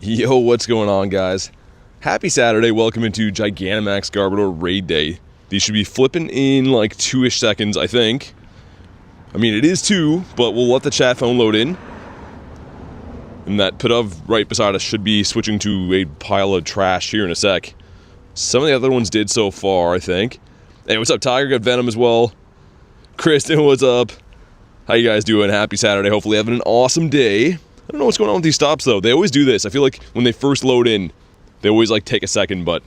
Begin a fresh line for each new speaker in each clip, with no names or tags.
Yo, what's going on, guys? Happy Saturday. Welcome into Gigantamax Garbodor Raid Day. These should be flipping in like 2-ish seconds, I think. I mean, it is 2, but we'll let the chat phone load in. And that Pidove right beside us should be switching to a pile of trash here in a sec. Some of the other ones did so far, I think. Hey, what's up, Tiger? Got Venom as well. Kristen, what's up? How you guys doing? Happy Saturday. Hopefully having an awesome day. I don't know what's going on with these stops, though. They always do this. I feel like when they first load in, they always, like, take a second, but...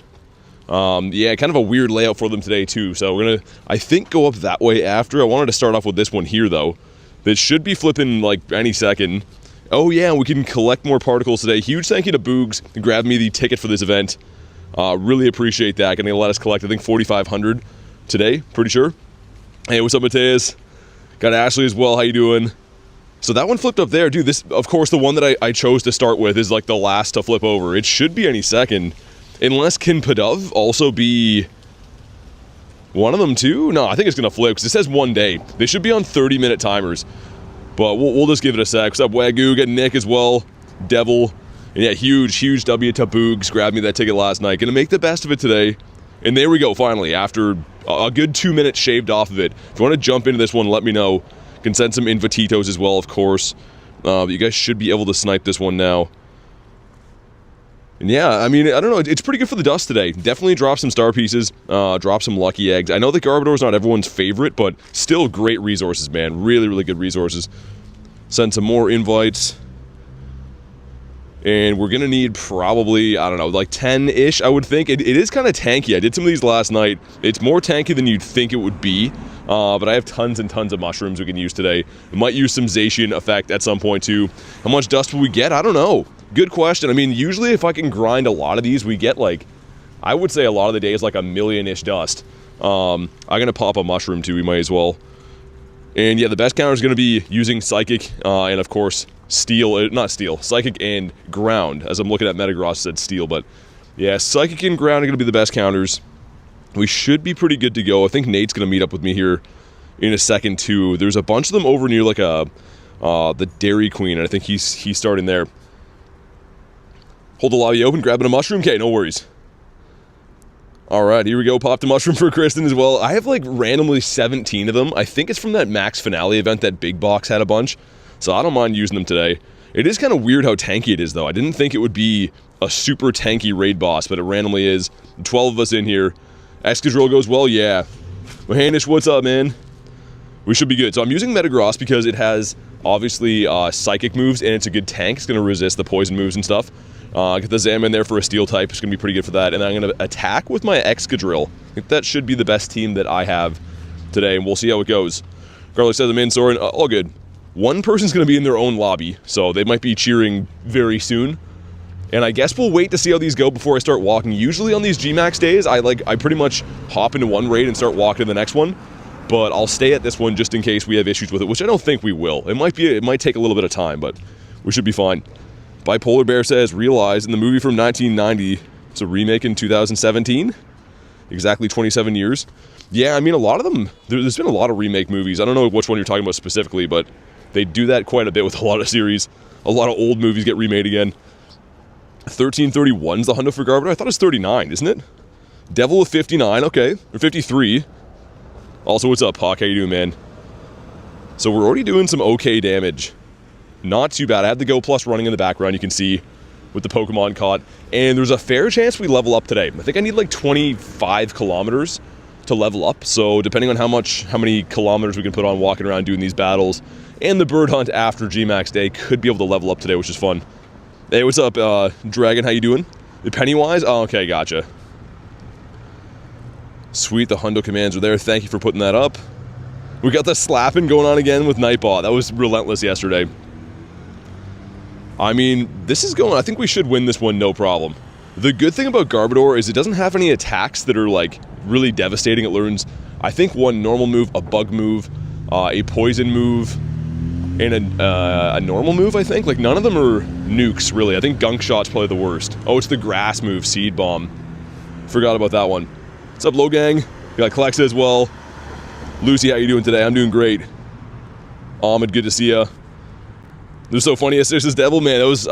yeah, kind of a weird layout for them today, too. So we're gonna, I think, go up that way after. I wanted to start off with this one here, though. That should be flipping, like, any second. Oh, yeah, we can collect more particles today. Huge thank you to Boogs who grabbed me the ticket for this event. Really appreciate that. Gonna let us collect, I think, 4,500 today. Pretty sure. Hey, what's up, Mateus? Got Ashley as well. How you doing? So that one flipped up there. Dude, this, of course, the one that I chose to start with is, like, the last to flip over. It should be any second. Unless, can Pidove also be one of them, too? No, I think it's going to flip, because it says 1 day. They should be on 30-minute timers. But we'll just give it a sec. What's up, Wagyu? Got Nick as well. Devil. And yeah, huge W to Boogs. Grabbed me that ticket last night. Gonna make the best of it today. And there we go, finally. After a good 2 minutes shaved off of it. If you want to jump into this one, let me know. Can send some invititos as well, of course. But you guys should be able to snipe this one now. And yeah, I mean, I don't know. It's pretty good for the dust today. Definitely drop some star pieces. Drop some lucky eggs. I know the Garbodor is not everyone's favorite, but still great resources, man. Really good resources. Send some more invites. And we're going to need probably, I don't know, like 10-ish, I would think. It is kind of tanky. I did some of these last night. It's more tanky than you'd think it would be. But I have tons and tons of mushrooms we can use today. We might use some Zacian effect at some point, too. How much dust will we get? I don't know. Good question. I mean, usually if I can grind a lot of these, we get, like, I would say a lot of the days, like a million-ish dust. I'm going to pop a mushroom, too. We might as well. And yeah, the best counter is going to be using Psychic, and of course, Steel, not Steel, Psychic and Ground. As I'm looking at Metagross, it said Steel, but yeah, Psychic and Ground are going to be the best counters. We should be pretty good to go. I think Nate's going to meet up with me here in a second, too. There's a bunch of them over near, like, the Dairy Queen, and I think he's starting there. Hold the lobby open, grabbing a mushroom. Okay, no worries. Alright, here we go. Popped a mushroom for Kristen as well. I have, like, randomly 17 of them. I think it's from that Max Finale event that Big Box had a bunch. So I don't mind using them today. It is kind of weird how tanky it is, though. I didn't think it would be a super tanky raid boss, but it randomly is. 12 of us in here. Excadrill goes well, yeah. Mohanish, what's up, man? We should be good. So I'm using Metagross because it has, obviously, Psychic moves, and it's a good tank. It's going to resist the poison moves and stuff. Get the Zam in there for a Steel type. It's going to be pretty good for that. And then I'm going to attack with my Excadrill. I think that should be the best team that I have today, and we'll see how it goes. Garlic says I'm in, Soren. All good. One person's going to be in their own lobby, so they might be cheering very soon. And I guess we'll wait to see how these go before I start walking. Usually on these Gmax days, I pretty much hop into one raid and start walking to the next one. But I'll stay at this one just in case we have issues with it, which I don't think we will. It might take a little bit of time, but we should be fine. Bipolar Bear says, realize in the movie from 1990, it's a remake in 2017. Exactly 27 years. Yeah, I mean, a lot of them, there's been a lot of remake movies. I don't know which one you're talking about specifically, but they do that quite a bit with a lot of series. A lot of old movies get remade again. 1331's the hundo for Garbodor. I thought it was 39, isn't it? Devil with 59, okay. Or 53. Also, what's up, Hawk? How you doing, man? So we're already doing some okay damage. Not too bad. I have the Go Plus running in the background, you can see, with the Pokemon caught. And there's a fair chance we level up today. I think I need like 25 kilometers to level up. So depending on how many kilometers we can put on walking around doing these battles, and the bird hunt after Gmax Day could be able to level up today, which is fun. Hey, what's up, Dragon? How you doing? The Pennywise? Oh, okay, gotcha. Sweet, the hundo commands are there. Thank you for putting that up. We got the slapping going on again with Nightbot. That was relentless yesterday. I mean, this is going... I think we should win this one, no problem. The good thing about Garbodor is it doesn't have any attacks that are, like, really devastating. It learns, I think, one normal move, a bug move, a poison move, and a normal move, I think. Like, none of them are nukes, really. I think Gunk Shot's probably the worst. Oh, it's the grass move, Seed Bomb. Forgot about that one. What's up, Logang? We got Clexa as well. Lucy, how you doing today? I'm doing great. Ahmed, good to see ya. It was so funny. This is Devil, man. That was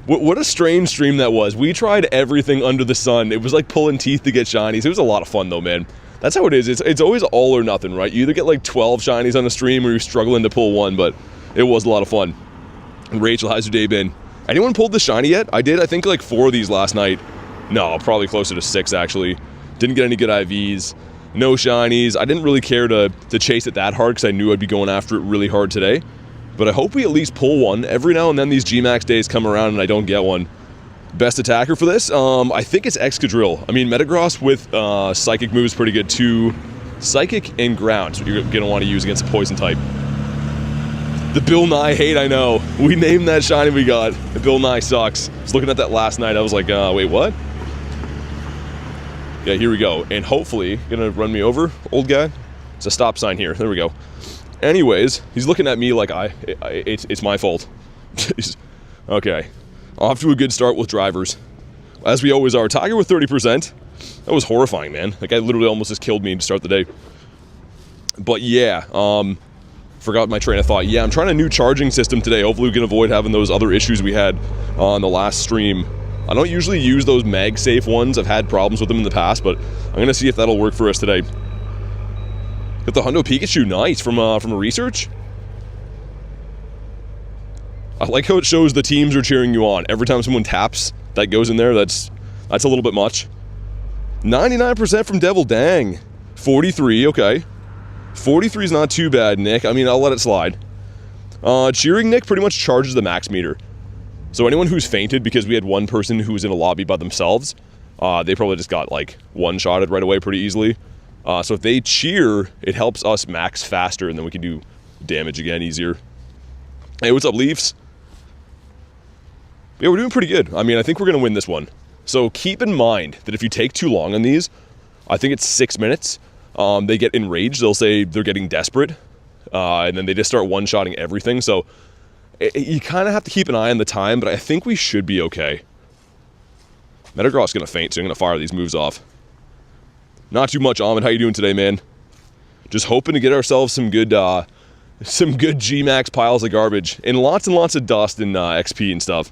What a strange stream that was. We tried everything under the sun. It was like pulling teeth to get shinies. It was a lot of fun though, man. That's how it is. It's always all or nothing, right? You either get like 12 shinies on a stream or you're struggling to pull one, but it was a lot of fun. And Rachel, how's your day been? Anyone pulled the shiny yet? I did, I think, like 4 of these last night. No, probably closer to 6, actually. Didn't get any good IVs. No shinies. I didn't really care to chase it that hard because I knew I'd be going after it really hard today. But I hope we at least pull one. Every now and then these Gmax days come around and I don't get one. Best attacker for this? I think it's Excadrill. I mean, Metagross with Psychic moves pretty good too. Psychic and Ground is what you're going to want to use against a Poison type. The Bill Nye hate, I know. We named that shiny we got. The Bill Nye sucks. I was looking at that last night. I was like, wait, what? Yeah, here we go. And hopefully, gonna run me over, old guy. It's a stop sign here. There we go. Anyways, he's looking at me like it's my fault. Okay. Off to a good start with drivers. As we always are. Tiger with 30%. That was horrifying, man. That guy literally almost just killed me to start the day. But yeah, forgot my train of thought. Yeah, I'm trying a new charging system today. Hopefully we can avoid having those other issues we had on the last stream. I don't usually use those MagSafe ones. I've had problems with them in the past, but I'm going to see if that'll work for us today. Got the Hundo Pikachu, nice, from a research. I like how it shows the teams are cheering you on. Every time someone taps, that goes in there. That's a little bit much. 99% from Devil, dang. 43, okay. 43 is not too bad, Nick. I mean, I'll let it slide. Cheering Nick pretty much charges the max meter. So anyone who's fainted because we had one person who was in a lobby by themselves, they probably just got, like, one-shotted right away pretty easily. So if they cheer, it helps us max faster, and then we can do damage again easier. Hey, what's up, Leafs? Yeah, we're doing pretty good. I mean, I think we're going to win this one. So keep in mind that if you take too long on these, I think it's 6 minutes, they get enraged. They'll say they're getting desperate, and then they just start one-shotting everything. So you kind of have to keep an eye on the time, but I think we should be okay. Metagross is going to faint, so I'm going to fire these moves off. Not too much, Ahmed. How you doing today, man? Just hoping to get ourselves some good Gmax piles of garbage and lots of dust and XP and stuff.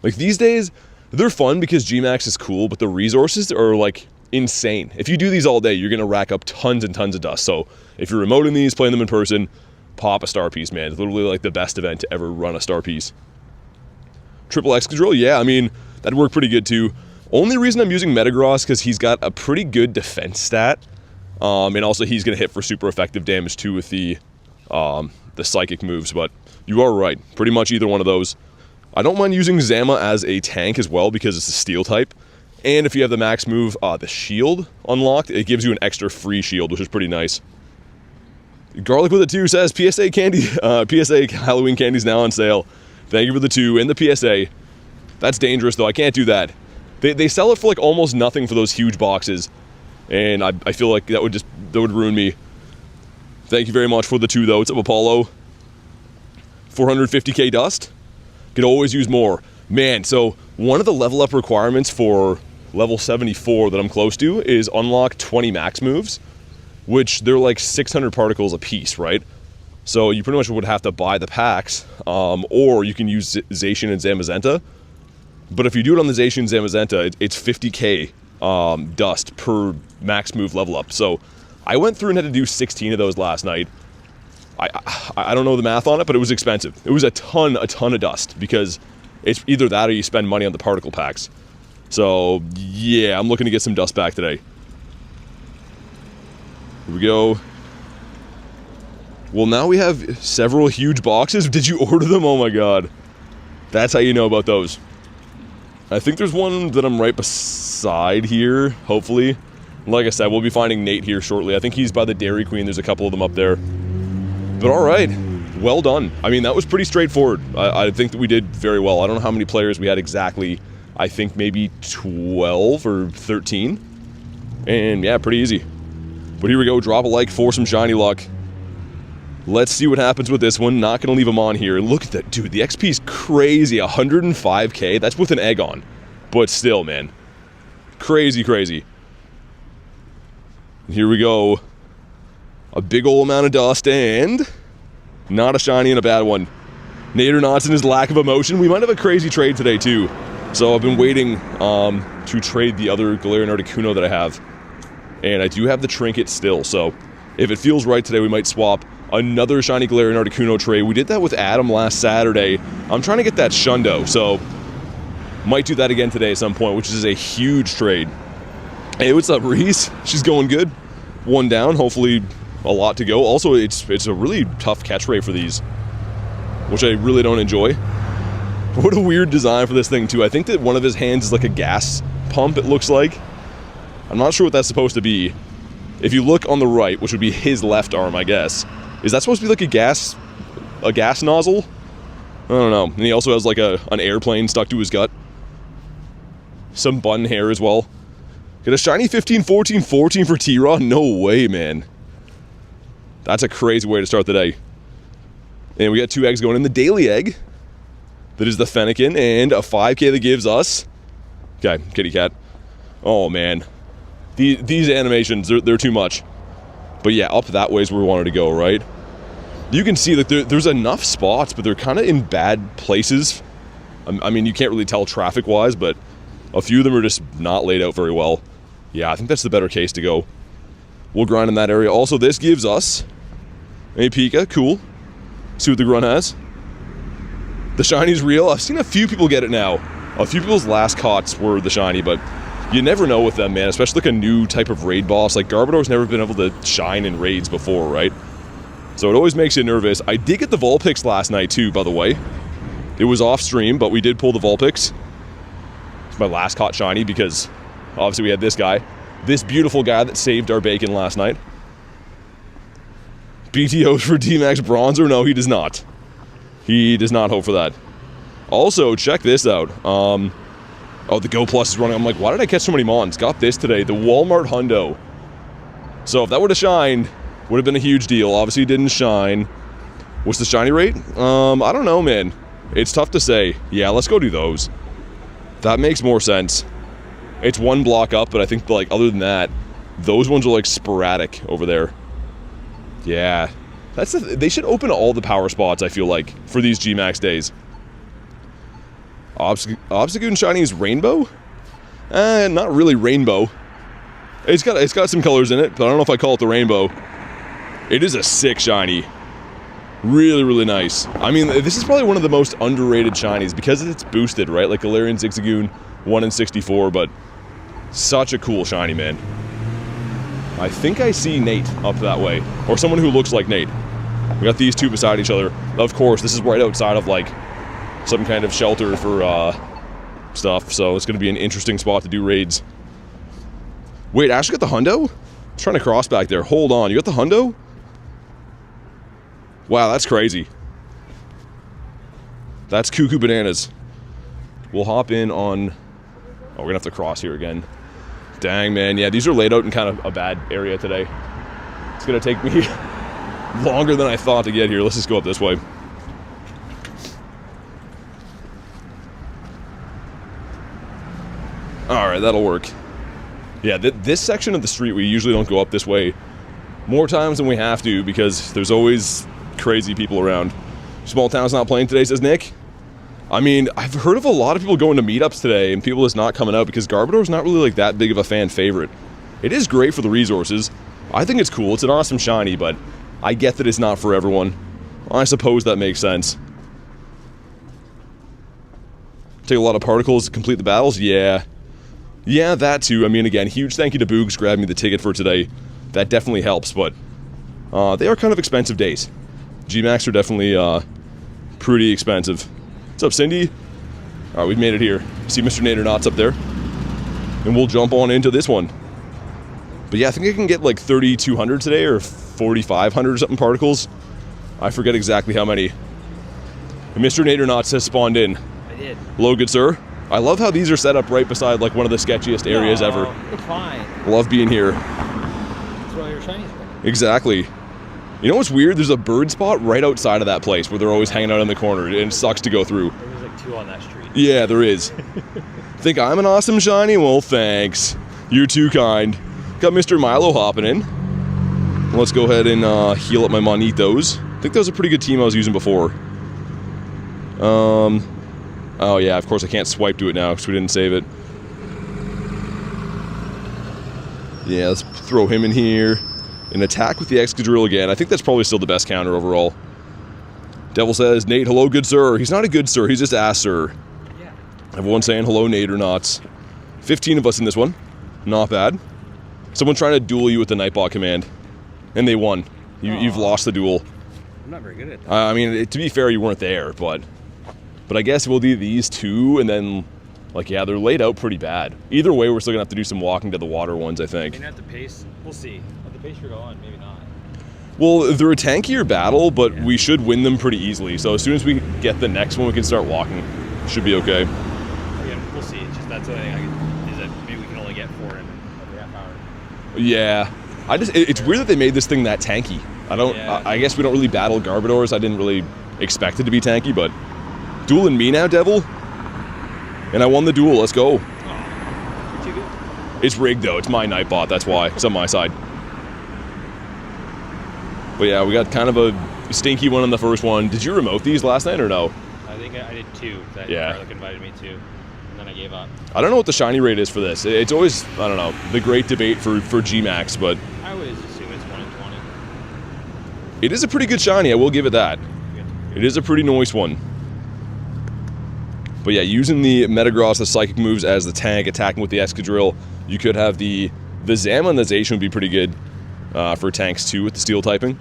Like these days, they're fun because Gmax is cool, but the resources are like insane. If you do these all day, you're gonna rack up tons and tons of dust. So if you're remoting these, playing them in person, pop a star piece, man. It's literally like the best event to ever run a star piece. Triple Excadrill, yeah, I mean that'd work pretty good too. Only reason I'm using Metagross because he's got a pretty good defense stat, and also he's gonna hit for super effective damage too with the psychic moves. But you are right, pretty much either one of those. I don't mind using Zama as a tank as well because it's a steel type, and if you have the max move, the shield unlocked, it gives you an extra free shield, which is pretty nice. Garlic with a 2 says PSA candy, PSA Halloween candy's now on sale. Thank you for the 2 and the PSA. That's dangerous though. I can't do that. They sell it for like almost nothing for those huge boxes, and I feel like that would ruin me. Thank you very much for the 2 though. What's up, Apollo? 450k dust. Could always use more. Man, so one of the level up requirements for level 74 that I'm close to is unlock 20 max moves, which they're like 600 particles a piece, right? So you pretty much would have to buy the packs, or you can use Zacian and Zamazenta. But if you do it on the Zacian and Zamazenta, it's 50k dust per max move level up. So I went through and had to do 16 of those last night. I don't know the math on it, but it was expensive. It was a ton of dust because it's either that or you spend money on the particle packs. So yeah, I'm looking to get some dust back today. Here we go. Well, now we have several huge boxes. Did you order them? Oh my god. That's how you know about those. I think there's one that I'm right beside here, hopefully. Like I said, we'll be finding Nate here shortly. I think he's by the Dairy Queen. There's a couple of them up there. But alright, well done. I mean, that was pretty straightforward. I think that we did very well. I don't know how many players we had exactly. I think maybe 12 or 13. And yeah, pretty easy. But here we go, drop a like for some shiny luck. Let's see what happens with this one. Not going to leave them on here. Look at that, dude. The XP is crazy. 105k. That's with an egg on. But still, man. Crazy, crazy. Here we go. A big old amount of dust and not a shiny and a bad one. Nadernauts and his lack of emotion. We might have a crazy trade today, too. So I've been waiting to trade the other Galarian Articuno that I have. And I do have the Trinket still, so if it feels right today, we might swap another shiny Galarian Articuno trade. We did that with Adam last Saturday. I'm trying to get that Shundo, so might do that again today at some point, which is a huge trade. Hey, what's up, Reese? She's going good. One down, hopefully a lot to go. Also, it's a really tough catch rate for these, which I really don't enjoy. What a weird design for this thing, too. I think that one of his hands is like a gas pump, it looks like. I'm not sure what that's supposed to be. If you look on the right, which would be his left arm, I guess, is that supposed to be like a gas nozzle? I don't know. And he also has like an airplane stuck to his gut. Some bun hair as well. Get a shiny 15, 14, 14 for T-Raw? No way, man. That's a crazy way to start the day. And we got 2 eggs going in. The daily egg, that is the Fennekin, and a 5k that gives us... Okay, kitty cat. Oh, man. These animations, they're too much. But yeah, up that way is where we wanted to go, right? You can see that there's enough spots, but they're kind of in bad places. I mean, you can't really tell traffic-wise, but a few of them are just not laid out very well. Yeah, I think that's the better case to go. We'll grind in that area. Also, this gives us a Pika. Cool. See what the grunt has. The shiny's real. I've seen a few people get it now. A few people's last cots were the shiny, but you never know with them, man. Especially like a new type of raid boss. Like, Garbodor's never been able to shine in raids before, right? So it always makes you nervous. I did get the Vulpix last night, too, by the way. It was off stream, but we did pull the Vulpix. It's my last caught shiny because obviously we had this guy. This beautiful guy that saved our bacon last night. BTOs for D-Max Bronzer? No, he does not. He does not hope for that. Also, check this out. Oh, the Go Plus is running. I'm like, why did I catch so many Mons? Got this today. The Walmart Hundo. So if that would have shined, would have been a huge deal. Obviously, it didn't shine. What's the shiny rate? I don't know, man. It's tough to say. Yeah, let's go do those. That makes more sense. It's one block up, but I think, like, other than that, those ones are, like, sporadic over there. Yeah. They should open all the power spots, I feel like, for these G-Max days. Obstagoon shiny is rainbow? Not really rainbow. It's got some colors in it, but I don't know if I call it the rainbow. It is a sick shiny. Really, really nice. I mean, this is probably one of the most underrated shinies because it's boosted, right? Like Galarian Zigzagoon, 1 in 64, but such a cool shiny, man. I think I see Nate up that way, or someone who looks like Nate. We got these two beside each other. Of course, this is right outside of, like, some kind of shelter for stuff, so it's going to be an interesting spot to do raids. Wait, Ash got the hundo? I'm trying to cross back there. Hold on, you got the hundo? Wow, that's crazy. That's cuckoo bananas. We'll hop in on... Oh, we're going to have to cross here again. Dang, man. Yeah, these are laid out in kind of a bad area today. It's going to take me longer than I thought to get here. Let's just go up this way. Alright, that'll work. Yeah, this section of the street, we usually don't go up this way more times than we have to because there's always crazy people around. Small town's not playing today, says Nick. I mean, I've heard of a lot of people going to meetups today and people just not coming out because Garbodor's not really like that big of a fan favorite. It is great for the resources. I think it's cool. It's an awesome shiny, but I get that it's not for everyone. I suppose that makes sense. Take a lot of particles to complete the battles? Yeah. Yeah, that too. I mean, again, huge thank you to Boogs grabbing me the ticket for today. That definitely helps, but they are kind of expensive days. G-Max are definitely pretty expensive. What's up, Cindy? Alright, we've made it here. See Mr. Nadernauts up there. And we'll jump on into this one. But yeah, I think I can get like 3,200 today, or 4,500 or something particles. I forget exactly how many. And Mr. Nadernauts has spawned in.
I did.
Hello, good sir. I love how these are set up right beside like one of the sketchiest areas ever.
It's fine.
Love being here.
That's where all your shinies are.
Exactly. You know what's weird? There's a bird spot right outside of that place where they're always hanging out in the corner, and it sucks to go through.
There's like 2 on that street.
Yeah, there is. Think I'm an awesome shiny? Well, thanks. You're too kind. Got Mr. Milo hopping in. Let's go ahead and heal up my Monitos. I think that was a pretty good team I was using before. Oh yeah, of course I can't swipe to it now because we didn't save it. Yeah, let's throw him in here. An attack with the Excadrill again. I think that's probably still the best counter overall. Devil says, Nate, hello, good sir. He's not a good sir, he's just ass sir.
Yeah.
Everyone saying hello, Nate or not. 15 of us in this one. Not bad. Someone trying to duel you with the Nightbot command. And they won. You've lost the duel.
I'm not very good at that.
I mean, to be fair, you weren't there, but I guess we'll do these two, and then, like, yeah, they're laid out pretty bad. Either way, we're still going to have to do some walking to the water ones, I think.
Maybe not the pace. We'll see. At the pace you're going, maybe not.
Well, they're a tankier battle, but we should win them pretty easily. So as soon as we get the next one, we can start walking. Should be okay.
Again, we'll see. It's just that's the thing is that maybe we can only get 4 in every half hour.
Yeah. It's weird that they made this thing that tanky. I guess we don't really battle Garbodors. I didn't really expect it to be tanky, but dueling me now, Devil? And I won the duel. Let's go.
Oh, too good.
It's rigged, though. It's my Nightbot. That's why. It's on my side. But yeah, we got kind of a stinky one on the first one. Did you remote these last night or no?
I think I did 2 that Garlic invited me to, and then I gave up.
I don't know what the shiny rate is for this. It's always, I don't know, the great debate for G-Max, but
I would assume it's 1 in 20.
it is a pretty good shiny, I will give it that. It is a pretty nice one. But yeah, using the Metagross, the Psychic moves as the tank, attacking with the Excadrill, you could have the Zamanization would be pretty good for tanks too with the Steel typing.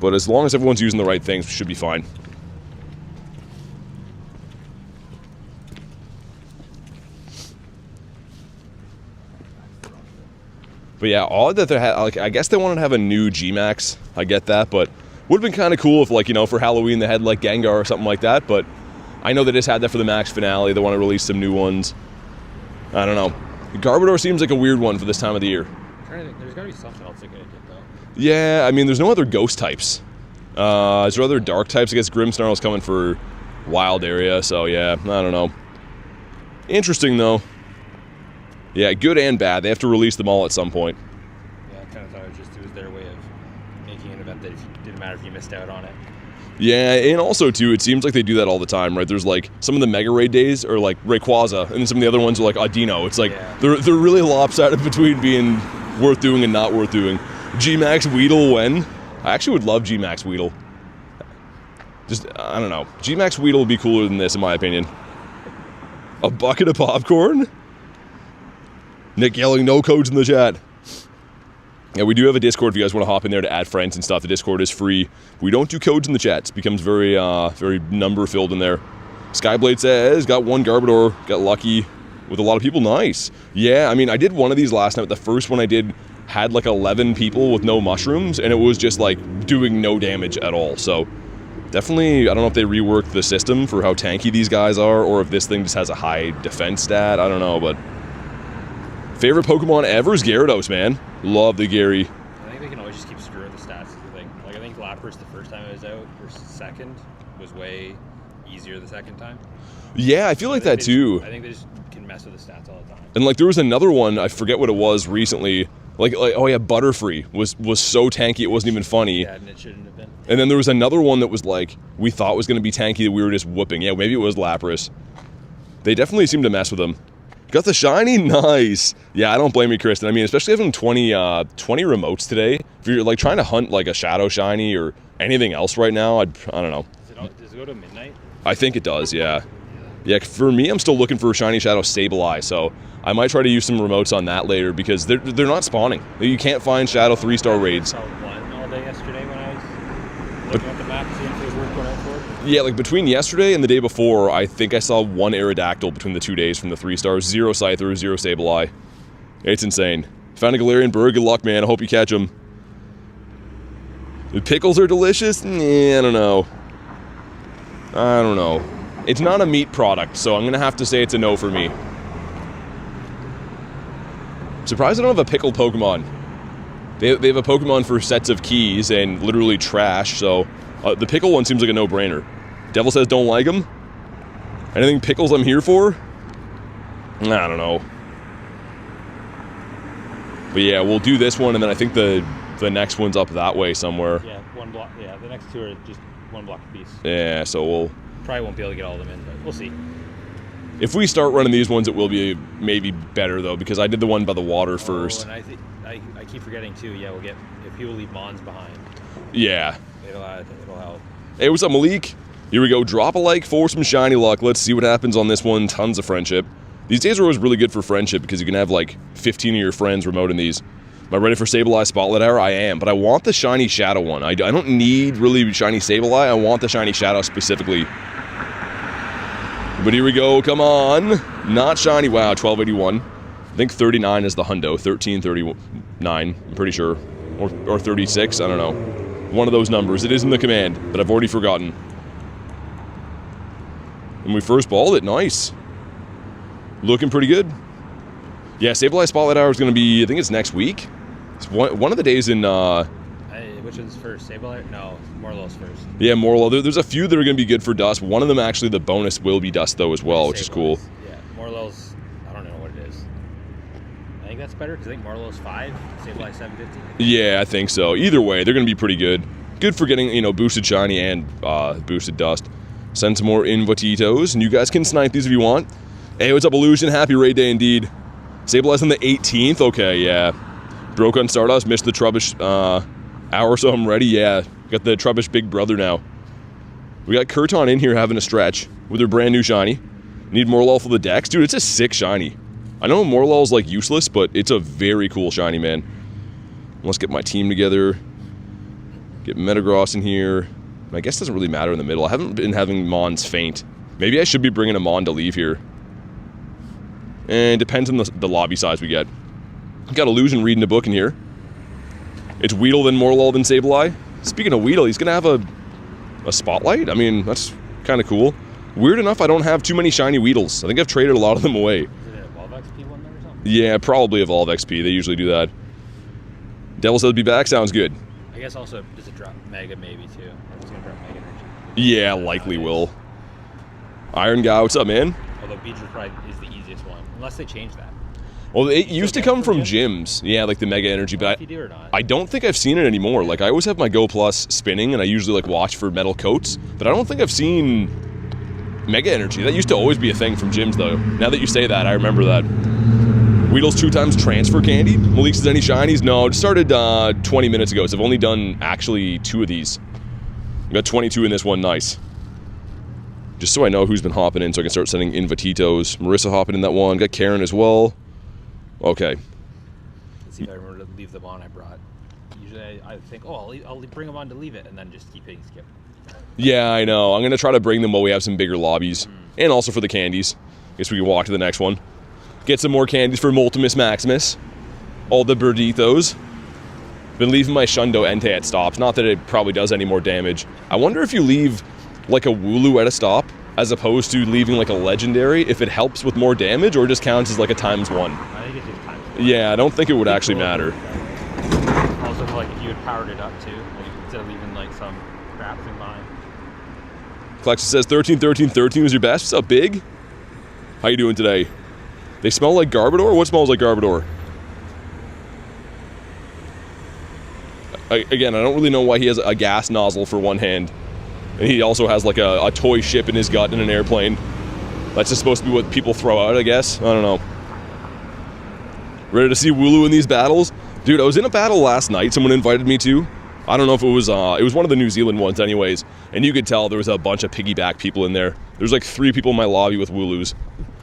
But as long as everyone's using the right things, we should be fine. But yeah, odd that they had, like, I guess they wanted to have a new G-Max. I get that, but would have been kind of cool if, like, you know, for Halloween they had, like, Gengar or something like that, but I know they just had that for the Max finale. They want to release some new ones. I don't know. Garbodor seems like a weird one for this time of the year.
I'm trying to think. There's got to be something else they could have did, though.
Yeah, I mean, there's no other ghost types. Is there other dark types? I guess Grimmsnarl's coming for wild area, so yeah, I don't know. Interesting, though. Yeah, good and bad. They have to release them all at some point.
Yeah, I kind of thought it was their way of making an event that didn't matter if you missed out on it.
Yeah, and also, too, it seems like they do that all the time, right? There's, like, some of the Mega Raid days are, like, Rayquaza, and then some of the other ones are, like, Audino. It's, like, they're really lopsided between being worth doing and not worth doing. G-Max Weedle when? I actually would love G-Max Weedle. Just, I don't know. G-Max Weedle would be cooler than this, in my opinion. A bucket of popcorn? Nick yelling no codes in the chat. Yeah, we do have a Discord if you guys want to hop in there to add friends and stuff. The Discord is free. We don't do codes in the chat. It becomes very, very number-filled in there. Skyblade says, got one Garbodor, got lucky with a lot of people. Nice. Yeah, I mean, I did one of these last night. The first one I did had like 11 people with no mushrooms, and it was just like doing no damage at all. So definitely, I don't know if they reworked the system for how tanky these guys are, or if this thing just has a high defense stat. I don't know, but favorite Pokemon ever is Gyarados, man. Love the Gary.
I think they can always just keep screwing the stats. Like, I think Lapras, the first time it was out, or second, was way easier the second time.
Yeah, I feel like that too.
I think they just can mess with the stats all the time.
And like there was another one, I forget what it was recently. Like oh yeah, Butterfree was so tanky it wasn't even funny.
Yeah, and it shouldn't have been.
And then there was another one that was like we thought was going to be tanky that we were just whooping. Yeah, maybe it was Lapras. They definitely seem to mess with them. Got the shiny? Nice. Yeah, I don't blame you, Kristen. I mean, especially having 20 remotes today. If you're like trying to hunt like a Shadow Shiny or anything else right now, I don't know.
Does it go to midnight?
I think it does, yeah. Yeah, for me, I'm still looking for Shiny Shadow Sableye, so I might try to use some remotes on that later because they're not spawning. You can't find Shadow 3-star raids.
I saw one all day yesterday when I was looking at the map, seeing if it was worth going out for.
Yeah, like between yesterday and the day before, I think I saw one Aerodactyl between the 2 days from the 3 stars, 0 Scyther, 0 Sableye. It's insane. Found a Galarian bird, good luck, man. I hope you catch him. The pickles are delicious? Nah, I don't know. I don't know. It's not a meat product, so I'm going to have to say it's a no for me. Surprised I don't have a pickled Pokemon. They have a Pokemon for sets of keys and literally trash, so the pickle one seems like a no-brainer. Devil says don't like them? Anything pickles I'm here for? I don't know. But yeah, we'll do this one, and then I think the next one's up that way somewhere.
Yeah, one block. Yeah, the next two are just one block apiece.
Yeah, so
Probably won't be able to get all of them in, but we'll see.
If we start running these ones, it will be maybe better, though, because I did the one by the water first.
And I keep forgetting, too. Yeah, we'll get... If people leave Mons behind.
Yeah.
It'll help.
Hey, what's up, Malik? Here we go. Drop a like for some shiny luck. Let's see what happens on this one. Tons of friendship. These days are always really good for friendship because you can have, like, 15 of your friends remote in these. Am I ready for Sableye Spotlight Hour? I am, but I want the shiny Shadow one. I don't need really shiny Sableye. I want the shiny Shadow specifically. But here we go. Come on. Not shiny. Wow, 1281. I think 39 is the hundo. 1339, I'm pretty sure. Or 36, I don't know. One of those numbers. It is in the command, but I've already forgotten. And we first balled it. Nice. Looking pretty good. Yeah, Sableye Spotlight Hour is going to be, I think it's next week. It's one of the days in...
which one's first? Sableye? No, Morlow's first.
Yeah, Morlow. There's a few that are going to be good for Dust. One of them, actually, the bonus will be Dust, though, as well, which is cool.
Yeah, Morlow's... I don't know what it is. I think that's better, because I think Morlow's 5, Sableye 750.
Yeah, I think so. Either way, they're going to be pretty good. Good for getting, you know, boosted shiny and boosted Dust. Send some more Invatitos, and you guys can snipe these if you want. Hey, what's up, Illusion? Happy raid day, indeed. Sableye's on the 18th? Okay, yeah. Broke on Stardust, missed the Trubbish hour, so I'm ready. Yeah, got the Trubbish Big Brother now. We got Kurton in here having a stretch with her brand new shiny. Need Morlul for the Dex. Dude, it's a sick shiny. I know Morlul's like useless, but it's a very cool shiny, man. Let's get my team together. Get Metagross in here. I guess it doesn't really matter in the middle. I haven't been having Mons faint. Maybe I should be bringing a Mon to leave here. And depends on the lobby size we get. Got Illusion reading a book in here. It's Weedle, then Morlul, then Sableye. Speaking of Weedle, he's going to have a Spotlight? I mean, that's kind of cool. Weird enough, I don't have too many shiny Weedles. I think I've traded a lot of them away.
Is it a Evolve XP one then or something?
Yeah, probably Evolve XP. They usually do that. Devil said be back. Sounds good.
I guess also, does it drop Mega maybe too? It's going to drop Mega Energy.
Yeah, likely will. Iron Guy, what's up, man?
Although Beedrill probably is the easiest one, unless they change that.
Well, it used to come from gyms. Yeah, like the Mega Energy, but
if you do or not.
I don't think I've seen it anymore. Like, I always have my Go Plus spinning, and I usually, like, watch for metal coats, but I don't think I've seen Mega Energy. That used to always be a thing from gyms, though. Now that you say that, I remember that. Weedle's 2 times transfer candy. Malik says any shinies? No, it started 20 minutes ago, so I've only done, actually, 2 of these. I got 22 in this one. Nice. Just so I know who's been hopping in, so I can start sending Invatitos. Marissa hopping in that one. Got Karen as well. Okay.
Let's see if I remember to leave them on I brought. Usually I think, oh, I'll bring them on to leave it, and then just keep hitting skip.
Yeah, I know. I'm going to try to bring them while we have some bigger lobbies. And also for the candies. Guess we can walk to the next one. Get some more candies for Multimus Maximus. All the Birditos. Been leaving my Shundo Entei at stops. Not that it probably does any more damage. I wonder if you leave like a Wooloo at a stop, as opposed to leaving like a legendary, if it helps with more damage or just counts as like a ×1.
I think it's just ×1.
Yeah, I don't think it would actually matter.
Also, like if you had powered it up too, like, instead of leaving like some crap thing behind.
Clexa says 13, 13, 13 was your best. What's up, Big? How you doing today? They smell like Garbodor? What smells like Garbodor? Again, I don't really know why he has a gas nozzle for one hand. And he also has like a toy ship in his gut in an airplane. That's just supposed to be what people throw out, I guess. I don't know. Ready to see Wooloo in these battles? Dude, I was in a battle last night someone invited me to. I don't know if it was one of the New Zealand ones anyways. And you could tell there was a bunch of piggyback people in there. There's like 3 people in my lobby with Wooloos.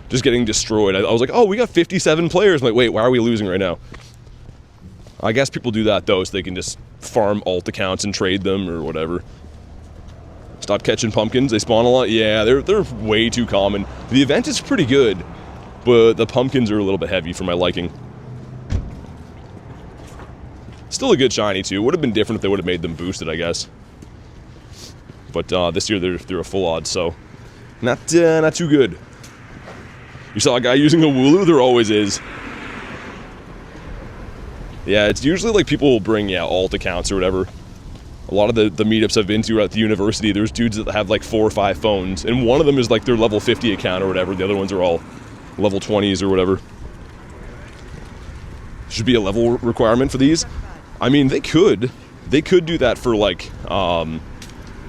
Just getting destroyed. I was like, oh, we got 57 players. I'm like, wait, why are we losing right now? I guess people do that though, so they can just farm alt accounts and trade them or whatever. Stop catching pumpkins. They spawn a lot. Yeah, they're way too common. The event is pretty good, but the pumpkins are a little bit heavy for my liking. Still a good shiny too. Would have been different if they would have made them boosted, I guess. But this year they're a full odds, so not too good. You saw a guy using a Wooloo? There always is. Yeah, it's usually like people will bring alt accounts or whatever. A lot of the meetups I've been to at the university, there's dudes that have like 4 or 5 phones, and one of them is like their level 50 account or whatever. The other ones are all level 20s or whatever. Should be a level requirement for these. I mean, they could do that for like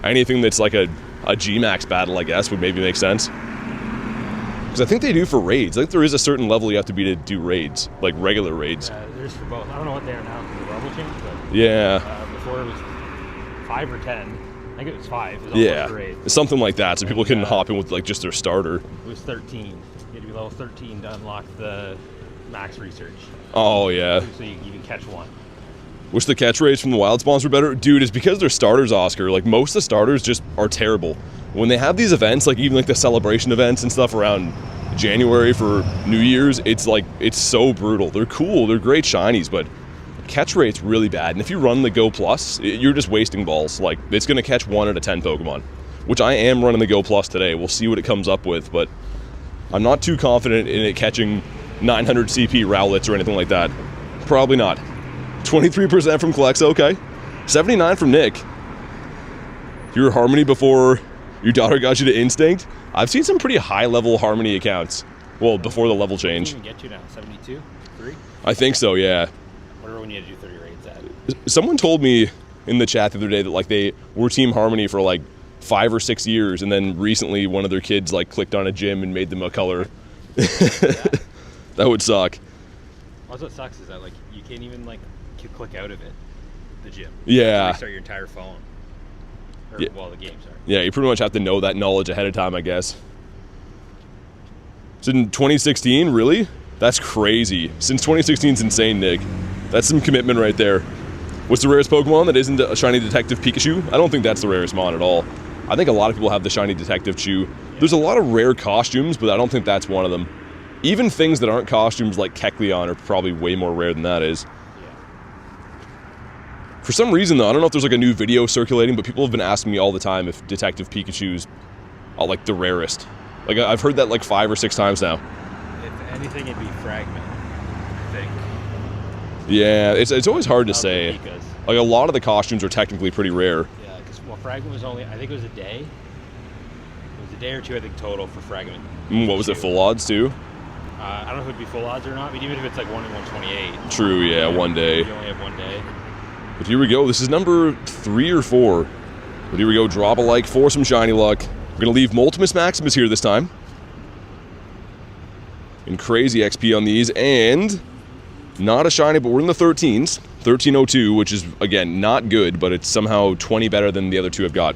anything that's like a a G-Max battle, I guess, would maybe make sense. Because I think they do for raids. I think there is a certain level you have to be to do raids, like regular raids.
There's for both. I don't know what they are now because the level change, but
Yeah.
before it was 5 or 10. I think it was 5. It was
Yeah,
for raids.
something like that, so people couldn't hop in with like just their starter.
It was 13. You had to be level 13 to unlock the max research.
Oh yeah.
So you can catch one.
Wish the catch rates from the wild spawns were better. Dude, it's because they're starters, Oscar. Like, most of the starters just are terrible. When they have these events, like even like the celebration events and stuff around January for New Year's, it's like, it's so brutal. They're cool, they're great shinies, but catch rate's really bad. And if you run the Go Plus, you're just wasting balls. Like, it's gonna catch 1 out of 10 Pokemon, which I am running the Go Plus today. We'll see what it comes up with, but I'm not too confident in it catching 900 CP Rowlets or anything like that. Probably not. 23% from Klex, okay. 79 from Nick. Your Harmony before your daughter got you to Instinct? I've seen some pretty high-level Harmony accounts. Well, before the level change.
What do you even get you now? 72? 3?
I think so, yeah.
Whatever when you had to do 30 raids at.
Someone told me in the chat the other day that like they were Team Harmony for like 5 or 6 years, and then recently one of their kids like clicked on a gym and made them a color. That would suck.
Also, what sucks is that like you can't even like click out of it, the gym.
Yeah.
You restart your entire phone. Or,
Yeah.
well, the game, sorry.
Yeah, you pretty much have to know that knowledge ahead of time, I guess. So in 2016, really? That's crazy. Since 2016 is insane, Nick. That's some commitment right there. What's the rarest Pokemon that isn't a shiny Detective Pikachu? I don't think that's the rarest mon at all. I think a lot of people have the shiny Detective Chew. Yeah. There's a lot of rare costumes, but I don't think that's one of them. Even things that aren't costumes like Kecleon are probably way more rare than that is. For some reason, though, I don't know if there's like a new video circulating, but people have been asking me all the time if Detective Pikachu's like the rarest. Like, I've heard that like 5 or 6 times now.
If anything, it'd be Fragment, I think.
Yeah, it's always hard to say. Like, a lot of the costumes are technically pretty rare.
Yeah, because well, Fragment was only, I think it was a day. It was a day or 2, I think, total for Fragment.
What was it, full odds too?
I don't know if it'd be full odds or not, but even if it's like 1 in 128.
True, yeah, 1 day.
You only have 1 day.
But here we go. This is number 3 or 4. But here we go. Drop a like for some shiny luck. We're going to leave Multimus Maximus here this time. And crazy XP on these. And not a shiny, but we're in the 13s. 1302, which is, again, not good, but it's somehow 20 better than the other 2 I've got.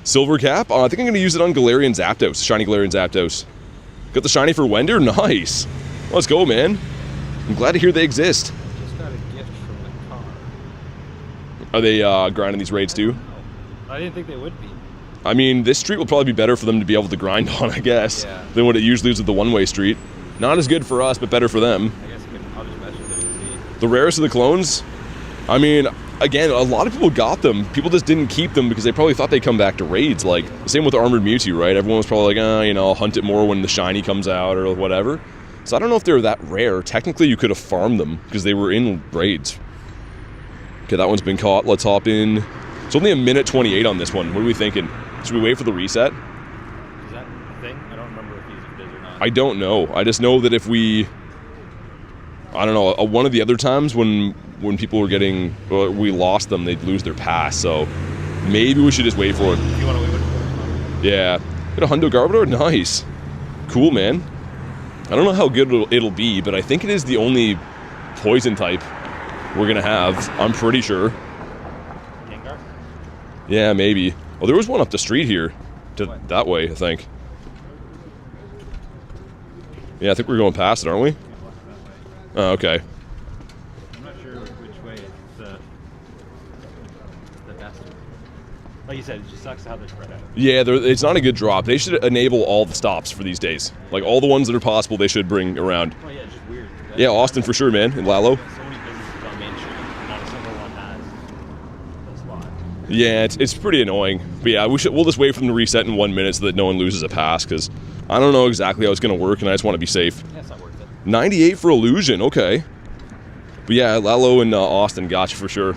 Silver Cap. I think I'm going to use it on Galarian Zapdos. Shiny Galarian Zapdos. Got the shiny for Wender? Nice. Let's go, man. I'm glad to hear they exist. Are they grinding these raids too?
I didn't think they would be.
I mean, this street will probably be better for them to be able to grind on, I guess, than what it usually is with the one-way street. Not as good for us, but better for them.
I guess I'll just mess with it.
The rarest of the clones? I mean, again, a lot of people got them. People just didn't keep them because they probably thought they'd come back to raids. Like, same with the Armored Mewtwo, right? Everyone was probably like, you know, I'll hunt it more when the shiny comes out or whatever. So I don't know if they were that rare. Technically, you could have farmed them because they were in raids. Okay, that one's been caught. Let's hop in. It's only a minute 28 on this one. What are we thinking? Should we wait for the reset?
Is that a thing? I don't remember if it is or not.
I don't know. I just know that if we... I don't know. One of the other times when people were getting... we lost them, they'd lose their pass. So maybe we should just wait for it.
If you want to wait for it.
Yeah. Get a Hundo Garbodor? Nice. Cool, man. I don't know how good it'll be, but I think it is the only poison type we're gonna have. I'm pretty sure.
Gengar?
Yeah, maybe. Oh, there was one up the street here. That way, I think. Yeah, I think we're going past it, aren't we? Oh, okay.
I'm not sure which way it's the best. Like you said, it just sucks how they're spread out.
Yeah, it's not a good drop. They should enable all the stops for these days. Like, all the ones that are possible, they should bring around.
Oh, yeah, it's just weird.
Yeah, Austin for sure, man, and Lalo.
So many businesses on Main Street, not a single one has a spot.
Yeah, it's pretty annoying. But yeah, we'll just wait for them to reset in 1 minute so that no one loses a pass, because I don't know exactly how it's going to work, and I just want to be safe.
Yeah, it's not worth it.
98 for Illusion, okay. But yeah, Lalo and Austin got you for sure.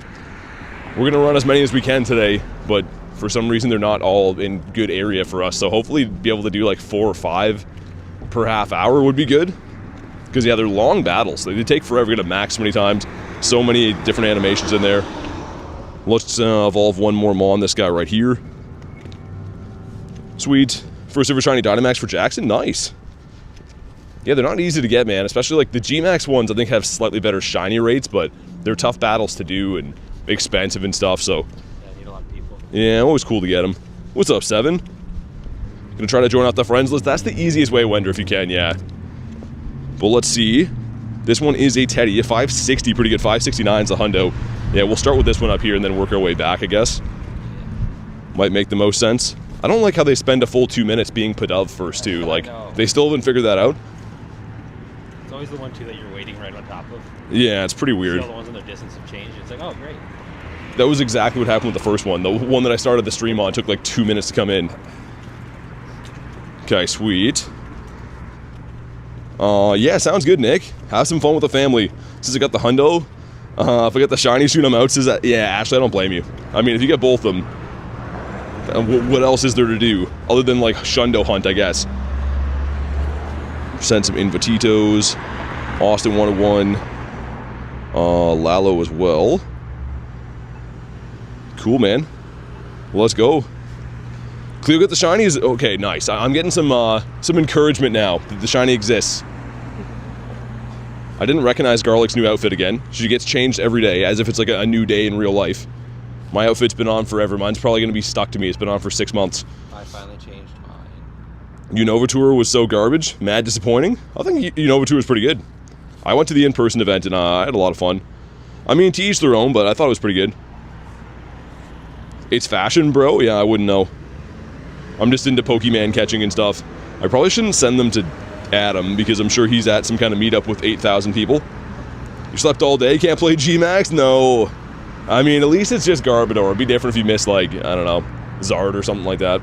We're going to run as many as we can today, but for some reason they're not all in good area for us, so hopefully be able to do like 4 or 5 per half hour would be good. Because yeah, they're long battles. They take forever to max many times. So many different animations in there. Let's evolve one more Mon, this guy right here. Sweet. First ever shiny Dynamax for Jackson. Nice. Yeah, they're not easy to get, man. Especially like the G-Max ones, I think have slightly better shiny rates, but they're tough battles to do and expensive and stuff, so.
Yeah, I need a lot of people.
Yeah, always cool to get them. What's up, Seven? Gonna try to join out the friends list. That's the easiest way, Wender, if you can, yeah. But let's see. This one is a Teddy, a 560, pretty good. 569 is a hundo. Yeah, we'll start with this one up here and then work our way back, I guess. Might make the most sense. I don't like how they spend a full 2 minutes being Pidove first, too. Like, they still haven't figured that out.
It's always the one, too, that you're waiting right on top of.
Yeah, it's pretty weird.
See all the ones in their distance have changed. It's like, oh, great.
That was exactly what happened with the first one. The one that I started the stream on took like 2 minutes to come in. Okay, sweet. Yeah, sounds good, Nick. Have some fun with the family. Since I got the hundo, if I get the shiny soon, I'm out. Says that, yeah, Ashley, I don't blame you. I mean, if you get both of them, what else is there to do other than like shundo hunt, I guess? Send some Invititos. Austin 101. Lalo as well. Cool, man. Well, let's go. Cleo get the shinies. Okay, nice. I'm getting some encouragement now that the shiny exists. I didn't recognize Garlic's new outfit again. She gets changed every day as if it's like a new day in real life. My outfit's been on forever. Mine's probably going to be stuck to me. It's been on for 6 months.
I finally changed mine.
Unova Tour was so garbage. Mad disappointing. I think Unova Tour was pretty good. I went to the in-person event and I had a lot of fun. I mean, to each their own, but I thought it was pretty good. It's fashion, bro? Yeah, I wouldn't know. I'm just into Pokemon catching and stuff. I probably shouldn't send them to Adam because I'm sure he's at some kind of meetup with 8,000 people. You slept all day? Can't play G-Max? No. I mean, at least it's just Garbodor. It'd be different if you missed, like, I don't know, Zard or something like that.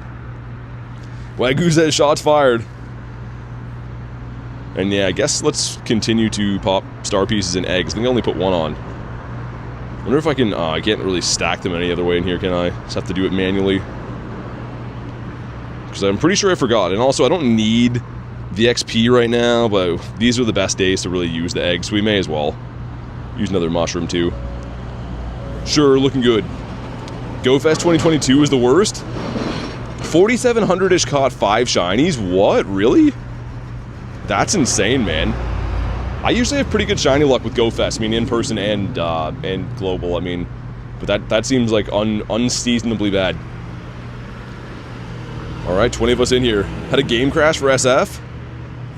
Wagyu says shots fired. And yeah, I guess let's continue to pop star pieces and eggs. I think I only put one on. I wonder if I can, I can't really stack them any other way in here, can I? Just have to do it manually. Because I'm pretty sure I forgot. And also, I don't need the XP right now, but these are the best days to really use the eggs, so we may as well use another mushroom too. Sure, looking good. GoFest 2022 is the worst. 4,700-ish caught 5 shinies? What? Really? That's insane, man. I usually have pretty good shiny luck with GoFest. I mean, in person and global. I mean, but that seems like unseasonably bad. All right, 20 of us in here. Had a game crash for SF.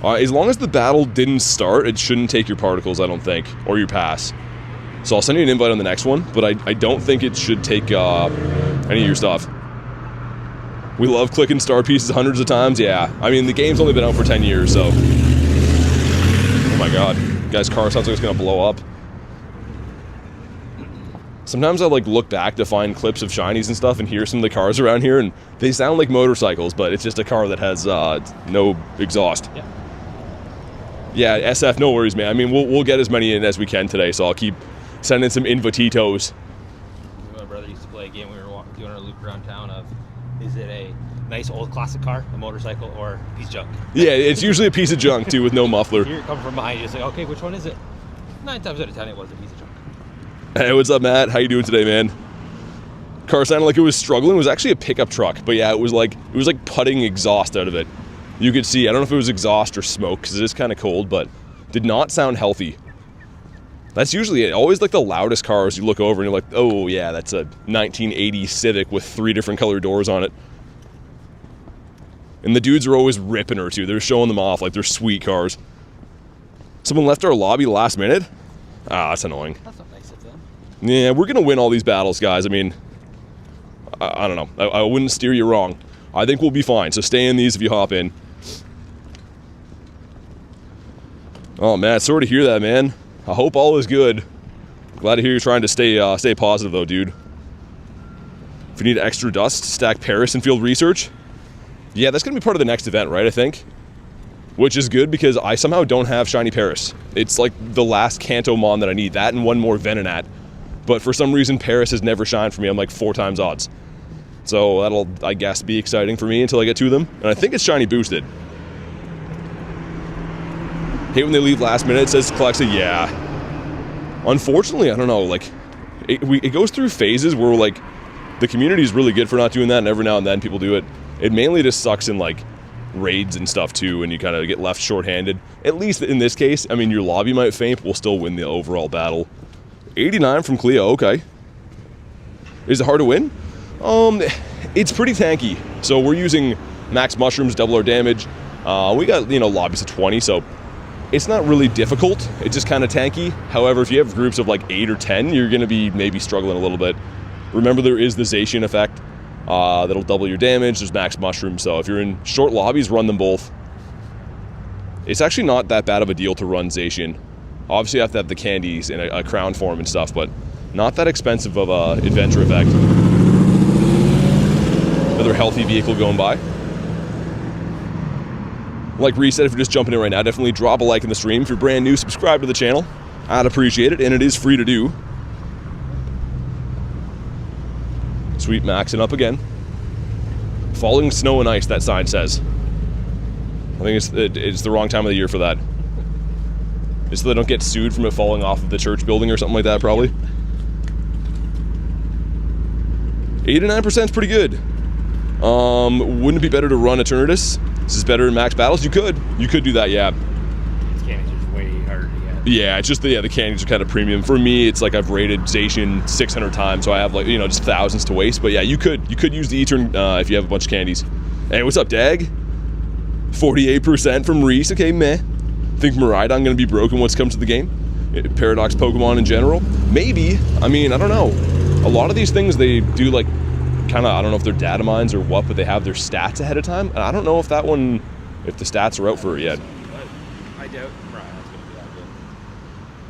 As long as the battle didn't start, it shouldn't take your particles, I don't think, or your pass. So I'll send you an invite on the next one, but I don't think it should take any of your stuff. We love clicking star pieces hundreds of times. Yeah, I mean, the game's only been out for 10 years, so. Oh my god, guy's car sounds like it's gonna blow up. Sometimes I like look back to find clips of shinies and stuff and hear some of the cars around here, and they sound like motorcycles, but it's just a car that has no exhaust.
Yeah.
Yeah, SF, no worries, man. I mean, we'll get as many in as we can today, so I'll keep sending some invititos.
My brother used to play a game. We were doing our loop around town of, is it a nice old classic car, a motorcycle, or a piece of junk?
Yeah, it's usually a piece of junk too with no muffler.
Here it comes from behind you, just like, okay, which one is it? 9 times out of 10 it was a piece of junk.
Hey, what's up, Matt? How you doing today, man? Car sounded like it was struggling. It was actually a pickup truck, but yeah, it was like putting exhaust out of it. You could see, I don't know if it was exhaust or smoke, because it is kind of cold, but did not sound healthy. That's usually it. Always like the loudest cars, you look over and you're like, oh yeah, that's a 1980 Civic with 3 different color doors on it. And the dudes are always ripping her too. They're showing them off like they're sweet cars. Someone left our lobby last minute? Ah, that's annoying.
That's not nice of them.
Yeah, we're gonna win all these battles, guys. I mean, I don't know. I wouldn't steer you wrong. I think we'll be fine, so stay in these if you hop in. Oh man, sorry to hear that, man. I hope all is good. Glad to hear you're trying to stay positive though, dude. If you need extra dust, stack Paris and field research. Yeah, that's gonna be part of the next event, right, I think? Which is good because I somehow don't have shiny Paris. It's like the last Kantomon that I need. That and one more Venonat. But for some reason, Paris has never shined for me. I'm like 4 times odds. So that'll, I guess, be exciting for me until I get to them. And I think it's shiny boosted. Hate when they leave last minute, says Clexa. Yeah. Unfortunately, I don't know, like, it goes through phases where, like, the community is really good for not doing that, and every now and then people do it. It mainly just sucks in, like, raids and stuff, too, and you kind of get left short-handed. At least in this case, I mean, your lobby might faint, but we'll still win the overall battle. 89 from Cleo, okay. Is it hard to win? It's pretty tanky. So we're using max mushrooms, double our damage. We got, you know, lobbies of 20, so it's not really difficult. It's just kind of tanky. However, if you have groups of like 8 or 10, you're going to be maybe struggling a little bit. Remember, there is the Zacian effect. That'll double your damage. There's max mushrooms, so if you're in short lobbies, run them both. It's actually not that bad of a deal to run Zacian. Obviously, you have to have the candies in a crown form and stuff, but not that expensive of a adventure effect. Another healthy vehicle going by. Like Reese said, if you're just jumping in right now, definitely drop a like in the stream. If you're brand new, subscribe to the channel. I'd appreciate it, and it is free to do. Sweet, maxing up again. Falling snow and ice, that sign says. I think it's the wrong time of the year for that. Just so they don't get sued from it falling off of the church building or something like that, probably. 89% is pretty good. Wouldn't it be better to run Eternatus? This is better in max battles? You could do that, yeah.
These candies are just way harder to get.
Yeah, it's just the candies are kind of premium. For me, it's like I've rated Zacian 600 times, so I have, like, you know, just thousands to waste. But yeah, you could use the Etern if you have a bunch of candies. Hey, what's up, Dag? 48% from Reese. Okay, meh. Think Miraidon gonna be broken once it comes to the game? Paradox Pokemon in general? Maybe. I mean, I don't know. A lot of these things, they do, like, kind of, I don't know if they're data mines or what, but they have their stats ahead of time. And I don't know if that one, if the stats are out for it yet.
I doubt Miraidon's going to be that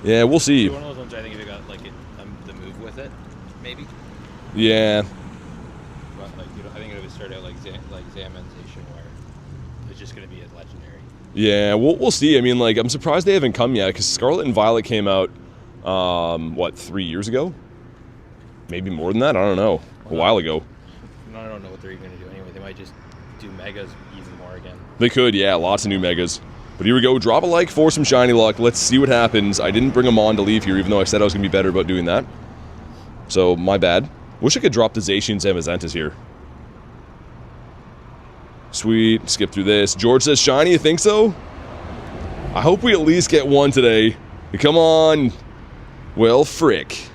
good.
Yeah, we'll see.
One of those ones I think if you got like the move with it, maybe.
Yeah.
But like, I think it would start out like Zamanzation, where it's just going to be a legendary.
Yeah, we'll see. I mean, like, I'm surprised they haven't come yet, because Scarlet and Violet came out, what, 3 years ago? Maybe more than that? I don't know. A while ago.
I don't know what they're even going to do anyway. They might just do megas even more again.
They could, yeah. Lots of new megas. But here we go. Drop a like for some shiny luck. Let's see what happens. I didn't bring them on to leave here, even though I said I was going to be better about doing that. So, my bad. Wish I could drop the Zacian Zamazentas here. Sweet. Skip through this. George says, shiny, you think so? I hope we at least get one today. Come on. Well, frick.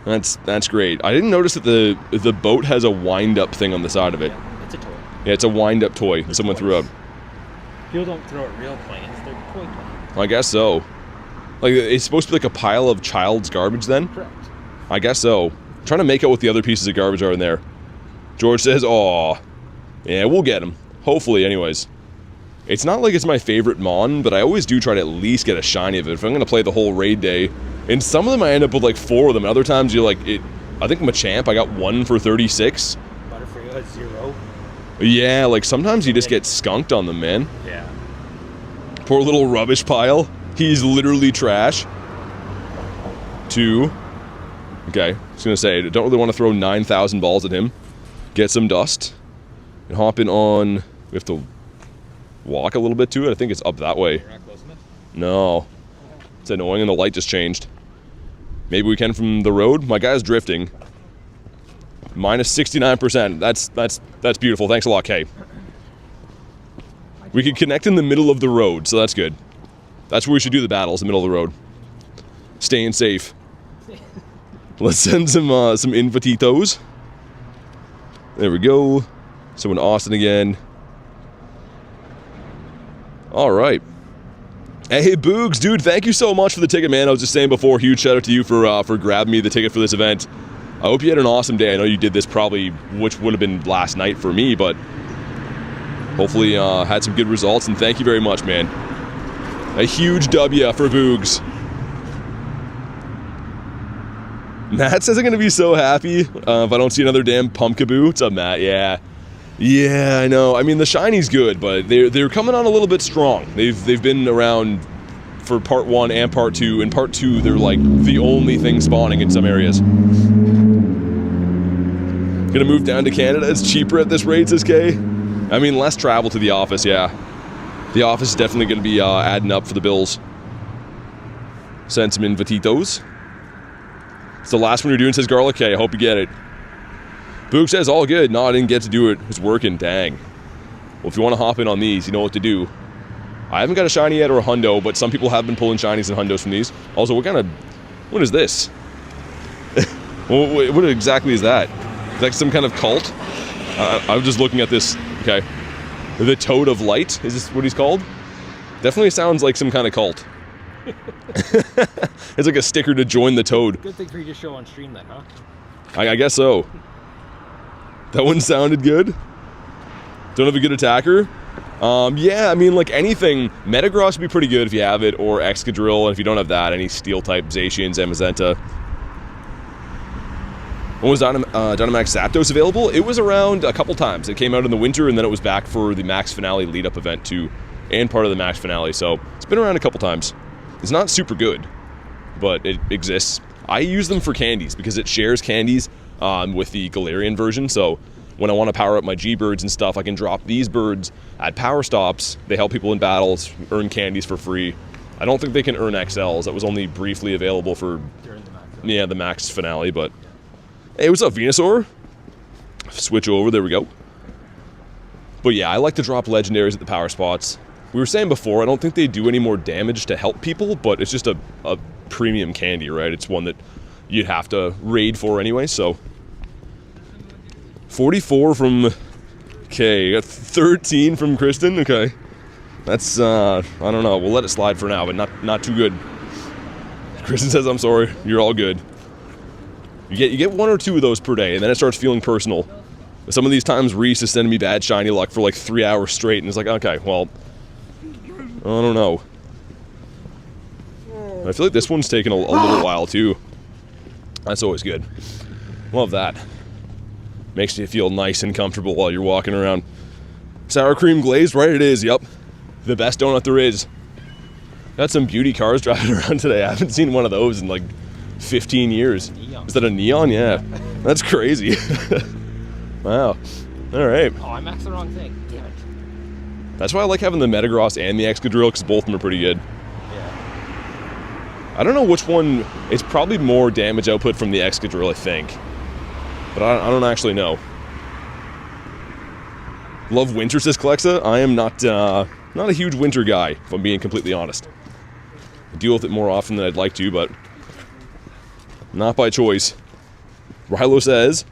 That's great. I didn't notice that the boat has a wind-up thing on the side of it.
Yeah, it's a toy.
Yeah, it's a wind-up toy that someone threw up.
People don't throw out real planes, they're toy planes.
I guess so. Like, it's supposed to be like a pile of child's garbage then?
Correct.
I guess so. I'm trying to make out what the other pieces of garbage are in there. George says, aw. Yeah, we'll get them. Hopefully, anyways. It's not like it's my favorite Mon, but I always do try to at least get a shiny of it. If I'm going to play the whole raid day, and some of them I end up with like 4 of them, and other times you're like, I think Machamp, I got 1 for 36.
Butterfree has 0.
Yeah, like sometimes you just get skunked on them, man.
Yeah.
Poor little rubbish pile. He's literally trash. 2. Okay, I was going to say, I don't really want to throw 9,000 balls at him. Get some dust. And hop in on, we have to walk a little bit to it. I think it's up that way.
You're not close enough?
No. It's annoying and the light just changed. Maybe we can from the road? My guy's drifting. Minus 69%. That's beautiful. Thanks a lot, Kay. We can connect in the middle of the road, so that's good. That's where we should do the battles, the middle of the road. Staying safe. Let's send some invititos. There we go. Someone Austin again. All right. Hey, Boogs, dude, thank you so much for the ticket, man. I was just saying before, huge shout out to you for grabbing me the ticket for this event. I hope you had an awesome day. I know you did this probably, which would have been last night for me, but hopefully had some good results, and thank you very much, man. A huge W for Boogs. Matt says I'm going to be so happy if I don't see another damn Pumpkaboo. What's up, Matt? Yeah. Yeah, I know. I mean, the shiny's good, but they're coming on a little bit strong. They've been around for part 1 and part 2. In part 2, they're like the only thing spawning in some areas. Gonna move down to Canada. It's cheaper at this rate, says Kay. I mean, less travel to the office, yeah. The office is definitely gonna be adding up for the bills. Send some invititos. It's the last one you're doing, says Garlic. Okay, I hope you get it. Boog says, all good. No, I didn't get to do it. It's working. Dang. Well, if you want to hop in on these, you know what to do. I haven't got a shiny yet or a hundo, but some people have been pulling shinies and hundos from these. Also, what is this? What exactly is that? Is that some kind of cult? I'm just looking at this. Okay. The Toad of Light? Is this what he's called? Definitely sounds like some kind of cult. It's like a sticker to join the Toad.
Good thing for you to show on stream then, huh?
I guess so. That one sounded good. Don't have a good attacker? Yeah, I mean, like anything, Metagross would be pretty good if you have it, or Excadrill, and if you don't have that, any Steel-type Zacian, Zamazenta. When was Dynamax Zapdos available? It was around a couple times. It came out in the winter, and then it was back for the Max Finale lead-up event too, and part of the Max Finale, so it's been around a couple times. It's not super good, but it exists. I use them for candies, because it shares candies with the Galarian version, so when I want to power up my G-Birds and stuff, I can drop these birds at power stops. They help people in battles earn candies for free. I don't think they can earn XLs. That was only briefly available for the Max Finale, but hey, what's up, Venusaur? Switch over, there we go. But yeah, I like to drop legendaries at the power spots. We were saying before, I don't think they do any more damage to help people, but it's just a premium candy, right? It's one that you'd have to raid for anyway, so 44 from, okay, got 13 from Kristen, okay. That's, I don't know, we'll let it slide for now, but not too good. Kristen says, I'm sorry, you're all good. You get 1 or 2 of those per day, and then it starts feeling personal. But some of these times, Reese is sending me bad shiny luck for like 3 hours straight, and it's like, okay, well, I don't know. I feel like this one's taking a little while, too. That's always good. Love that. Makes you feel nice and comfortable while you're walking around. Sour cream glazed, right? It is, yep. The best donut there is. Got some beauty cars driving around today. I haven't seen one of those in like 15 years. Neon. Is that a neon? Yeah. That's crazy. Wow. All right.
Oh, I maxed the wrong thing. Damn it.
That's why I like having the Metagross and the Excadrill, because both of them are pretty good.
Yeah.
I don't know which one. It's probably more damage output from the Excadrill, I think. But I don't actually know. Love winter, says Clexa. I am not a huge winter guy, if I'm being completely honest. I deal with it more often than I'd like to, but not by choice. Rilo says,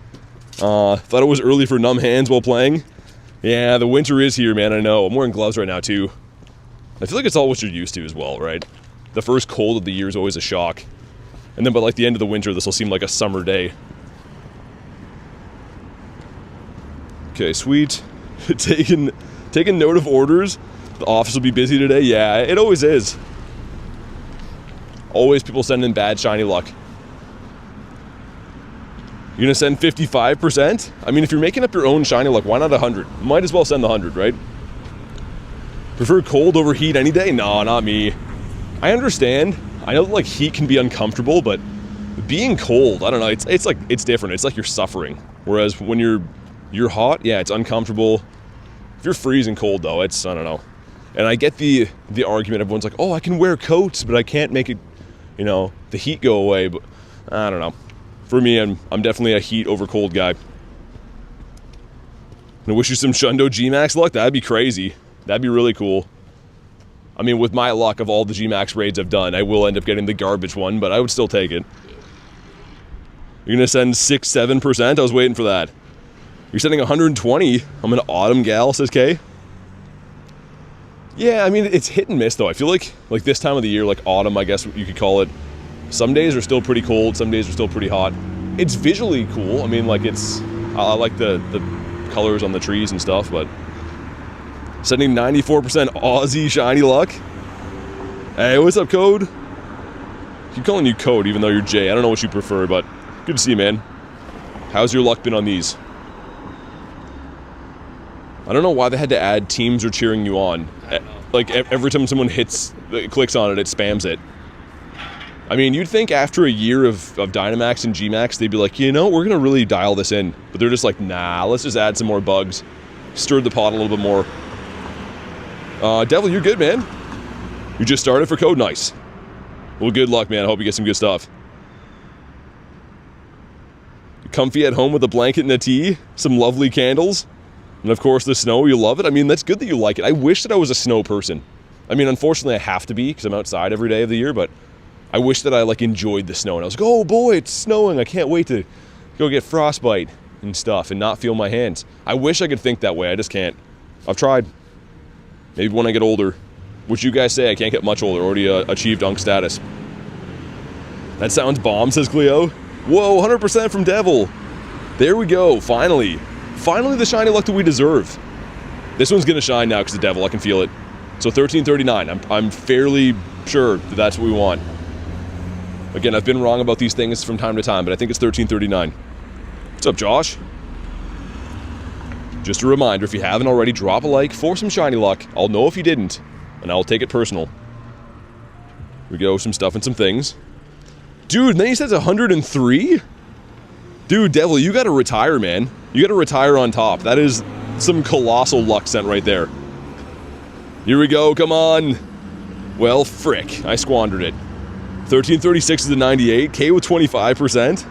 thought it was early for numb hands while playing. Yeah, the winter is here, man, I know. I'm wearing gloves right now, too. I feel like it's all what you're used to as well, right? The first cold of the year is always a shock. And then by like the end of the winter, this will seem like a summer day. Okay, sweet. Taking note of orders. The office will be busy today. Yeah, it always is. Always people send in bad shiny luck. You're gonna send 55%? I mean, if you're making up your own shiny luck, why not 100? Might as well send the 100, right? Prefer cold over heat any day? No, not me. I understand. I know that, like, heat can be uncomfortable, but being cold, I don't know, it's like, it's different. It's like you're suffering. Whereas when you're hot, yeah, it's uncomfortable. If you're freezing cold, though, it's, I don't know. And I get the argument, everyone's like, oh, I can wear coats, but I can't make it, you know, the heat go away, but I don't know. For me, I'm definitely a heat over cold guy. I wish you some Shundo Gmax luck. That'd be crazy. That'd be really cool. I mean, with my luck of all the Gmax raids I've done, I will end up getting the garbage one, but I would still take it. You're gonna send 6-7%? I was waiting for that. You're sending 120. I'm an autumn gal, says Kay. Yeah, I mean, it's hit and miss, though. I feel like this time of the year, like autumn, I guess you could call it. Some days are still pretty cold, some days are still pretty hot. It's visually cool. I mean, like, I like the colors on the trees and stuff, but sending 94% Aussie shiny luck. Hey, what's up, Code? Keep calling you Code, even though you're Jay. I don't know what you prefer, but good to see you, man. How's your luck been on these? I don't know why they had to add teams are cheering you on. Like, every time someone clicks on it, it spams it. I mean, you'd think after a year of Dynamax and Gmax, they'd be like, you know, we're going to really dial this in. But they're just like, nah, let's just add some more bugs. Stir the pot a little bit more. Devil, you're good, man. You just started for Code? Nice. Well, good luck, man. I hope you get some good stuff. Comfy at home with a blanket and a tea, some lovely candles, and of course the snow, you love it. I mean, that's good that you like it. I wish that I was a snow person. I mean, unfortunately I have to be because I'm outside every day of the year, but I wish that I like enjoyed the snow and I was like, oh boy, it's snowing. I can't wait to go get frostbite and stuff and not feel my hands. I wish I could think that way. I just can't. I've tried. Maybe when I get older, which you guys say I can't get much older. Already achieved Unk status. That sounds bomb, says Cleo. Whoa, 100% from Devil. There we go, finally. Finally the shiny luck that we deserve. This one's gonna shine now because the Devil, I can feel it. So 1339, I'm fairly sure that that's what we want. Again, I've been wrong about these things from time to time, but I think it's 1339. What's up, Josh? Just a reminder, if you haven't already, drop a like for some shiny luck. I'll know if you didn't, and I'll take it personal. Here we go, some stuff and some things. Dude, and then he says 103? Dude, Devil, you gotta retire, man. You gotta retire on top. That is some colossal luck sent right there. Here we go, come on. Well, frick, I squandered it. 1336 is the 98, K with 25%.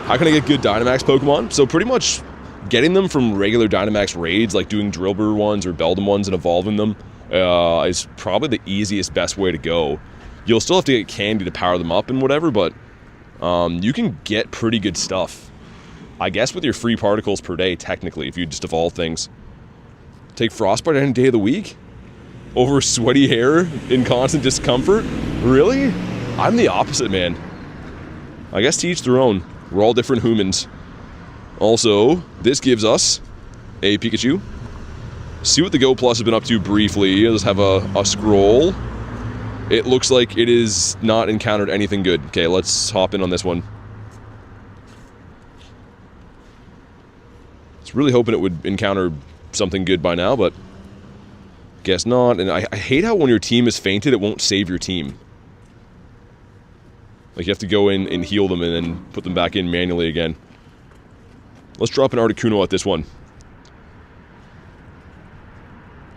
How can I get good Dynamax Pokemon? So pretty much getting them from regular Dynamax raids, like doing Drillbur ones or Beldum ones and evolving them, is probably the easiest, best way to go. You'll still have to get candy to power them up and whatever, but you can get pretty good stuff. I guess with your free particles per day, technically, if you just evolve things. Take Frostbite any day of the week? Over sweaty hair in constant discomfort? Really? I'm the opposite, man. I guess to each their own. We're all different humans. Also, this gives us a Pikachu. See what the Go Plus has been up to briefly. Let's have a scroll. It looks like it is not encountered anything good. Okay, let's hop in on this one. I was really hoping it would encounter something good by now, but guess not. And I hate how when your team is fainted, it won't save your team. Like, you have to go in and heal them and then put them back in manually again. Let's drop an Articuno at this one.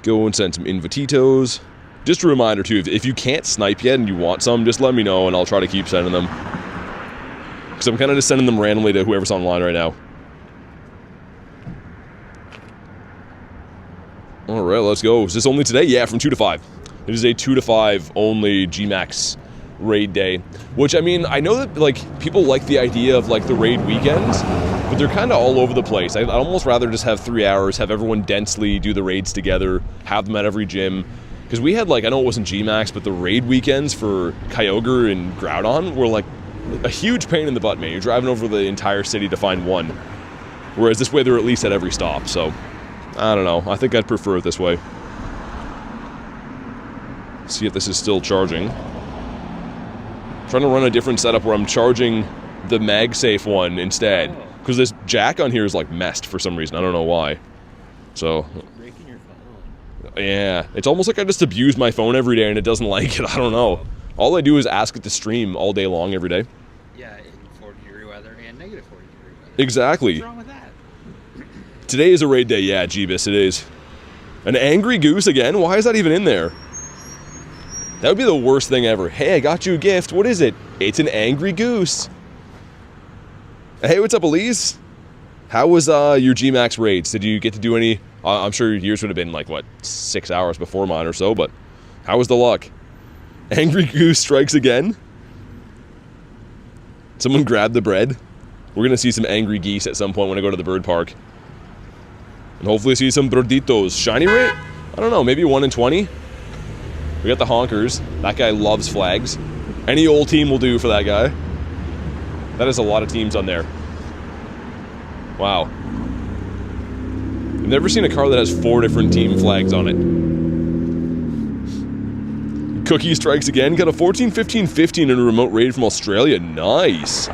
Go and send some Invititos. Just a reminder, too, if you can't snipe yet and you want some, just let me know and I'll try to keep sending them. Because I'm kind of just sending them randomly to whoever's online right now. Alright, let's go. Is this only today? Yeah, from 2 to 5. It is a 2 to 5 only Gmax raid day. Which, I mean, I know that, like, people like the idea of, like, the raid weekends, but they're kind of all over the place. I'd almost rather just have 3 hours, have everyone densely do the raids together, have them at every gym. Because we had, like, I know it wasn't Gmax, but the raid weekends for Kyogre and Groudon were, like, a huge pain in the butt, man. You're driving over the entire city to find one. Whereas this way, they're at least at every stop, so I don't know. I think I'd prefer it this way. See if this is still charging. I'm trying to run a different setup where I'm charging the MagSafe one instead. Because this jack on here is, like, messed for some reason. I don't know why. So yeah, it's almost like I just abuse my phone every day and it doesn't like it. I don't know. All I do is ask it to stream all day long every day.
Yeah, in 40-degree weather and negative 40-degree weather.
Exactly.
What's wrong with that?
Today is a raid day. Yeah, Jeebus, it is. An angry goose again? Why is that even in there? That would be the worst thing ever. Hey, I got you a gift. What is it? It's an angry goose. Hey, what's up, Elise? How was your Gmax raids? Did you get to do any? I'm sure yours would have been like, what, 6 hours before mine or so, but how was the luck? Angry Goose strikes again. Someone grabbed the bread. We're going to see some angry geese at some point when I go to the bird park. And hopefully see some birditos. Shiny rate? I don't know, maybe 1 in 20? We got the honkers. That guy loves flags. Any old team will do for that guy. That is a lot of teams on there. Wow. I've never seen a car that has 4 different team flags on it. Cookie strikes again. Got a 14, 15, 15 in a remote raid from Australia. Nice.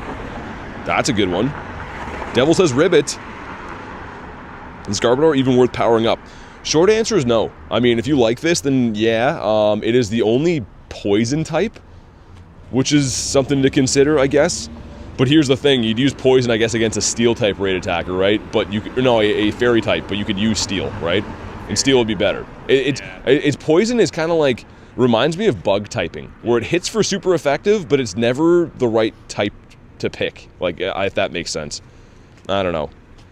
That's a good one. Devil says Ribbit. Is Garbodor even worth powering up? Short answer is no. I mean, if you like this, then yeah. It is the only poison type, which is something to consider, I guess. But here's the thing, you'd use poison, I guess, against a steel type raid attacker, right? But you could, no, a fairy type, but you could use steel, right? And steel would be better. It's poison is kind of like, reminds me of bug typing, where it hits for super effective, but it's never the right type
to pick, like, if that makes sense. I don't know.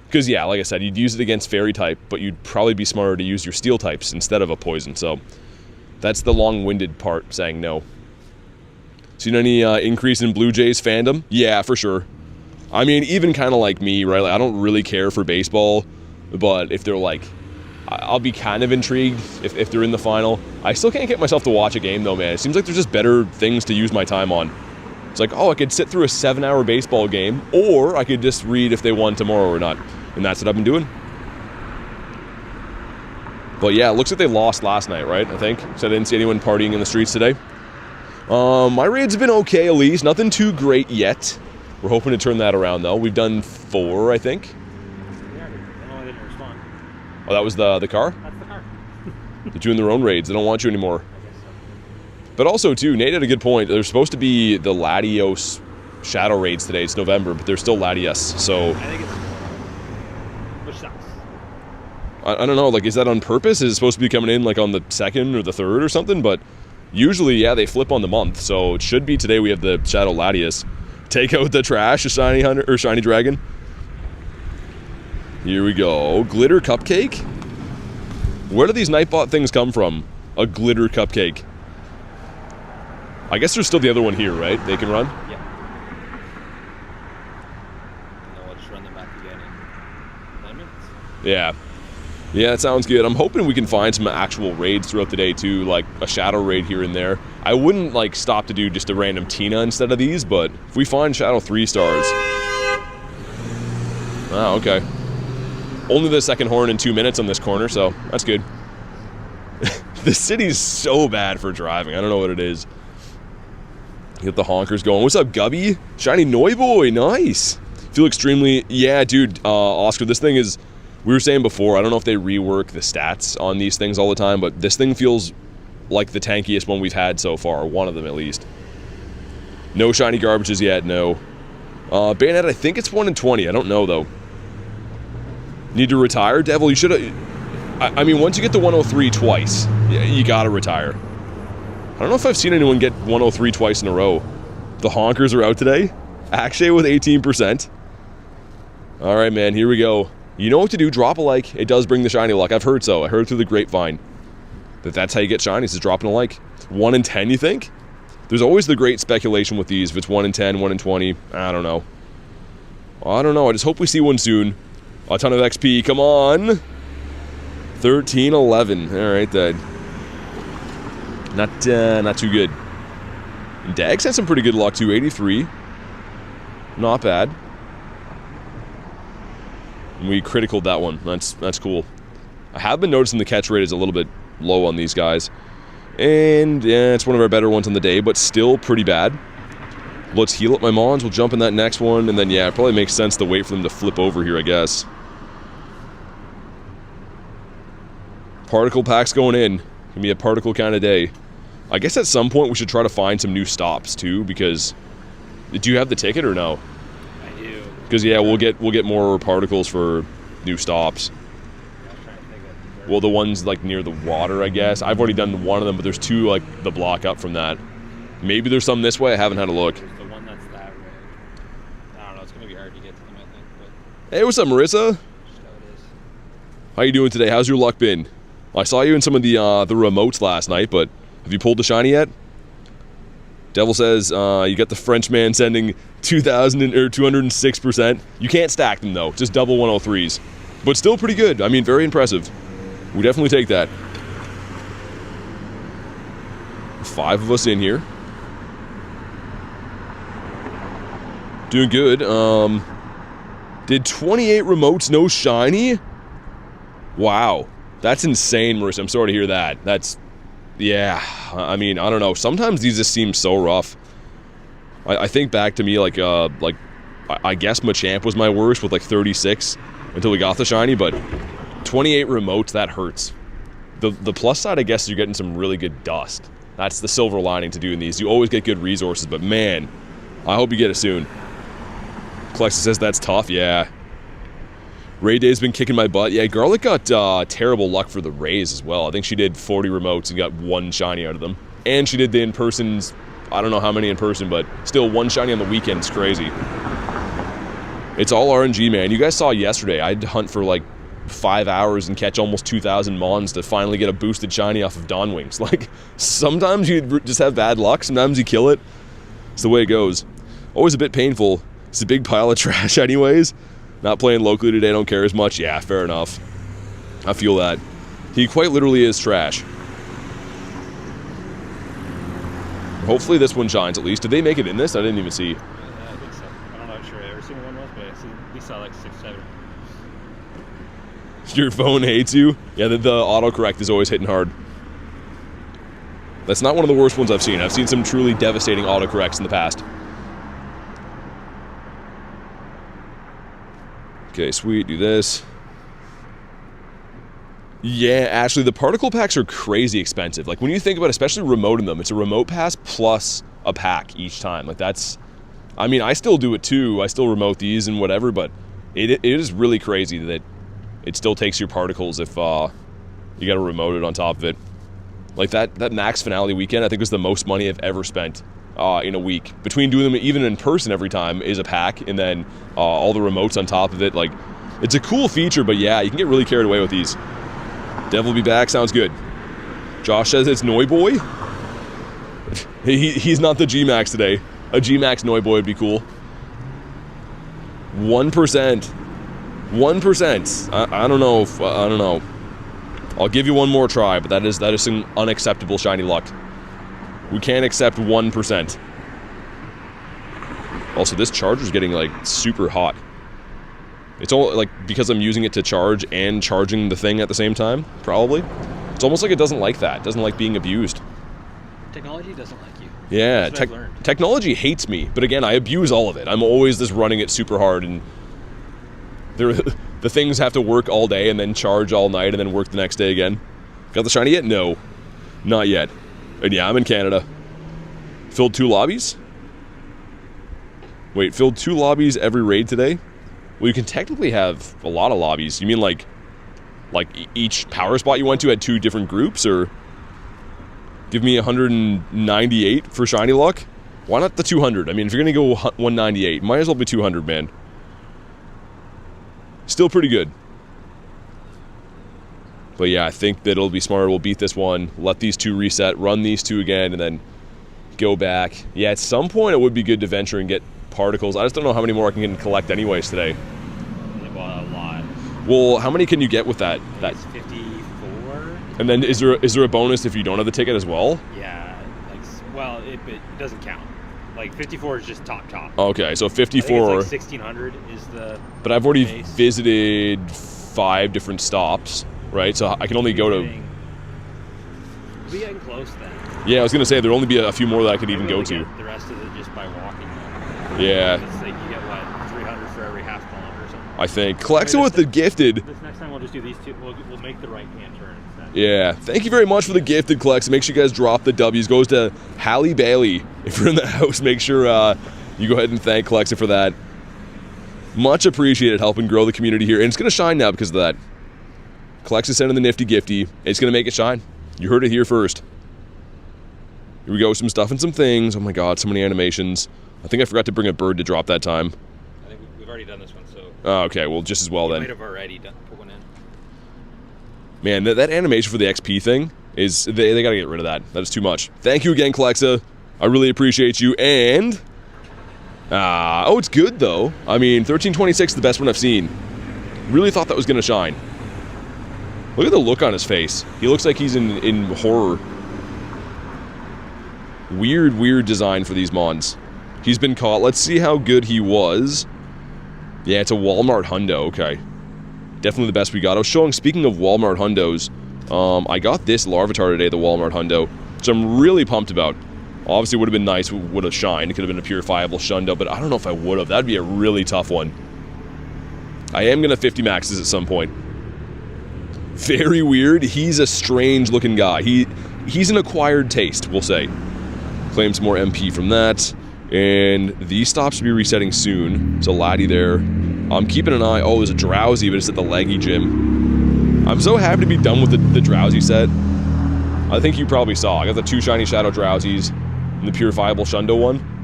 Because, yeah, like I said, you'd use it against fairy type, but you'd probably be smarter to use your steel types instead of a poison. So that's the long-winded part saying no. Seen any increase in Blue Jays fandom? Yeah, for sure. I mean, even kind of like me, right? Like, I don't really care for baseball, but if they're like, I'll be kind of intrigued if they're in the final. I still can't get myself to watch a game, though, man. It seems like there's just better things to use my time on. It's like, oh, I could sit through a 7-hour baseball game, or I could just read if they won tomorrow or not. And that's what I've been doing. But yeah, it looks like they lost last night, right? I think. So I didn't see anyone partying in the streets today. My raids have been okay, at least. Nothing too great yet. We're hoping to turn that around, though. We've done 4, I think.
I didn't respond.
Oh, that was the car?
That's the car.
They're doing their own raids. They don't want you anymore.
I guess so.
But also, too, Nate had a good point. There's supposed to be the Latios Shadow raids today. It's November, but they're still Latias, so...
I think it's... Which sucks.
I don't know, like, is that on purpose? Is it supposed to be coming in, like, on the 2nd or the 3rd or something? But usually, yeah, they flip on the month, so it should be today we have the Shadow Latias. Take out the trash, a Shiny Hunter, or Shiny Dragon. Here we go. Glitter Cupcake? Where do these Nightbot things come from? A Glitter Cupcake. I guess there's still the other one here, right? They can run?
Yeah. And then we'll just run them back again in 9 minutes.
Yeah. Yeah, that sounds good. I'm hoping we can find some actual raids throughout the day, too, like a Shadow raid here and there. I wouldn't, like, stop to do just a random Tina instead of these, but if we find Shadow 3 stars... Oh, okay. Only the second horn in 2 minutes on this corner, so that's good. The city's so bad for driving. I don't know what it is. Get the honkers going. What's up, Gubby? Shiny Noiboy, nice. Feel extremely... Yeah, dude, Oscar, this thing is... We were saying before, I don't know if they rework the stats on these things all the time, but this thing feels like the tankiest one we've had so far. One of them, at least. No shiny garbages yet, no. Bayonet, I think it's 1 in 20. I don't know, though. Need to retire? Devil, you should have... I mean, once you get the 103 twice, you gotta retire. I don't know if I've seen anyone get 103 twice in a row. The honkers are out today. Akshay with 18%. Alright, man, here we go. You know what to do, drop a like. It does bring the shiny luck. I've heard so. I heard through the grapevine. But that's how you get shinies, is dropping a like. 1 in 10, you think? There's always the great speculation with these. If it's 1 in 10, 1 in 20, I don't know. I don't know. I just hope we see one soon. A ton of XP. Come on. 13-11. Alright, then. Not too good. Dags had some pretty good luck, too. 83. Not bad. We criticaled that one. That's cool. I have been noticing the catch rate is a little bit low on these guys. And, yeah, it's one of our better ones on the day, but still pretty bad. Let's heal up my Mons. We'll jump in that next one, and then, yeah, it probably makes sense to wait for them to flip over here, I guess. Particle packs going in. Gonna be a particle kind of day. I guess at some point we should try to find some new stops, too, because... Do you have the ticket or no? Because, yeah, we'll get more particles for new stops. Well, the ones, like, near the water, I guess. I've already done one of them, but there's 2, like, the block up from that. Maybe there's some this way. I haven't had a look.
There's the one that's that way. I don't know. It's going to be hard to get to them, I think. But
Hey, what's up, Marissa?
just how it is.
How you doing today? How's your luck been? I saw you in some of the remotes last night, but have you pulled the shiny yet? Devil says you got the Frenchman sending 2,000 or 206%. You can't stack them, though. Just double 103s. But still pretty good. I mean, very impressive. We definitely take that. 5 of us in here. Doing good. Did 28 remotes, no shiny? Wow. That's insane, Marissa. I'm sorry to hear that. That's... Yeah, I mean, I don't know. Sometimes these just seem so rough. I think back to me, like I guess Machamp was my worst with, like, 36 until we got the shiny, but 28 remotes, that hurts. The plus side, I guess, is you're getting some really good dust. That's the silver lining to doing these. You always get good resources, but man, I hope you get it soon. Clexa says that's tough, yeah. Ray Day's been kicking my butt. Yeah, Garlic got terrible luck for the Rays as well. I think she did 40 remotes and got 1 shiny out of them. And she did the in-persons
I don't know how many in person, but still 1 shiny on the weekend is crazy. It's all RNG, man. You guys saw yesterday, I had to hunt for like 5 hours and catch almost 2,000 Mons to finally get a boosted shiny off of Dawn Wings. Like, sometimes you just have bad luck, sometimes you kill it. It's the way it goes. Always a bit painful. It's a big pile of trash anyways. Not playing locally today, don't care as much. Yeah, fair enough. I feel that. He quite literally is trash. Hopefully this one shines at least. Did they make it in this? I didn't even see.
I think so. I don't know how sure every single one was, but at least saw like 6, 7.
Your phone hates you? Yeah, the autocorrect is always hitting hard. That's not one of the worst ones I've seen. I've seen some truly devastating autocorrects in the past. Okay, sweet, do this. Yeah, actually, the particle packs are crazy expensive. Like, when you think about it, especially remoting them, it's a remote pass plus a pack each time. Like, that's... I mean, I still do it too. I still remote these and whatever, but it is really crazy that it still takes your particles if you got to remote it on top of it. Like, that max finale weekend, I think was the most money I've ever spent in a week. Between doing them even in person every time is a pack, and then all the remotes on top of it. Like, it's a cool feature, but yeah, you can get really carried away with these. Devil be back, sounds good. Josh says it's Noiboy. He's not the G-Max today. A G-Max Noiboy would be cool. 1%. 1%. I don't know if, I don't know. I'll give you one more try, but that is some unacceptable shiny luck. We can't accept 1%. Also, this charger's getting like super hot. It's all like because I'm using it to charge and charging the thing at the same time, probably. It's almost like it doesn't like that. It doesn't like being abused.
Technology doesn't like you.
Yeah, technology hates me, but again, I abuse all of it. I'm always just running it super hard, and the things have to work all day and then charge all night and then work the next day again. Got the shiny yet? No, not yet. And yeah, I'm in Canada. Filled 2 lobbies? Wait, filled 2 lobbies every raid today? Well, you can technically have a lot of lobbies. You mean like each power spot you went to had 2 different groups, or give me 198 for shiny luck? Why not the 200? I mean, if you're gonna go 198, might as well be 200, man. Still pretty good. But yeah, I think that it'll be smarter. We'll beat this one, let these 2 reset, run these 2 again, and then go back. Yeah, at some point it would be good to venture and get particles. I just don't know how many more I can collect anyways today.
Well, a lot.
Well, how many can you get with that?
It's 54.
And then is there a bonus if you don't have the ticket as well?
Yeah, like, well, it doesn't count. Like 54 is just top.
Okay, so 54.
I think it's like 1600 is the.
But I've already
base.
visited 5 different stops, right? So I can only go to.
We'll be getting close then.
Yeah, I was gonna say there'd only be a few more that I could even go to.
The rest of it just by walking.
Yeah.
It's like you get what, 300 for every half kilometer or something.
I think. Klexa with the gifted.
This next time we'll just do these 2. We'll make the right hand turn instead.
Yeah. Thank you very much for the gifted, Klexa. Make sure you guys drop the W's. Goes to Hallie Bailey. If you're in the house, make sure you go ahead and thank Klexa for that. Much appreciated, helping grow the community here. And it's gonna shine now because of that. Klexa sending the nifty gifty. It's gonna make it shine. You heard it here first. Here we go, some stuff and some things. Oh my god, so many animations. I think I forgot to bring a bird to drop that time.
I think we've already done this one, so.
Oh, okay, well, just as well
You
then.
might have already put one in.
Man, that animation for the XP thing is, they gotta get rid of that. That is too much. Thank you again, Klexa. I really appreciate you. And, oh, it's good though. I mean, 1326 is the best one I've seen. Really thought that was gonna shine. Look at the look on his face. He looks like he's in horror. Weird design for these mons. He's been caught. Let's see how good he was. Yeah, it's a Walmart hundo. Okay. Definitely the best we got. I was showing, speaking of Walmart hundos, I got this Larvitar today, the Walmart hundo, which I'm really pumped about. Obviously, it would have been nice if it would have shined. It could have been a purifiable shundo, but I don't know if I would have. That'd be a really tough one. I am going to 50 maxes at some point. Very weird. He's a strange looking guy. He's an acquired taste, we'll say. Claims more MP from that. And these stops should be resetting soon. There's a laddie there. I'm keeping an eye. Oh, there's a drowsy, but it's at the leggy gym. I'm so happy to be done with the drowsy set. I think you probably saw. I got the 2 shiny shadow drowsies. in the purifiable Shundo one.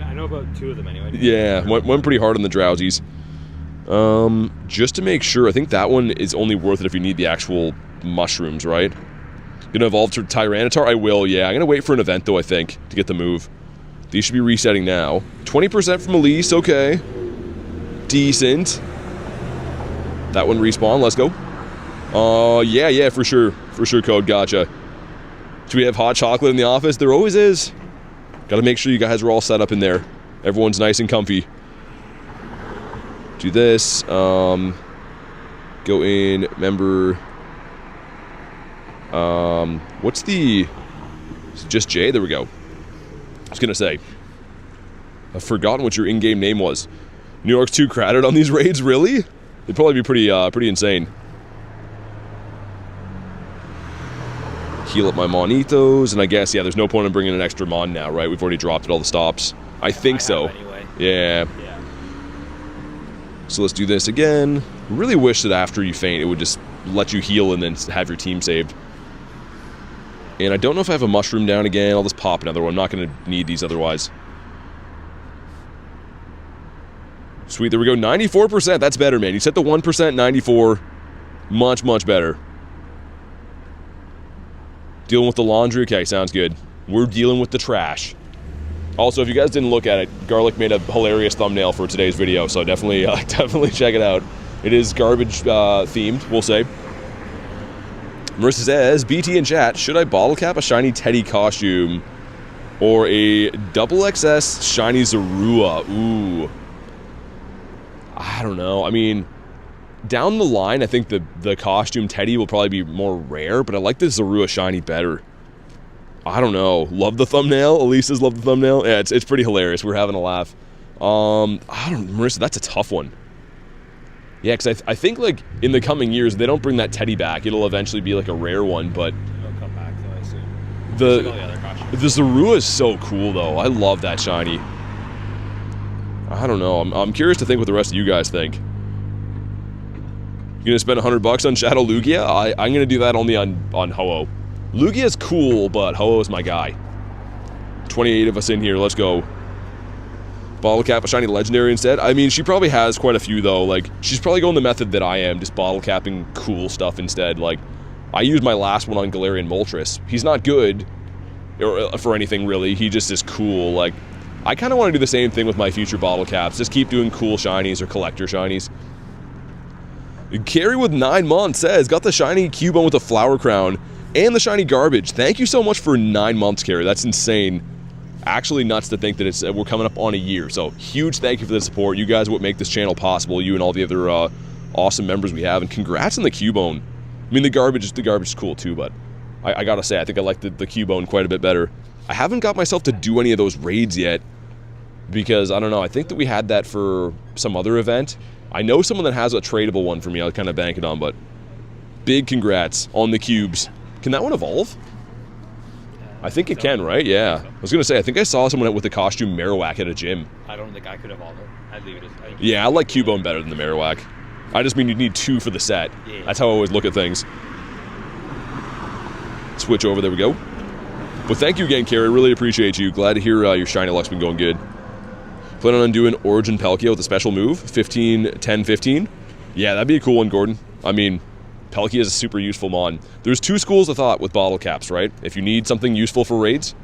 I know about 2 of them anyway.
Yeah, went pretty hard on the Drowsies. Just to make sure, I think that one is only worth it if you need the actual mushrooms, right? Gonna evolve to Tyranitar? I will, yeah. I'm gonna wait for an event, though, I think, to get the move. These should be resetting now. 20% from Elise, okay. Decent. That one respawn, let's go. Yeah, for sure. For sure, Code, gotcha. Do we have hot chocolate in the office? There always is. Gotta make sure you guys are all set up in there. Everyone's nice and comfy. Do this. Go in, member. What's the... Is it just J? There we go. I was gonna say. I've forgotten what your in-game name was. New York's too crowded on these raids, really? They'd probably be pretty insane. Heal up my Monitos, and I guess, yeah, there's no point in bringing an extra Mon now, right? We've already dropped at all the stops. I think so.
Anyway.
Yeah. So let's do this again. Really wish that after you faint, it would just let you heal and then have your team saved. And I don't know if I have a mushroom down again. I'll just pop another one. I'm not going to need these otherwise. Sweet, there we go. 94%. That's better, man. You set the 1%, 94. Much, much better. Dealing with the laundry? Okay, sounds good. We're dealing with the trash. Also, if you guys didn't look at it, Garlic made a hilarious thumbnail for today's video, so definitely check it out. It is garbage themed, we'll say. Marissa says, BT in chat, should I bottle cap a shiny Teddy costume or a double XS shiny Zorua? Ooh. I don't know. I mean, down the line, I think the costume Teddy will probably be more rare, but I like the Zorua shiny better. I don't know. Love the thumbnail. Elisa's love the thumbnail. Yeah, it's pretty hilarious. We're having a laugh. Marissa, that's a tough one. Yeah, because I think, like, in the coming years, they don't bring that Teddy back. It'll eventually be, like, a rare one, but...
It'll come back, though, I assume.
The Zorua is so cool, though. I love that shiny. I don't know. I'm curious to think what the rest of you guys think. You gonna spend $100 on Shadow Lugia? I'm gonna do that only on Ho-Oh. Lugia's cool, but Ho-Oh is my guy. 28 of us in here. Let's go. Bottle cap a shiny legendary instead? I mean, she probably has quite a few, though. Like, she's probably going the method that I am, just bottle capping cool stuff instead. Like, I used my last one on Galarian Moltres. He's not good or for anything, really. He just is cool. Like, I kind of want to do the same thing with my future bottle caps. Just keep doing cool shinies or collector shinies. Carrie with 9 months says, got the shiny Cubone with a flower crown and the shiny garbage. Thank you so much for 9 months, Carrie. That's insane. Actually nuts to think that we're coming up on a year. So huge thank you for the support. You guys are what make this channel possible. You and all the other awesome members we have. And congrats on the Cubone. I mean, the garbage is cool too, but I gotta say, I think I like the Cubone quite a bit better. I haven't got myself to do any of those raids yet because, I don't know, I think that we had that for some other event. I know someone that has a tradable one for me. I'll kind of bank it on, but big congrats on the cubes. Can that one evolve? I think it can, right? Yeah. I was going to say, I think I saw someone with a costume Marowak at a gym.
I don't think I could evolve it. I'd leave it as...
Yeah, I like Cubone better than the Marowak. I just mean you need 2 for the set.
Yeah.
That's how I always look at things. Switch over, there we go. Well, thank you again, Carrie. Really appreciate you. Glad to hear your shiny luck's been going good. Planning on doing Origin Palkia with a special move, 15, 10, 15. Yeah, that'd be a cool one, Gordon. I mean, Palkia is a super useful mon. There's 2 schools of thought with bottle caps, right? If you need something useful for raids,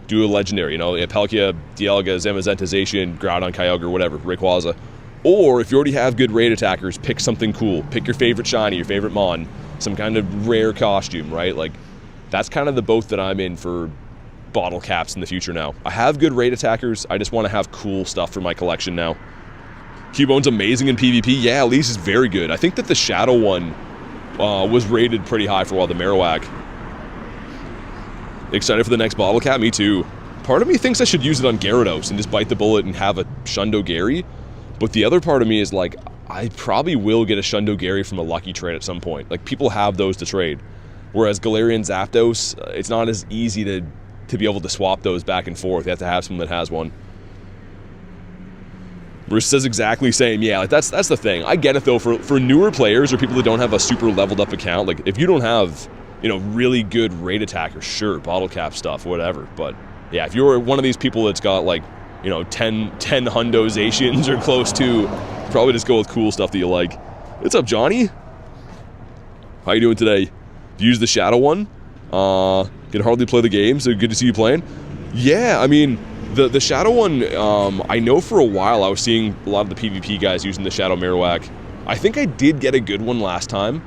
do a legendary. You know, Palkia, Dialga, Zamazenta, Zacian, Groudon, Kyogre, whatever, Rayquaza. Or if you already have good raid attackers, pick something cool. Pick your favorite shiny, your favorite mon, some kind of rare costume, right? Like, that's kind of the boat that I'm in for bottle caps in the future now. I have good raid attackers. I just want to have cool stuff for my collection now. Cubone's amazing in PvP. Yeah, Elise is very good. I think that the Shadow one was rated pretty high for a while, the Marowak. Excited for the next bottle cap? Me too. Part of me thinks I should use it on Gyarados and just bite the bullet and have a Shundo Gary. But the other part of me is like, I probably will get a Shundo Gary from a lucky trade at some point. Like, people have those to trade. Whereas Galarian Zapdos, it's not as easy to be able to swap those back and forth. You have to have someone that has one. Bruce says exactly same. Yeah, like that's the thing. I get it though, for newer players or people that don't have a super leveled up account, like if you don't have, you know, really good raid attackers, sure, bottle cap stuff, whatever. But
yeah, if you're one of these people that's got like, you know, 10 hundo Zacians or close to, probably just go with cool stuff that you like. What's up, Johnny? How you doing today? Use the shadow one. Can hardly play the game, so good to see you playing. Yeah, I mean, the shadow one, I know for a while I was seeing a lot of the PvP guys using the shadow Marowak. I think I did get a good one last time,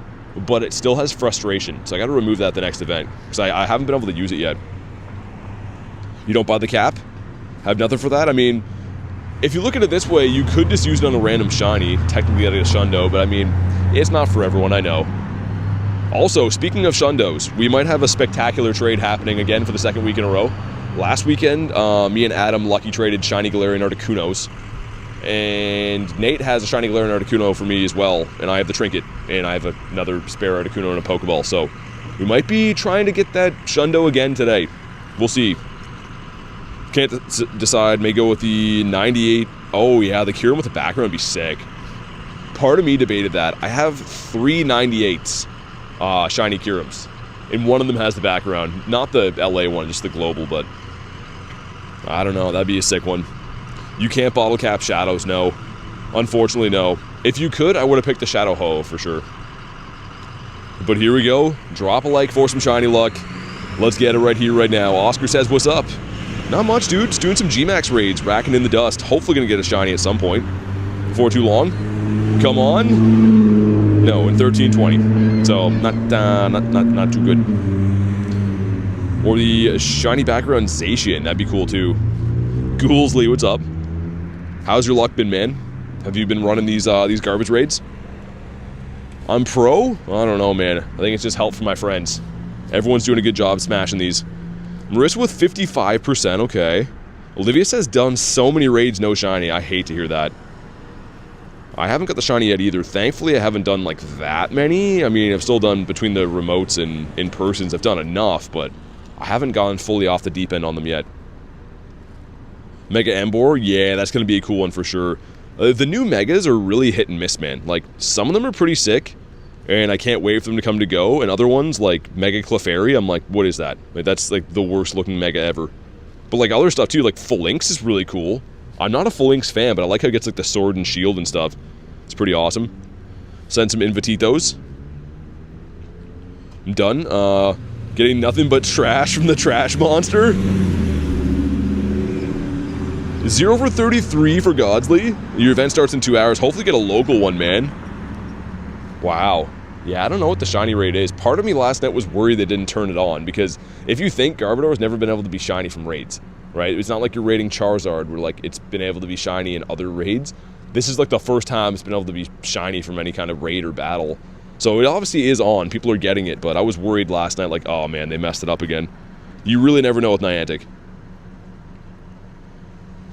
but it still has frustration, so I gotta remove that at the next event, because I haven't been able to use it yet. You don't buy the cap? Have nothing for that? I mean, if you look at it this way, you could just use it on a random shiny, technically at a Shundo, but I mean, it's not for everyone, I know. Also, speaking of Shundos, we might have a spectacular trade happening again for the second week in a row. Last weekend, me and Adam lucky traded Shiny Galarian Articunos, and Nate has a Shiny Galarian Articuno for me as well, and I have the Trinket, and I have another spare Articuno and a Pokeball, so we might be trying to get that Shundo again today. We'll see. Can't decide, may go with the 98. Oh yeah, the Kyurem with the background would be sick. Part of me debated that. I have 3 98s, Shiny Kyurems, and one of them has the background. Not the LA one, just the global, but I don't know, that'd be a sick one. You can't bottle cap shadows, no. Unfortunately, no. If you could, I would have picked the Shadow Ho for sure. But here we go. Drop a like for some shiny luck. Let's get it right here, right now. Oscar says, what's up? Not much, dude. Just doing some Gmax raids, racking in the dust. Hopefully gonna get a shiny at some point. Before too long. Come on. No, in 1320. So not too good. Or the shiny background Zacian. That'd be cool too. Ghoulsley, what's up? How's your luck been, man? Have you been running these garbage raids? I'm pro? I don't know, man. I think it's just help from my friends. Everyone's doing a good job smashing these. Marissa with 55%, okay. Olivia says done so many raids, no shiny. I hate to hear that. I haven't got the shiny yet either. Thankfully, I haven't done like that many. I mean, I've still done between the remotes and in-persons. I've done enough, but I haven't gone fully off the deep end on them yet. Mega Embor? Yeah, that's going to be a cool one for sure. The new Megas are really hit and miss, man. Like, some of them are pretty sick, and I can't wait for them to come to go, and other ones, like Mega Clefairy, I'm like, what is that? Like, that's like the worst looking Mega ever. But like other stuff too, like Phalanx is really cool. I'm not a Phalanx fan, but I like how it gets like the sword and shield and stuff. It's pretty awesome. Send some Invititos. I'm done. Getting nothing but trash from the trash monster. 0 for 33 for Godsley. Your event starts in 2 hours. Hopefully get a local one, man. Wow. Yeah, I don't know what the shiny rate is. Part of me last night was worried they didn't turn it on, because if you think, Garbodor has never been able to be shiny from raids, right? It's not like you're raiding Charizard where like it's been able to be shiny in other raids. This is like the first time it's been able to be shiny from any kind of raid or battle. So it obviously is on. People are getting it, but I was worried last night like, oh man, they messed it up again. You really never know with Niantic.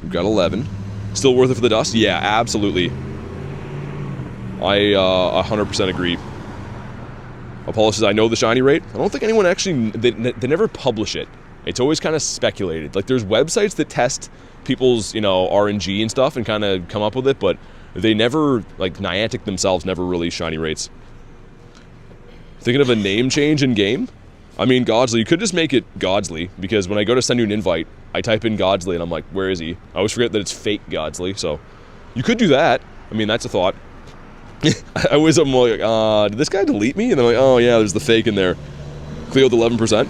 We've got 11. Still worth it for the dust? Yeah, absolutely. I 100% agree. Apollo says, I know the shiny rate. I don't think anyone actually, they never publish it. It's always kind of speculated. Like, there's websites that test people's, you know, RNG and stuff and kind of come up with it, but they never, like, Niantic themselves never release shiny rates. Thinking of a name change in game? I mean, Godsley, you could just make it Godsley, because when I go to send you an invite, I type in Godsley and I'm like, where is he? I always forget that it's fake Godsley, so you could do that. I mean, that's a thought. I always am like, did this guy delete me? And I'm like, oh yeah, there's the fake in there. Cleoed 11%.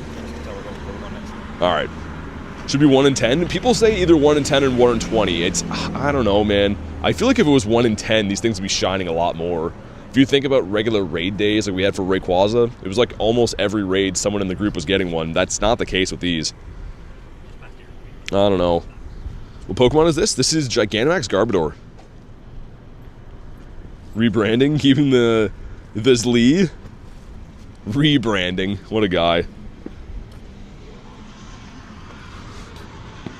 Alright. Should be 1 in 10. People say either 1 in 10 and 1 in 20. It's, I don't know, man. I feel like if it was 1 in 10, these things would be shining a lot more. If you think about regular raid days like we had for Rayquaza, it was like almost every raid someone in the group was getting one. That's not the case with these. I don't know. What Pokemon is this? This is Gigantamax Garbodor. Rebranding, keeping the Zlee. Rebranding. What a guy.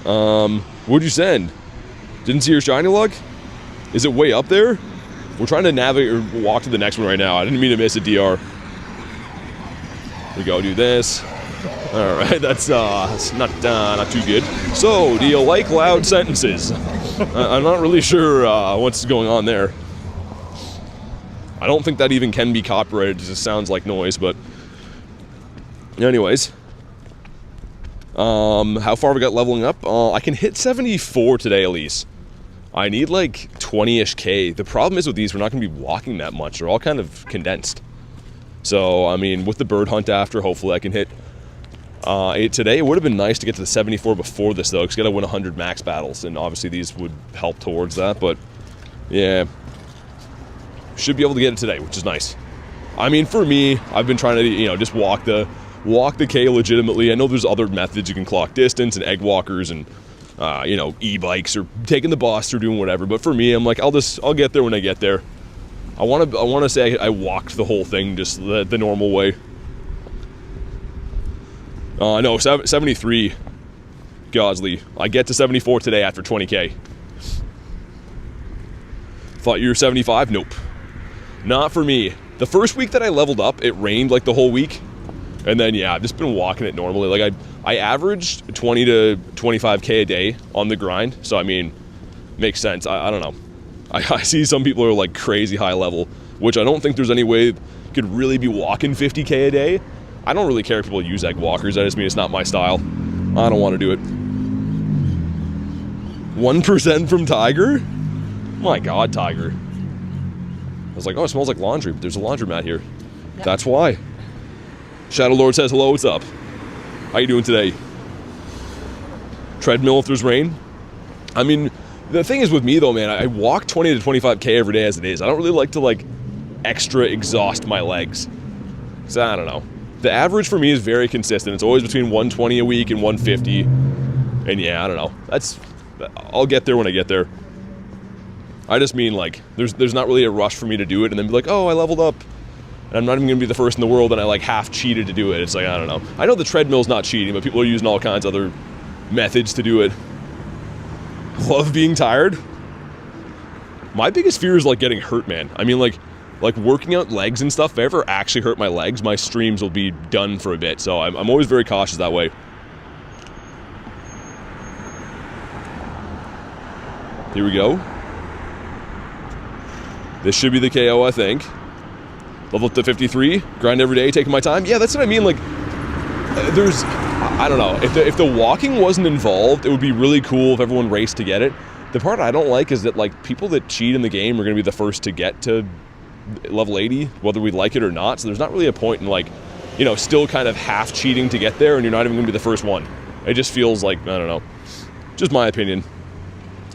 What'd you send? Didn't see your shiny luck? Is it way up there? We're trying to navigate or walk to the next one right now. I didn't mean to miss a DR. We go do this. All right, that's not too good. So, do you like loud sentences? I'm not really sure what's going on there. I don't think that even can be copyrighted. It just sounds like noise, but anyways.
How far we got leveling up? I can hit 74 today, Elise. I need like 20-ish K. The problem is with these, we're not going to be walking that much. They're all kind of condensed. So, I mean, with the bird hunt after, hopefully I can hit 8 today. It would have been nice to get to the 74 before this, though, because you got to win 100 max battles, and obviously these would help towards that, but yeah. Should be able to get it today, which is nice. I mean, for me, I've been trying to, you know, just walk the K legitimately. I know there's other methods you can clock distance and egg walkers and, you know, e-bikes or taking the bus or doing whatever. But for me, I'm like, I'll get there when I get there. I want to say I walked the whole thing just the normal way. No, 73, Godsley. I get to 74 today after 20K. Thought you were 75? Nope. Not for me. The first week that I leveled up, it rained like the whole week. And then, yeah, I've just been walking it normally. Like, I averaged 20 to 25K a day on the grind. So, I mean, makes sense. I don't know. I see some people are, like, crazy high level, which I don't think there's any way you could really be walking 50K a day. I don't really care if people use egg walkers. I just mean it's not my style. I don't want to do it. 1% from Tiger? My God, Tiger. I was like, oh, it smells like laundry, but there's a laundromat here. Yep. That's why. Shadow Lord says, hello, what's up? How you doing today? Treadmill if there's rain? I mean, the thing is with me, though, man, I walk 20 to 25K every day as it is. I don't really like to, like, extra exhaust my legs. So, I don't know. The average for me is very consistent. It's always between 120 a week and 150. And, yeah, I don't know. I'll get there when I get there. I just mean, like, there's not really a rush for me to do it and then be like, oh, I leveled up. And I'm not even going to be the first in the world and I, like, half cheated to do it. It's like, I don't know. I know the treadmill's not cheating, but people are using all kinds of other methods to do it. Love being tired. My biggest fear is, like, getting hurt, man. I mean, like working out legs and stuff, if I ever actually hurt my legs, my streams will be done for a bit. So I'm always very cautious that way. Here we go. This should be the KO, I think. Level up to 53. Grind every day, taking my time. Yeah, that's what I mean. Like, I don't know. If the walking wasn't involved, it would be really cool if everyone raced to get it. The part I don't like is that, like, people that cheat in the game are going to be the first to get to level 80, whether we like it or not. So there's not really a point in, like, you know, still kind of half cheating to get there, and you're not even going to be the first one. It just feels like, I don't know. Just my opinion.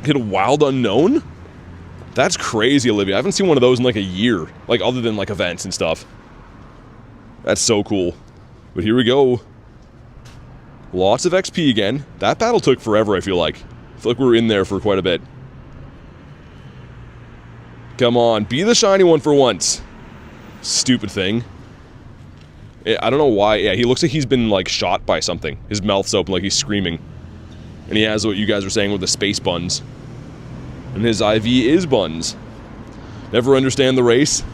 Hit a wild unknown? That's crazy, Olivia. I haven't seen one of those in like a year. Like, other than like events and stuff. That's so cool. But here we go. Lots of XP again. That battle took forever, I feel like. I feel like we were in there for quite a bit. Come on, be the shiny one for once. Stupid thing. I don't know why. Yeah, he looks like he's been like shot by something. His mouth's open like he's screaming. And he has what you guys were saying with the space buns. And his IV is buns. Never understand the race.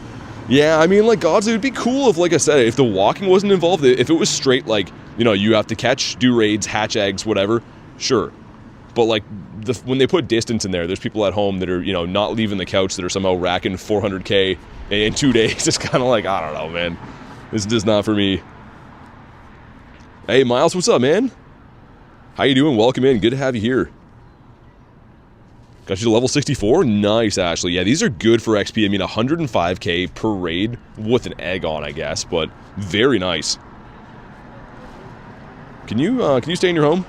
Yeah, I mean, like, gods, it would be cool if, like I said, if the walking wasn't involved, if it was straight, like, you know, you have to catch, do raids, hatch eggs, whatever, sure. But, like, when they put distance in there, there's people at home that are, you know, not leaving the couch that are somehow racking 400K in 2 days. It's kind of like, I don't know, man. This is just not for me. Hey, Miles, what's up, man? How you doing? Welcome in. Good to have you here. Got you to level 64? Nice, Ashley. Yeah, these are good for XP. I mean, 105K per raid with an egg on, I guess, but very nice. Can you stay in your home?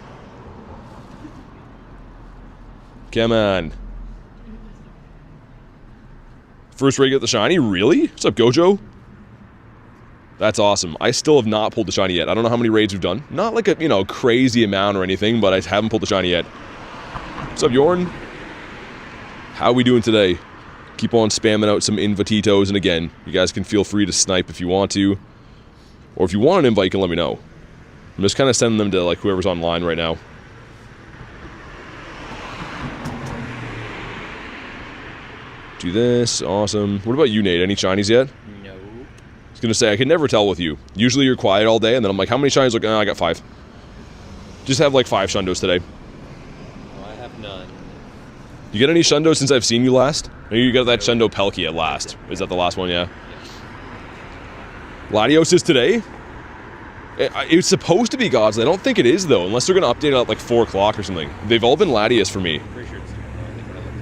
Come on. First raid, get the shiny? Really? What's up, Gojo? That's awesome. I still have not pulled the shiny yet. I don't know how many raids we've done. Not like a, you know, crazy amount or anything, but I haven't pulled the shiny yet. What's up, Yorn? How are we doing today? Keep on spamming out some invititos, and again, you guys can feel free to snipe if you want to. Or if you want an invite, you can let me know. I'm just kind of sending them to, like, whoever's online right now. Do this. Awesome. What about you, Nate? Any shinies yet?
No.
I was going to say, I can never tell with you. Usually you're quiet all day, and then I'm like, how many shinies? Like, I got 5. Just have, like, 5 shundos today.
Oh, I have none.
You get any shundo since I've seen you last? Or you got that shundo Pelkey at last. Is that the last one? Yeah. Latios is today? It's supposed to be Godsley. I don't think it is, though, unless they're going to update it at like 4 o'clock or something. They've all been Latias for me.
Pretty sure it's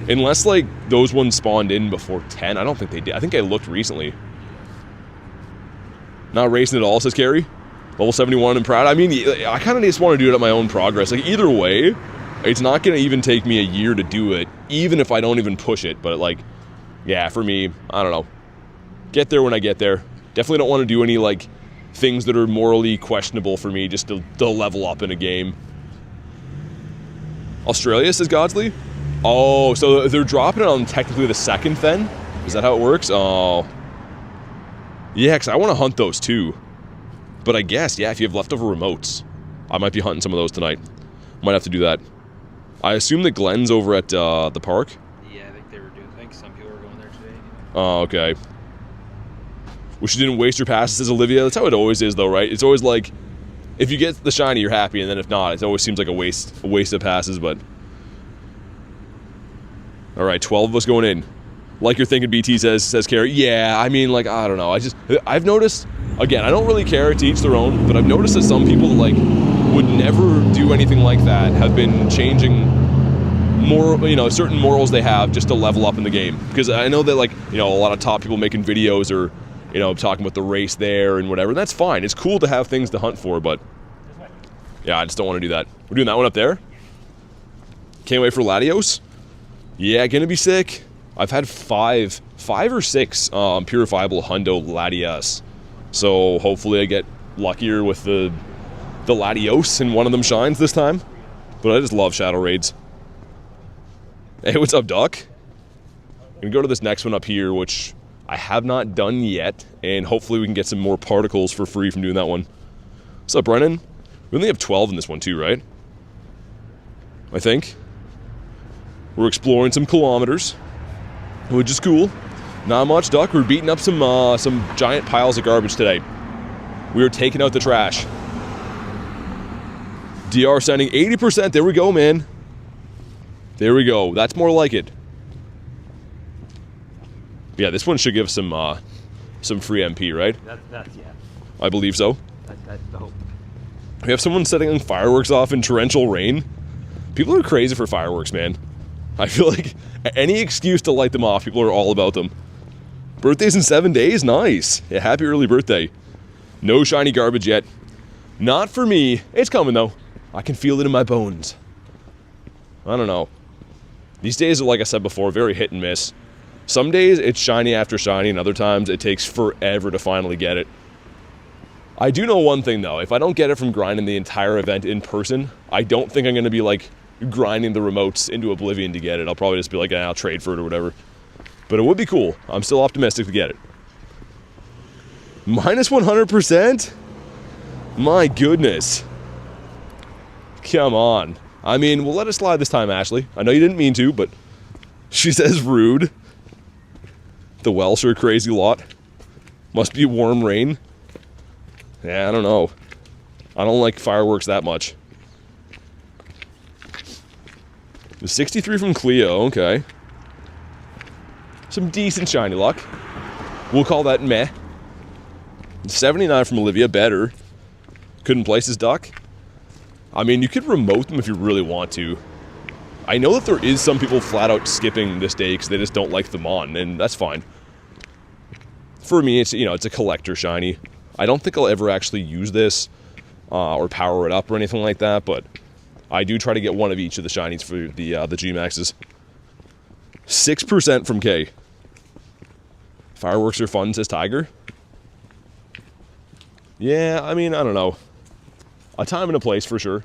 Unless, like, those ones spawned in before 10. I don't think they did. I think I looked recently. Not racing at all, says Carrie. Level 71 and proud. I mean, I kind of just want to do it at my own progress. Like, either way, it's not going to even take me a year to do it, even if I don't even push it. But, like, yeah, for me, I don't know. Get there when I get there. Definitely don't want to do any, like, things that are morally questionable for me just to level up in a game. Australia, says Godsley. Oh, so they're dropping it on technically the 2nd then? Is that how it works? Oh. Yeah, because I want to hunt those too. But I guess, yeah, if you have leftover remotes, I might be hunting some of those tonight. Might have to do that. I assume that Glenn's over at the park?
Yeah, I think they were doing. I think some people were going there today.
Oh, okay. Wish you didn't waste your passes, says Olivia. That's how it always is, though, right? It's always like, if you get the shiny, you're happy, and then if not, it always seems like a waste of passes, but... Alright, 12 of us going in. Like you're thinking, BT says Carrie. Yeah, I mean, like, I don't know. I've noticed, again, I don't really care, to each their own, but I've noticed that some people, like, would never do anything like that, have been changing certain morals they have just to level up in the game. Because I know that, like, a lot of top people making videos or, talking about the race there and whatever. And that's fine. It's cool to have things to hunt for, but yeah, I just don't want to do that. We're doing that one up there. Can't wait for Latios. Yeah, gonna be sick. I've had five or six purifiable Hundo Latias. So hopefully I get luckier with the Latios and one of them shines this time. But I just love Shadow Raids. Hey, what's up, Doc? I'm gonna go to this next one up here, which I have not done yet, and hopefully we can get some more particles for free from doing that one. What's up, Brennan? We only have 12 in this one too, right? I think. We're exploring some kilometers, which is cool. Not much, Duck. We're beating up some giant piles of garbage today. We are taking out the trash. DR sending 80%. There we go, man. There we go. That's more like it. Yeah, this one should give some free MP, right?
That's yeah.
I believe so.
That's the hope.
We have someone setting fireworks off in torrential rain. People are crazy for fireworks, man. I feel like any excuse to light them off, people are all about them. Birthday's in 7 days? Nice. Yeah, happy early birthday. No shiny garbage yet. Not for me. It's coming, though. I can feel it in my bones. I don't know. These days are, like I said before, very hit and miss. Some days it's shiny after shiny, and other times it takes forever to finally get it. I do know one thing, though. If I don't get it from grinding the entire event in person, I don't think I'm going to be, like, grinding the remotes into oblivion to get it. I'll probably just be like, I'll trade for it or whatever. But it would be cool. I'm still optimistic to get it. Minus 100%? My goodness. Come on. I mean, we'll let it slide this time, Ashley. I know you didn't mean to, but she says rude. The Welsh are a crazy lot. Must be warm rain. Yeah, I don't know. I don't like fireworks that much. The 63 from Cleo, okay. Some decent shiny luck. We'll call that meh. 79 from Olivia, better. Couldn't place his duck. I mean, you could remote them if you really want to. I know that there is some people flat out skipping this day because they just don't like the Mon, and that's fine. For me, it's it's a collector shiny. I don't think I'll ever actually use this or power it up or anything like that, but I do try to get one of each of the shinies for the G-Maxes. 6% from K. Fireworks are fun, says Tiger. Yeah, I mean, I don't know. A time and a place for sure.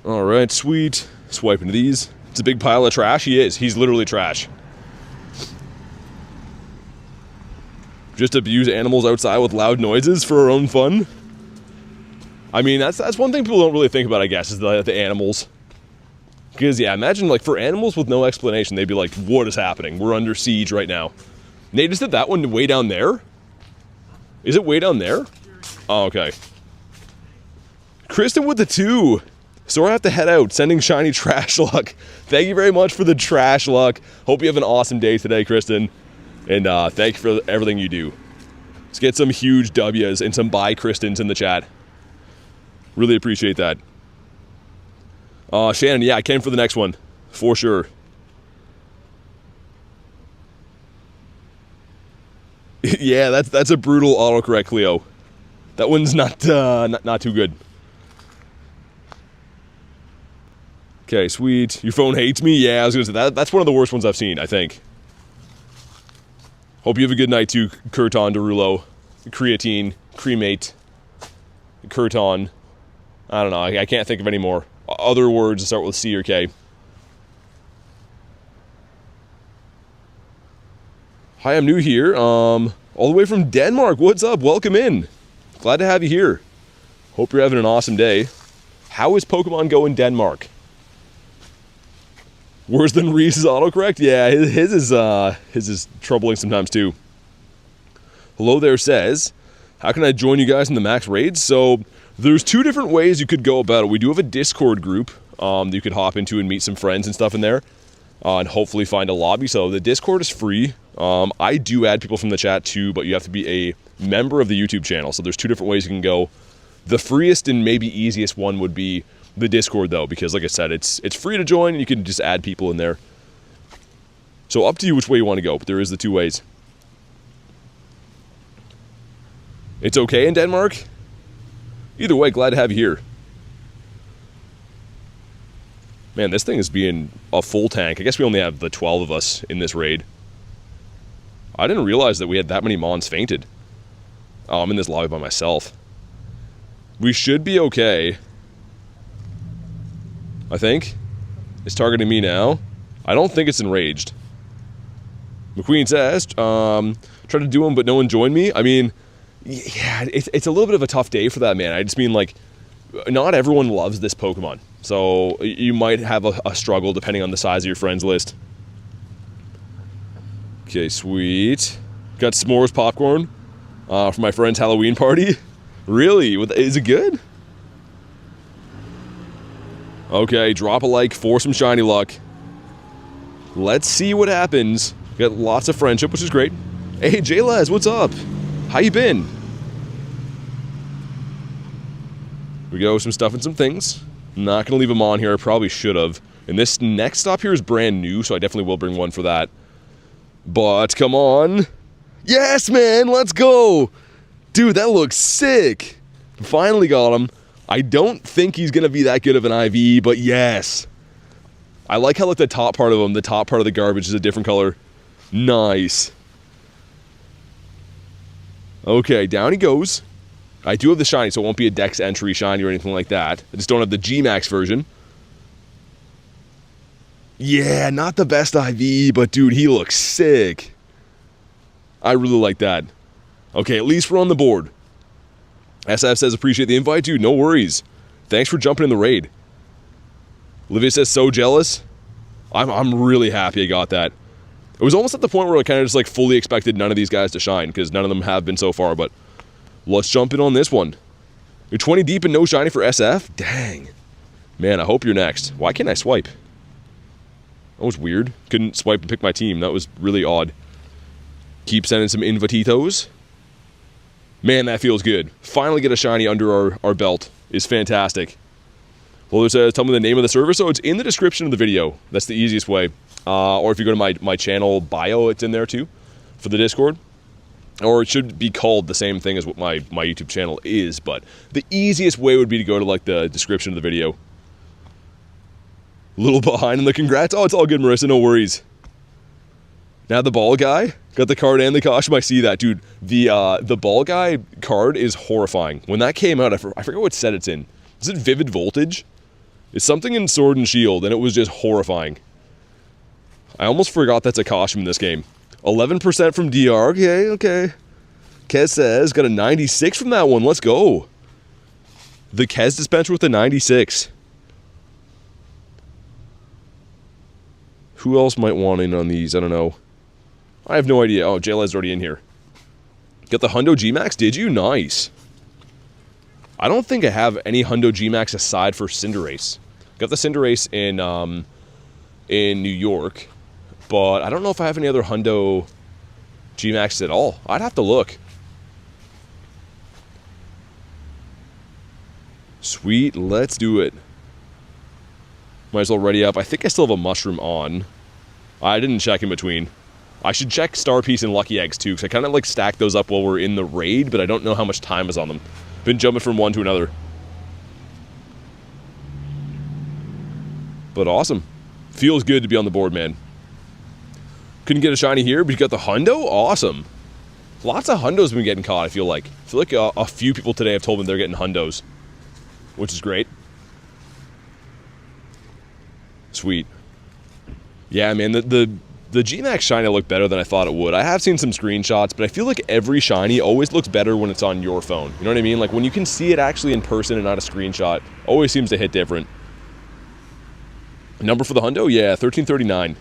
Alright, sweet. Swipe into these. It's a big pile of trash. He is. He's literally trash. Just abuse animals outside with loud noises for our own fun. I mean, that's one thing people don't really think about, I guess, is the animals. Because, yeah, imagine, like, for animals with no explanation, they'd be like, what is happening? We're under siege right now. Nate, just did that one way down there? Is it way down there? Oh, okay. Kristen with the 2. So I have to head out, sending shiny trash luck. Thank you very much for the trash luck. Hope you have an awesome day today, Kristen. And thank you for everything you do. Let's get some huge W's and some bye Kristens in the chat. Really appreciate that. Shannon, yeah, I came for the next one. For sure. Yeah, that's a brutal autocorrect, Cleo. That one's not too good. Okay, sweet. Your phone hates me? Yeah, I was gonna say that's one of the worst ones I've seen, I think. Hope you have a good night too, Kurton Derulo. Creatine, cremate, Kurton. I don't know, I can't think of any more. Other words that start with C or K. Hi, I'm new here. All the way from Denmark. What's up? Welcome in. Glad to have you here. Hope you're having an awesome day. How is Pokemon GO in Denmark? Worse than Reese's autocorrect? Yeah, his is troubling sometimes too. Hello there says, how can I join you guys in the max raids? So there's two different ways you could go about it. We do have a Discord group that you could hop into and meet some friends and stuff in there, and hopefully find a lobby. So the Discord is free. I do add people from the chat too, but you have to be a member of the YouTube channel. So there's two different ways you can go. The freest and maybe easiest one would be the Discord though, because like I said, it's free to join and you can just add people in there. So up to you which way you want to go, but there is the two ways. It's okay in Denmark? Either way, glad to have you here. Man, this thing is being a full tank. I guess we only have the 12 of us in this raid. I didn't realize that we had that many Mons fainted. Oh, I'm in this lobby by myself. We should be okay. I think. It's targeting me now. I don't think it's enraged. McQueen says, tried to do them, but no one joined me. I mean, yeah, it's a little bit of a tough day for that, man. I just mean, like, not everyone loves this Pokemon. So you might have a struggle depending on the size of your friends list. Okay, sweet. Got s'mores popcorn for my friend's Halloween party. Really? Is it good? Okay, drop a like for some shiny luck. Let's see what happens. Got lots of friendship, which is great. Hey, J-Les, what's up? How you been? We go some stuff and some things. I'm not going to leave them on here. I probably should have. And this next stop here is brand new, so I definitely will bring one for that. But, come on. Yes, man, let's go. Dude, that looks sick. Finally got him. I don't think he's going to be that good of an IV, but yes. I like how, like, the top part of him, the top part of the garbage is a different color. Nice. Okay, down he goes. I do have the shiny, so it won't be a Dex entry shiny or anything like that. I just don't have the G-Max version. Yeah, not the best IV, but dude, he looks sick. I really like that. Okay, at least we're on the board. SF says, appreciate the invite, dude. No worries. Thanks for jumping in the raid. Olivia says, so jealous. I'm really happy I got that. It was almost at the point where I kind of just like fully expected none of these guys to shine, because none of them have been so far, but let's jump in on this one. You're 20 deep and no shiny for SF? Dang. Man, I hope you're next. Why can't I swipe? That was weird. Couldn't swipe and pick my team. That was really odd. Keep sending some invititos. Man, that feels good. Finally get a shiny under our belt is fantastic. Well, it says, tell me the name of the server. So it's in the description of the video. That's the easiest way. Or if you go to my channel bio, it's in there too for the Discord. Or it should be called the same thing as what my YouTube channel is. But the easiest way would be to go to like the description of the video. A little behind in the congrats. Oh, it's all good, Marissa. No worries. Now the ball guy got the card and the costume. I see that, dude. The ball guy card is horrifying. When that came out, I forget what set it's in. Is it Vivid Voltage? It's something in Sword and Shield, and it was just horrifying. I almost forgot that's a costume in this game. 11% from DR. Okay. Kez says got a 96 from that one. Let's go. The Kez dispenser with a 96. Who else might want in on these? I don't know. I have no idea. Oh, JLED's already in here. Got the Hundo G-Max? Did you? Nice. I don't think I have any Hundo G-Max aside for Cinderace. Got the Cinderace in New York, but I don't know if I have any other Hundo G-Max at all. I'd have to look. Sweet, let's do it. Might as well ready up. I think I still have a mushroom on. I didn't check in between. I should check Star Piece and Lucky Eggs too, because I kind of like stacked those up while we're in the raid, but I don't know how much time is on them. Been jumping from one to another. But awesome. Feels good to be on the board, man. Couldn't get a shiny here, but you got the hundo? Awesome. Lots of hundos been getting caught, I feel like. I feel like a few people today have told me they're getting hundos, which is great. Sweet. Yeah, man, the G-Max shiny looked better than I thought it would. I have seen some screenshots, but I feel like every shiny always looks better when it's on your phone. You know what I mean? Like, when you can see it actually in person and not a screenshot, always seems to hit different. Number for the hundo? Yeah, 1339.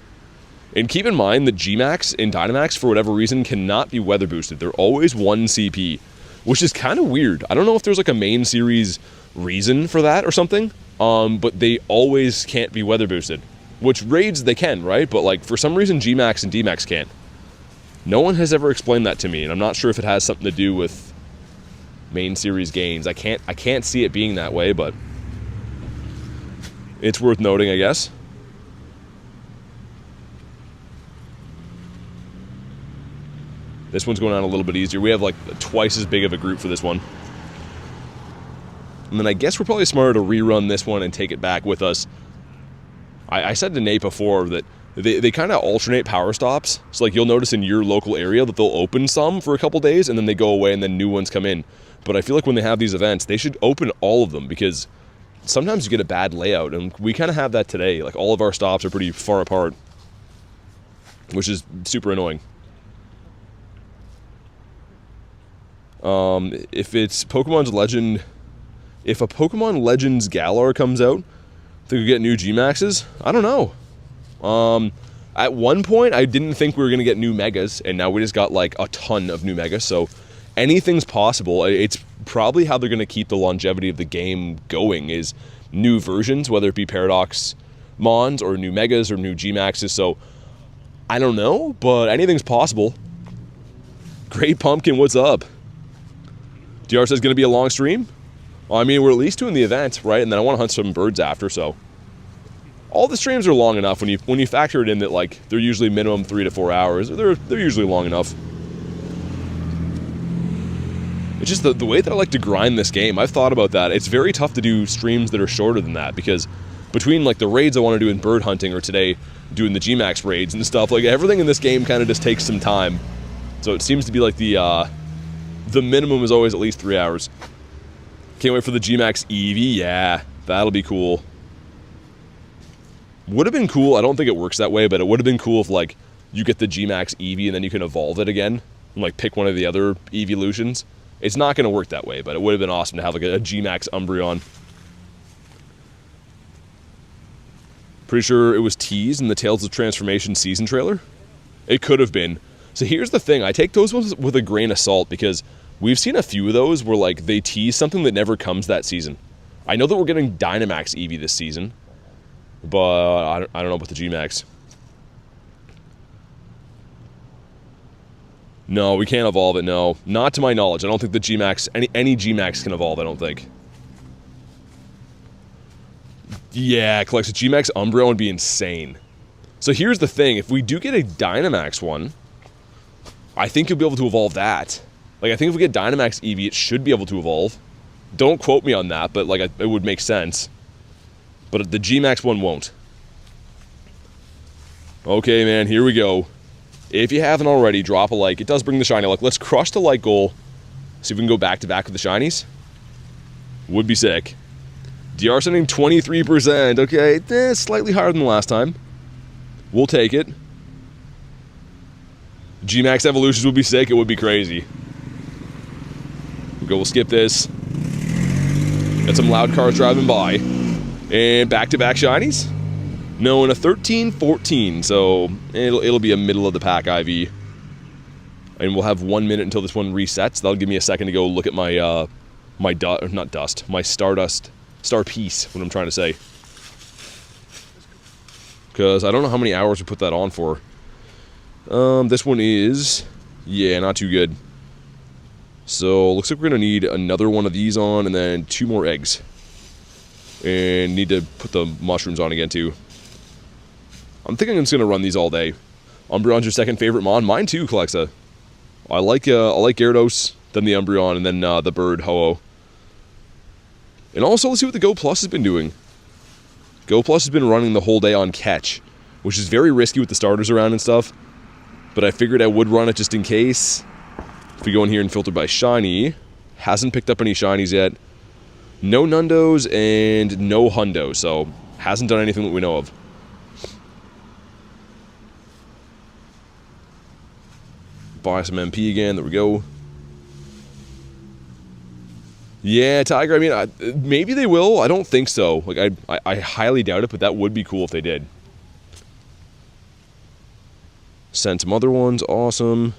And keep in mind that G-Max and Dynamax, for whatever reason, cannot be weather boosted. They're always 1 CP, which is kind of weird. I don't know if there's like a main series reason for that or something, but they always can't be weather boosted. Which raids they can, right? But like for some reason G-Max and D-Max can't. No one has ever explained that to me, and I'm not sure if it has something to do with main series gains. I can't see it being that way, but it's worth noting, I guess. This one's going on a little bit easier. We have like twice as big of a group for this one. And then I guess we're probably smarter to rerun this one and take it back with us. I said to Nate before that they kind of alternate power stops. So like you'll notice in your local area that they'll open some for a couple days and then they go away and then new ones come in. But I feel like when they have these events, they should open all of them, because sometimes you get a bad layout, and we kind of have that today. Like all of our stops are pretty far apart, which is super annoying. If it's Pokemon's Legend, if a Pokemon Legends Galar comes out, think we get new G-Maxes? I don't know. At one point, I didn't think we were going to get new Megas, and now we just got like a ton of new Megas, so anything's possible. It's probably how they're going to keep the longevity of the game going, is new versions, whether it be Paradox Mons or new Megas or new G-Maxes, so I don't know, but anything's possible. Great Pumpkin, what's up? DR says going to be a long stream? Well, I mean, we're at least doing the event, right? And then I want to hunt some birds after, so all the streams are long enough when you factor it in that like they're usually minimum 3 to 4 hours. They're usually long enough. It's just the way that I like to grind this game. I've thought about that. It's very tough to do streams that are shorter than that, because between like the raids I want to do in bird hunting, or today doing the G-Max raids and stuff, like everything in this game kind of just takes some time. So it seems to be like the minimum is always at least 3 hours. Can't wait for the G-Max Eevee. Yeah, that'll be cool. Would have been cool. I don't think it works that way, but it would have been cool if like you get the G-Max Eevee and then you can evolve it again and like pick one of the other evolutions. It's not going to work that way, but it would have been awesome to have like a G-Max Umbreon. Pretty sure it was teased in the Tales of Transformation season trailer. It could have been. So here's the thing. I take those ones with a grain of salt, because we've seen a few of those where like they tease something that never comes that season. I know that we're getting Dynamax Eevee this season, but I don't know about the G-Max. No, we can't evolve it, no. Not to my knowledge. I don't think the G-Max, any G-Max can evolve, I don't think. Yeah, collects a G-Max Umbreon would be insane. So here's the thing. If we do get a Dynamax one, I think you'll be able to evolve that. Like, I think if we get Dynamax Eevee, it should be able to evolve. Don't quote me on that, but like it would make sense. But the G-Max one won't. Okay, man, here we go. If you haven't already, drop a like. It does bring the shiny luck. Let's crush the like goal. See if we can go back-to-back with the shinies. Would be sick. DR sending 23%. Okay, slightly higher than the last time. We'll take it. G-Max evolutions would be sick. It would be crazy. We'll skip this. Got some loud cars driving by. And back-to-back shinies. No, and a 13-14, so it'll be a middle-of-the-pack IV. And we'll have 1 minute until this one resets. That'll give me a second to go look at my, my Star Piece, what I'm trying to say. Because I don't know how many hours we put that on for. This one is Yeah, not too good. So, looks like we're going to need another one of these on, and then 2 more eggs. And need to put the mushrooms on again, too. I'm thinking I'm just going to run these all day. Umbreon's your second favorite mon? Mine, too, Calexa. I like Gyarados, then the Umbreon, and then the bird, Ho-Oh. And also, let's see what the Go Plus has been doing. Go Plus has been running the whole day on Catch, which is very risky with the starters around and stuff. But I figured I would run it just in case. If we go in here and filter by shiny, hasn't picked up any shinies yet. No Nundos and no Hundo, so hasn't done anything that we know of. Buy some MP again, there we go. Yeah, Tiger, I mean, maybe they will. I don't think so. Like, I highly doubt it, but that would be cool if they did. Sent some other ones, awesome.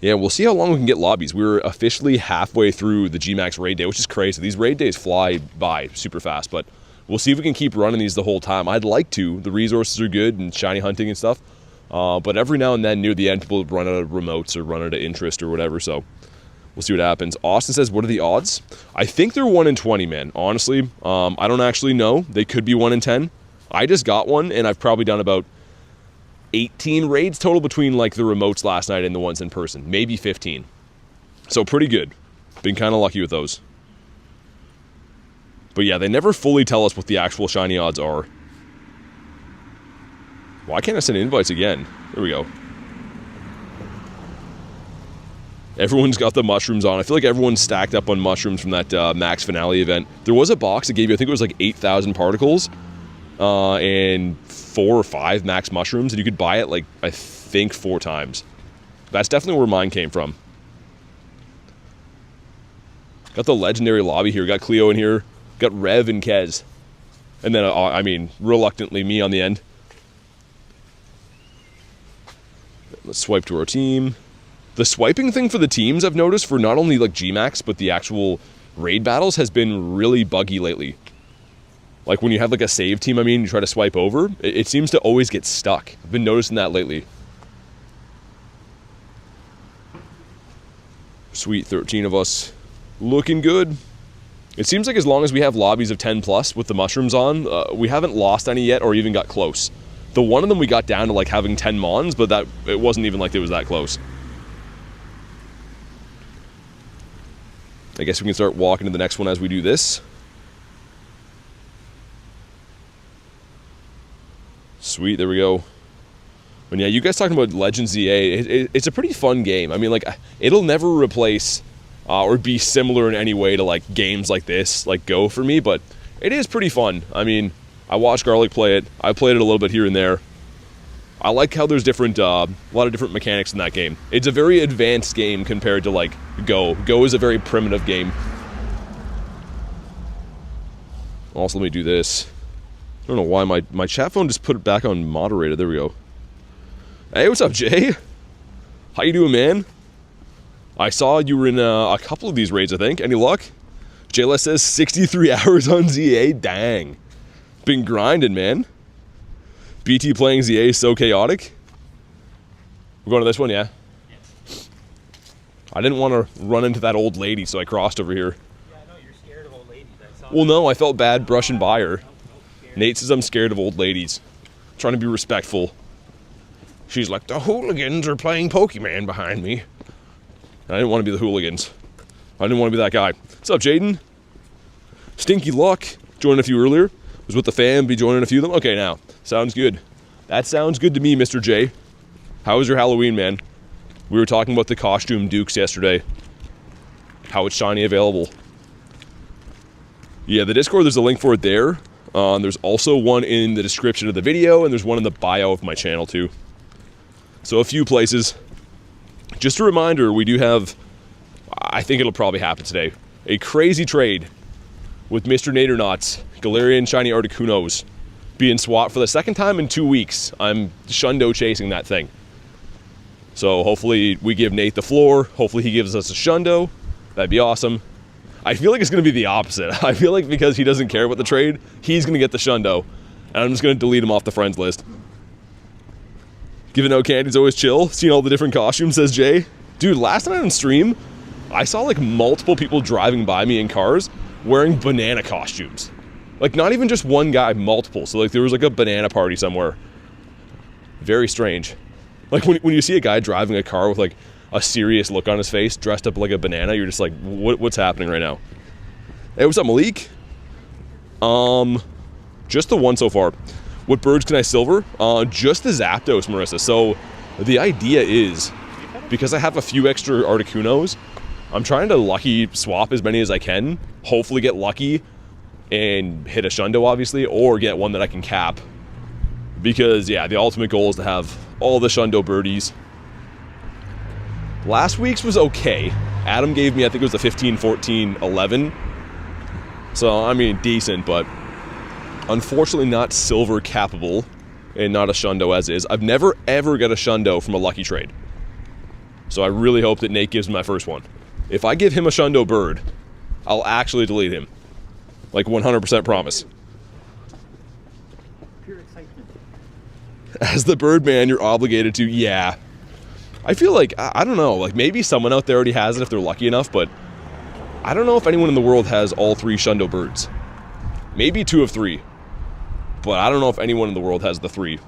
Yeah, we'll see how long we can get lobbies. We're officially halfway through the Gmax raid day, which is crazy. These raid days fly by super fast, but we'll see if we can keep running these the whole time. I'd like to. The resources are good and shiny hunting and stuff. But every now and then, near the end, people run out of remotes or run out of interest or whatever, so we'll see what happens. Austin says, what are the odds? I think they're 1 in 20, man. Honestly, I don't actually know. They could be 1 in 10. I just got one, and I've probably done about 18 raids total between, like, the remotes last night and the ones in person. Maybe 15. So pretty good. Been kind of lucky with those. But yeah, they never fully tell us what the actual shiny odds are. Why can't I send invites again? There we go. Everyone's got the mushrooms on. I feel like everyone's stacked up on mushrooms from that Max Finale event. There was a box that gave you, I think it was like 8,000 particles. And 4 or 5 max mushrooms, and you could buy it, like, I think 4 times. That's definitely where mine came from. Got the legendary lobby here. Got Cleo in here. Got Rev and Kez. And then, I mean, reluctantly, me on the end. Let's swipe to our team. The swiping thing for the teams, I've noticed, for not only, like, Gmax, but the actual raid battles, has been really buggy lately. Like, when you have, like, a save team, I mean, you try to swipe over, it seems to always get stuck. I've been noticing that lately. Sweet, 13 of us. Looking good. It seems like as long as we have lobbies of 10 plus with the mushrooms on, we haven't lost any yet or even got close. The one of them we got down to, like, having 10 mons, but that it wasn't even like it was that close. I guess we can start walking to the next one as we do this. Sweet, there we go. And yeah, you guys talking about Legends ZA, it's a pretty fun game. I mean, like, it'll never replace or be similar in any way to, like, games like this, like Go for me, but it is pretty fun. I mean, I watched Garlic play it. I played it a little bit here and there. I like how there's different, a lot of different mechanics in that game. It's a very advanced game compared to, like, Go. Go is a very primitive game. Also, let me do this. I don't know why my chat phone just put it back on moderator. There we go. Hey, what's up, Jay? How you doing, man? I saw you were in a couple of these raids, I think. Any luck? JLS says 63 hours on ZA. Dang. Been grinding, man. BT playing ZA is so chaotic. We're going to this one, yeah? Yes. I didn't want to run into that old lady, so I crossed over here.
Yeah, I know, you're scared of old ladies.
Well, no, I felt bad brushing by her. Nate says I'm scared of old ladies. I'm trying to be respectful. She's like, the hooligans are playing Pokemon behind me. And I didn't want to be the hooligans. I didn't want to be that guy. What's up, Jaden? Stinky Luck. Joined a few earlier. Was with the fam, be joining a few of them. Okay, now. Sounds good. That sounds good to me, Mr. J. How was your Halloween, man? We were talking about the costume dukes yesterday. How it's shiny available. Yeah, the Discord, there's a link for it there. There's also one in the description of the video, and there's one in the bio of my channel, too. So a few places. Just a reminder, we do have, I think it'll probably happen today, a crazy trade with Mr. Naternauts, Galarian Shiny Articunos, being swapped for the second time in 2 weeks. I'm shundo chasing that thing. So hopefully we give Nate the floor. Hopefully he gives us a shundo. That'd be awesome. I feel like it's going to be the opposite. I feel like because he doesn't care about the trade, he's going to get the shundo. And I'm just going to delete him off the friends list. Giving out candy's always chill. Seeing all the different costumes, says Jay. Dude, last night on stream, I saw like multiple people driving by me in cars wearing banana costumes. Like not even just one guy, multiple. So like there was like a banana party somewhere. Very strange. Like when you see a guy driving a car with like a serious look on his face, dressed up like a banana, you're just like, what's happening right now? Hey, what's up, Malik? Just the one so far. What birds can I silver? Just the Zapdos, Marissa. So the idea is, because I have a few extra Articunos, I'm trying to lucky swap as many as I can. Hopefully get lucky and hit a Shundo, obviously, or get one that I can cap. Because, yeah, the ultimate goal is to have all the Shundo birdies. Last week's was okay. Adam gave me, I think it was a 15, 14, 11. So, I mean, decent, but unfortunately not silver capable and not a Shundo as is. I've never, ever got a Shundo from a lucky trade. So I really hope that Nate gives me my first one. If I give him a Shundo bird, I'll actually delete him. Like 100% promise.
Pure excitement.
As the Birdman, you're obligated to, yeah. I feel like, I don't know, like maybe someone out there already has it if they're lucky enough, but I don't know if anyone in the world has all 3 Shundo birds. Maybe 2 of 3. But I don't know if anyone in the world has the 3.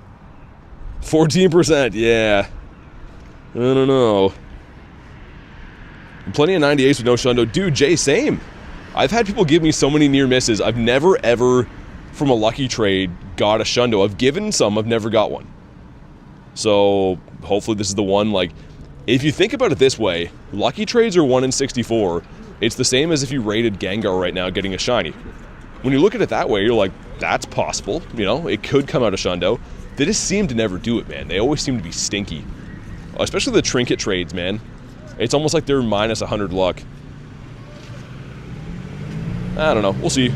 14%, yeah. I don't know. Plenty of 98s with no Shundo. Dude, Jay, same. I've had people give me so many near misses. I've never, ever, from a lucky trade, got a Shundo. I've given some, I've never got one. So, hopefully this is the one. Like, if you think about it this way, lucky trades are 1 in 64. It's the same as if you rated Gengar right now getting a shiny. When you look at it that way, you're like, that's possible. You know, it could come out of Shundo. They just seem to never do it, man. They always seem to be stinky. Especially the trinket trades, man. It's almost like they're minus 100 luck. I don't know. We'll see.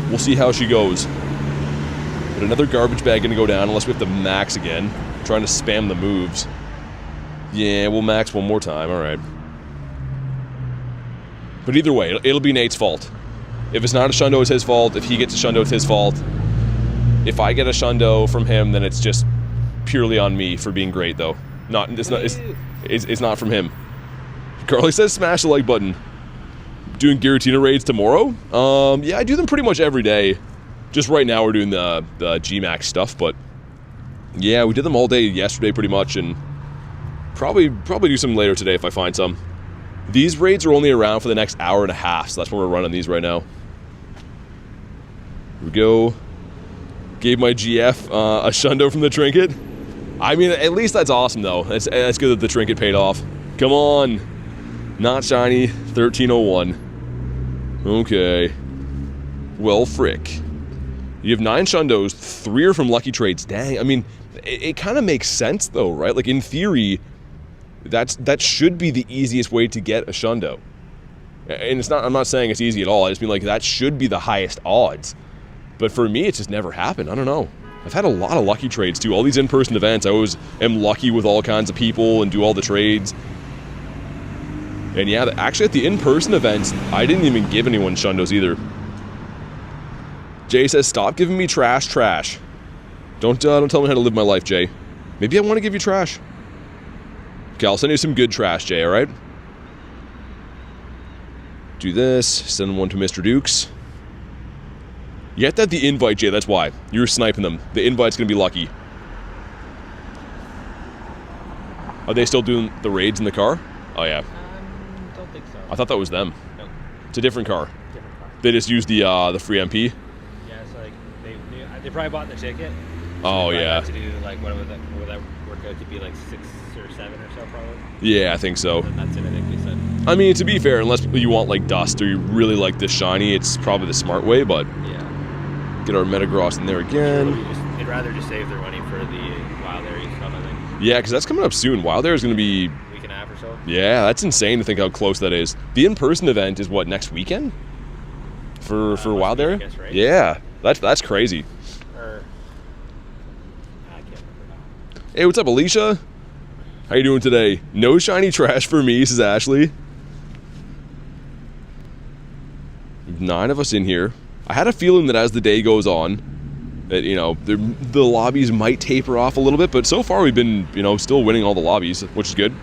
We'll see how she goes. But another garbage bag gonna go down unless we have to max again. Trying to spam the moves. Yeah, we'll max one more time. Alright. But either way, it'll be Nate's fault. If it's not a Shundo, it's his fault. If he gets a Shundo, it's his fault. If I get a Shundo from him, then it's just purely on me for being great, though. It's not from him. Carly says smash the like button. Doing Giratina raids tomorrow? Yeah, I do them pretty much every day. Just right now we're doing the G-Max stuff, but yeah, we did them all day yesterday pretty much, and probably do some later today if I find some. These raids are only around for the next hour and a half, so that's when we're running these right now. Here we go. Gave my GF a Shundo from the trinket. I mean, at least that's awesome, though. That's good that the trinket paid off. Come on. Not shiny. 1301. Okay. Well, frick. You have 9 Shundos. 3 are from lucky trades. Dang. I mean, it kind of makes sense, though, right? Like, in theory, that should be the easiest way to get a Shundo. And it's not. I'm not saying it's easy at all. I just mean, like, that should be the highest odds. But for me, it's just never happened. I don't know. I've had a lot of lucky trades, too. All these in-person events, I always am lucky with all kinds of people and do all the trades. And yeah, actually at the in-person events, I didn't even give anyone Shundos either. Jay says, stop giving me trash. Don't tell me how to live my life, Jay. Maybe I want to give you trash. Okay, I'll send you some good trash, Jay, alright? Do this. Send one to Mr. Dukes. You have to have the invite, Jay, that's why. You're sniping them. The invite's gonna be lucky. Are they still doing the raids in the car? Oh, yeah.
Don't think so.
I thought that was them.
No.
It's a different car.
Different car.
They just used the free MP?
Yeah, so like they probably bought the ticket.
Oh,
They
yeah.
had to do like what would that work out to be like 6 or 7 or so probably.
Yeah, I think so.
And that's it, I think they said.
I mean, to be fair, unless you want like dust or you really like this shiny, it's probably the smart way, but
Yeah.
get our Metagross in there again.
They'd rather just save their money for the wild area stuff, I think.
Yeah, because that's coming up soon. Wild Air is going to be...
Week and a half or so.
Yeah, that's insane to think how close that is. The in-person event is what, next weekend? For Wild Air?
I guess, right?
Yeah, that's crazy.
Or I can't remember now.
Hey, what's up, Alicia? How you doing today? No shiny trash for me, says Ashley. 9 of us in here. I had a feeling that as the day goes on, You know, the lobbies might taper off a little bit, but so far we've been, you know, still winning all the lobbies, which is good.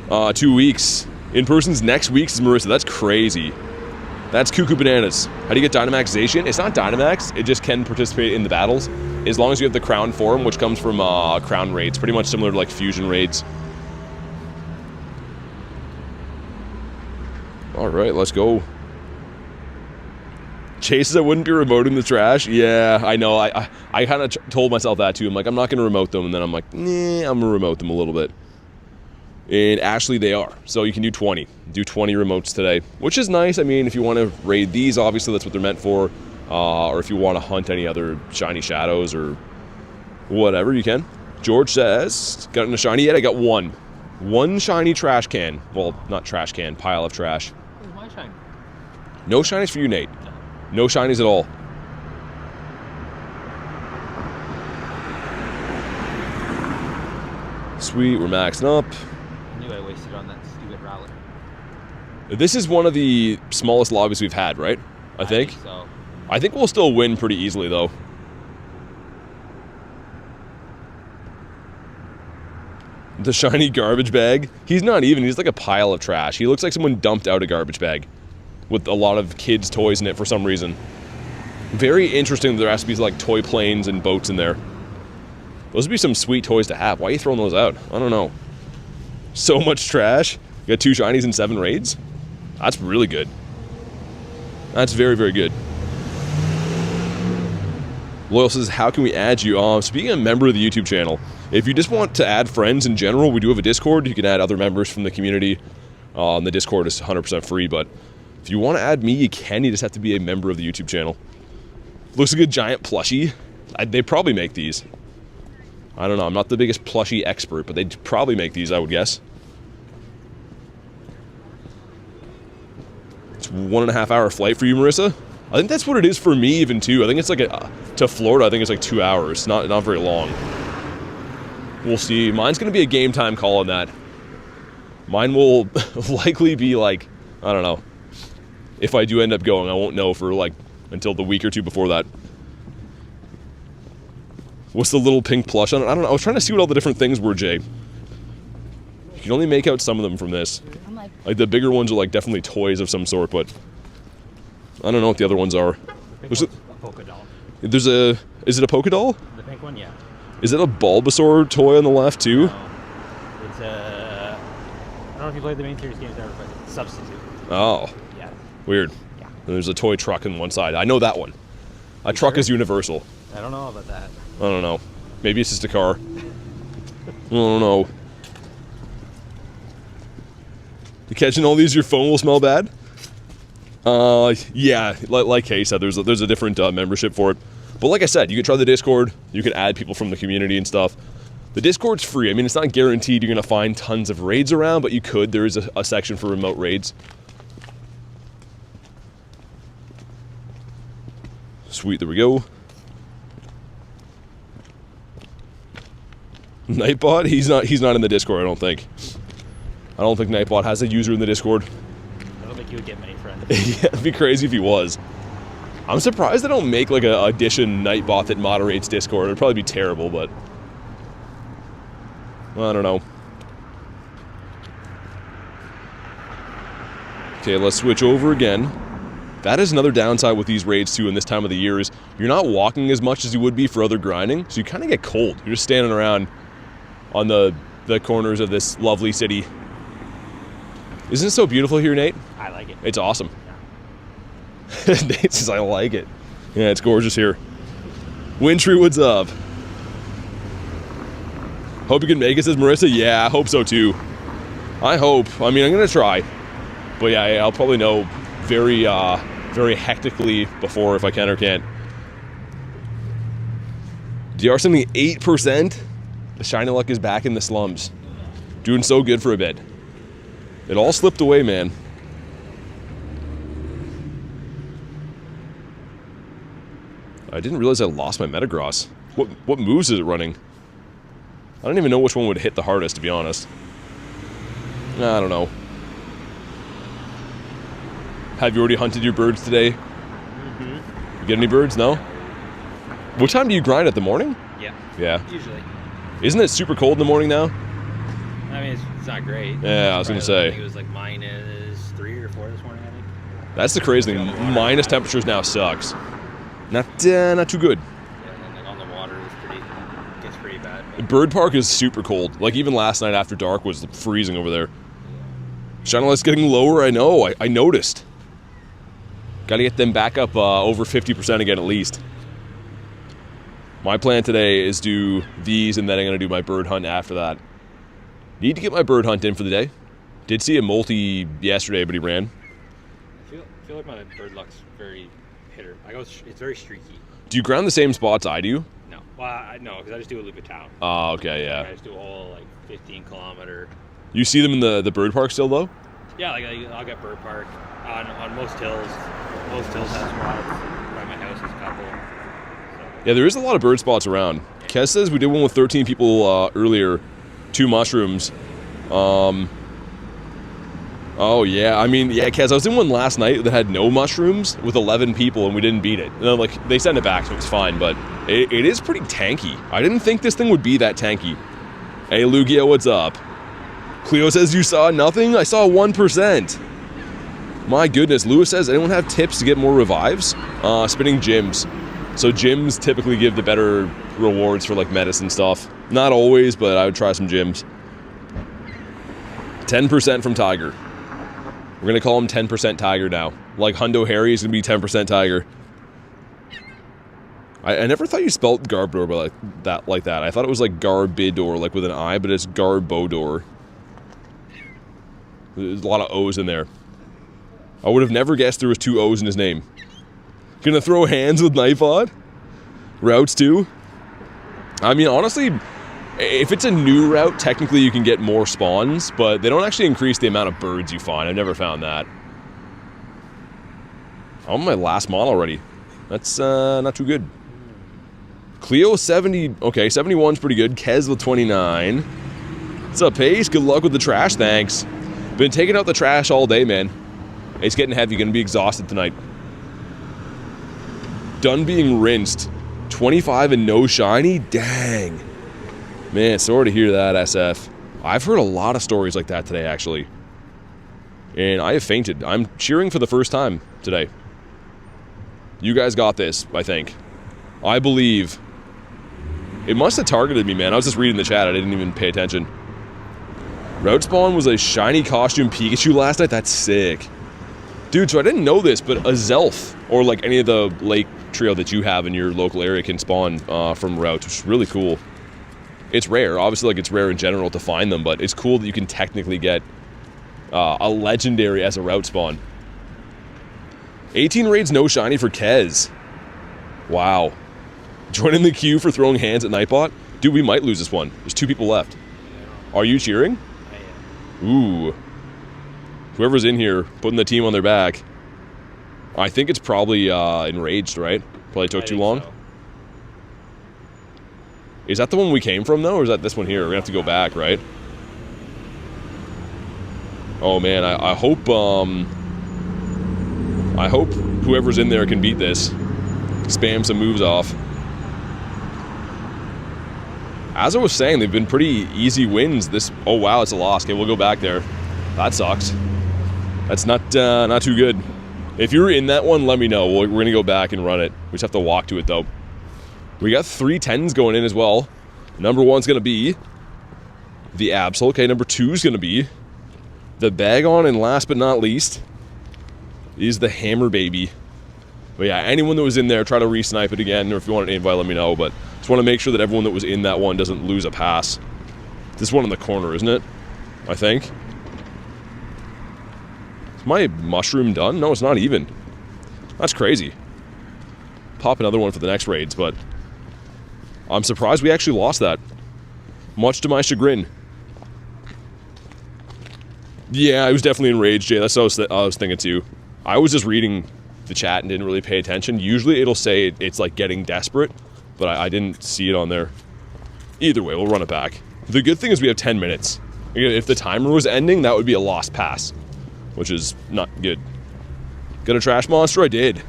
2 weeks. In-person's next week, says Marissa. That's crazy. That's cuckoo bananas. How do you get Dynamaxization? It's not Dynamax. It just can participate in the battles, as long as you have the Crown form, which comes from Crown raids. Pretty much similar to, like, Fusion raids. Alright, let's go. Chases, I wouldn't be remoting the trash. Yeah, I know. I kind of told myself that, too. I'm like, I'm not going to remote them, and then I'm like, nah, I'm going to remote them a little bit. And actually they are. So you can do 20. Do 20 remotes today, which is nice. I mean, if you want to raid these, obviously that's what they're meant for. Or if you want to hunt any other shiny shadows or whatever, you can. George says, gotten a shiny yet? I got one. One shiny trash can. Well, not trash can, pile of trash.
Where's my shiny?
No shinies for you, Nate. No shinies at all. Sweet, we're maxing up.
I knew I wasted on that stupid rally.
This is one of the smallest lobbies we've had, right? I think
so.
I think we'll still win pretty easily, though. The shiny garbage bag. He's not even. He's like a pile of trash. He looks like someone dumped out a garbage bag with a lot of kids' toys in it for some reason. Very interesting that there has to be like toy planes and boats in there. Those would be some sweet toys to have. Why are you throwing those out? I don't know. So much trash. You got 2 shinies and 7 raids? That's really good. That's very, very good. Loyal says, how can we add you? Speaking of a member of the YouTube channel, if you just want to add friends in general, we do have a Discord. You can add other members from the community. The Discord is 100% free, but if you want to add me, you can. You just have to be a member of the YouTube channel. Looks like a giant plushie. They probably make these. I don't know. I'm not the biggest plushie expert, but they'd probably make these, I would guess. It's 1.5 hour flight for you, Marissa? I think that's what it is for me even, too. I think it's like to Florida, I think it's like 2 hours. Not very long. We'll see. Mine's going to be a game time call on that. Mine will likely be like, I don't know. If I do end up going, I won't know for like until the week or two before that. What's the little pink plush on it? I don't know. I was trying to see what all the different things were, Jay. You can only make out some of them from this. Like the bigger ones are like definitely toys of some sort, but I don't know what the other ones are.
There's a polka doll.
Is it a polka doll?
The pink one, yeah.
Is it a Bulbasaur toy on the left too?
No. It's a... I don't know if you played the main series games ever, but it's a substitute.
Oh.
Yeah.
Weird.
Yeah.
And there's a toy truck on one side. I know that one. A truck is universal.
I don't know about that.
I don't know. Maybe it's just a car. I don't know. You catching all these, your phone will smell bad? Yeah, like Kay said, there's a different membership for it. But like I said, you can try the Discord. You can add people from the community and stuff. The Discord's free. I mean, it's not guaranteed you're going to find tons of raids around, but you could. There is a section for remote raids. Sweet, there we go. Nightbot? He's not in the Discord, I don't think. I don't think Nightbot has a user in the Discord.
I don't think you would get many friends.
Yeah, it'd be crazy if he was. I'm surprised they don't make like a addition Nightbot that moderates Discord. It'd probably be terrible, but I don't know. Okay, let's switch over again. That is another downside with these raids too in this time of the year is you're not walking as much as you would be for other grinding, so you kind of get cold. You're just standing around on the corners of this lovely city. Isn't it so beautiful here, Nate?
I like it.
It's awesome. Yeah. Nate says, I like it. Yeah, it's gorgeous here. Wintry, what's up? Hope you can make it, says Marissa. Yeah, I hope so too. I hope. I mean, I'm going to try. But yeah, I'll probably know very hectically before if I can or can't. DR sending 8%. The shiny luck is back in the slums. Doing so good for a bit. It all slipped away, man. I didn't realize I lost my Metagross. What moves is it running? I don't even know which one would hit the hardest, to be honest. I don't know. Have you already hunted your birds today? Mm-hmm. You get any birds? No?
What time do you grind at the morning?
Yeah.
Yeah.
Usually.
Isn't it super cold in the morning now?
I mean, it's not great.
Yeah, I was gonna say.
I think it was like -3 or 4 this morning, I think.
That's the crazy thing. Minus temperatures now sucks. Not too good.
Yeah, and then on the water gets pretty bad.
Bird Park is super cold. Like even last night after dark was freezing over there. Shine light's getting lower, I know. I noticed. Got to get them back up over 50% again at least. My plan today is do these and then I'm going to do my bird hunt after that. Need to get my bird hunt in for the day. Did see a multi yesterday, but he ran.
I feel like my bird luck's very hitter. It's very streaky.
Do you ground the same spots I do?
No. Well, no, because I just do a loop of town.
Oh, okay, yeah.
I just do a whole like 15-kilometer.
You see them in the bird park still though?
Yeah, like I'll get bird park on most hills. Most hills have spots. By my house, there's a couple. So.
Yeah, there is a lot of bird spots around. Kez says we did one with 13 people earlier. 2 mushrooms. Oh yeah, I mean, yeah, Kez, I was in one last night that had no mushrooms with 11 people and we didn't beat it. And then, like, they sent it back, so it's fine, but it is pretty tanky. I didn't think this thing would be that tanky. Hey, Lugia, what's up? Cleo says you saw nothing? I saw 1%. My goodness. Lewis says, anyone have tips to get more revives? Spinning gyms. So gyms typically give the better rewards for, like, medicine stuff. Not always, but I would try some gyms. 10% from Tiger. We're going to call him 10% Tiger now. Like Hundo Harry is going to be 10% Tiger. I never thought you spelled Garbodor like that. I thought it was like Garbidor, like with an I, but it's Garbodor. There's a lot of O's in there. I would have never guessed there was 2 O's in his name. Gonna throw hands with Knifeod? Routes too? I mean, honestly, if it's a new route, technically you can get more spawns, but they don't actually increase the amount of birds you find. I've never found that. I'm on my last mon already. That's not too good. Cleo 70, okay, 71's pretty good. Kez with 29. What's up, Pace? Good luck with the trash, thanks. Been taking out the trash all day, man. It's getting heavy, gonna be exhausted tonight. Done being rinsed. 25 and no shiny? Dang. Man, sorry to hear that, SF. I've heard a lot of stories like that today, actually. And I have fainted. I'm cheering for the first time today. You guys got this, I think. I believe. It must have targeted me, man. I was just reading the chat. I didn't even pay attention. Route spawn was a shiny costume Pikachu last night? That's sick. Dude, so I didn't know this, but a Zelf, or like any of the lake trio that you have in your local area can spawn from routes, which is really cool. It's rare. Obviously, like, it's rare in general to find them, but it's cool that you can technically get a legendary as a route spawn. 18 raids, no shiny for Kez. Wow. Joining the queue for throwing hands at Nightbot? Dude, we might lose this one. There's 2 people left. Are you cheering?
I am.
Ooh. Whoever's in here, putting the team on their back. I think it's probably enraged, right? Probably took too long.
So.
Is that the one we came from, though, or is that this one here? We're gonna have to go back, right? Oh man, I hope whoever's in there can beat this. Spam some moves off. As I was saying, they've been pretty easy wins. This. Oh wow, it's a loss. Okay, we'll go back there. That sucks. That's not too good. If you're in that one, let me know. We're gonna go back and run it. We just have to walk to it though. We got 3 10s going in as well. Number 1's gonna be the Absol. Okay, number 2's gonna be the Bagon, and last but not least is the Hammer Baby. But yeah, anyone that was in there, try to re-snipe it again, or if you want an invite, let me know. But just want to make sure that everyone that was in that one doesn't lose a pass. This one in the corner, isn't it? I think. Is my mushroom done? No, it's not even. That's crazy. Pop another one for the next raids, but I'm surprised we actually lost that. Much to my chagrin. Yeah, I was definitely enraged, Jay. That's what I was thinking too. I was just reading the chat and didn't really pay attention. Usually it'll say it's like getting desperate, but I didn't see it on there. Either way, we'll run it back. The good thing is we have 10 minutes. If the timer was ending, that would be a lost pass, which is not good. Got a trash monster? I did.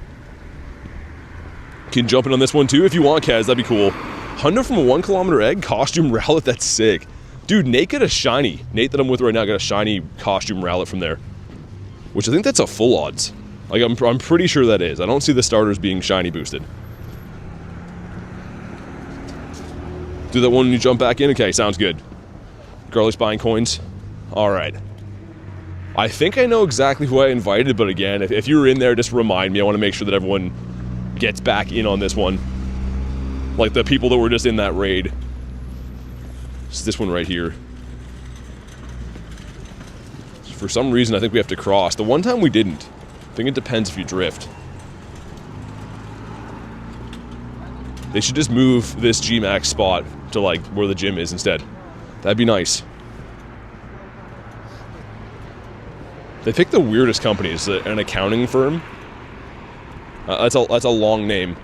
Can jump in on this one too if you want, Kaz. That'd be cool. 100 from a 1 kilometer egg. Costume Rowlet. That's sick. Dude, Nate got a shiny. Nate that I'm with right now got a shiny costume Rowlet from there. Which I think that's a full odds. Like, I'm pretty sure that is. I don't see the starters being shiny boosted. Do that one when you jump back in? Okay, sounds good. Garlic's buying coins. Alright. I think I know exactly who I invited, but again, if you were in there, just remind me. I want to make sure that everyone gets back in on this one. Like the people that were just in that raid. It's this one right here. For some reason, I think we have to cross. The one time we didn't. I think it depends if you drift. They should just move this Gmax spot to like where the gym is instead. That'd be nice. They picked the weirdest companies. An accounting firm. That's a long name.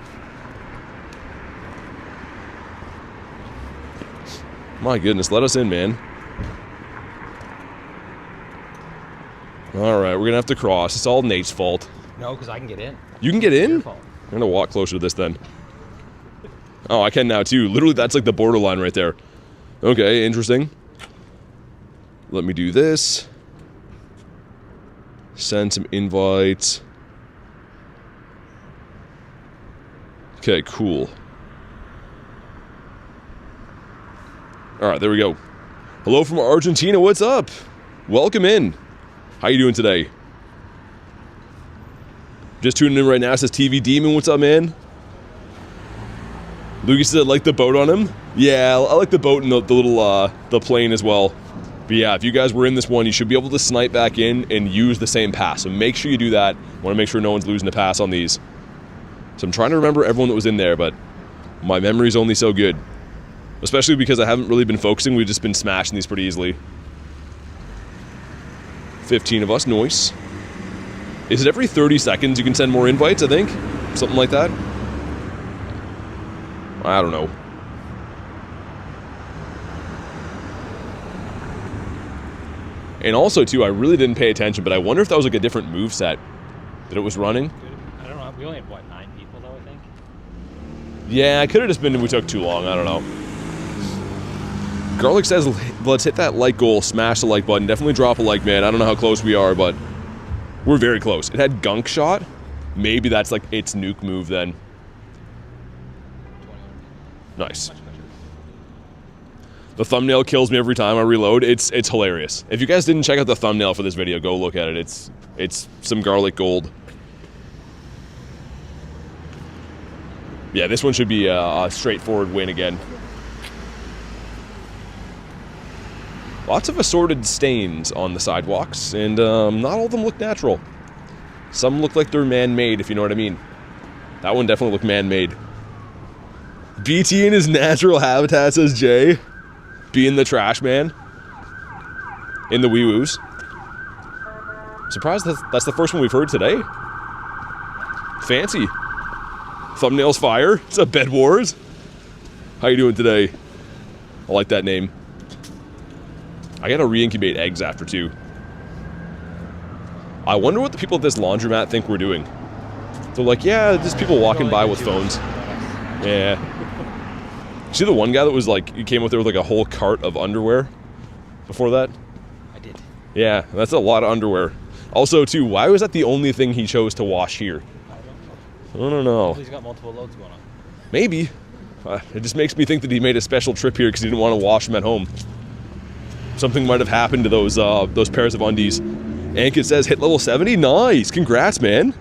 My goodness, let us in, man. Alright, we're gonna have to cross. It's all Nate's fault.
No, because I can get in.
You can get in?
Your fault.
I'm gonna walk closer to this then. Oh, I can now too. Literally, that's like the borderline right there. Okay, interesting. Let me do this. Send some invites. Okay, cool. Alright, there we go. Hello from Argentina, what's up? Welcome in. How you doing today? Just tuning in right now, it says TV Demon, what's up, man? Lucas said, like the boat on him? Yeah, I like the boat and the little, the plane as well. But yeah, if you guys were in this one, you should be able to snipe back in and use the same pass. So make sure you do that. I want to make sure no one's losing the pass on these. So I'm trying to remember everyone that was in there, but my memory's only so good. Especially because I haven't really been focusing, we've just been smashing these pretty easily. 15 of us, nice. Is it every 30 seconds you can send more invites, I think? Something like that? I don't know. And also, too, I really didn't pay attention, but I wonder if that was like a different moveset that it was running.
I don't know. We only had, what, 9 people, though, I think?
Yeah, it could have just been we took too long. I don't know. Garlic says, let's hit that like goal, smash the like button. Definitely drop a like, man. I don't know how close we are, but we're very close. It had gunk shot. Maybe that's like its nuke move then. Nice. The thumbnail kills me every time I reload. It's hilarious. If you guys didn't check out the thumbnail for this video, go look at it. It's some garlic gold. Yeah, this one should be a straightforward win again. Lots of assorted stains on the sidewalks, and not all of them look natural. Some look like they're man-made, if you know what I mean. That one definitely looked man-made. BT in his natural habitat, says Jay. Being the trash man. In the wee-woos. Surprised that's the first one we've heard today. Fancy. Thumbnails fire. It's a Bed Wars. How you doing today? I like that name. I gotta re-incubate eggs after too. I wonder what the people at this laundromat think we're doing. They're like, yeah, just people walking by with phones. Yeah. See the one guy that was like, he came up there with like a whole cart of underwear before that?
I did.
Yeah, that's a lot of underwear. Also too, why was that the only thing he chose to wash here? I don't know.
He's got multiple loads going on.
Maybe. It just makes me think that he made a special trip here because he didn't want to wash them at home. Something might have happened to those pairs of undies. Ankit says, hit level 70? Nice! Congrats, man!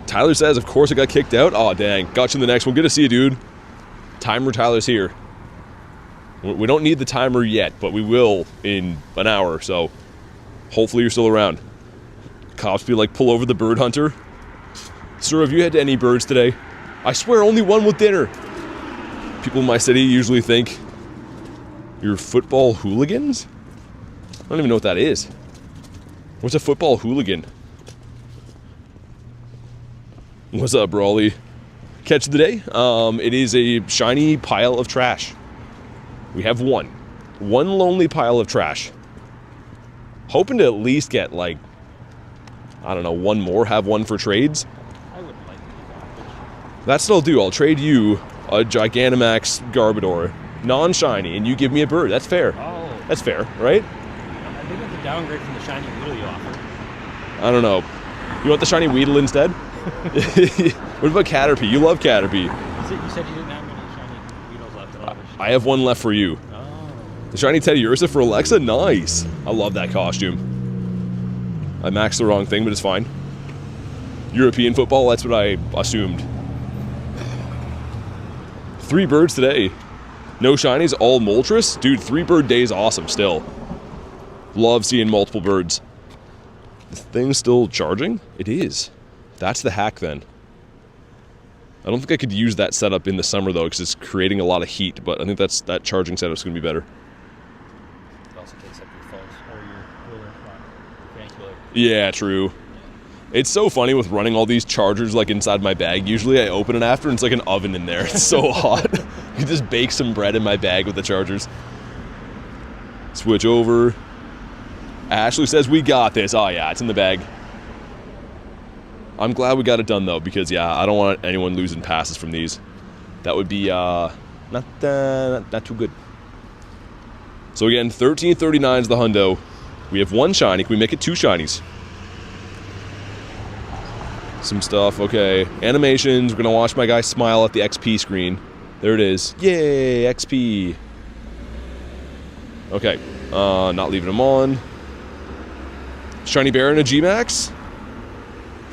Tyler says, of course I got kicked out. Aw, dang. Got you in the next one. Good to see you, dude. Timer Tyler's here. We don't need the timer yet, but we will in an hour, so hopefully you're still around. Cops be like, pull over the bird hunter. Sir, have you had any birds today? I swear, only one with dinner. People in my city usually think you're football hooligans? I don't even know what that is. What's a football hooligan? What's up, Brawley? Catch of the day? It is a shiny pile of trash. We have one. One lonely pile of trash. Hoping to at least get, like, I don't know, one more, have one for trades.
I wouldn't like to be garbage.
That's what I'll do. I'll trade you a Gigantamax Garbodor, non-shiny, and you give me a bird. That's fair.
Oh.
That's fair, right?
I think it's a downgrade from the shiny Weedle you offer.
I don't know. You want the shiny Weedle instead? What about Caterpie? You love Caterpie.
You said you didn't have many shiny Weedles left.
I have one left for you.
Oh.
The shiny Teddy Ursa for Alexa? Nice. I love that costume. I maxed the wrong thing, but it's fine. European football, that's what I assumed. 3 birds today. No shinies, all Moltres. Dude, 3-bird day is awesome still. Love seeing multiple birds. The thing's still charging? It is. That's the hack then. I don't think I could use that setup in the summer though, because it's creating a lot of heat, but I think that charging setup's going to be better.
It also takes up your phones or your cooler, your fan cooler.
Yeah, true. It's so funny with running all these chargers like inside my bag. Usually I open it after and it's like an oven in there. It's so hot. You just bake some bread in my bag with the chargers. Switch over. Ashley says we got this. Oh yeah, it's in the bag. I'm glad we got it done though, because yeah, I don't want anyone losing passes from these. That would be not too good. So again, 1339 is the hundo. We have 1 shiny. Can we make it 2 shinies? Some stuff, okay. Animations, we're gonna watch my guy smile at the XP screen. There it is. Yay, XP. Okay, not leaving him on. Shiny Bear and a G-Max?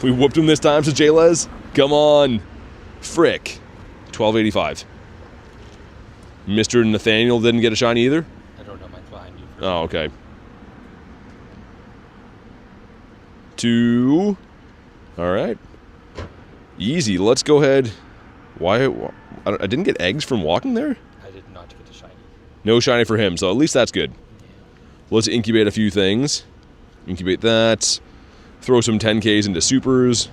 We whooped him this time, says J-Les. Come on. Frick. 1285. Mr. Nathaniel didn't get a shiny either?
I don't know, mine's behind you.
Oh, okay. 2. All right. Easy. Let's go ahead. Why? I didn't get eggs from walking there?
I did not get a shiny.
No shiny for him, so at least that's good. Let's incubate a few things. Incubate that. Throw some 10Ks into supers.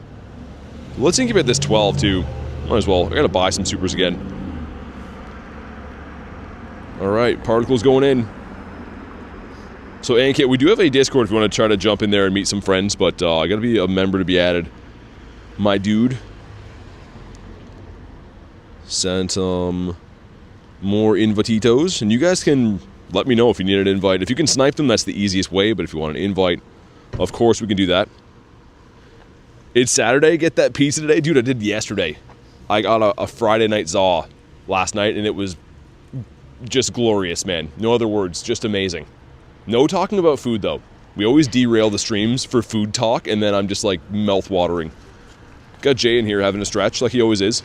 Let's incubate this 12 too. Might as well. I gotta buy some supers again. Alright, particles going in. So, Ankit, we do have a Discord if you want to try to jump in there and meet some friends, but I gotta be a member to be added. My dude. Sent some more invititos, and you guys can let me know if you need an invite. If you can snipe them, that's the easiest way, but if you want an invite, of course we can do that. It's Saturday, get that pizza today? Dude, I did yesterday. I got a Friday night Zaw last night, and it was just glorious, man. No other words, just amazing. No talking about food, though. We always derail the streams for food talk, and then I'm just, like, mouth-watering. Got Jay in here having a stretch, like he always is.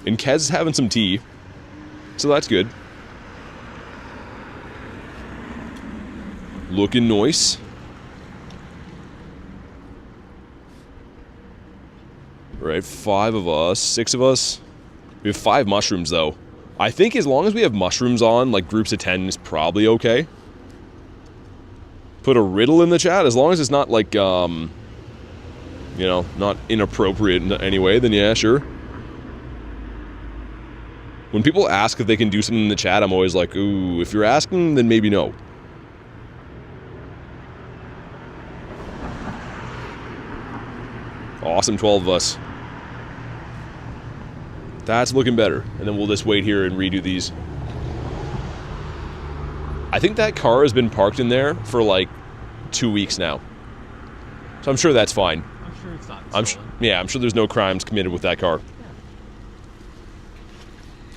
And Kez is having some tea. So that's good. Looking nice. Right, 5 of us, 6 of us. We have 5 mushrooms, though. I think as long as we have mushrooms on, like, groups of 10 is probably okay. Put a riddle in the chat, as long as it's not, like, you know, not inappropriate in any way, then yeah, sure. When people ask if they can do something in the chat, I'm always like, ooh, if you're asking, then maybe no. Awesome, 12 of us. That's looking better. And then we'll just wait here and redo these. I think that car has been parked in there for like 2 weeks now. So I'm sure that's fine.
I'm sure it's not stolen.
Yeah, I'm sure there's no crimes committed with that car. Yeah.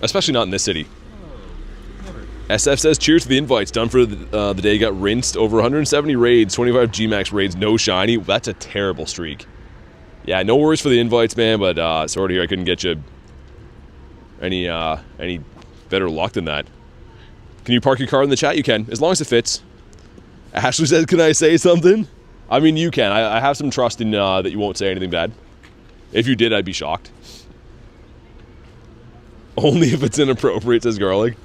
Especially not in this city.
Oh, never.
SF says, cheers to the invites. Done for the day. Got rinsed. Over 170 raids. 25 G-Max raids. No shiny. That's a terrible streak. Yeah, no worries for the invites, man. But sorry to hear I couldn't get you any better luck than that. Can you park your car in the chat? You can, as long as it fits. Ashley says, can I say something? I mean, you can. I have some trust in that you won't say anything bad. If you did, I'd be shocked. Only if it's inappropriate, says Garlic.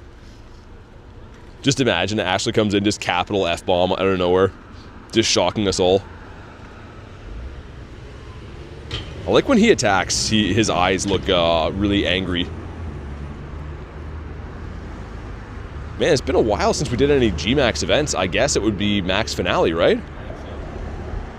Just imagine Ashley comes in, just capital F-bomb out of nowhere. Just shocking us all. I like when he attacks, his eyes look really angry. Man, it's been a while since we did any G-Max events. I guess it would be Max Finale, right?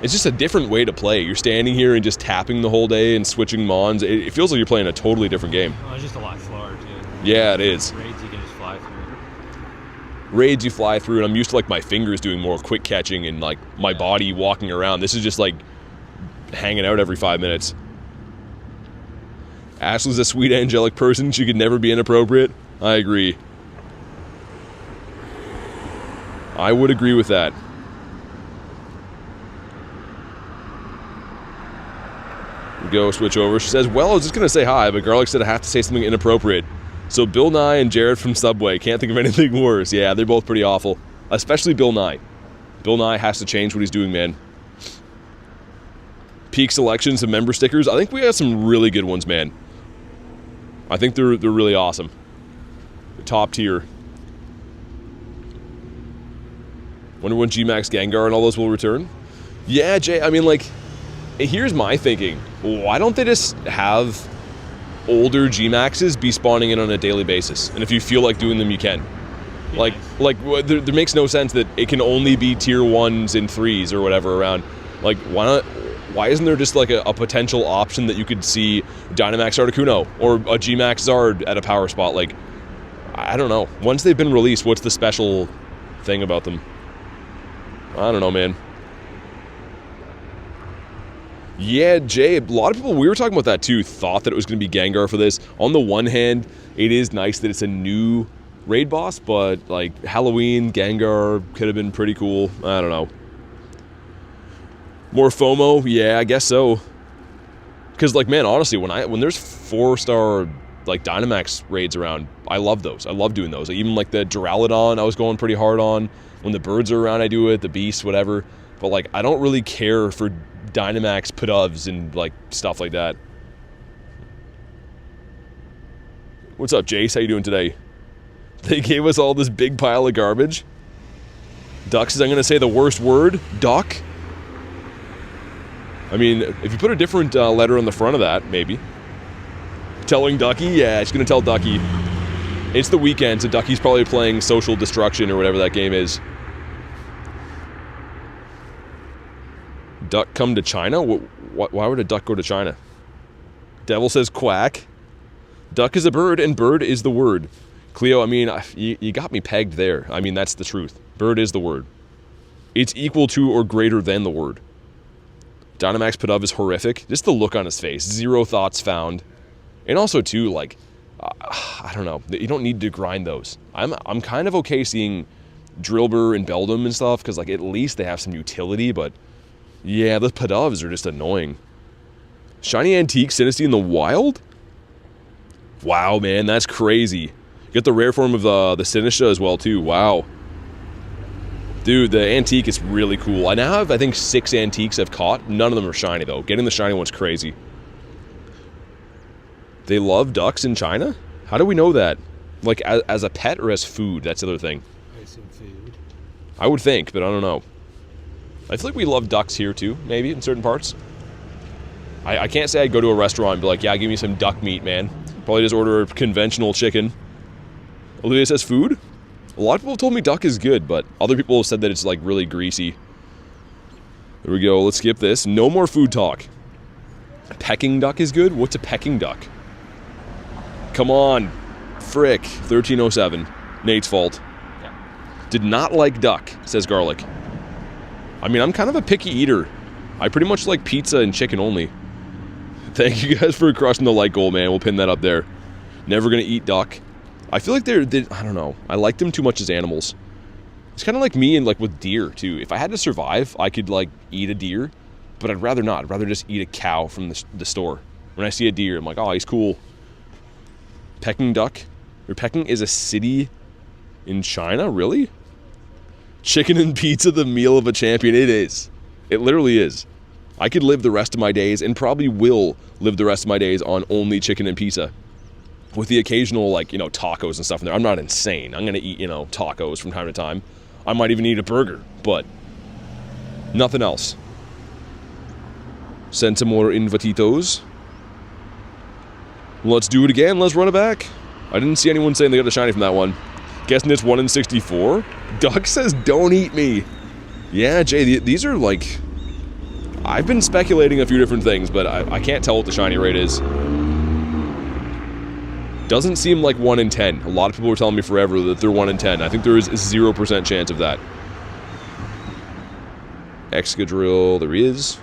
It's just a different way to play. You're standing here and just tapping the whole day and switching mons. It feels like you're playing a totally different game.
Oh, it's just a lot slower too.
Yeah, it is.
Raids you can just fly through.
Raids you fly through, and I'm used to like my fingers doing more quick catching and like my body walking around. This is just like hanging out every 5 minutes. Ashley's a sweet angelic person. She could never be inappropriate. I agree. I would agree with that. Go switch over. She says, well, I was just going to say hi, but Garlic said I have to say something inappropriate. So Bill Nye and Jared from Subway. Can't think of anything worse. Yeah, they're both pretty awful. Especially Bill Nye. Bill Nye has to change what he's doing, man. Peak selections of member stickers. I think we got some really good ones, man. I think they're really awesome. They're top tier. Wonder when G-Max Gengar and all those will return? Yeah, Jay, I mean, like, here's my thinking. Why don't they just have older G-Maxes be spawning in on a daily basis? And if you feel like doing them, you can. Like, there makes no sense that it can only be tier 1s and 3s or whatever around. Like, why not? Why isn't there just like a potential option that you could see Dynamax Articuno or a G-Max Zard at a power spot? Like, I don't know. Once they've been released, what's the special thing about them? I don't know, man. Yeah, Jay, a lot of people, we were talking about that too, thought that it was going to be Gengar for this. On the one hand, it is nice that it's a new raid boss, but like Halloween, Gengar could have been pretty cool. I don't know. More FOMO? Yeah, I guess so. Because like, man, honestly, when there's 4-star like Dynamax raids around, I love those. I love doing those. Like, even like the Duraludon I was going pretty hard on. When the birds are around, I do it, the beasts, whatever. But like, I don't really care for Dynamax Pidovs and like stuff like that. What's up, Jace? How you doing today? They gave us all this big pile of garbage. Duck says I'm going to say the worst word. Duck. I mean, if you put a different letter on the front of that, maybe. Telling Ducky? Yeah, she's going to tell Ducky. It's the weekend, so Ducky's probably playing Social Destruction or whatever that game is. Duck come to China? Why would a duck go to China? Devil says quack. Duck is a bird, and bird is the word. Cleo, I mean, you got me pegged there. I mean, that's the truth. Bird is the word. It's equal to or greater than the word. Dynamax Pidove is horrific. Just the look on his face. 0 thoughts found. And also, too, like, I don't know. You don't need to grind those. I'm kind of okay seeing Drillbur and Beldum and stuff, because, like, at least they have some utility, but yeah, the Pidovs are just annoying. Shiny Antique Sinistea in the wild? Wow, man, that's crazy. You get the rare form of the Sinistea as well, too. Wow. Dude, the Antique is really cool. I now have, I think, 6 Antiques I've caught. None of them are shiny, though. Getting the shiny one's crazy. They love ducks in China? How do we know that? Like, as a pet or as food? That's the other thing.
I assume food.
I would think, but I don't know. I feel like we love ducks here, too, maybe, in certain parts. I can't say I'd go to a restaurant and be like, yeah, give me some duck meat, man. Probably just order a conventional chicken. Olivia says food? A lot of people told me duck is good, but other people have said that it's, like, really greasy. There we go. Let's skip this. No more food talk. Pecking duck is good? What's a pecking duck? Come on. Frick. 1307. Nate's fault.
Yeah.
Did not like duck, says Garlic. I mean, I'm kind of a picky eater. I pretty much like pizza and chicken only. Thank you guys for crushing the like goal, man. We'll pin that up there. Never gonna eat duck. I feel like they're I don't know. I like them too much as animals. It's kind of like me and like with deer too. If I had to survive, I could like eat a deer, but I'd rather not. I'd rather just eat a cow from the store. When I see a deer, I'm like, oh, he's cool. Peking duck? Or Peking is a city in China? Really? Chicken and pizza, the meal of a champion. It is. It literally is. I could live the rest of my days, and probably will live the rest of my days on only chicken and pizza. With the occasional, like, you know, tacos and stuff in there. I'm not insane. I'm going to eat, you know, tacos from time to time. I might even eat a burger, but nothing else. Send some more invititos. Let's do it again. Let's run it back. I didn't see anyone saying they got a shiny from that one. Guessing it's 1 in 64. Duck says, don't eat me. Yeah, Jay, these are like I've been speculating a few different things, but I can't tell what the shiny rate is. Doesn't seem like 1 in 10. A lot of people were telling me forever that they're 1 in 10. I think there is a 0% chance of that. Excadrill, there is.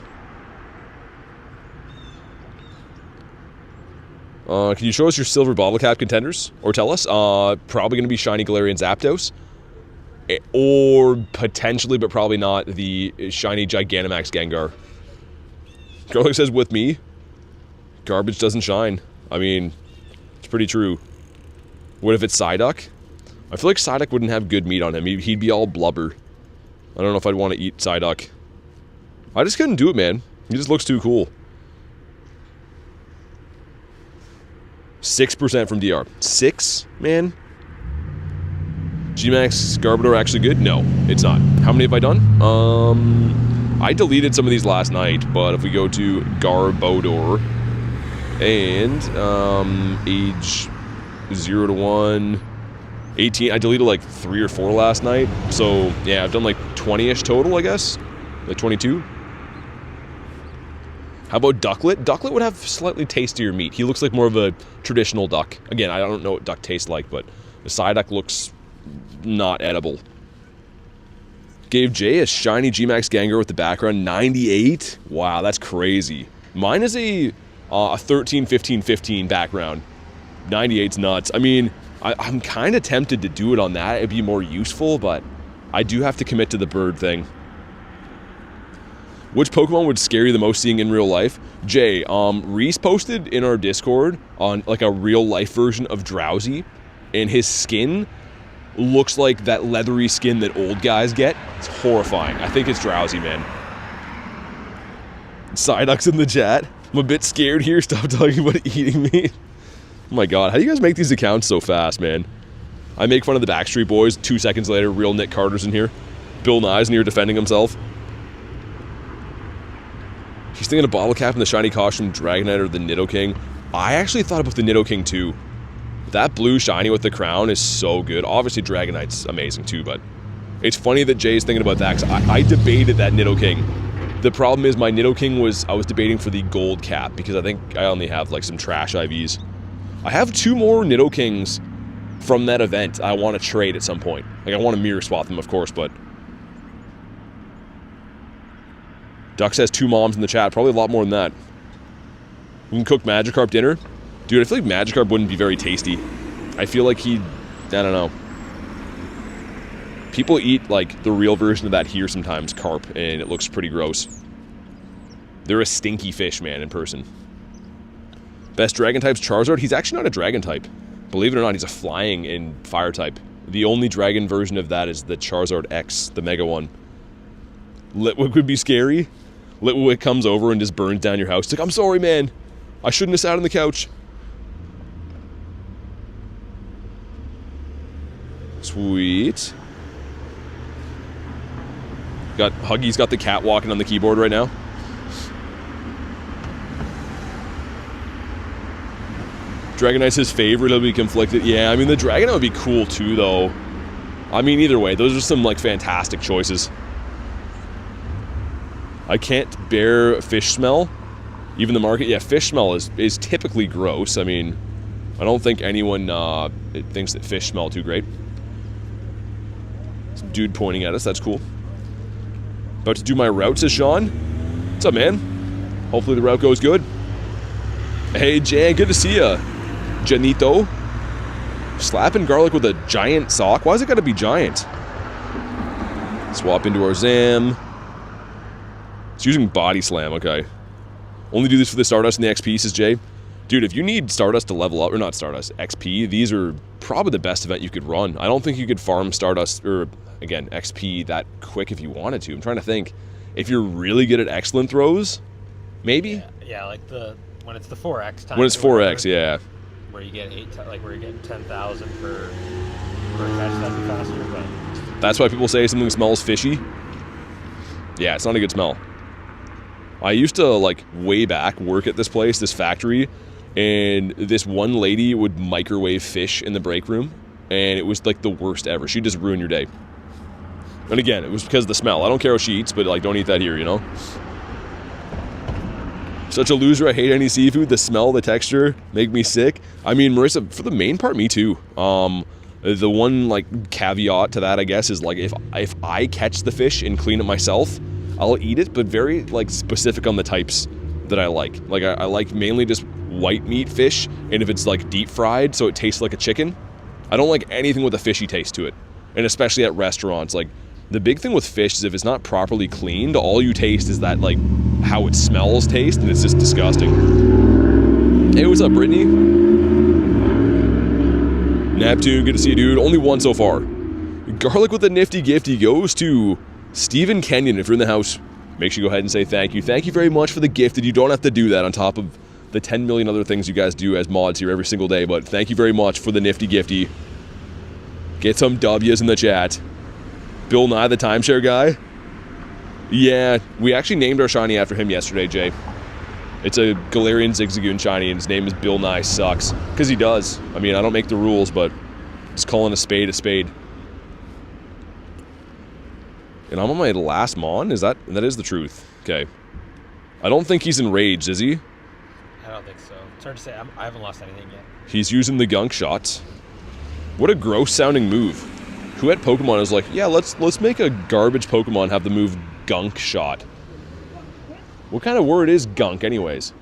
Can you show us your silver bottle cap contenders? Or tell us? Probably going to be shiny Galarian Zapdos. Or potentially, but probably not, the shiny Gigantamax Gengar. Garlic says, with me, garbage doesn't shine. I mean, it's pretty true. What if it's Psyduck? I feel like Psyduck wouldn't have good meat on him. He'd be all blubber. I don't know if I'd want to eat Psyduck. I just couldn't do it, man. He just looks too cool. 6% from DR. 6, man? Gmax Garbodor actually good? No, it's not. How many have I done? I deleted some of these last night, but if we go to Garbodor and age 0 to 1, 18, I deleted like 3 or 4 last night. So yeah, I've done like 20-ish total, I guess. Like 22. How about Ducklet? Ducklet would have slightly tastier meat. He looks like more of a traditional duck. Again, I don't know what duck tastes like, but the Psyduck looks not edible. Gave Jay a shiny Gmax Gengar with the background. 98? Wow, that's crazy. Mine is a 13, 15, 15 background. 98's nuts. I mean, I'm kind of tempted to do it on that. It'd be more useful, but I do have to commit to the bird thing. Which Pokemon would scare you the most seeing in real life? Jay, Reese posted in our Discord on like a real life version of Drowsy, and his skin looks like that leathery skin that old guys get. It's horrifying. I think it's Drowsy, man. Psyduck's in the chat. I'm a bit scared here. Stop talking about eating meat. Oh my god, how do you guys make these accounts so fast, man? I make fun of the Backstreet Boys. 2 seconds later, real Nick Carter's in here. Bill Nye's in here defending himself. He's thinking of Bottle Cap and the shiny costume, Dragonite or the Nidoking. I actually thought about the Nidoking too. That blue shiny with the crown is so good. Obviously, Dragonite's amazing too, but it's funny that Jay's thinking about that because I debated that Nidoking. The problem is my Nidoking I was debating for the gold cap because I think I only have like some trash IVs. I have 2 more Nidokings from that event I want to trade at some point. Like, I want to mirror swap them, of course, but Duck says 2 moms in the chat. Probably a lot more than that. We can cook Magikarp dinner. Dude, I feel like Magikarp wouldn't be very tasty. I feel like I don't know. People eat, like, the real version of that here sometimes, carp, and it looks pretty gross. They're a stinky fish, man, in person. Best dragon type's Charizard. He's actually not a dragon type. Believe it or not, he's a flying and fire type. The only dragon version of that is the Charizard X, the mega one. Litwick would be scary. Litwick comes over and just burns down your house. It's like, I'm sorry, man. I shouldn't have sat on the couch. Sweet. Huggy's got the cat walking on the keyboard right now. Dragonite's his favorite. He'll be conflicted. Yeah, I mean, the Dragonite would be cool too, though. I mean, either way, those are some, like, fantastic choices. I can't bear fish smell. Even the market, yeah, fish smell is typically gross. I mean, I don't think anyone thinks that fish smell too great. Some dude pointing at us, that's cool. About to do my route, says Sean. What's up, man? Hopefully the route goes good. Hey, Jan, good to see ya. Janito. Slapping garlic with a giant sock? Why's it gotta be giant? Swap into our Zam. It's using Body Slam, okay. Only do this for the Stardust and the XP, says Jay. Dude, if you need Stardust to level up, or not Stardust, XP, these are probably the best event you could run. I don't think you could farm Stardust, or, again, XP that quick if you wanted to. I'm trying to think. If you're really good at excellent throws, maybe?
Yeah, like when it's the 4x time.
When it's 4x, yeah.
Where you get where you're getting 10,000 per catch, that'd be faster, but
That's why people say something smells fishy. Yeah, it's not a good smell. I used to, like, way back, work at this place, this factory, and this one lady would microwave fish in the break room, and it was, like, the worst ever. She'd just ruin your day. And again, it was because of the smell. I don't care what she eats, but, like, don't eat that here, you know? Such a loser. I hate any seafood. The smell, the texture make me sick. I mean, Marissa, for the main part, me too. The one like caveat to that, I guess, is like if I catch the fish and clean it myself, I'll eat it, but very like specific on the types that I like. Like I like mainly just white meat fish, and if it's like deep fried, so it tastes like a chicken. I don't like anything with a fishy taste to it, and especially at restaurants. Like the big thing with fish is if it's not properly cleaned, all you taste is that like how it smells taste, and it's just disgusting. Hey, what's up, Brittany? Neptune, good to see you, dude. Only one so far. Garlic with a nifty gifty goes to Stephen Kenyon. If you're in the house, make sure you go ahead and say thank you. Thank you very much for the gift, and you don't have to do that on top of the 10 million other things you guys do as mods here every single day, but thank you very much for the nifty gifty. Get some W's in the chat. Bill Nye, the timeshare guy. Yeah, we actually named our shiny after him yesterday, Jay. It's a Galarian Zigzagoon shiny, and his name is Bill Nye Sucks. Because he does. I mean, I don't make the rules, but it's calling a spade a spade. And I'm on my last Mon? That is the truth. Okay. I don't think he's enraged, is he?
I don't think so. It's hard to say. I haven't lost anything yet.
He's using the gunk shots. What a gross sounding move. Who had Pokemon was like, yeah, let's make a garbage Pokemon have the move Gunk Shot. What kind of word is gunk anyways?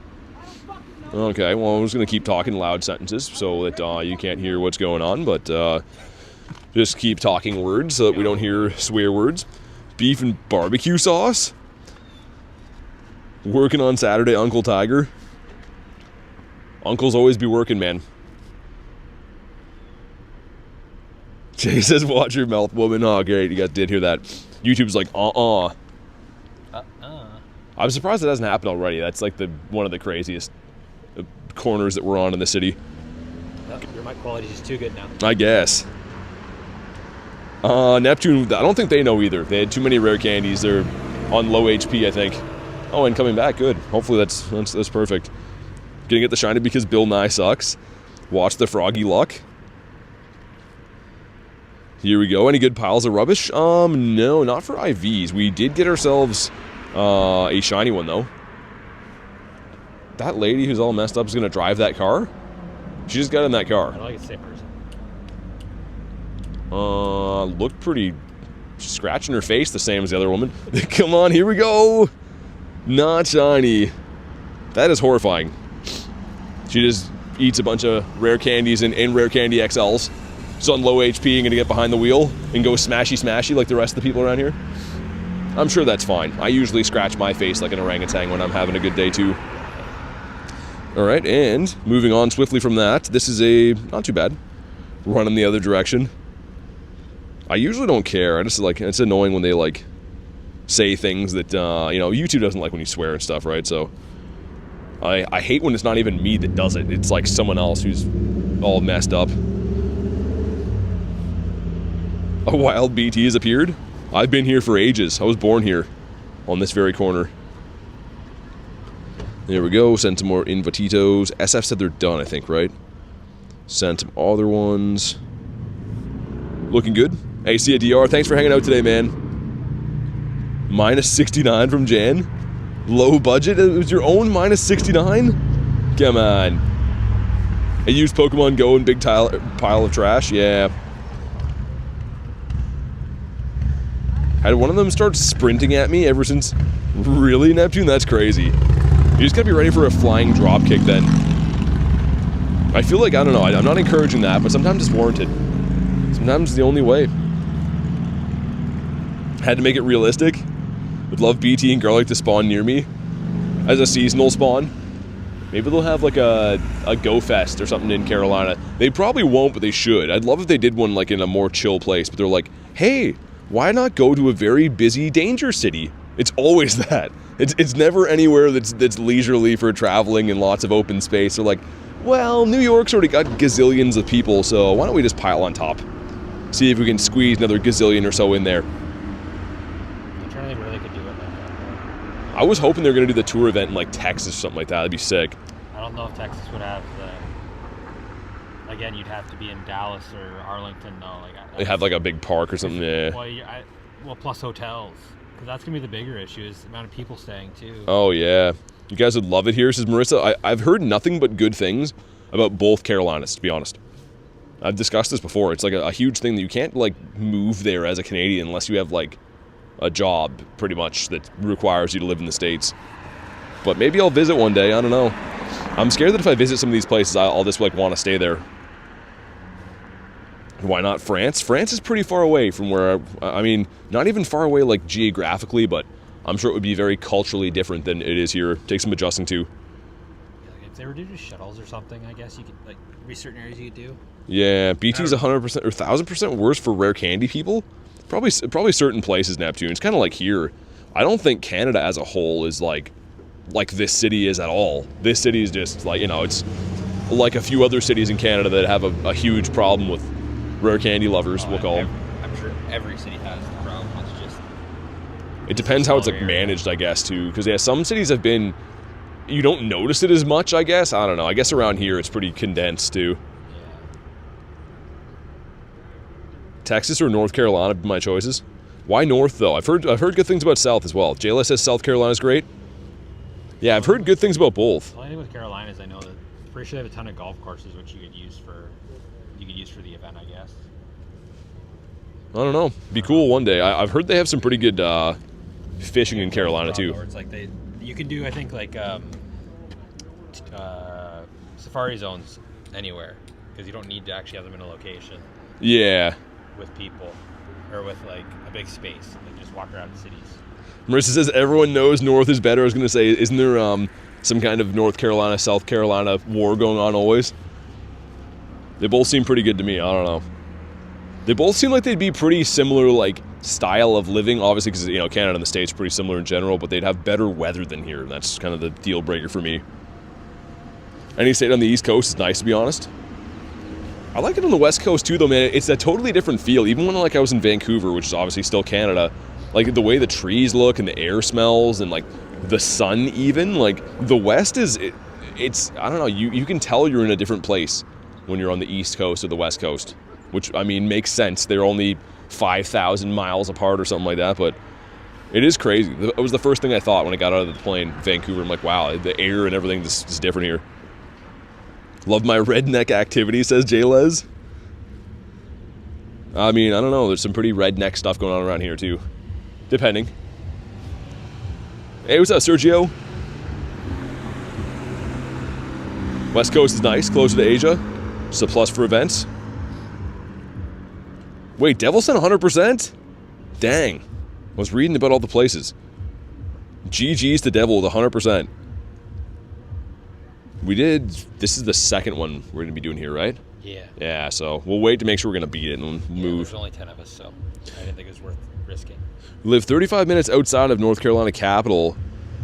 Okay, well, I'm just going to keep talking loud sentences so that you can't hear what's going on, but just keep talking words so that we don't hear swear words. Beef and barbecue sauce? Working on Saturday, Uncle Tiger. Uncles always be working, man. Jay says, watch your mouth, woman. Oh, great. You guys did hear that. YouTube's like, I'm surprised it hasn't happened already. That's like one of the craziest corners that we're on in the city.
Your mic quality is too good now.
I guess. Neptune, I don't think they know either. They had too many rare candies. They're on low HP, I think. Oh, and coming back. Good. Hopefully that's perfect. Gonna get the shiny because Bill Nye sucks. Watch the froggy luck. Here we go. Any good piles of rubbish? No, not for IVs. We did get ourselves a shiny one, though. That lady who's all messed up is going to drive that car? She just got in that car.
I don't think it's the same person.
Looked pretty... Scratching her face the same as the other woman. Come on, here we go! Not shiny. That is horrifying. She just eats a bunch of rare candies and rare candy XLs. She's on low HP and gonna get behind the wheel and go smashy like the rest of the people around here. I'm sure that's fine. I usually scratch my face like an orangutan when I'm having a good day too. Alright, and moving on swiftly from that, this is not too bad. Run in the other direction. I usually don't care. I just like, it's annoying when they like say things that, YouTube doesn't like when you swear and stuff, right? So I hate when it's not even me that does it. It's like someone else who's all messed up. A wild BT has appeared. I've been here for ages. I was born here on this very corner. There we go. Send some more invititos. SF said they're done, I think, right? Sent some other ones. Looking good. Hey, see ya, DR. Thanks for hanging out today, man. Minus 69 from Jan. Low budget? It was your own minus 69? Come on. I used Pokemon GO in big pile of trash? Yeah. Had one of them start sprinting at me ever since... Really, Neptune? That's crazy. You just gotta be ready for a flying drop kick then. I feel like, I don't know, I'm not encouraging that, but sometimes it's warranted. Sometimes it's the only way. Had to make it realistic. Would love BT and Garlic to spawn near me as a seasonal spawn. Maybe they'll have like a Go Fest or something in Carolina. They probably won't, but they should. I'd love if they did one like in a more chill place, but they're like, hey, why not go to a very busy danger city? It's always that. It's never anywhere that's leisurely for traveling and lots of open space. They're like, well, New York's already got gazillions of people, so why don't we just pile on top? See if we can squeeze another gazillion or so in there.
I'm trying to think where they could do it like that.
I was hoping they were going to do the tour event in like Texas or something like that. That'd be sick.
I don't know if Texas would have the... Again, you'd have to be in Dallas or Arlington, though.
They have like a big park or something, yeah.
Well, plus hotels. Because that's going to be the bigger issue, is the amount of people staying, too.
Oh, yeah.
You guys would love it here, says Marissa. I've heard nothing but good things about both Carolinas, to be honest. I've discussed this before. It's like a huge thing that you can't, like, move there as a Canadian unless you have, like, a job, pretty much, that requires you to live in the States. But maybe I'll visit one day. I don't know. I'm scared that if I visit some of these places, I'll just, like, want to stay there. Why not France? France is pretty far away from where, I mean, not even far away, like, geographically, but I'm sure it would be very culturally different than it is here. Take some adjusting to.
Yeah, like if they were to do shuttles or something, I guess you could, like, be certain areas you could do.
Yeah, BT's 100% or 1,000% worse for rare candy people. Probably certain places, Neptune. It's kind of like here. I don't think Canada as a whole is like this city is at all. This city is just like, you know, it's like a few other cities in Canada that have a huge problem with rare candy lovers, we'll call them.
I'm sure every city has the problem. It's just...
It depends how it's like managed, I guess, too. Because yeah, some cities have been... You don't notice it as much, I guess. I don't know. I guess around here it's pretty condensed, too. Texas or North Carolina would be my choices. Why North, though? I've heard good things about South as well. Jayla says South Carolina's great. Yeah, I've heard good things about both.
The only thing with Carolina is I know that pretty sure they have a ton of golf courses which you could use for the event, I guess.
I don't know. Be cool one day. I've heard they have some pretty good fishing in Carolina too.
It's like you can do, I think, like safari zones anywhere because you don't need to actually have them in a location.
Yeah.
With people, or with like a big space, and just walk around the cities.
Marissa says everyone knows North is better. I was going to say, isn't there some kind of North Carolina, South Carolina war going on always? They both seem pretty good to me. I don't know. They both seem like they'd be pretty similar, like, style of living. Obviously, because, you know, Canada and the States are pretty similar in general, but they'd have better weather than here. That's kind of the deal breaker for me. Any state on the East Coast is nice, to be honest. I like it on the West Coast too, though, man. It's a totally different feel. Even when, like, I was in Vancouver, which is obviously still Canada, like, the way the trees look and the air smells and, like, the sun even, like, the West is, it's, I don't know, you can tell you're in a different place when you're on the East Coast or the West Coast, which, I mean, makes sense. They're only 5,000 miles apart or something like that, but it is crazy. It was the first thing I thought when I got out of the plane, Vancouver. I'm like, wow, the air and everything is different here. Love my redneck activity, says Jaylez. I mean, I don't know. There's some pretty redneck stuff going on around here, too. Depending. Hey, what's up, Sergio? West Coast is nice, closer to Asia. It's a plus for events. Wait, Devil sent 100%? Dang. I was reading about all the places. GG's to Devil with 100%. We did, this is the second one we're going to be doing here, right?
Yeah.
Yeah, so we'll wait to make sure we're going to beat it and move.
There's only 10 of us, so I didn't think it was worth risking.
We live 35 minutes outside of North Carolina capital,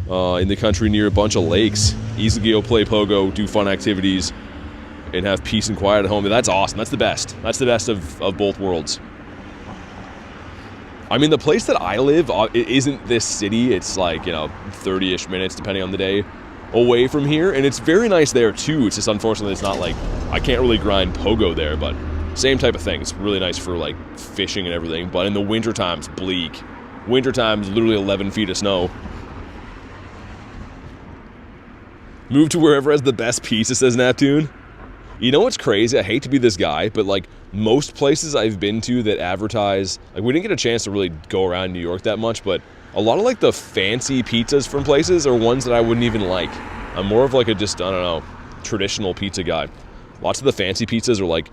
in the country near a bunch of lakes. Easily go play pogo, do fun activities, and have peace and quiet at home. And that's awesome. That's the best. That's the best of both worlds. I mean, the place that I live, it isn't this city. It's like, 30-ish minutes, depending on the day, away from here, and it's very nice there too. It's just unfortunately it's not like I can't really grind pogo there, but same type of thing. It's really nice for like fishing and everything, but in the wintertime it's bleak. Wintertime is literally 11 feet of snow. Move to wherever has the best pizza, says Neptune. You know what's crazy? I hate to be this guy, but like most places I've been to that advertise, like we didn't get a chance to really go around New York that much, but a lot of like the fancy pizzas from places are ones that I wouldn't even like. I'm more of like a just, I don't know, traditional pizza guy. Lots of the fancy pizzas are like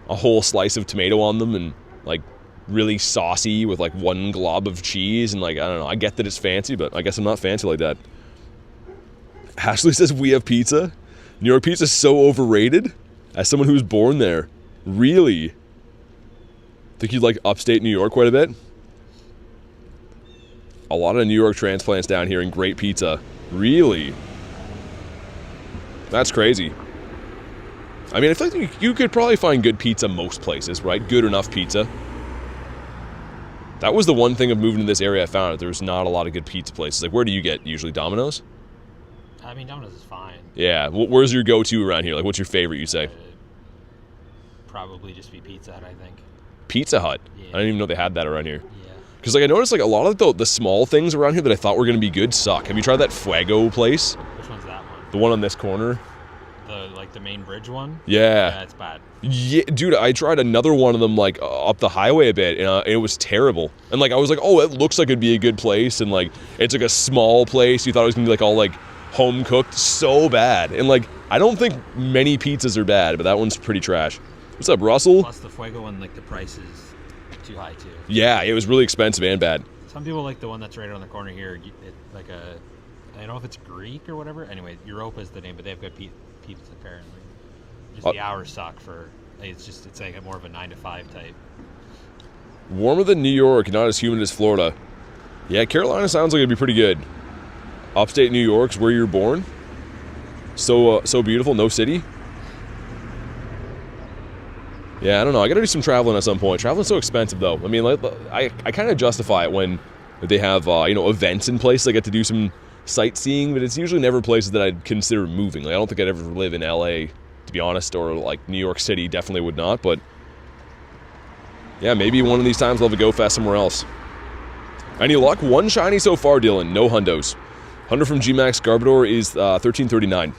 a whole slice of tomato on them and like really saucy with like one glob of cheese and like, I don't know. I get that it's fancy, but I guess I'm not fancy like that. Ashley says we have pizza. New York pizza is so overrated. As someone who was born there, really? Think you'd like upstate New York quite a bit? A lot of New York transplants down here and great pizza. Really? That's crazy. I mean, I feel like you could probably find good pizza most places, right? Good enough pizza. That was the one thing of moving to this area I found. There's not a lot of good pizza places. Like, where do you get usually? Domino's?
I mean, Domino's is fine.
Yeah. Where's your go-to around here? Like, what's your favorite, you say?
Probably just be Pizza Hut, I think.
Pizza Hut?
Yeah.
I didn't even know they had that around here.
Yeah.
Because, like, I noticed, like, a lot of the small things around here that I thought were going to be good suck. Have you tried that Fuego place?
Which one's that one?
The one on this corner?
Like the main bridge one?
Yeah.
Yeah, it's bad.
Yeah, dude, I tried another one of them, like, up the highway a bit, and it was terrible. And, like, I was like, oh, it looks like it'd be a good place, and, like, it's, like, a small place. You thought it was going to be, like, all, like, home-cooked. So bad. And, like, I don't think many pizzas are bad, but that one's pretty trash. What's up, Russell?
Plus the Fuego one, like, the price is too high, too.
Yeah, it was really expensive and bad.
Some people like the one that's right on the corner here. Like I don't know if it's Greek or whatever. Anyway, Europa is the name, but they have good pizza apparently. Just the hours suck for. It's like more of a 9 to 5 type.
Warmer than New York, not as humid as Florida. Yeah, Carolina sounds like it'd be pretty good. Upstate New York's where you're born. So beautiful, no city. Yeah, I don't know. I gotta do some traveling at some point. Traveling's so expensive, though. I mean, like, I kind of justify it when they have events in place. I get to do some sightseeing, but it's usually never places that I'd consider moving. Like, I don't think I'd ever live in LA, to be honest, or like New York City. Definitely would not. But yeah, maybe one of these times I'll have a go fest somewhere else. Any luck? One shiny so far, Dylan. No hundos. Hunter from Gmax Garbodor is 1339.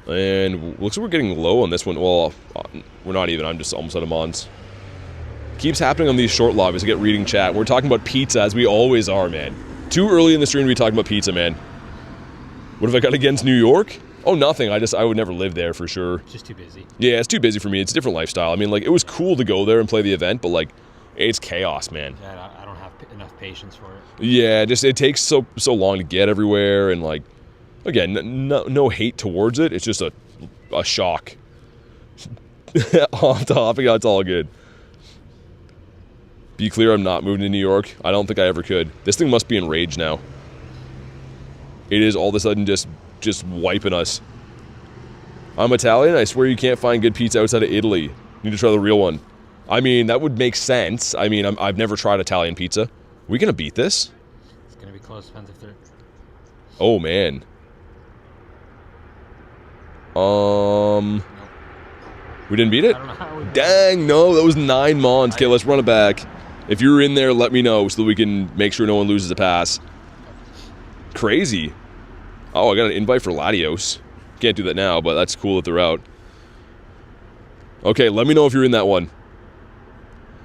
And looks like we're getting low on this one. Well, we're not even. I'm just almost out of mons. Keeps happening on these short lobbies. I get reading chat. We're talking about pizza, as we always are, man. Too early in the stream to be talking about pizza, man. What have I got against New York? Oh, nothing. I would never live there for sure.
It's just too busy.
Yeah, it's too busy for me. It's a different lifestyle. I mean, like, it was cool to go there and play the event, but, like, it's chaos, man.
Yeah, I don't have enough patience for it.
Yeah, just it takes so long to get everywhere, and, like, again, no hate towards it. It's just a shock. Off topic, it's all good. Be clear, I'm not moving to New York. I don't think I ever could. This thing must be enraged now. It is all of a sudden just wiping us. I'm Italian. I swear you can't find good pizza outside of Italy. Need to try the real one. I mean, that would make sense. I mean, I've never tried Italian pizza. We gonna beat this?
It's gonna be close. Depends if they're.
Oh man.
Nope.
We didn't beat it?
I don't know how we.
Dang, no, that was 9 mons. Okay, let's run it back. If you're in there, let me know so that we can make sure no one loses a pass. Crazy. Oh, I got an invite for Latios. Can't do that now, but that's cool that they're out. Okay, let me know if you're in that one.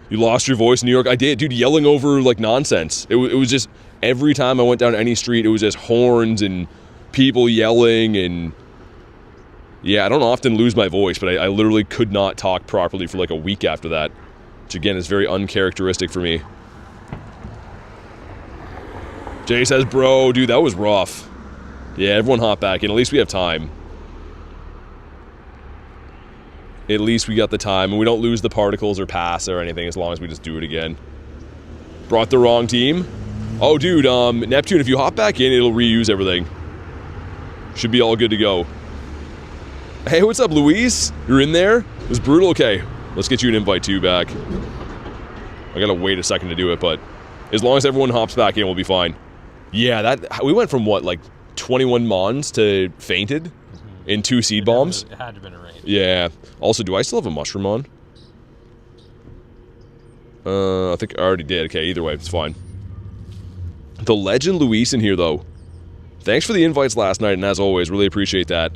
You lost your voice in New York? I did, dude, yelling over, like, nonsense. It was just, every time I went down any street, it was just horns and people yelling, and yeah, I don't often lose my voice, but I literally could not talk properly for like a week after that, which again is very uncharacteristic for me. Jay says, bro, dude, that was rough. Yeah, everyone hop back in. At least we have time. At least we got the time, and we don't lose the particles or pass or anything as long as we just do it again. Brought the wrong team. Oh, dude, Neptune, if you hop back in, it'll reuse everything. Should be all good to go. Hey, what's up, Luis? You're in there? It was brutal? Okay, let's get you an invite too back. I gotta wait a second to do it, but as long as everyone hops back in, we'll be fine. Yeah, we went from what, like 21 mons to fainted in 2 seed bombs?
It had to have been a rain.
Yeah. Also, do I still have a mushroom on? I think I already did. Okay, either way, it's fine. The legend Luis in here, though. Thanks for the invites last night, and as always, really appreciate that.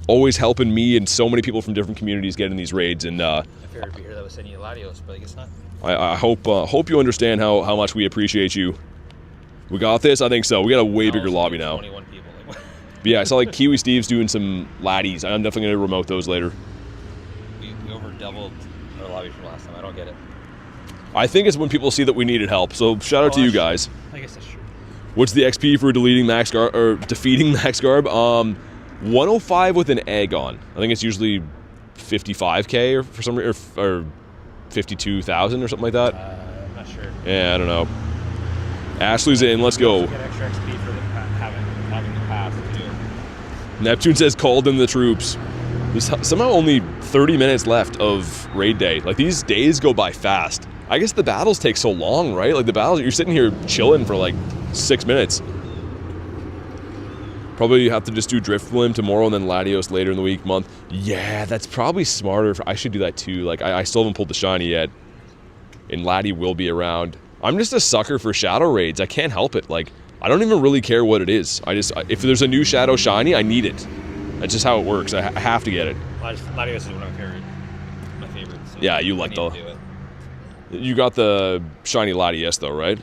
Always helping me and so many people from different communities get in these raids, and
I figured it'd be here that was sending you Latios, but I guess not.
I hope you understand how much we appreciate you. We got this? I think so. We got a way bigger lobby now.
21 people.
But yeah, I saw like Kiwi Steve's doing some laddies. I'm definitely going to remote those later.
We over doubled our lobby from last time. I don't get it.
I think it's when people see that we needed help. So shout out to you guys.
I guess that's true.
What's the XP for defeating Max Garb? 105 with an egg on. I think it's usually 55k or for some reason, or 52,000 or something like that.
I'm not sure.
Yeah, I don't know. Ashley's in. Let's go.
Get extra XP for having the pass too.
Neptune says called in the troops. There's somehow only 30 minutes left of raid day. Like, these days go by fast. I guess the battles take so long, right? Like, the battles, you're sitting here chilling for like 6 minutes. Probably you have to just do Driftblim tomorrow and then Latios later in the week, month. Yeah, that's probably smarter. I should do that too. Like, I still haven't pulled the shiny yet.
and Laddie will be around. I'm just a sucker for shadow raids. I can't help it. Like, I don't even really care what it is. If there's a new shadow shiny, I need it. That's just how it works. I have to get it.
Latios is one of my favorites. So
yeah, you like the... You got the shiny Latias though, right?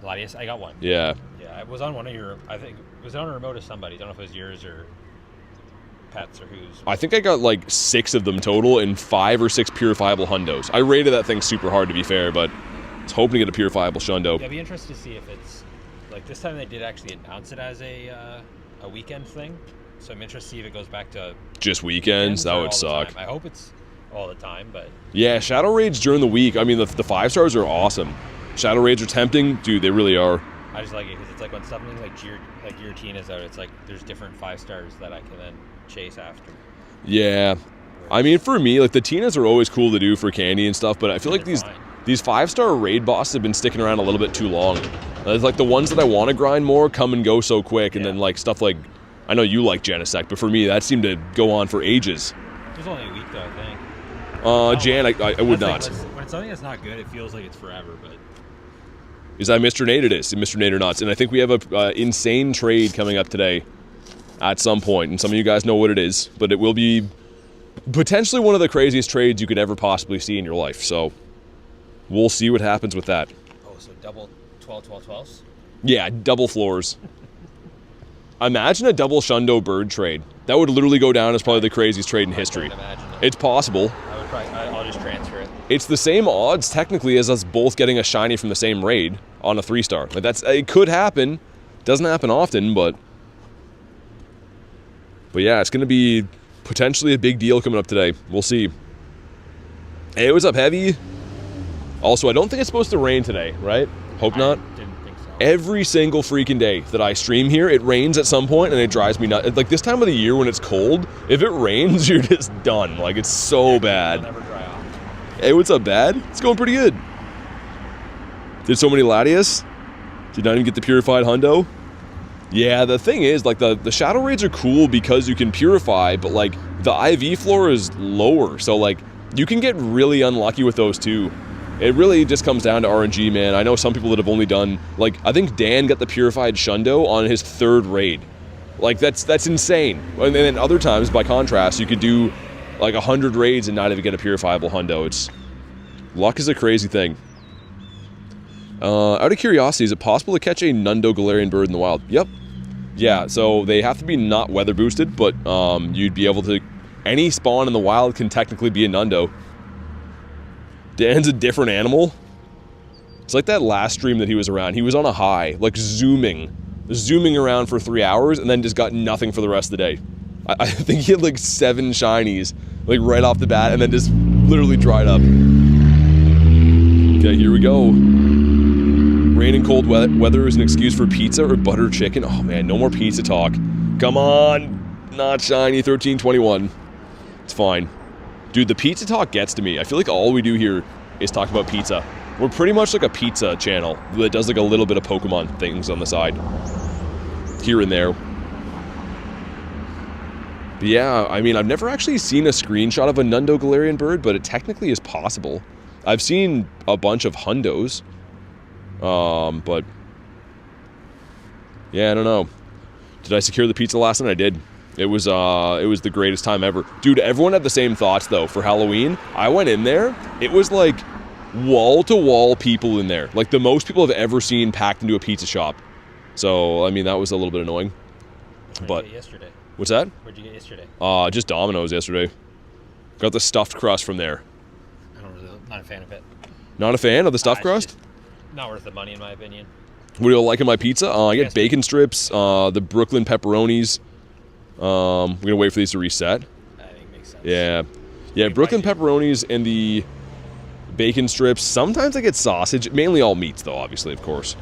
Latias? I got one.
Yeah.
Yeah, it was on one of your... I think it was on a remote of somebody. I don't know if it was yours or Pets or whose.
I think I got like 6 of them total and 5 or 6 purifiable hundos. I rated that thing super hard to be fair, but I was hoping to get a purifiable shundo.
Yeah, I'd be interested to see if it's... Like, this time they did actually announce it as a weekend thing. So I'm interested to see if it goes back to...
Just weekends? That would suck.
I hope it's all the time, but...
Yeah, shadow raids during the week. I mean, the 5-stars are awesome. Shadow raids are tempting. Dude, they really are.
I just like it because it's like when something like Giratina's out, it's like there's different 5-stars that I can then chase after.
Yeah. I mean, for me, like, the Tinas are always cool to do for candy and stuff, but I feel like these 5-star raid bosses have been sticking around a little bit too long. It's like the ones that I want to grind more come and go so quick, and then like stuff like... I know you like Genesect, but for me, that seemed to go on for ages.
It was only a week, though, I think.
Jan, I would not.
When it's something that's not good, it feels like it's forever, but...
Is that Mr. Nate? It is. Mr. Nate or Nuts. And I think we have a insane trade coming up today at some point, and some of you guys know what it is, but it will be potentially one of the craziest trades you could ever possibly see in your life, so we'll see what happens with that.
Oh, so double 12/12/12s?
Yeah, double floors. Imagine a double Shundo bird trade. That would literally go down as probably the craziest trade in history. It's possible.
I'll just transfer it.
It's the same odds technically as us both getting a shiny from the same raid on a 3-star. Like, it could happen. Doesn't happen often, but yeah, it's gonna be potentially a big deal coming up today. We'll see. Hey, what's up, Heavy? Also, I don't think it's supposed to rain today, right? Hope not.
Didn't think so.
Every single freaking day that I stream here, it rains at some point and it drives me nuts. Like, this time of the year when it's cold, if it rains, you're just done. Like, it's so bad.
It'll never dry off.
Hey, what's up, Bad? It's going pretty good. Did so many Latias? Did not even get the purified hundo? Yeah, the thing is, like, the shadow raids are cool because you can purify, but, like, the IV floor is lower, so, like, you can get really unlucky with those too. It really just comes down to RNG, man. I know some people that have only done, like, I think Dan got the purified shundo on his 3rd raid. Like, that's insane. And then other times, by contrast, you could do like 100 raids and not even get a purifiable hundo. Luck is a crazy thing. Out of curiosity, is it possible to catch a Nundo Galarian bird in the wild? Yep. Yeah, so they have to be not weather boosted, but you'd be able to... Any spawn in the wild can technically be a Nundo. Dan's a different animal. It's like that last stream that he was around. He was on a high, like zooming around for 3 hours, and then just got nothing for the rest of the day. I think he had like 7 shinies, like right off the bat, and then just literally dried up. Okay, here we go. Rain and cold weather is an excuse for pizza or butter chicken. Oh man, no more pizza talk. Come on, not shiny. 1321. It's fine. Dude, the pizza talk gets to me. I feel like all we do here is talk about pizza. We're pretty much like a pizza channel that does like a little bit of Pokemon things on the side. Here and there. But yeah, I mean, I've never actually seen a screenshot of a Nundo Galarian bird, but it technically is possible. I've seen a bunch of hundos. But... yeah, I don't know. Did I secure the pizza last night? I did. It was the greatest time ever. Dude, everyone had the same thoughts, though, for Halloween. I went in there, it was like wall-to-wall people in there. Like, the most people I've ever seen packed into a pizza shop. So, I mean, that was a little bit annoying.
Where'd you get yesterday?
What's that?
Where'd you get yesterday?
Just Domino's yesterday. Got the stuffed crust from there.
Not a fan of it.
Not a fan of the stuffed crust?
Not worth the money, in my opinion.
What do you like in my pizza? I get bacon strips, the Brooklyn pepperonis. We're gonna wait for these to reset.
I think it makes sense.
Yeah, Brooklyn pepperonis and the bacon strips. Sometimes I get sausage, mainly all meats though, obviously, of course.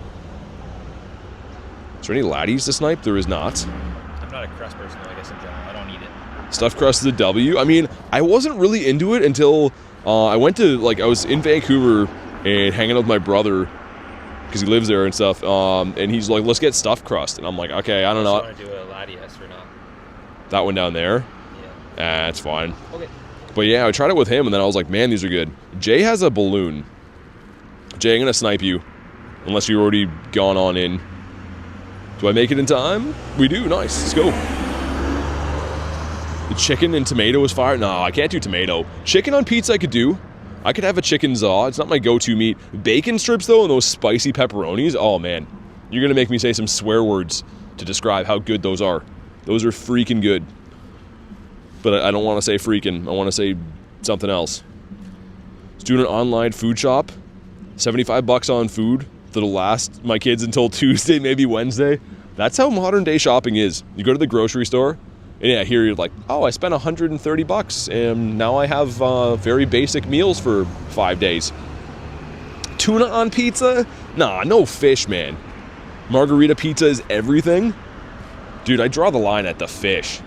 Is there any laddies to snipe? There is not.
I'm not a crust person though, I guess in general. I don't eat it.
Stuffed crust is a W. I mean, I wasn't really into it until I went to, like, I was in Vancouver and hanging out with my brother because he lives there and stuff, and he's like, let's get stuffed crust. And I'm like, okay, I don't know.
Do you want to do a Latias or not?
That one down there?
Yeah.
It's fine.
Okay.
But yeah, I tried it with him, and then I was like, man, these are good. Jay has a balloon. Jay, I'm gonna snipe you. Unless you're already gone on in. Do I make it in time? We do, nice, let's go. The chicken and tomato is fire? No, I can't do tomato. Chicken on pizza I could do. I could have a chicken za, it's not my go-to meat. Bacon strips though, and those spicy pepperonis, oh man. You're gonna make me say some swear words to describe how good those are. Those are freaking good. But I don't want to say freaking, I want to say something else. Let's do an online food shop. 75 bucks on food that'll last my kids until Tuesday, maybe Wednesday. That's how modern day shopping is. You go to the grocery store, and yeah, here you're like, oh, I spent 130 bucks, and now I have very basic meals for 5 days. Tuna on pizza? Nah, no fish, man. Margarita pizza is everything? Dude, I draw the line at the fish.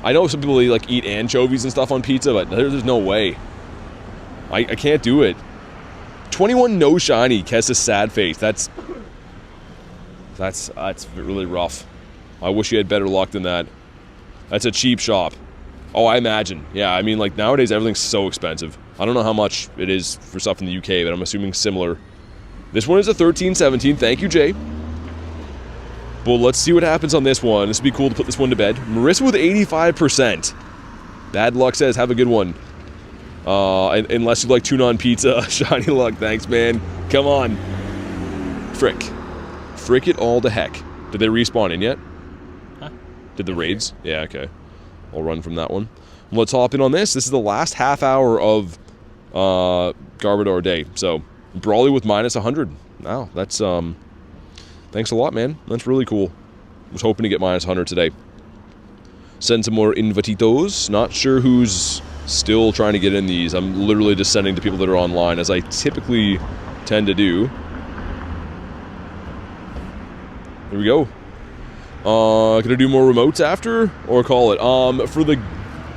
I know some people like eat anchovies and stuff on pizza, but there's no way. I can't do it. 21 no shiny, Kessa's sad face. That's really rough. I wish you had better luck than that. That's a cheap shop. Oh, I imagine. Yeah, I mean, like, nowadays everything's so expensive. I don't know how much it is for stuff in the UK, but I'm assuming similar. This one is a 13-17. Thank you, Jay. Well, let's see what happens on this one. This would be cool to put this one to bed. Marissa with 85%. Bad luck says, have a good one. Unless you like tuna on pizza. Shiny luck, thanks, man. Come on. Frick. Frick it all to heck. Did they respawn in yet?
Huh?
Did the raids? Yeah, okay. I'll run from that one. Let's hop in on this. This is the last half hour of Garbodor day. So, Brawly with minus 100. Wow, that's, thanks a lot, man. That's really cool. Was hoping to get minus 100 today. Send some more invititos. Not sure who's still trying to get in these. I'm literally just sending to people that are online, as I typically tend to do. There we go. Gonna do more remotes after, or call it. For the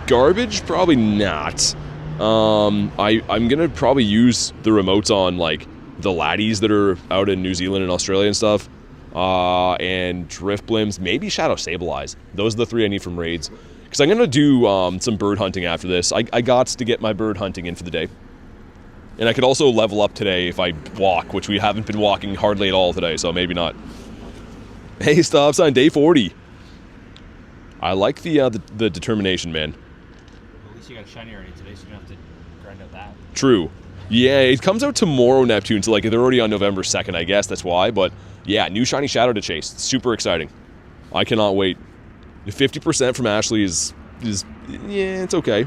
garbage, probably not. I'm gonna probably use the remotes on like the laddies that are out in New Zealand and Australia and stuff. And Drift Blims, maybe Shadow Sableye. Those are the three I need from raids. Because I'm gonna do some bird hunting after this. I got to get my bird hunting in for the day. And I could also level up today if I walk, which we haven't been walking hardly at all today, so maybe not. Hey, stop sign, day 40. I like the determination, man.
At least you got a shiny already today, so you don't have to grind out that.
True. Yeah, it comes out tomorrow, Neptune, so like they're already on November 2nd, I guess, that's why. But yeah, new shiny shadow to chase. It's super exciting. I cannot wait. 50% from Ashley is yeah, it's okay.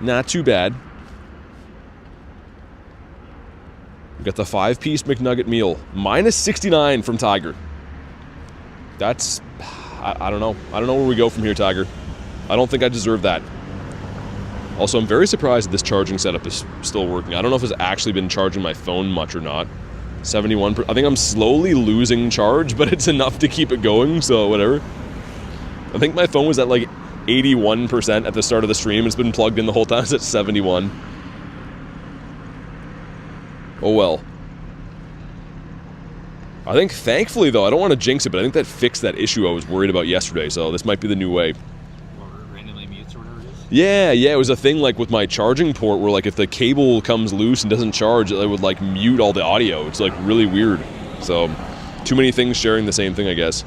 Not too bad. We got the 5-piece McNugget meal. Minus 69 from Tiger. That's, I don't know. I don't know where we go from here, Tiger. I don't think I deserve that. Also, I'm very surprised that this charging setup is still working. I don't know if it's actually been charging my phone much or not. 71%. I think I'm slowly losing charge, but it's enough to keep it going, so whatever. I think my phone was at like 81% at the start of the stream. It's been plugged in the whole time. It's at 71. Oh well. I think, thankfully though, I don't want to jinx it, but I think that fixed that issue I was worried about yesterday, so this might be the new way.
Or randomly mutes or whatever it is?
Yeah, it was a thing like with my charging port where like if the cable comes loose and doesn't charge, it would like mute all the audio. It's like really weird. So, too many things sharing the same thing, I guess.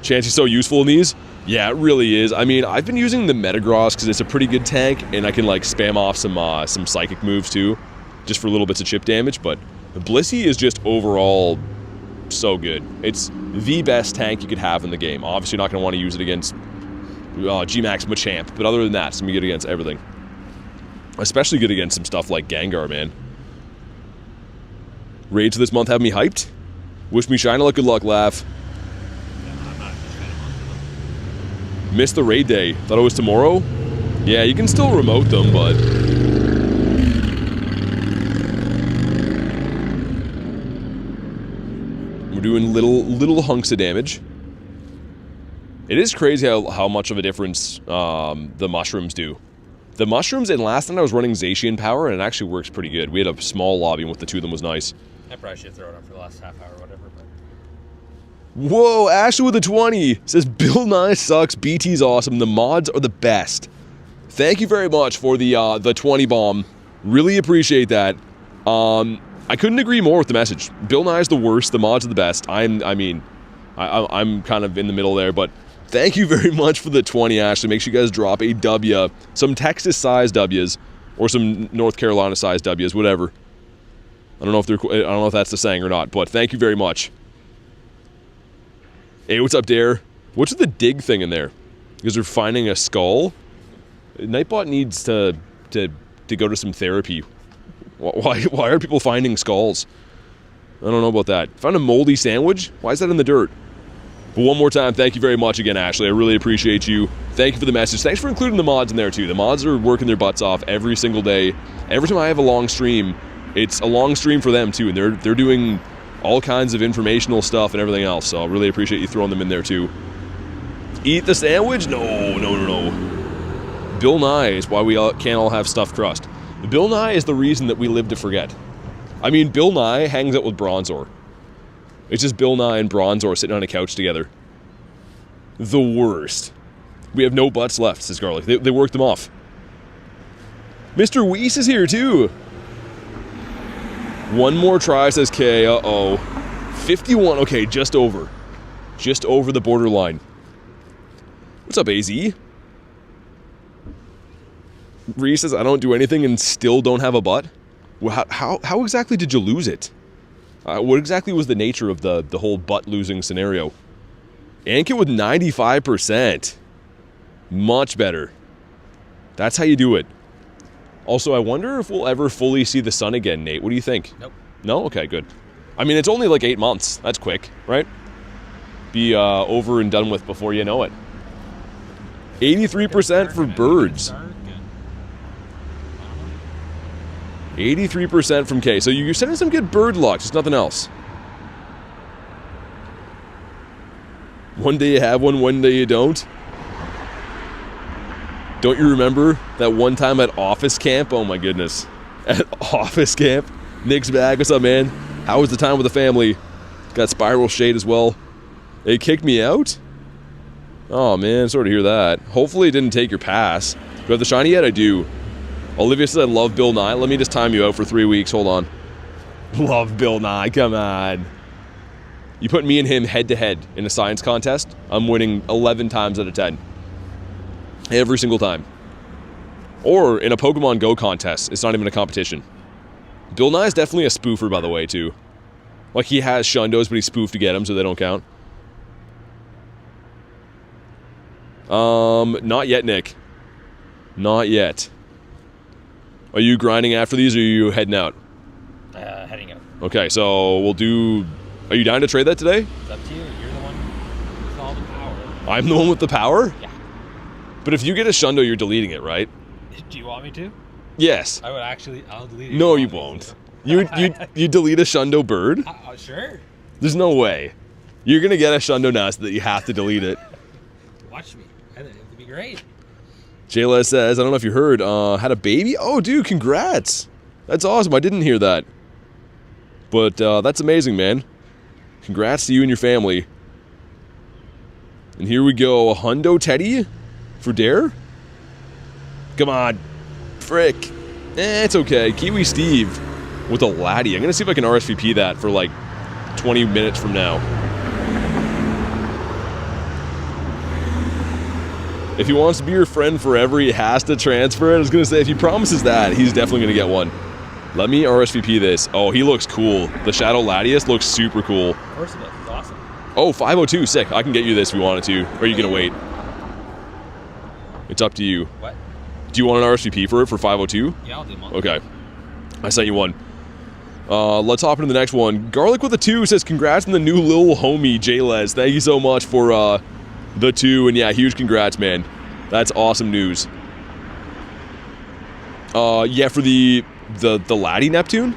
Chansey's so useful in these. Yeah, it really is. I mean, I've been using the Metagross because it's a pretty good tank, and I can like spam off some psychic moves too, just for little bits of chip damage, but Blissey is just overall so good. It's the best tank you could have in the game. Obviously, you're not going to want to use it against G-Max Machamp, but other than that, it's going to be good against everything. Especially good against some stuff like Gengar, man. Raids this month have me hyped. Wish me shiny luck, good luck, laugh. Missed the raid day. Thought it was tomorrow? Yeah, you can still remote them, but... We're doing little hunks of damage. It is crazy how much of a difference the mushrooms do. The mushrooms, and last night I was running Zacian power, and it actually works pretty good. We had a small lobby, and with the two of them was nice.
I probably should throw it up for the last half hour or whatever, but...
Whoa, Ashley with a 20 says, Bill Nye sucks, BT's awesome, the mods are the best. Thank you very much for the 20 bomb. Really appreciate that. I couldn't agree more with the message. Bill Nye is the worst. The mods are the best. I'm kind of in the middle there, but thank you very much for the 20, Ashley. Make sure you guys drop a W. Some Texas-sized W's, or some North Carolina-sized W's, whatever. I don't know if that's the saying or not, but thank you very much. Hey, what's up, Dare? What's the dig thing in there? Because they're finding a skull? Nightbot needs to go to some therapy. Why are people finding skulls? I don't know about that. Found a moldy sandwich? Why is that in the dirt? But one more time, thank you very much again, Ashley. I really appreciate you. Thank you for the message. Thanks for including the mods in there, too. The mods are working their butts off every single day. Every time I have a long stream, it's a long stream for them, too. And they're doing all kinds of informational stuff and everything else. So I really appreciate you throwing them in there, too. Eat the sandwich? No. Bill Nye is why we can't all have stuffed crust. Bill Nye is the reason that we live to forget. I mean, Bill Nye hangs out with Bronzor. It's just Bill Nye and Bronzor sitting on a couch together. The worst. We have no butts left, says Garlic. They worked them off. Mr. Weiss is here, too. One more try, says K. Uh-oh. 51. Okay, just over. Just over the borderline. What's up, AZ? Reese says, I don't do anything and still don't have a butt? Well, how exactly did you lose it? What exactly was the nature of the whole butt losing scenario? Ankit with 95%. Much better. That's how you do it. Also, I wonder if we'll ever fully see the sun again, Nate. What do you think?
Nope.
No? Okay, good. I mean, it's only like 8 months. That's quick, right? Be over and done with before you know it. 83% for birds. 83% from K. So you're sending some good bird luck, just nothing else. One day you have one day you don't. Don't you remember that one time at office camp? Oh my goodness. At office camp? Nick's back. What's up, man? How was the time with the family? Got Spiral Shade as well. They kicked me out? Oh man, sorry to hear that. Hopefully it didn't take your pass. Do you have the shiny yet? I do. Olivia said, I love Bill Nye. Let me just time you out for 3 weeks. Hold on. Love Bill Nye. Come on. You put me and him head-to-head in a science contest, I'm winning 11 times out of 10. Every single time. Or in a Pokemon GO contest. It's not even a competition. Bill Nye is definitely a spoofer, by the way, too. Like, he has Shundos, but he spoofed to get them, so they don't count. Not yet, Nick. Not yet. Are you grinding after these, or are you heading out?
Heading out.
Okay, so we'll do... Are you down to trade that today?
It's up to you. You're the one with all the power.
I'm the one with the power?
Yeah.
But if you get a Shundo, you're deleting it, right?
Do you want me to?
Yes.
I would actually... I'll delete it.
No, you won't. You delete a Shundo bird?
Sure.
There's no way. You're going to get a Shundo now so that you have to delete it.
Watch me. It'd be great.
Jayla says, I don't know if you heard, had a baby? Oh, dude, congrats. That's awesome. I didn't hear that. But that's amazing, man. Congrats to you and your family. And here we go. A Hundo Teddy for Dare? Come on. Frick. It's okay. Kiwi Steve with a Laddie. I'm going to see if I can RSVP that for like 20 minutes from now. If he wants to be your friend forever, he has to transfer it. I was going to say, if he promises that, he's definitely going to get one. Let me RSVP this. Oh, he looks cool. The Shadow Latias looks super cool.
Of course it does. It's awesome.
Oh, 502. Sick. I can get you this if you wanted to. Or are you going to wait? It's up to you.
What?
Do you want an RSVP for it for 502?
Yeah, I'll do one.
Okay. I sent you one. Let's hop into the next one. Garlic with a 2 says, congrats on the new little homie, J-Les. Thank you so much for the 2. And yeah, huge congrats, man. That's awesome news. Yeah, for the Laddie Neptune,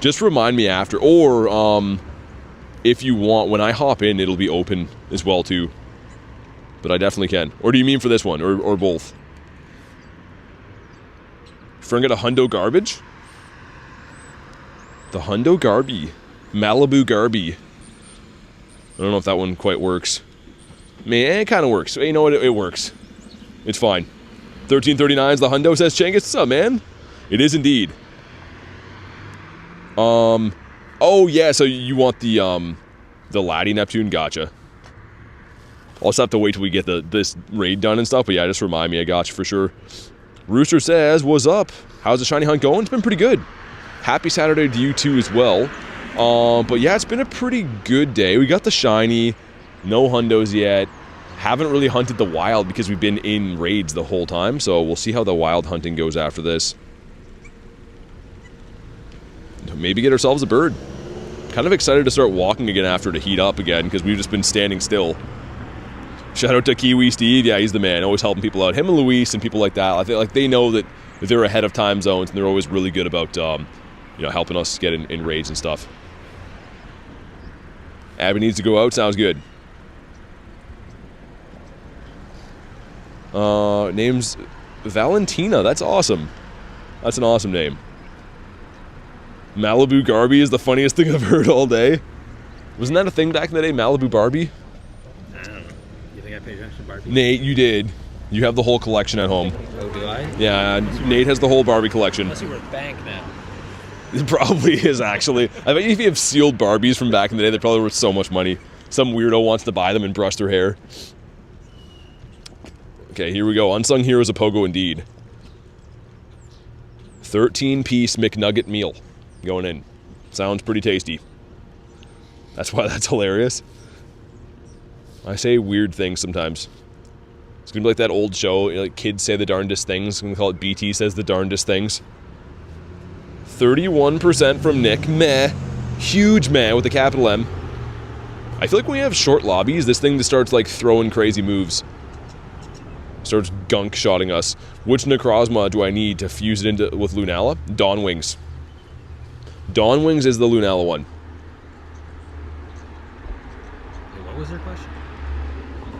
just remind me after. Or, if you want, when I hop in, it'll be open as well, too. But I definitely can. Or do you mean for this one? Or both? Friend got a Hundo Garbage? The Hundo Garby. Malibu Garby. I don't know if that one quite works. Man, it kind of works. You know what? It works. It's fine. 1339's the Hundo says, Changus, what's up, man? It is indeed. Oh yeah, so you want the Laddie Neptune? Gotcha. I'll just have to wait till we get this raid done and stuff, but yeah, just remind me, I got you for sure. Rooster says, what's up? How's the shiny hunt going? It's been pretty good. Happy Saturday to you too as well. But yeah, it's been a pretty good day. We got the shiny, no hundos yet. Haven't really hunted the wild because we've been in raids the whole time, so we'll see how the wild hunting goes after this. Maybe get ourselves a bird. Kind of excited to start walking again after to heat up again because we've just been standing still. Shout out to Kiwi Steve. Yeah, he's the man. Always helping people out. Him and Luis and people like that. I think like they know that they're ahead of time zones and they're always really good about you know, helping us get in raids and stuff. Abby needs to go out. Sounds good. Name's Valentina. That's awesome. That's an awesome name. Malibu Garby is the funniest thing I've heard all day. Wasn't that a thing back in the day, Malibu Barbie?
I don't know. You think I paid attention to Barbie?
Nate, you did. You have the whole collection at home.
Oh, do I?
Yeah, Nate has the whole Barbie collection.
Must be worth bank now.
It probably is, actually. I bet if you have sealed Barbies from back in the day, they're probably worth so much money. Some weirdo wants to buy them and brush their hair. Okay, here we go. Unsung Heroes of Pogo indeed. 13-piece McNugget meal going in. Sounds pretty tasty. That's why that's hilarious. I say weird things sometimes. It's gonna be like that old show, you know, like kids say the darndest things. I'm gonna call it BT says the darndest things. 31% from Nick. Meh. Huge meh with a capital M. I feel like when we have short lobbies, this thing just starts like throwing crazy moves. Starts gunk-shotting us. Which Necrozma do I need to fuse it into with Lunala? Dawn Wings. Dawn Wings is the Lunala one.
What was their question?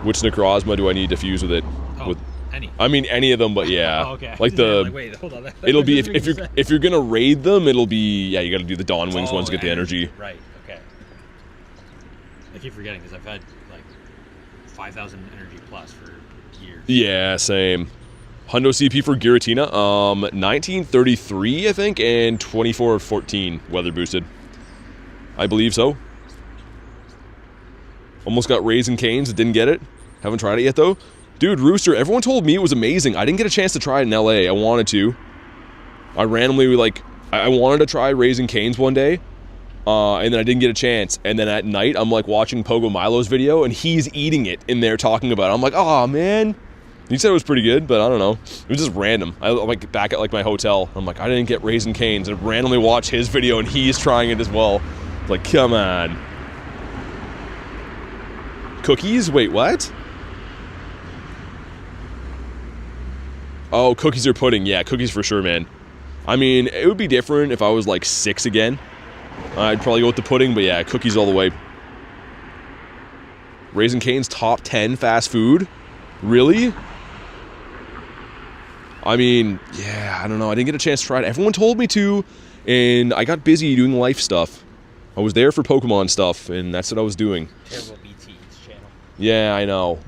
Which Necrozma do I need to fuse with it?
Oh, any.
I mean any of them, but yeah.
Oh, okay.
Like the.
Like, wait, hold on.
It'll be if you're gonna raid them, it'll be yeah. You got to do the Dawn Wings ones to get the energy.
Right. Okay. I keep forgetting because I've had like 5,000 energy plus for years.
Yeah, same. Hundo CP for Giratina, 1933, I think, and 2414 weather boosted. I believe so. Almost got Raisin Canes, didn't get it. Haven't tried it yet, though. Dude, Rooster, everyone told me it was amazing. I didn't get a chance to try it in LA. I wanted to. I randomly, like, I wanted to try Raisin Canes one day, and then I didn't get a chance. And then at night, I'm, like, watching Pogo Milo's video, and he's eating it in there talking about it. I'm like, oh, man. He said it was pretty good, but I don't know. It was just random. I'm like back at like my hotel. I'm like, I didn't get Raisin Canes, and randomly watch his video, and he's trying it as well. Like, come on. Cookies? Wait, what? Oh, cookies or pudding. Yeah, cookies for sure, man. I mean, it would be different if I was like 6 again. I'd probably go with the pudding, but yeah, cookies all the way. Raisin Cane's top 10 fast food? Really? I mean, yeah, I don't know. I didn't get a chance to try it. Everyone told me to, and I got busy doing life stuff. I was there for Pokemon stuff, and that's what I was doing.
Terrible BT's channel.
Yeah, I know.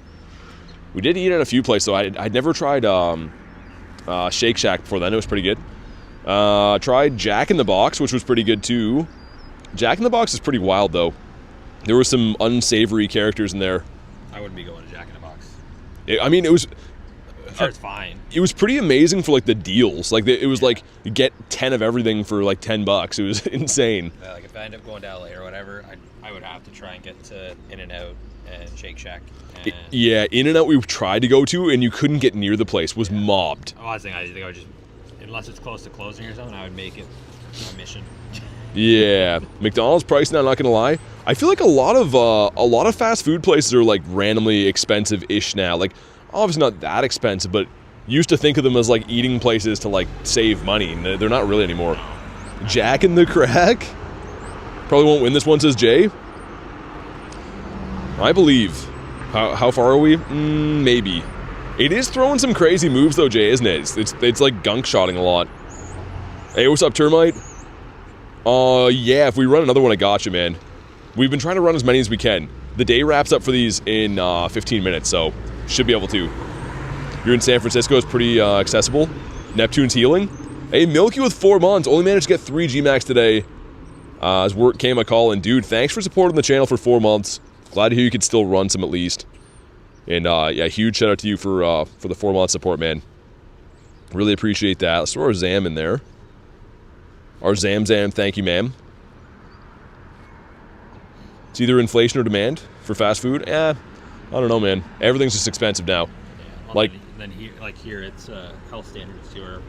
We did eat at a few places, though. I'd never tried Shake Shack before then. It was pretty good. Tried Jack in the Box, which was pretty good, too. Jack in the Box is pretty wild, though. There were some unsavory characters in there.
I wouldn't be going to Jack in the Box.
I mean, it was...
I'm sure it's fine.
It was pretty amazing for like the deals. Like it was like you get 10 of everything for like $10. It was insane.
Like if I end up going to LA or whatever, I would have to try and get to In-N-Out and Shake Shack. And
yeah, In-N-Out we tried to go to and you couldn't get near the place. Was mobbed.
Oh, I think I would just, unless it's close to closing or something, I would make it a mission.
Yeah, McDonald's price now. Not gonna lie, I feel like a lot of fast food places are like randomly expensive-ish now. Like. Obviously not that expensive, but used to think of them as like eating places to like save money. They're not really anymore. Jack in the Crack? Probably won't win this one, says Jay. I believe. How far are we? Maybe. It is throwing some crazy moves though, Jay, isn't it? It's like gunk-shotting a lot. Hey, what's up, Termite? Yeah, if we run another one, I got you, man. We've been trying to run as many as we can. The day wraps up for these in 15 minutes, so should be able to. You're in San Francisco, it's pretty accessible. Neptune's healing. Hey, Milky with 4 months. Only managed to get 3 Gmax today. As work came a call. And dude, thanks for supporting the channel for 4 months. Glad to hear you could still run some at least. And yeah, huge shout out to you for the 4-month support, man. Really appreciate that. Let's throw our Zam in there. Our Zam, thank you, ma'am. It's either inflation or demand for fast food. I don't know, man. Everything's just expensive now.
Yeah,
like,
then here, it's health standards too are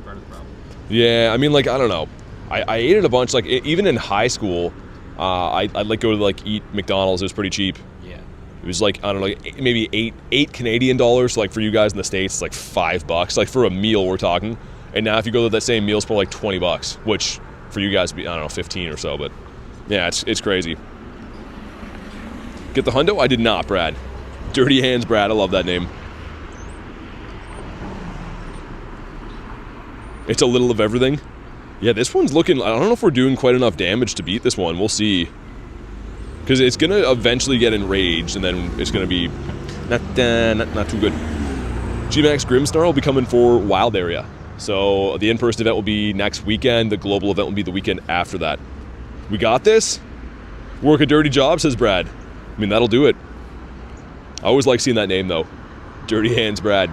part of the problem.
Yeah, I mean, like, I don't know. I ate it a bunch. Like, even in high school, I'd like go to like eat McDonald's. It was pretty cheap.
Yeah.
It was like, I don't know, maybe eight Canadian dollars. Like for you guys in the States, it's like $5. Like for a meal, we're talking. And now if you go to that same meal, it's probably like $20, which for you guys would be, I don't know, 15 or so. But yeah, it's crazy. Get the hundo? I did not, Brad. Dirty Hands Brad. I love that name. It's a little of everything. Yeah, this one's looking... I don't know if we're doing quite enough damage to beat this one. We'll see. Because it's going to eventually get enraged, and then it's going to be not too good. Gmax Grimmsnarl will be coming for Wild Area. So the in-person event will be next weekend. The global event will be the weekend after that. We got this? Work a dirty job, says Brad. I mean, that'll do it. I always like seeing that name, though. Dirty Hands Brad.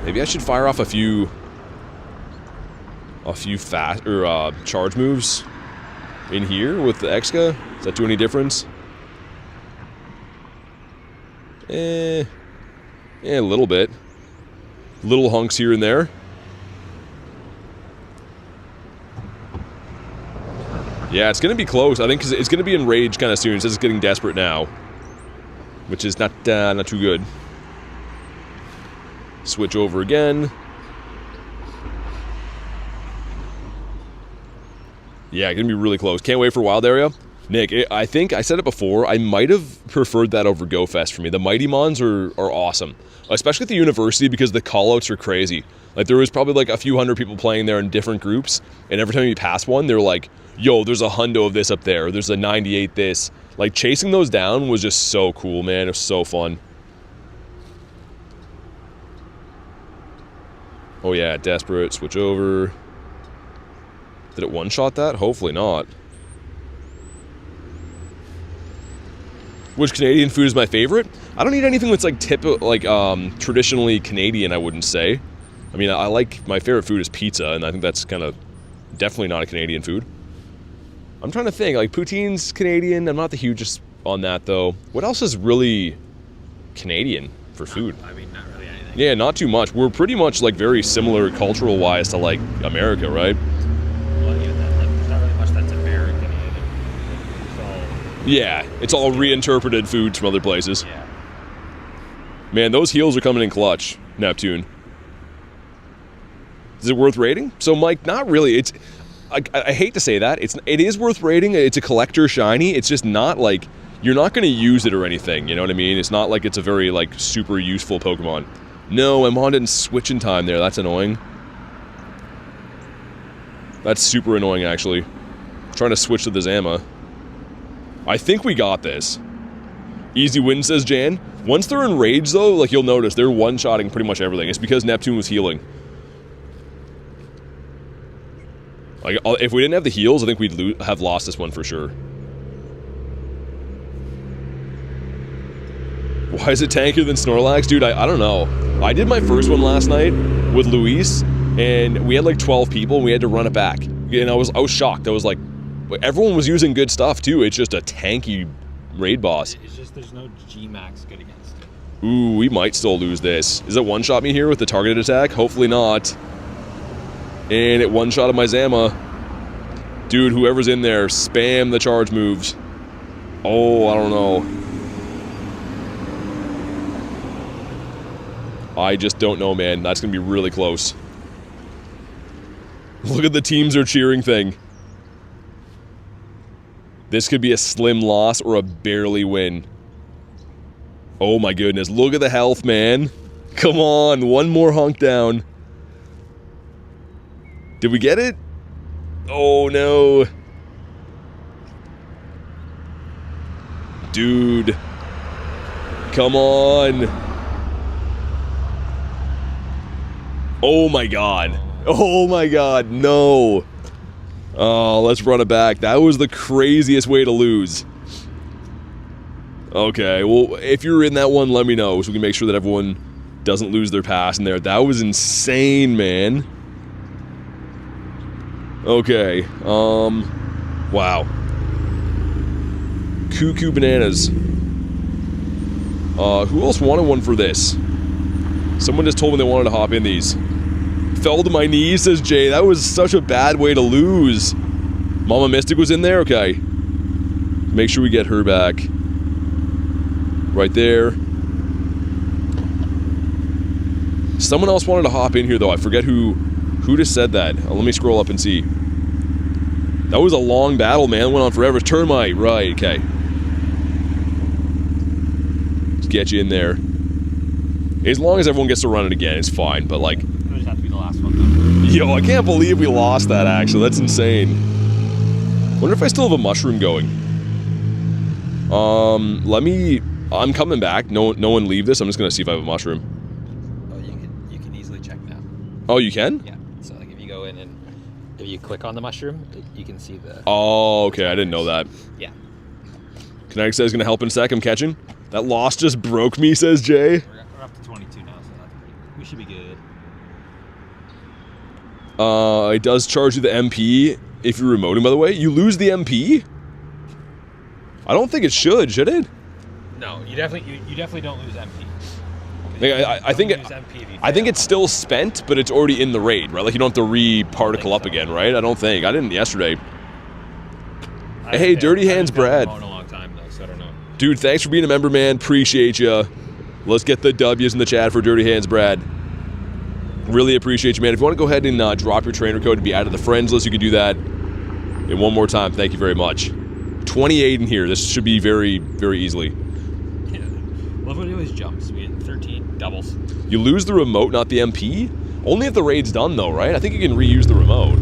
Maybe I should fire off a few fast or charge moves in here with the Exca. Does that do any difference? A little bit. Little hunks here and there. Yeah, it's going to be close. I think because it's going to be enraged kind of soon. It says it's getting desperate now, which is not too good. Switch over again. Yeah, gonna be really close. Can't wait for Wild Area. Nick, I think I said it before. I might have preferred that over Go Fest for me. The Mighty Mons are awesome, especially at the university because the callouts are crazy. Like there was probably like a few hundred people playing there in different groups, and every time you pass one, they're like, "Yo, there's a hundo of this up there. There's a 98 this." Like chasing those down was just so cool, man. It was so fun. Oh yeah, desperate. Switch over. Did it one-shot that? Hopefully not. Which Canadian food is my favorite? I don't eat anything that's like traditionally Canadian, I wouldn't say. I mean, I like, my favorite food is pizza, and I think that's kind of definitely not a Canadian food. I'm trying to think, like poutine's Canadian. I'm not the hugest on that though. What else is really Canadian for food?
I mean, not really anything.
Yeah, not too much. We're pretty much like very similar cultural wise to like America, right?
Well, yeah, there's not really much that's American either.
Yeah, it's all reinterpreted foods from other places.
Yeah.
Man, those heels are coming in clutch, Neptune. Is it worth rating? So, Mike, not really. It's I hate to say that. It is worth rating. It's a collector shiny. It's just not like you're not going to use it or anything. You know what I mean? It's not like it's a very like super useful Pokemon. No, I'm on it in switching time there. That's annoying. That's super annoying, actually. Trying to switch to the Zama. I think we got this. Easy win, says Jan. Once they're enraged, though, like you'll notice, they're one-shotting pretty much everything. It's because Neptune was healing. Like, if we didn't have the heals, I think we'd have lost this one for sure. Why is it tankier than Snorlax? Dude, I don't know. I did my first one last night with Luis, and we had like 12 people, and we had to run it back. And I was shocked. I was like, everyone was using good stuff, too. It's just a tanky raid boss.
It's just there's no Gmax good against it.
Ooh, we might still lose this. Is it one-shot me here with the targeted attack? Hopefully not. And it one-shotted my Zama. Dude, whoever's in there, spam the charge moves. Oh, I don't know. I just don't know, man. That's going to be really close. Look at the teams are cheering thing. This could be a slim loss or a barely win. Oh my goodness. Look at the health, man. Come on. One more honk down. Did we get it? Oh no. Dude. Come on. Oh my god. Oh my god, no. Oh, let's run it back. That was the craziest way to lose. Okay, well, if you're in that one, let me know so we can make sure that everyone doesn't lose their pass in there. That was insane, man. Okay, wow. Cuckoo bananas. Who else wanted one for this? Someone just told me they wanted to hop in these. Fell to my knees, says Jay. That was such a bad way to lose. Mama Mystic was in there? Okay. Make sure we get her back. Right there. Someone else wanted to hop in here, though. I forget who just said that. Let me scroll up and see. That was a long battle, man. It went on forever. Termite. Right, okay. Let's get you in there. As long as everyone gets to run it again, it's fine. But, like...
It'll just have to be the last one, though.
Yo, I can't believe we lost that, actually. That's insane. Wonder if I still have a mushroom going. Let me... I'm coming back. No one leave this. I'm just gonna see if I have a mushroom.
Oh, you can easily check now.
Oh, you can?
Yeah. So, like, if you go in and... If you click on the mushroom, you can see the...
Oh, okay. I didn't know that.
Yeah.
Kinetic says gonna help in a sec. I'm catching. That loss just broke me, says Jay.
We're up to 22 now, so we should be good.
It does charge you the MP if you're remoting, by the way. You lose the MP? I don't think it should it?
No, you definitely don't lose MP.
I think it's still spent, but it's already in the raid, right? Like you don't have to re-particle up again, right? I don't think. I didn't yesterday. Hey, Dirty Hands Brad.
In a long time though, so I don't know.
Dude, thanks for being a member, man. Appreciate you. Let's get the W's in the chat for Dirty Hands Brad. Really appreciate you, man. If you want to go ahead and drop your trainer code to be added to the friends list, you can do that. And one more time, thank you very much. 28 in here. This should be very, very easily.
Yeah. Love when he always jumps. We had 13 doubles.
You lose the remote, not the MP? Only if the raid's done, though, right? I think you can reuse the remote.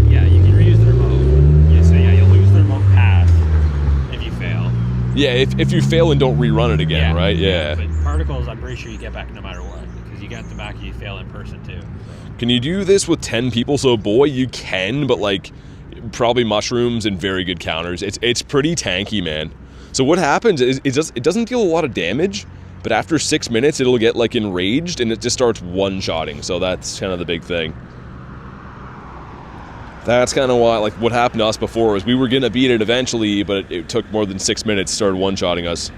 Yeah, you can reuse the remote. Yeah, so yeah, you'll lose the remote pass if you fail.
Yeah, if you fail and don't rerun it again, right? Yeah.
But particles, I'm pretty sure you get back no matter what. Because you get them back, you fail in person, too. So.
Can you do this with 10 people? So, boy, you can, but, like... probably mushrooms and very good counters. It's pretty tanky, man. So what happens is it doesn't deal a lot of damage, but after 6 minutes it'll get like enraged and it just starts one-shotting. So that's kind of the big thing. That's kind of why, like, what happened to us before was we were gonna beat it eventually, but it took more than 6 minutes, started one-shotting us.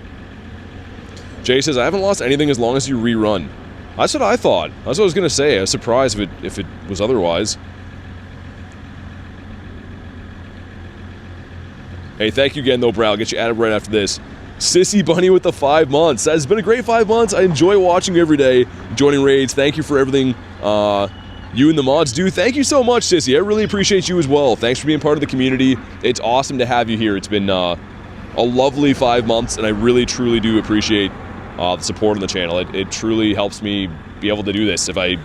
Jay says, I haven't lost anything as long as you rerun. That's what I thought. That's what I was gonna say. I was surprised if it was otherwise. Hey, thank you again, though, Brad. I'll get you added right after this. Sissy Bunny with the 5 months. Says, it's been a great 5 months. I enjoy watching you every day, joining raids. Thank you for everything you and the mods do. Thank you so much, Sissy. I really appreciate you as well. Thanks for being part of the community. It's awesome to have you here. It's been a lovely 5 months, and I really, truly do appreciate the support on the channel. It truly helps me be able to do this. If I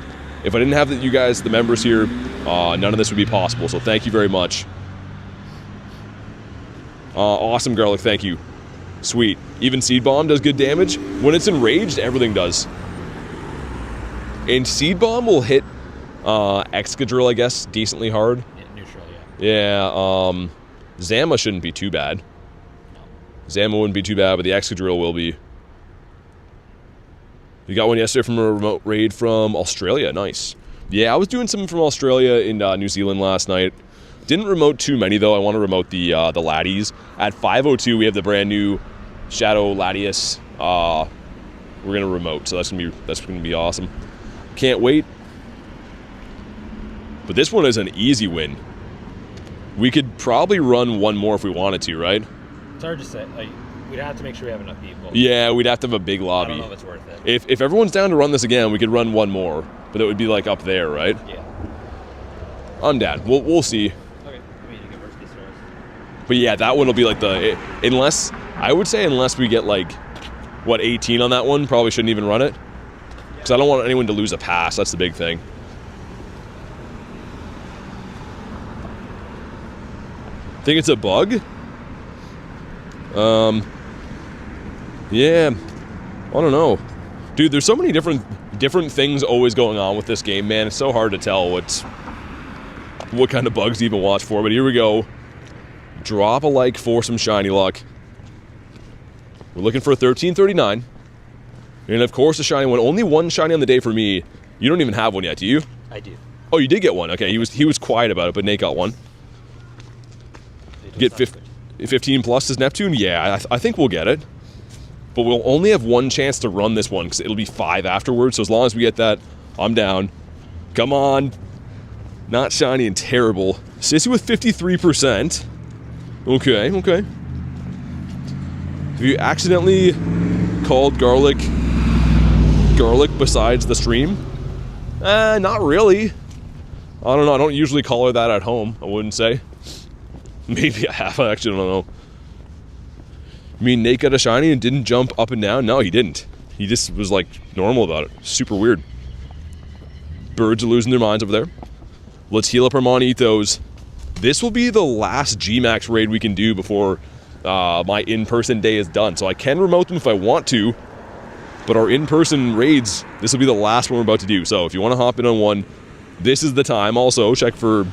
didn't have you guys, the members here, none of this would be possible. So thank you very much. Awesome, Garlic, thank you. Sweet. Even Seed Bomb does good damage. When it's enraged, everything does. And Seed Bomb will hit Excadrill, I guess, decently hard.
Yeah, neutral, yeah.
Yeah, Zama shouldn't be too bad.
No.
Zama wouldn't be too bad, but the Excadrill will be. You got one yesterday from a remote raid from Australia. Nice. Yeah, I was doing something from Australia in New Zealand last night. Didn't remote too many, though. I want to remote the Laddies. At 5:02, we have the brand new Shadow Latias. We're gonna remote, so that's gonna be awesome. Can't wait. But this one is an easy win. We could probably run one more if we wanted to, right?
It's hard to say. Like, we'd have to make sure we have enough people.
Yeah, we'd have to have a big lobby.
I don't know if it's worth it.
If everyone's down to run this again, we could run one more, but it would be like up there, right?
Yeah.
I'm down. We'll see.
Okay. I mean, you can worst case scenario.
But yeah, that one will be like unless we get like, what, 18 on that one, probably shouldn't even run it. Because I don't want anyone to lose a pass, that's the big thing. Think it's a bug? Yeah, I don't know. Dude, there's so many different different things always going on with this game, man. It's so hard to tell what kind of bugs to even watch for. But here we go. Drop a like for some shiny luck. We're looking for a 1339. And of course, a shiny one. Only one shiny on the day for me. You don't even have one yet, do you?
I do.
Oh, you did get one. Okay, he was quiet about it, but Nate got one. Get 15 plus is Neptune? Yeah, I think we'll get it. But we'll only have one chance to run this one because it'll be 5 afterwards. So as long as we get that, I'm down. Come on. Not shiny and terrible. Sissy with 53%. Okay. Have you accidentally called garlic besides the stream? Not really. I don't know. I don't usually call her that at home, I wouldn't say. Maybe I have. I actually don't know. You mean Nate got a shiny and didn't jump up and down? No, he didn't. He just was like normal about it. Super weird. Birds are losing their minds over there. Let's heal up our Monethos. This will be the last G-Max raid we can do before my in-person day is done. So I can remote them if I want to, but our in-person raids, this will be the last one we're about to do. So if you want to hop in on one, this is the time. Also, check for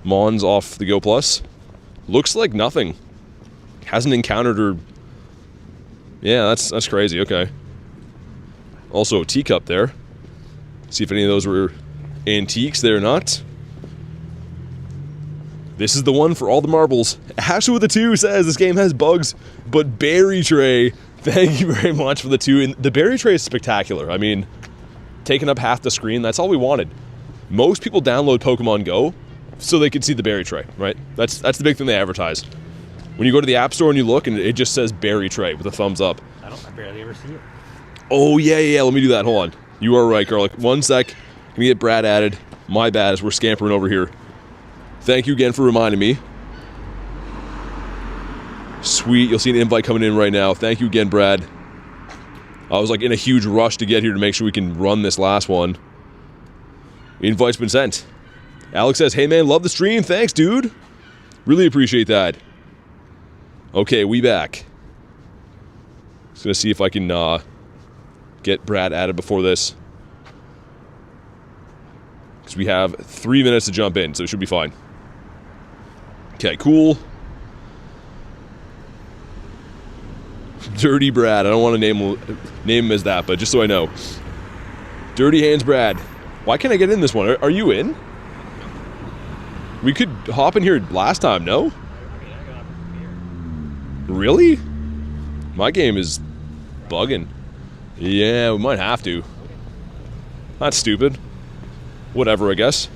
Mons off the Go Plus. Looks like nothing. Hasn't encountered her. Yeah, that's crazy. Okay. Also, a teacup there. See if any of those were antiques. They're not. This is the one for all the marbles. Ashley with the 2 says this game has bugs, but berry tray. Thank you very much for the 2. And the berry tray is spectacular. I mean, taking up half the screen, that's all we wanted. Most people download Pokemon Go so they could see the berry tray, right? That's the big thing they advertise. When you go to the App Store and you look, and it just says berry tray with a thumbs up.
I barely ever see it.
Oh, yeah, let me do that. Hold on. You are right, Garlic. 1 sec. Let me get Brad added. My bad as we're scampering over here. Thank you again for reminding me. Sweet. You'll see an invite coming in right now. Thank you again, Brad. I was like in a huge rush to get here to make sure we can run this last one. The invite's been sent. Alex says, hey man, love the stream. Thanks, dude. Really appreciate that. Okay, we back. Just gonna see if I can get Brad added before this. Because we have 3 minutes to jump in, so it should be fine. Okay, cool. Dirty Brad. I don't want to name him as that, but just so I know. Dirty Hands Brad. Why can't I get in this one? Are you in? We could hop in here last time, no? Really? My game is bugging. Yeah, we might have to. That's stupid. Whatever, I guess.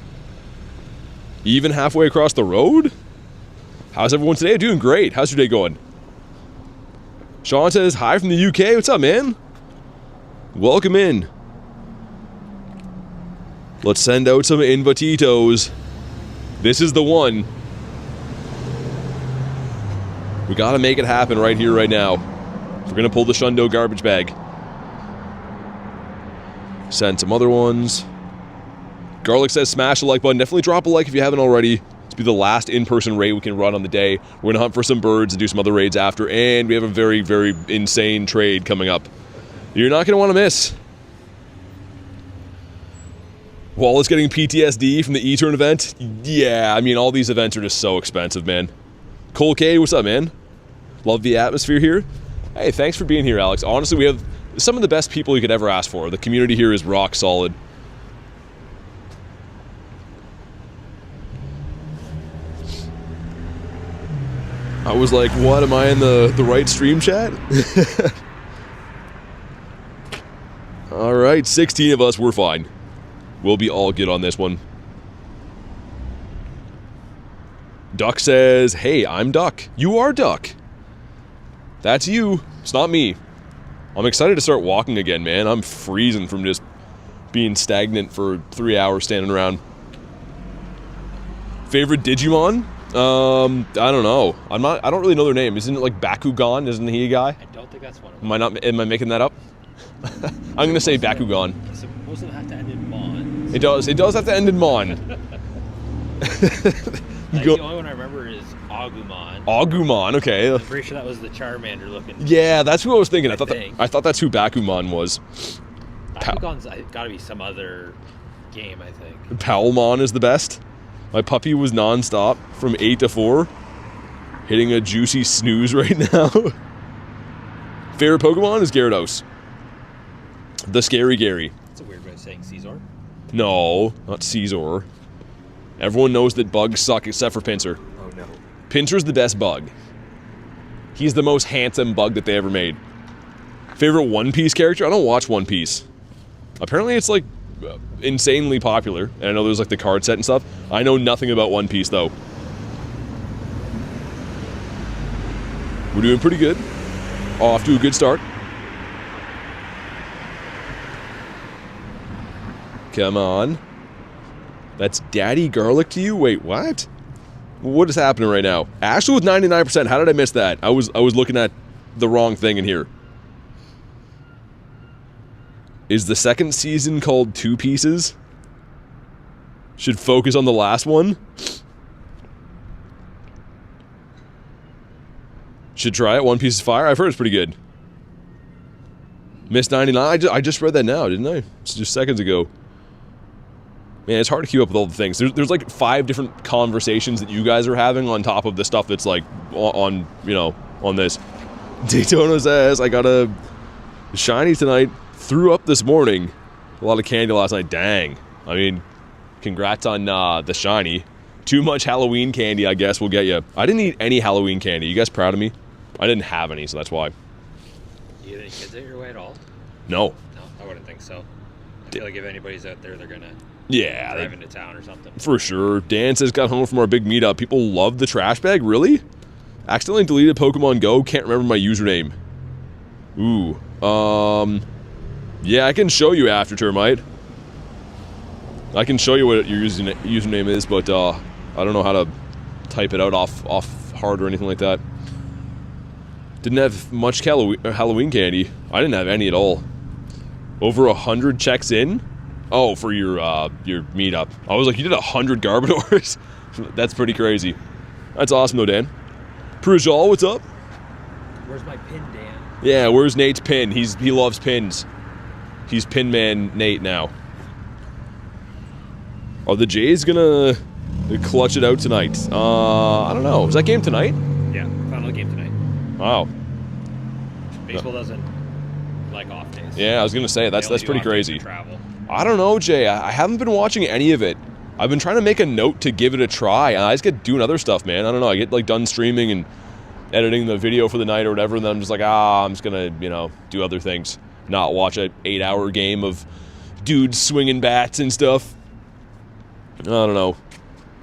Even halfway across the road? How's everyone today? Doing great. How's your day going? Sean says, hi from the UK. What's up, man? Welcome in. Let's send out some invititos. This is the one. We gotta make it happen right here, right now. We're gonna pull the Shundo garbage bag. Send some other ones. Garlic says smash the like button. Definitely drop a like if you haven't already. This will be the last in-person raid we can run on the day. We're gonna hunt for some birds and do some other raids after, and we have a very, very insane trade coming up. You're not gonna want to miss. Wallace getting PTSD from the E-Turn event? Yeah, I mean, all these events are just so expensive, man. Cole K, what's up, man? Love the atmosphere here. Hey, thanks for being here, Alex. Honestly, we have some of the best people you could ever ask for. The community here is rock solid. I was like, what, am I in the right stream chat? Alright, 16 of us, we're fine. We'll be all good on this one. Duck says, hey, I'm Duck. You are Duck. That's you. It's not me. I'm excited to start walking again, man. I'm freezing from just being stagnant for 3 hours standing around. Favorite Digimon? I don't know. I don't really know their name. Isn't it like Bakugan? Isn't he a guy?
I don't think that's one of them.
Am I making that up? I'm gonna say Bakugan.
It's supposed to have to end in Mon.
It does have to end in Mon.
The only one I remember is Agumon.
Agumon, okay.
I'm pretty sure that was the Charmander looking.
Yeah, that's who I was thinking. I thought that's who Bakumon was.
Bakugan's got to be some other game, I think.
Palmon is the best. My puppy was non-stop from 8 to 4. Hitting a juicy snooze right now. Favorite Pokemon is Gyarados. The Scary Gary.
That's a weird way of saying Caesar.
No, not Caesar. Everyone knows that bugs suck except for Pinsir.
Oh no.
Pinsir's the best bug. He's the most handsome bug that they ever made. Favorite One Piece character? I don't watch One Piece. Apparently it's like insanely popular. And I know there's like the card set and stuff. I know nothing about One Piece though. We're doing pretty good. Off to a good start. Come on. That's Daddy Garlic to you? Wait, what? What is happening right now? Ashley with 99%. How did I miss that? I was looking at the wrong thing in here. Is the second season called Two Pieces? Should focus on the last one? Should try it. One Piece of Fire. I've heard it's pretty good. Miss 99. I just read that now, didn't I? It's just seconds ago. Man, it's hard to keep up with all the things. There's like 5 different conversations that you guys are having on top of the stuff that's like on this. Daytona says, I got a shiny tonight. Threw up this morning. A lot of candy last night. Dang. I mean, congrats on the shiny. Too much Halloween candy, I guess, will get you. I didn't eat any Halloween candy. You guys proud of me? I didn't have any, so that's why.
You had any kids at your way at all?
No.
No, I wouldn't think so. I feel like if anybody's out there, they're gonna drive into town or something.
For sure. Dan says got home from our big meetup. People love the trash bag. Really? Accidentally deleted Pokemon GO. Can't remember my username. Ooh. Yeah, I can show you after, Termite. I can show you what your username is, but I don't know how to type it out off hard or anything like that. Didn't have much Halloween candy. I didn't have any at all. Over 100 checks in? Oh, for your meetup. I was like, you did 100 Garbodors? That's pretty crazy. That's awesome though, Dan. Prujal, what's up?
Where's my pin, Dan?
Yeah, where's Nate's pin? He loves pins. He's Pin Man Nate now. Are the Jays gonna clutch it out tonight? I don't know. Is that game tonight?
Yeah, final game tonight.
Wow.
Baseball doesn't like off days.
Yeah, I was gonna say that's pretty crazy.
Travel.
I don't know, Jay. I haven't been watching any of it. I've been trying to make a note to give it a try, and I just get doing other stuff, man. I don't know. I get like done streaming and editing the video for the night or whatever, and then I'm just like, I'm just gonna do other things, not watch an 8-hour game of dudes swinging bats and stuff. I don't know.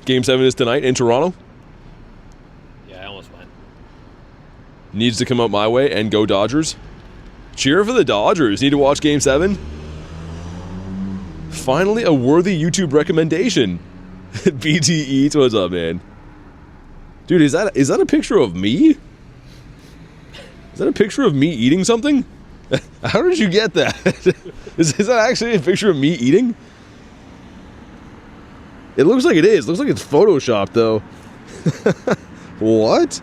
Game 7 is tonight in Toronto.
Yeah, I almost went.
Needs to come out my way and go Dodgers. Cheer for the Dodgers. Need to watch Game 7. Finally, a worthy YouTube recommendation. BT Eats, what's up, man? Dude, is that a picture of me? Is that a picture of me eating something? How did you get that? Is that actually a picture of me eating? It looks like it is. It looks like it's photoshopped, though. What?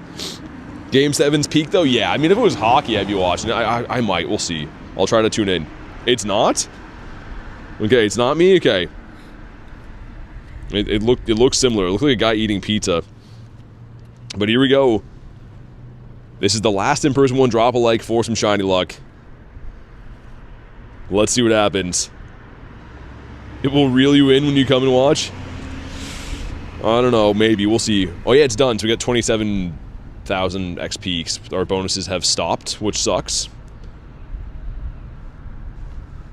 Game 7's peak, though? Yeah, I mean, if it was hockey, I'd be watching it. I might. We'll see. I'll try to tune in. It's not? Okay, it's not me? Okay. It looks similar. It looked like a guy eating pizza. But here we go. This is the last in-person one. Drop a like for some shiny luck. Let's see what happens. It will reel you in when you come and watch. I don't know, maybe. We'll see. Oh yeah, it's done. So we got 27,000 XP. Our bonuses have stopped, which sucks.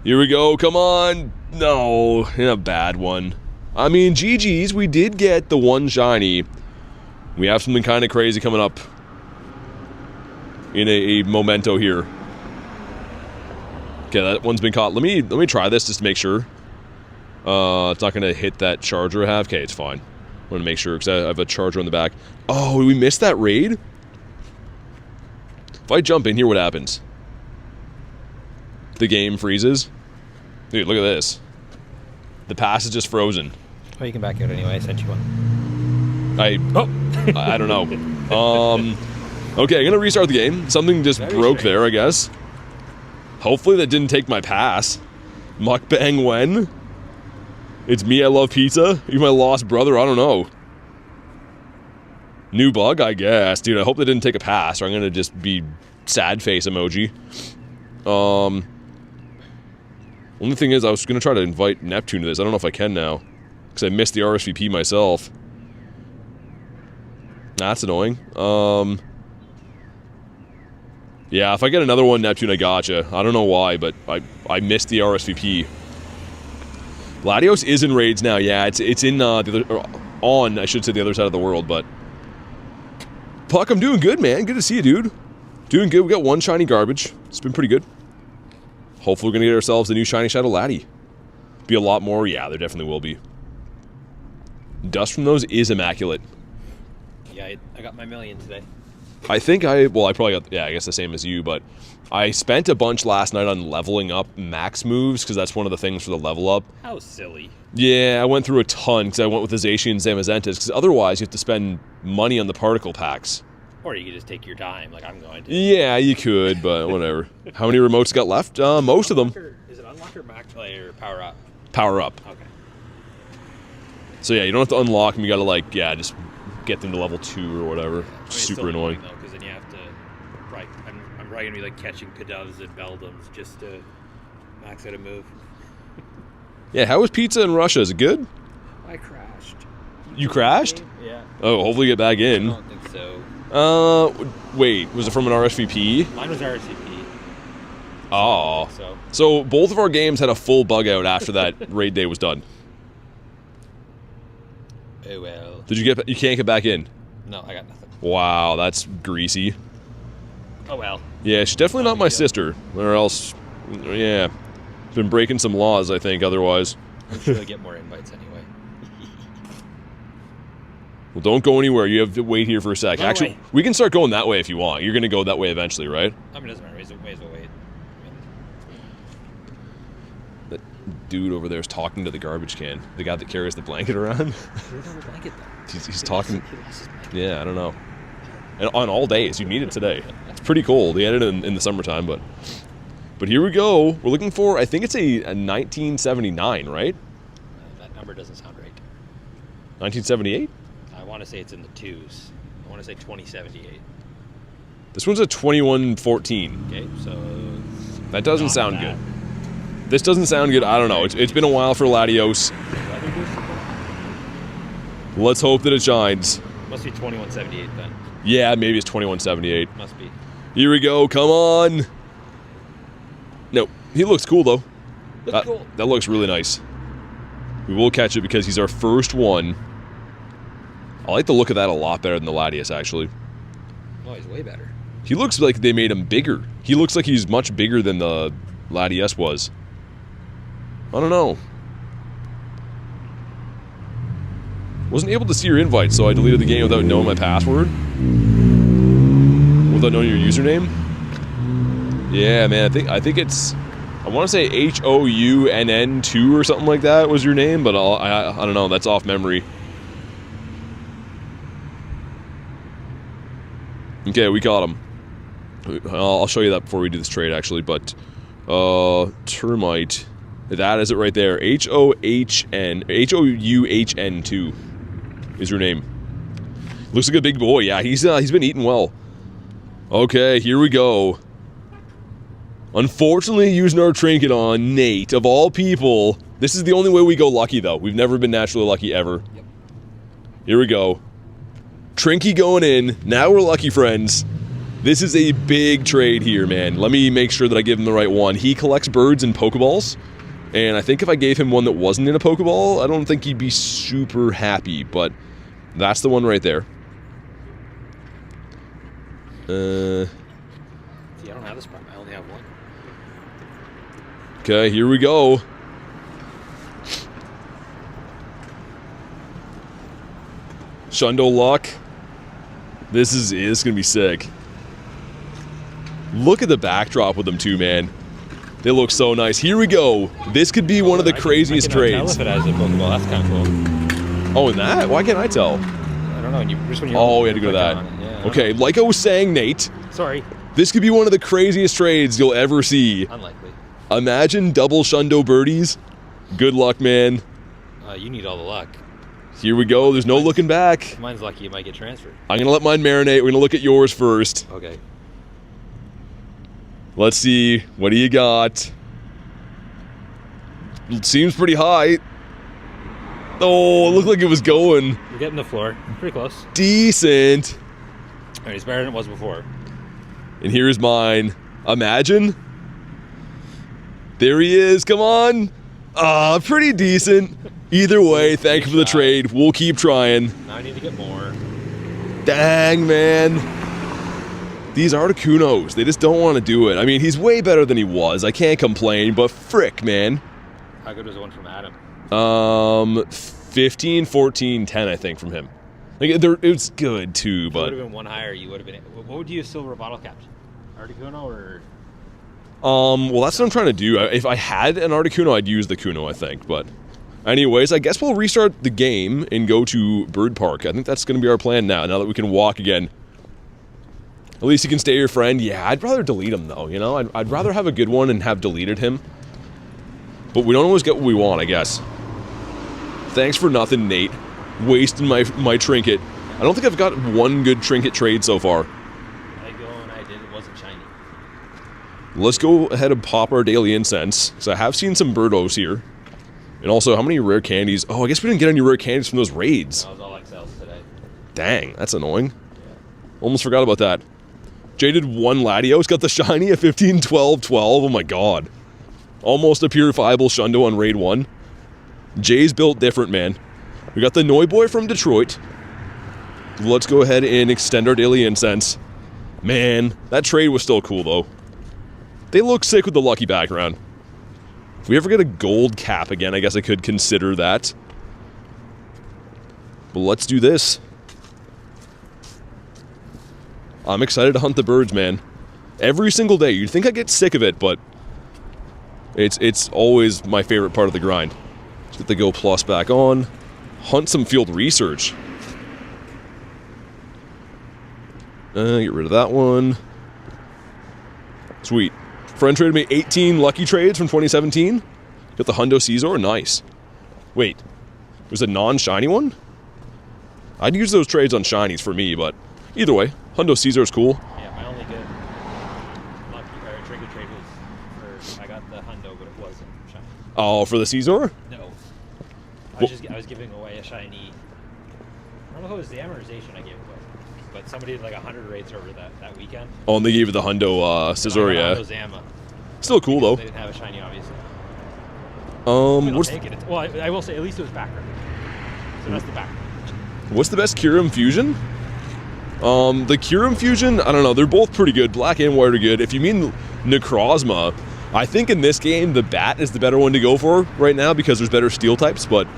Here we go. Come on. No, a bad one. I mean, GG's. We did get the one shiny. We have something kind of crazy coming up in a memento here. Okay, that one's been caught. Let me try this just to make sure. It's not going to hit that charger I have. Okay, it's fine. I want to make sure because I have a charger on the back. Oh, we missed that raid? If I jump in here, what happens? The game freezes? Dude, look at this. The pass is just frozen.
Oh, you can back out anyway. I sent you one.
I don't know. Okay, I'm going to restart the game. Something just broke there, I guess. Hopefully that didn't take my pass. Mukbang when? It's me, I love pizza? You my lost brother? I don't know. New bug, I guess. Dude, I hope they didn't take a pass, or I'm gonna just be sad face emoji. Only thing is, I was gonna try to invite Neptune to this. I don't know if I can now. Because I missed the RSVP myself. That's annoying. Yeah, if I get another one, Neptune, I gotcha. I don't know why, but I missed the RSVP. Latios is in raids now, yeah. It's in, the other, on, I should say, the other side of the world, but... Puck, I'm doing good, man. Good to see you, dude. Doing good. We got one shiny garbage. It's been pretty good. Hopefully we're gonna get ourselves a new shiny Shadow Laddie. Be a lot more? Yeah, there definitely will be. Dust from those is immaculate.
Yeah, I got my million today.
I think I probably got, yeah, I guess the same as you, but I spent a bunch last night on leveling up max moves, because that's one of the things for the level up.
How silly.
Yeah, I went through a ton, because I went with the Zacian and Zamazentas, because otherwise you have to spend money on the particle packs.
Or you could just take your time, like I'm going to.
Yeah, you could, but whatever. How many remotes got left? Most of them.
Is it unlock or max play or power up?
Power up.
Okay.
So yeah, you don't have to unlock them, you gotta like, yeah, just get them to level 2 or whatever. Super annoying.
Though, because then you have to, right, I'm probably gonna be like catching Pidovs and Beldums just to max out a move.
Yeah, how was pizza in Russia? Is it good?
I crashed.
You crashed?
Yeah.
Oh, hopefully you get back
I
in.
don't think so.
Wait, was it from an RSVP?
Mine was RSVP.
Oh.
So
both of our games had a full bug out after that raid day was done.
oh well.
You can't get back in?
No, I got nothing.
Wow, that's greasy.
Oh well.
Yeah, she's definitely not my sister. Or else, yeah. Been breaking some laws, I think, otherwise.
I'm sure I get more invites anyway.
Well, don't go anywhere. You have to wait here for a sec.
No
Actually,
way.
we can start going that way if you want. You're going to go that way eventually, right?
I mean, it doesn't matter. May as well wait.
That dude over there is talking to the garbage can. The guy that carries the blanket around.
Where's the blanket though?
He's talking.
He lost his blanket.
Yeah, I don't know. And on all days, you need it today. It's pretty cold. They had it in the summertime, but here we go. We're looking for, I think it's a 1979, right?
That number doesn't sound right.
1978?
I want to say it's in the 2s. I want to say 2078.
This one's a 2114.
Okay, so
That doesn't
not
sound
that.
good. This doesn't sound good. I don't know. It's been a while for Latios.
Weather boost?
Let's hope that it shines.
Must be 2178 then.
Yeah, maybe it's 2178.
Must be.
Here we go. Come on. No, he looks cool though.
Cool.
That looks really nice. We will catch it because he's our first one. I like the look of that a lot better than the Latias, actually.
Oh, he's way better.
He looks like they made him bigger. He looks like he's much bigger than the Latias was. I don't know. Wasn't able to see your invite, so I deleted the game without knowing my password. Without knowing your username. Yeah, man, I think it's... I want to say HOUNN2 or something like that was your name, but I don't know, that's off memory. Okay, we got him. I'll show you that before we do this trade, actually, but... Termite. That is it right there. HOUHN2 is your name. Looks like a big boy. Yeah, he's been eating well. Okay, here we go. Unfortunately, using our trinket on Nate, of all people. This is the only way we go lucky, though. We've never been naturally lucky, ever.
Yep.
Here we go. Trinky going in. Now we're lucky, friends. This is a big trade here, man. Let me make sure that I give him the right one. He collects birds and Pokeballs. And I think if I gave him one that wasn't in a Pokeball, I don't think he'd be super happy. But that's the one right there.
See, I don't have this problem. I only have one.
Okay, here we go. Shundo luck. This is gonna be sick. Look at the backdrop with them too, man. They look so nice. Here we go. This could be one of the craziest trades.
I can tell if it has a Pokeball. That's kind of cool.
Oh, and that? Why can't I tell?
I don't know. Just when
Oh, we had to go to that.
Yeah,
Okay, like I was saying, Nate,
sorry.
this could be one of the craziest trades you'll ever see.
Unlikely.
Imagine double Shundo birdies. Good luck, man.
You need all the luck.
Here we go. There's no looking back.
Mine's lucky it might get transferred.
I'm going to let mine marinate. We're going to look at yours first.
Okay.
Let's see. What do you got? It seems pretty high. Oh, it looked like it was going.
You're getting the floor. Pretty close.
Decent.
All right, it's better than it was before.
And here's mine. Imagine. There he is. Come on. Pretty decent. Either way, thank you for the trade. We'll keep trying.
Now I need to get more.
Dang, man. These Articunos, they just don't want to do it. I mean, he's way better than he was. I can't complain, but frick, man.
How good was the one from Adam?
15, 14, 10, I think, from him. Like, it was good, too,
If it
but...
would have been one higher, you would have been... What would you use silver bottle caps? Articuno or...
Well, that's what I'm trying to do. If I had an Articuno, I'd use the Kuno, I think, but... Anyways, I guess we'll restart the game and go to Bird Park. I think that's going to be our plan now that we can walk again. At least he can stay your friend. Yeah, I'd rather delete him, though, you know? I'd rather have a good one and have deleted him. But we don't always get what we want, I guess. Thanks for nothing, Nate. Wasting my trinket. I don't think I've got one good trinket trade so far.
I go and I did. It wasn't shiny.
Let's go ahead and pop our daily incense, because I have seen some birdos here. And also, how many rare candies? Oh, I guess we didn't get any rare candies from those raids.
I was all XLs today.
Dang, that's annoying. Yeah. Almost forgot about that. Jay did one Latios, got the shiny at 15, 12, 12. Oh my god. Almost a purifiable Shundo on raid 1. Jay's built different, man. We got the Noi Boy from Detroit. Let's go ahead and extend our daily incense. Man, that trade was still cool, though. They look sick with the lucky background. If we ever get a gold cap again, I guess I could consider that. But let's do this. I'm excited to hunt the birds, man. Every single day. You'd think I'd get sick of it, but it's always my favorite part of the grind. Let's get the Go Plus back on. Hunt some field research. Get rid of that one. Sweet. Friend traded me 18 lucky trades from 2017. Got the Hundo Caesar. Nice. Wait. Was it a non-shiny one? I'd use those trades on shinies for me, but either way, Hundo Caesar is cool.
Yeah, my only good lucky or trinket trade was for I got the Hundo, but it wasn't shiny.
Oh, for the Caesar?
No. I was giving away a shiny. I don't know if it was the amortization I gave away, but somebody did like 100 raids over that weekend.
Oh, and they gave you the Hundo Caesar, yeah.
Hundo Zama.
Still cool, though.
They didn't have a shiny, obviously.
What's
take it. Well, I will say, at least it was background. So that's the background.
What's the best Kyurem Fusion? The Kyurem Fusion, I don't know, they're both pretty good. Black and white are good. If you mean Necrozma, I think in this game, the Bat is the better one to go for right now because there's better steel types, but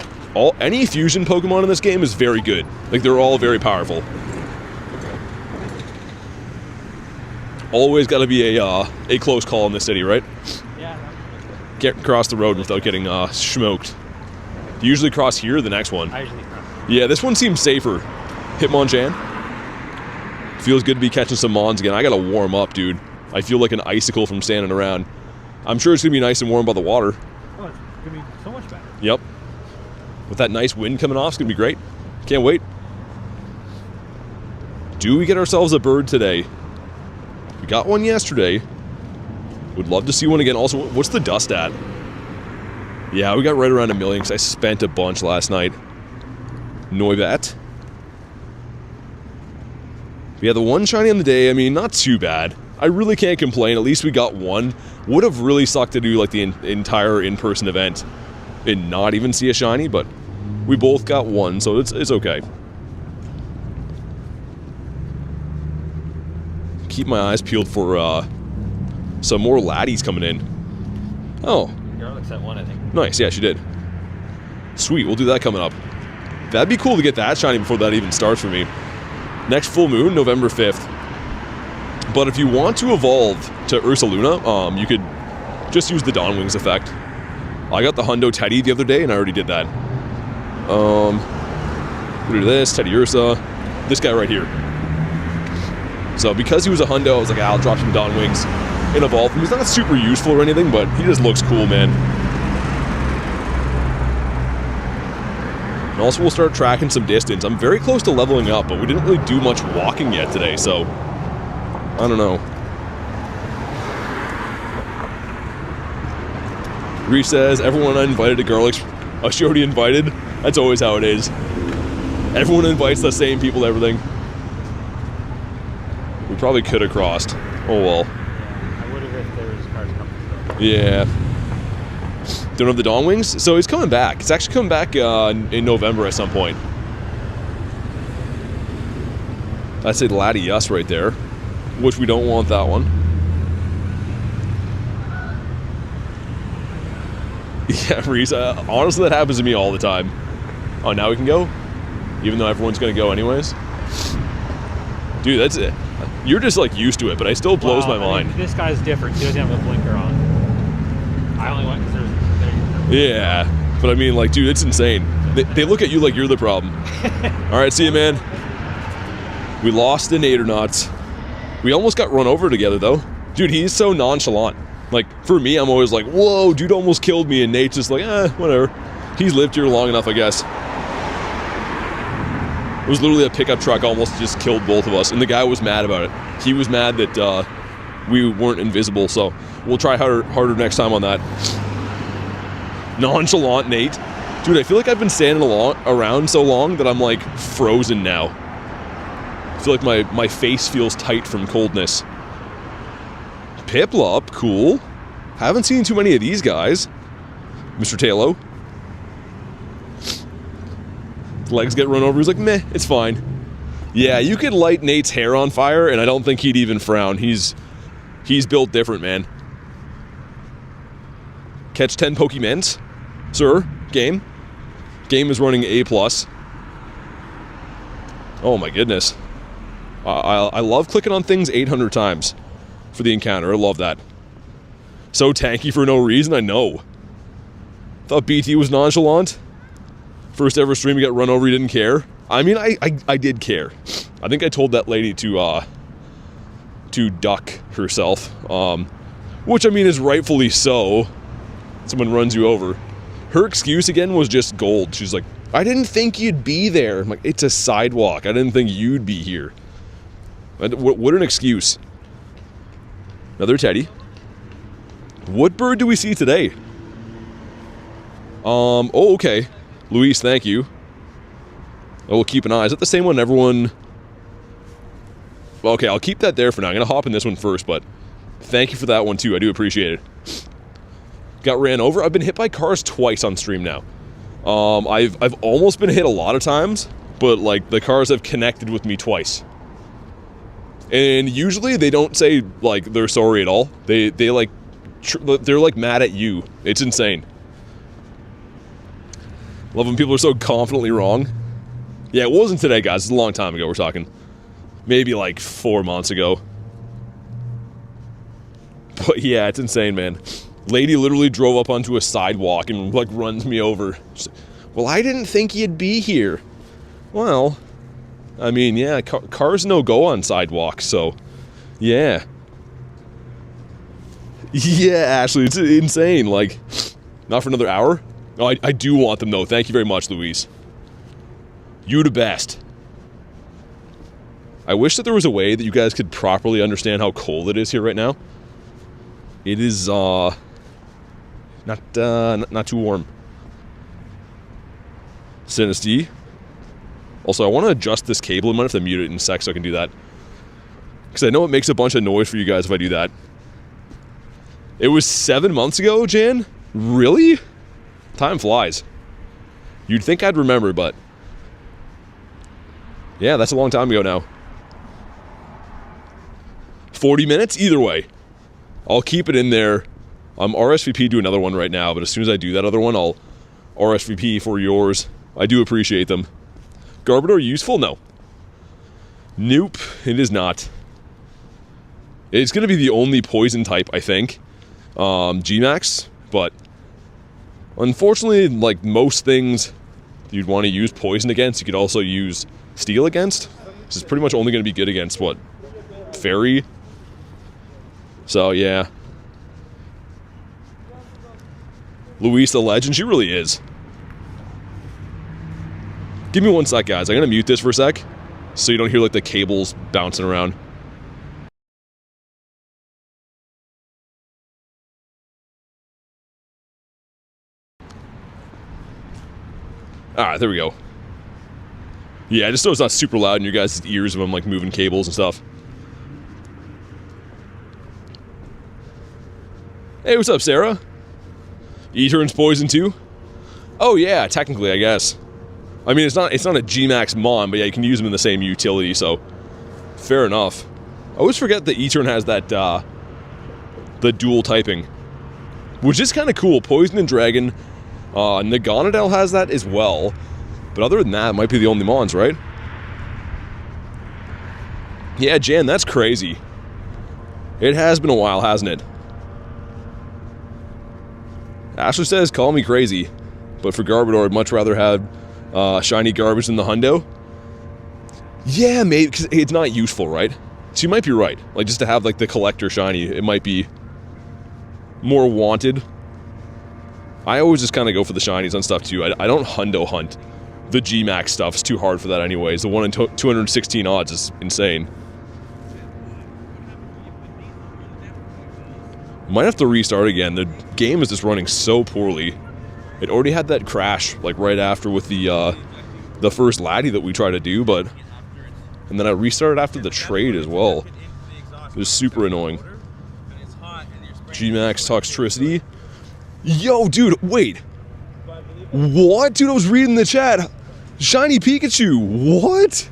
any fusion Pokemon in this game is very good. Like, they're all very powerful. Always got to be a close call in this city, right?
Yeah.
Get across the road without getting smoked. You usually cross here, the next one.
I usually cross.
Yeah, this one seems safer. Hitmonchan. Feels good to be catching some Mons again. I gotta warm up, dude. I feel like an icicle from standing around. I'm sure it's gonna be nice and warm by the water.
Oh, it's gonna be so much better.
Yep. With that nice wind coming off, it's gonna be great. Can't wait. Do we get ourselves a bird today? We got one yesterday. Would love to see one again. Also, what's the dust at? Yeah, we got right around 1 million because I spent a bunch last night. Noibat. Yeah, the one shiny on the day, I mean, not too bad. I really can't complain. At least we got one. Would have really sucked to do like the entire in-person event and not even see a shiny, but we both got one, so it's okay. Keep my eyes peeled for some more laddies coming in. Oh.
Garlic sent one, I think.
Nice, yeah, she did. Sweet, we'll do that coming up. That'd be cool to get that shiny before that even starts for me. Next full moon, November 5th. But if you want to evolve to Ursaluna, you could just use the Dawn Wings effect. I got the Hundo Teddy the other day, and I already did that. We'll do this, Teddy Ursa. This guy right here. So because he was a Hundo, I was like, I'll drop some Dawn Wings.
and evolve him. He's not super useful or anything, but he just looks cool, man. And also we'll start tracking some distance. I'm very close to leveling up, but we didn't really do much walking yet today, so I don't know. Reese says, everyone I invited to Garlic's, Shody invited. That's always how it is. Everyone invites the same people to everything. We probably could have crossed. Oh well.
Yeah, I would have if there was cars coming.
Yeah. Don't have the Dawn Wings? So he's coming back. It's actually coming back in November at some point. I say Latias right there, which we don't want that one. Yeah, Reese, honestly that happens to me all the time. Oh, now we can go? Even though everyone's gonna go anyways? Dude, that's it. You're just like used to it, but it still blows my mind.
Mean, this guy's different. He doesn't have a blinker on. I only went because there's...
Yeah, but I mean, like, dude, it's insane. They look at you like you're the problem. Alright, see you, man. We lost in Nadernauts. We almost got run over together, though. Dude, he's so nonchalant. Like, for me, I'm always like, whoa, dude almost killed me, and Nate's just like, whatever. He's lived here long enough, I guess. It was literally a pickup truck almost just killed both of us, and the guy was mad about it. He was mad that we weren't invisible, so we'll try harder next time on that. Nonchalant Nate. Dude, I feel like I've been standing around so long that I'm, like, frozen now. I feel like my face feels tight from coldness. Piplup, cool. Haven't seen too many of these guys. Mr. Talo. Legs get run over, he's like, meh, it's fine. Yeah, you could light Nate's hair on fire, and I don't think he'd even frown. He's built different, man. Catch 10 Pokemons. Sir, game. Game is running A+. Oh my goodness. I love clicking on things 800 times for the encounter. I love that. So tanky for no reason, I know. Thought BT was nonchalant. First ever stream, you got run over, you didn't care. I mean, I did care. I think I told that lady to duck herself. Which, I mean, is rightfully so. Someone runs you over. Her excuse, again, was just gold. She's like, I didn't think you'd be there. I'm like, it's a sidewalk. I didn't think you'd be here. What an excuse. Another teddy. What bird do we see today? Oh, okay. Luis, thank you. Oh, we'll keep an eye. Is that the same one everyone... Okay, I'll keep that there for now. I'm going to hop in this one first, but thank you for that one, too. I do appreciate it. Got ran over. I've been hit by cars twice on stream now. I've almost been hit a lot of times, but, like, the cars have connected with me twice. And usually they don't say, like, they're sorry at all. They like, they're, like, mad at you. It's insane. Love when people are so confidently wrong. Yeah, it wasn't today, guys. It's a long time ago we're talking. Maybe, like, 4 months ago. But, yeah, it's insane, man. Lady literally drove up onto a sidewalk and, like, runs me over. She's like, well, I didn't think you'd be here. Well... I mean, yeah, cars no go on sidewalks, so, yeah. Yeah, Ashley, it's insane, like, not for another hour? Oh, I do want them, though. Thank you very much, Louise. You the best. I wish that there was a way that you guys could properly understand how cold it is here right now. It is, not too warm. Sinisty. Also, I want to adjust this cable. I might have to mute it in a sec so I can do that. Because I know it makes a bunch of noise for you guys if I do that. It was 7 months ago, Jan? Really? Time flies. You'd think I'd remember, but... yeah, that's a long time ago now. 40 minutes? Either way. I'll keep it in there. I'm RSVP to another one right now, but as soon as I do that other one, I'll RSVP for yours. I do appreciate them. Garbodor useful? No. Nope, it is not. It's going to be the only poison type, I think. Gmax, but unfortunately, like most things you'd want to use poison against, you could also use steel against. This is pretty much only going to be good against, what? Fairy? So, yeah. Luis the legend, she really is. Give me one sec, guys. I'm gonna mute this for a sec, so you don't hear, like, the cables bouncing around. Alright, there we go. Yeah, just so it's not super loud in your guys' ears when I'm, like, moving cables and stuff. Hey, what's up, Sarah? E-turn's poison too? Oh yeah, technically, I guess. I mean, it's not a Gmax Mon, but yeah, you can use them in the same utility, so fair enough. I always forget that E-turn has that, the dual typing, which is kind of cool. Poison and Dragon, Naganadel has that as well, but other than that, it might be the only Mons, right? Yeah, Jan, that's crazy. It has been a while, hasn't it? Ashley says, call me crazy, but for Garbodor, I'd much rather have shiny garbage than the hundo. Yeah, maybe, because it's not useful, right? So you might be right. Like, just to have, like, the collector shiny, it might be more wanted. I always just kind of go for the shinies on stuff, too. I don't hundo hunt. The G-Max stuff is too hard for that anyways. The 1 in 216 odds is insane. Might have to restart again. The game is just running so poorly. It already had that crash, like, right after with the first laddie that we tried to do, but... And then I restarted after the trade as well. It was super annoying. G-Max Toxtricity. Yo, dude, wait. What? Dude, I was reading the chat. Shiny Pikachu. What?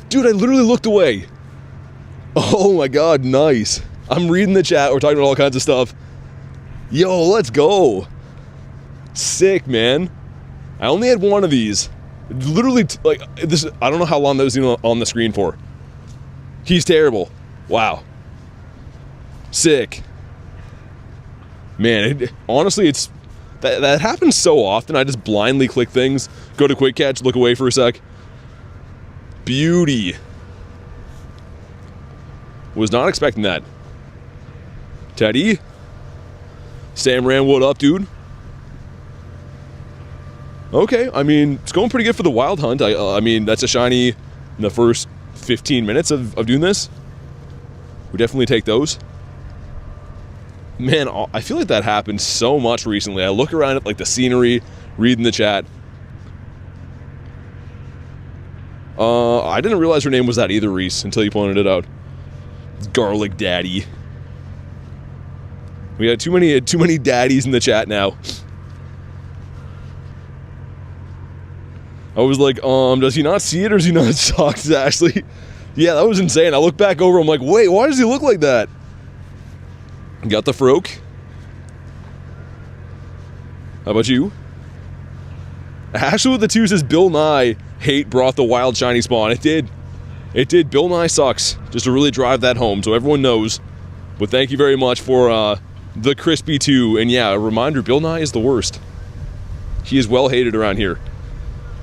Dude, I literally looked away. Oh my god, nice. I'm reading the chat, we're talking about all kinds of stuff. Yo, let's go. Sick, man. I only had one of these. Literally, like, this. I don't know how long that was even on the screen for. He's terrible. Wow. Sick. Man, honestly, it's... That happens so often. I just blindly click things, go to quick catch, look away for a sec. Beauty. Was not expecting that. Teddy? Samran, what up, dude? Okay, I mean, it's going pretty good for the wild hunt. I mean, that's a shiny in the first 15 minutes of doing this. We definitely take those. Man, I feel like that happened so much recently. I look around at, like, the scenery, reading the chat. I didn't realize her name was that either, Reese, until you pointed it out. Garlic Daddy. We got too many daddies in the chat now. I was like, does he not see it or does he not suck, Ashley? Yeah, that was insane. I look back over, I'm like, wait, why does he look like that? Got the Froak. How about you? Ashley with the 2 says, Bill Nye hate brought the wild shiny spawn. It did. It did. Bill Nye sucks. Just to really drive that home so everyone knows. But thank you very much for the Crispy 2. And yeah, a reminder, Bill Nye is the worst. He is well hated around here.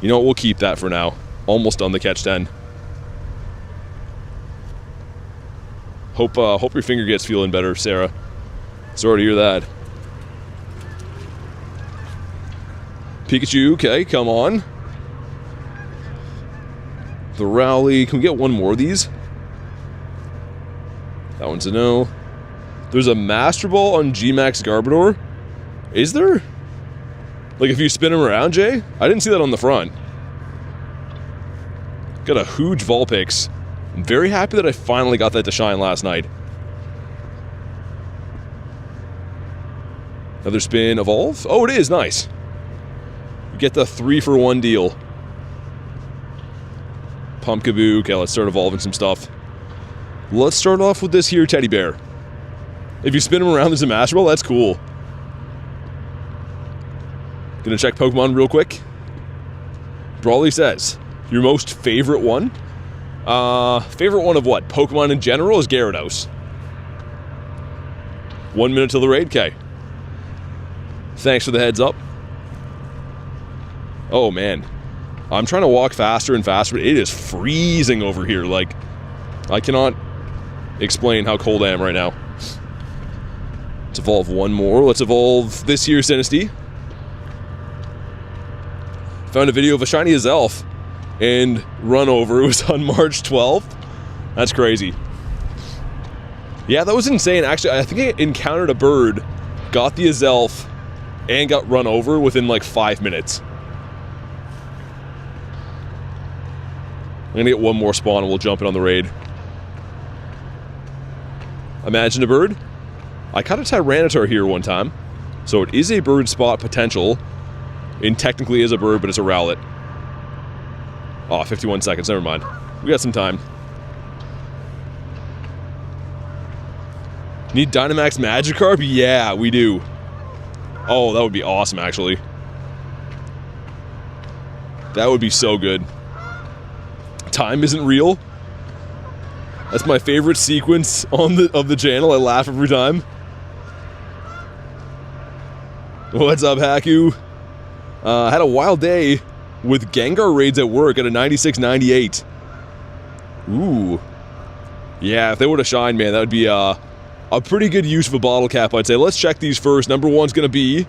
You know what, we'll keep that for now. Almost done the catch 10. Hope your finger gets feeling better, Sarah. Sorry to hear that. Pikachu, okay, come on. The Rowley, can we get one more of these? That one's a no. There's a Master Ball on Gmax Garbodor? Is there? Like, if you spin him around, Jay? I didn't see that on the front. Got a huge Vulpix. I'm very happy that I finally got that to shine last night. Another spin, evolve? Oh, it is, nice. You get the 3-for-1 deal. Pumpkaboo, okay, let's start evolving some stuff. Let's start off with this here teddy bear. If you spin him around, there's a Master Ball, that's cool. Gonna check Pokemon real quick. Brawley says, your most favorite one? Favorite one of what? Pokemon in general is Gyarados. 1 minute till the raid? Okay. Thanks for the heads up. Oh, man. I'm trying to walk faster and faster, but it is freezing over here. Like, I cannot
explain how cold I am right now. Let's evolve one more. Let's evolve this year's Dynasty. Found a video of a shiny Azelf and run over. It was on March 12th. That's crazy. Yeah, that was insane. Actually, I think I encountered a bird, got the Azelf, and got run over within like 5 minutes. I'm gonna get one more spawn and we'll jump in on the raid. Imagine a bird. I caught a Tyranitar here one time, so it is a bird spot potential. And technically is a bird, but it's a Rowlet. Oh, 51 seconds, never mind. We got some time. Need Dynamax Magikarp? Yeah, we do. Oh, that would be awesome, actually. That would be so good. Time isn't real. That's my favorite sequence of the channel. I laugh every time. What's up, Haku? Had a wild day with Gengar raids at work at a 96-98. Ooh. Yeah, if they would have shined, man, that would be a pretty good use of a bottle cap, I'd say. Let's check these first. Number 1's going to be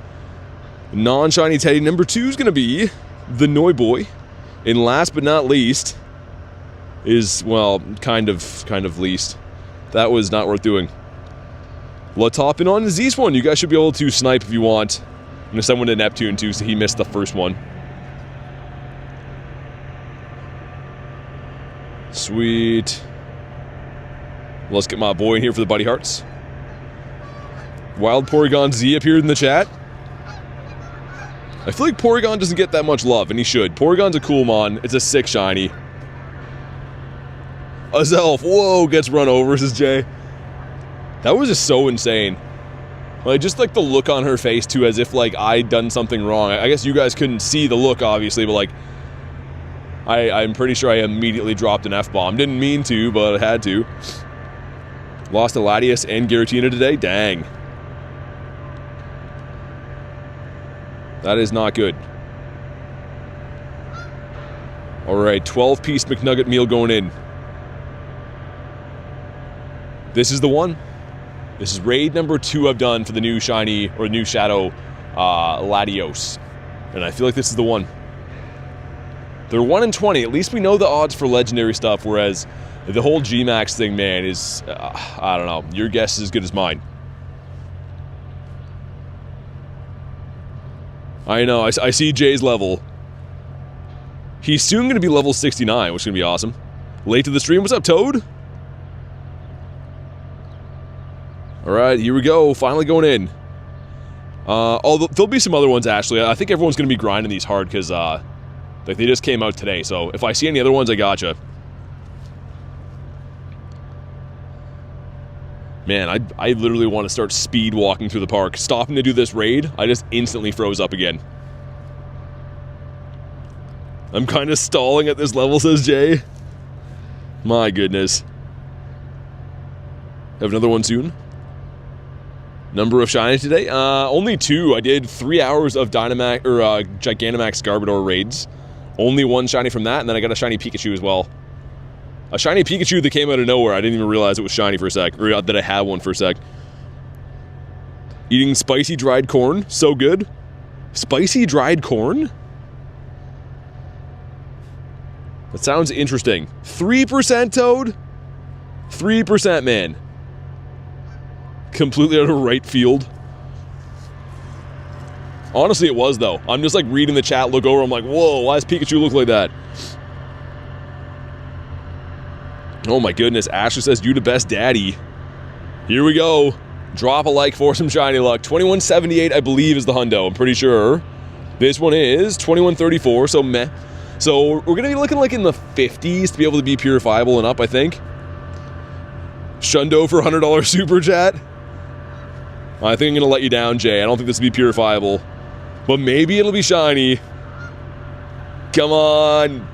non-shiny Teddy. Number 2's going to be the Noiboy. And last but not least is, well, kind of least. That was not worth doing. Let's hop in on the Z's one. You guys should be able to snipe if you want. I'm going to send one to Neptune, too, so he missed the first one. Sweet. Let's get my boy in here for the Buddy Hearts. Wild Porygon Z appeared in the chat. I feel like Porygon doesn't get that much love, and he should. Porygon's a cool mon. It's a sick shiny. Azelf, whoa, gets run over, says Jay. That was just so insane. Like, just like the look on her face, too, as if, like, I'd done something wrong. I guess you guys couldn't see the look, obviously, but, like, I'm pretty sure I immediately dropped an F-bomb. Didn't mean to, but I had to. Lost to Latias and Giratina today? Dang. That is not good. Alright, 12-piece McNugget meal going in. This is the one. This is raid number 2 I've done for the new shiny, or new shadow, Latios. And I feel like this is the one. They're 1 in 20. At least we know the odds for legendary stuff, whereas the whole G-Max thing, man, is, I don't know. Your guess is as good as mine. I know, I see Jay's level. He's soon going to be level 69, which is going to be awesome. Late to the stream. What's up, Toad? Alright, here we go. Finally going in. Oh, there'll be some other ones, actually. I think everyone's going to be grinding these hard, because, like, they just came out today. So, if I see any other ones, I gotcha. Man, I literally want to start speed walking through the park. Stopping to do this raid, I just instantly froze up again. I'm kind of stalling at this level, says Jay. My goodness. Have another one soon. Number of shinies today? Only 2. I did 3 hours of Gigantamax Garbodor raids. Only 1 shiny from that, and then I got a shiny Pikachu as well. A shiny Pikachu that came out of nowhere. I didn't even realize it was shiny for a sec. Or that I had one for a sec. Eating spicy dried corn. So good. Spicy dried corn? That sounds interesting. 3% Toad? 3%, man. Completely out of right field. Honestly, it was, though. I'm just, like, reading the chat, look over, I'm like, whoa, why does Pikachu look like that? Oh my goodness, Ashley says, you the best daddy. Here we go. Drop a like for some shiny luck. 2178, I believe, is the hundo, I'm pretty sure. This one is 2134, so meh. So, we're gonna be looking like in the 50s to be able to be purifiable and up, I think. Shundo for $100 super chat. I think I'm gonna let you down, Jay. I don't think this will be purifiable. But maybe it'll be shiny. Come on.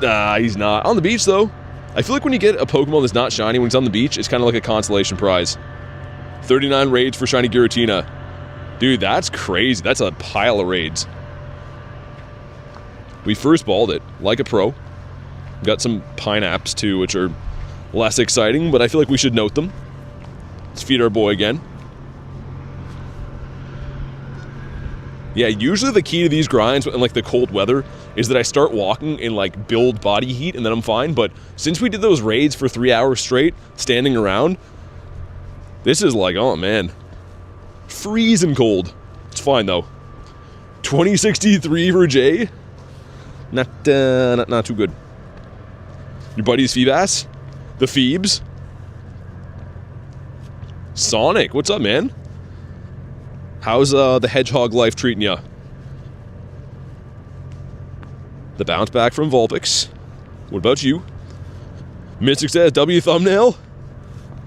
Ah, he's not. On the beach, though. I feel like when you get a Pokemon that's not shiny when it's on the beach, it's kind of like a consolation prize. 39 raids for shiny Giratina. Dude, that's crazy. That's a pile of raids. We first balled it, like a pro. Got some Pineapps, too, which are
less exciting, but I feel like we should note them. Let's feed our boy again. Yeah, usually the key to these grinds in like the cold weather is that I start walking and like build body heat and then I'm fine, but since we did those raids for 3 hours straight, standing around, this is like, oh man, freezing cold. It's fine though. 2063 for Jay? Not too good. Your buddies Feebas? The Phoebes? Sonic, what's up, man? How's the hedgehog life treating ya? The bounce back from Vulpix. What about you? Mystic says W thumbnail?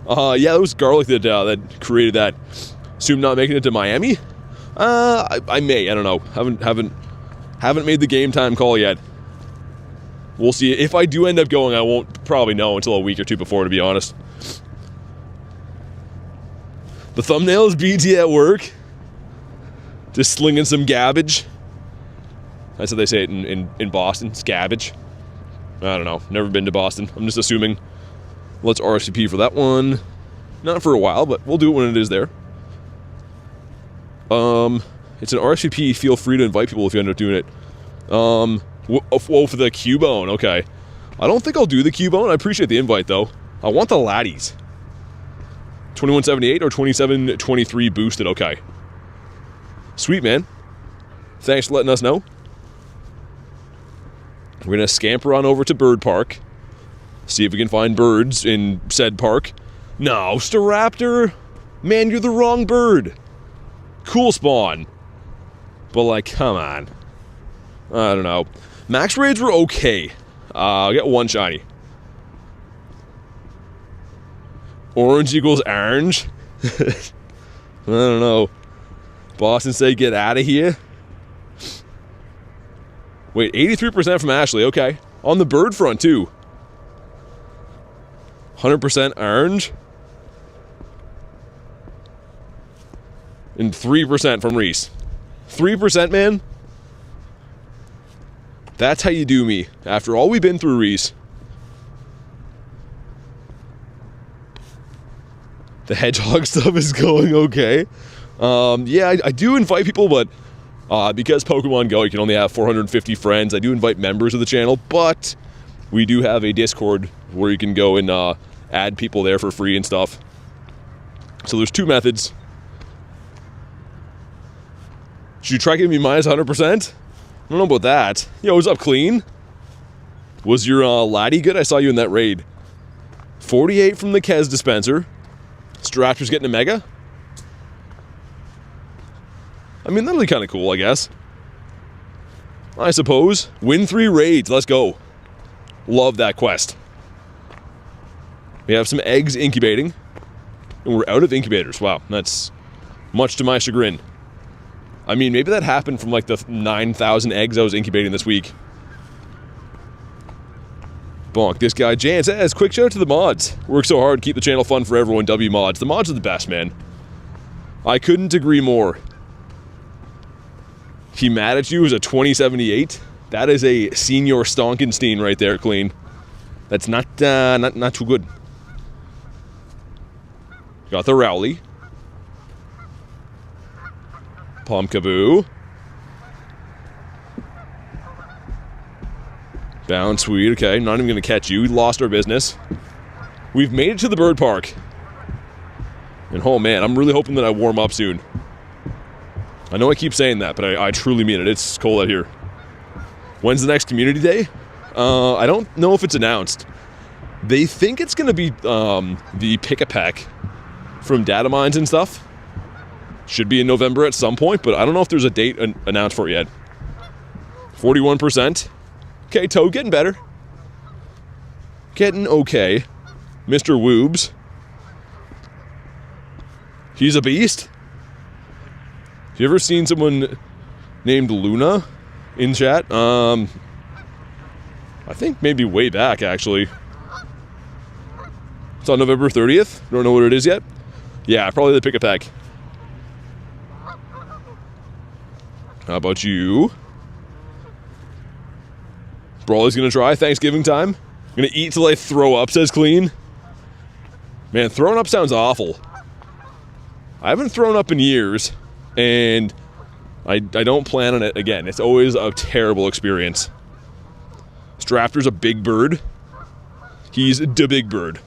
Yeah, it was Garlic that created that. Assume not making it to Miami? I may, I don't know. Haven't made the game time call yet. We'll see. If I do end up going, I won't probably know until a week or two before, to be honest. The thumbnail is BT at work. Just slinging some gabbage. That's how they say it in Boston. Scabbage. I don't know. Never been to Boston. I'm just assuming. Let's RSVP for that one. Not for a while, but we'll do it when it is there. It's an RSVP. Feel free to invite people if you end up doing it. For the Cubone. Okay. I don't think I'll do the Cubone. I appreciate the invite, though. I want the laddies. 2178 or 2723 boosted. Okay. Sweet, man. Thanks for letting us know. We're going to scamper on over to Bird Park. See if we can find birds in said park. No, Staraptor. Man, you're the wrong bird. Cool spawn. But, like, come on. I don't know. Max raids were okay. I'll get one shiny. Orange equals orange? I don't know. Boston say get out of here. Wait, 83% from Ashley. Okay. On the bird front, too. 100% orange. And 3% from Reese. 3%, man? That's how you do me. After all we've been through, Reese. The hedgehog stuff is going okay. Yeah, I do invite people, but because Pokemon GO, you can only have 450 friends. I do invite members of the channel, but we do have a Discord where you can go and add people there for free and stuff. So there's two methods. Should you try giving me minus 100%? I don't know about that. Yo, what's up, Clean? Was your laddie good? I saw you in that raid. 48 from the Kez dispenser. Staraptor's getting a mega? I mean, that'll be kind of cool, I guess. I suppose. Win 3 raids. Let's go. Love that quest. We have some eggs incubating. And we're out of incubators. Wow, that's much to my chagrin. I mean, maybe that happened from like the 9,000 eggs I was incubating this week. Bonk, this guy, Jan says, quick shout out to the mods. Work so hard, keep the channel fun for everyone, W mods. The mods are the best, man. I couldn't agree more. He mad at you is a 2078. That is a senior Stonkenstein right there, Clean. That's not too good. Got the Rowley. Pumpkaboo. Bound sweet, okay, not even gonna catch you. We lost our business. We've made it to the bird park. And oh man, I'm really hoping that I warm up soon. I know I keep saying that, but I truly mean it. It's cold out here. When's the next community day? I don't know if it's announced. They think it's gonna be the pick-a-pack from data mines and stuff. Should be in November at some point, but I don't know if there's a date announced for it yet. 41%. Okay, Toad, getting better. Getting okay. Mr. Woobs. He's a beast. Have you ever seen someone named Luna in chat? I think maybe way back, actually. It's on November 30th. Don't know what it is yet. Yeah, probably the pick-a-pack. How about you? Brawly's gonna try. Thanksgiving time. Gonna eat till I throw up, says Clean.
Man, throwing up sounds awful. I haven't thrown up in years, and I don't plan on it again. It's always a terrible experience. This Raptor's a big bird. He's the big bird.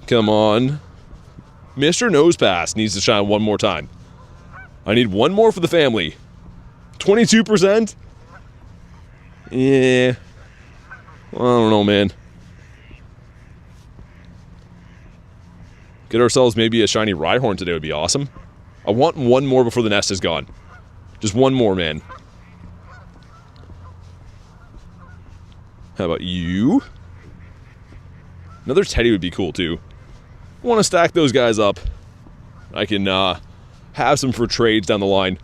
Come on. Mr. Nosepass needs to shine one more time. I need one more for the family. 22%? Yeah. I don't know, man. Get ourselves maybe a shiny Rhyhorn today would be awesome. I want one more before the nest is gone. Just one more, man. How about you? Another Teddy would be cool, too. I want to stack those guys up. I can have some for trades down the line.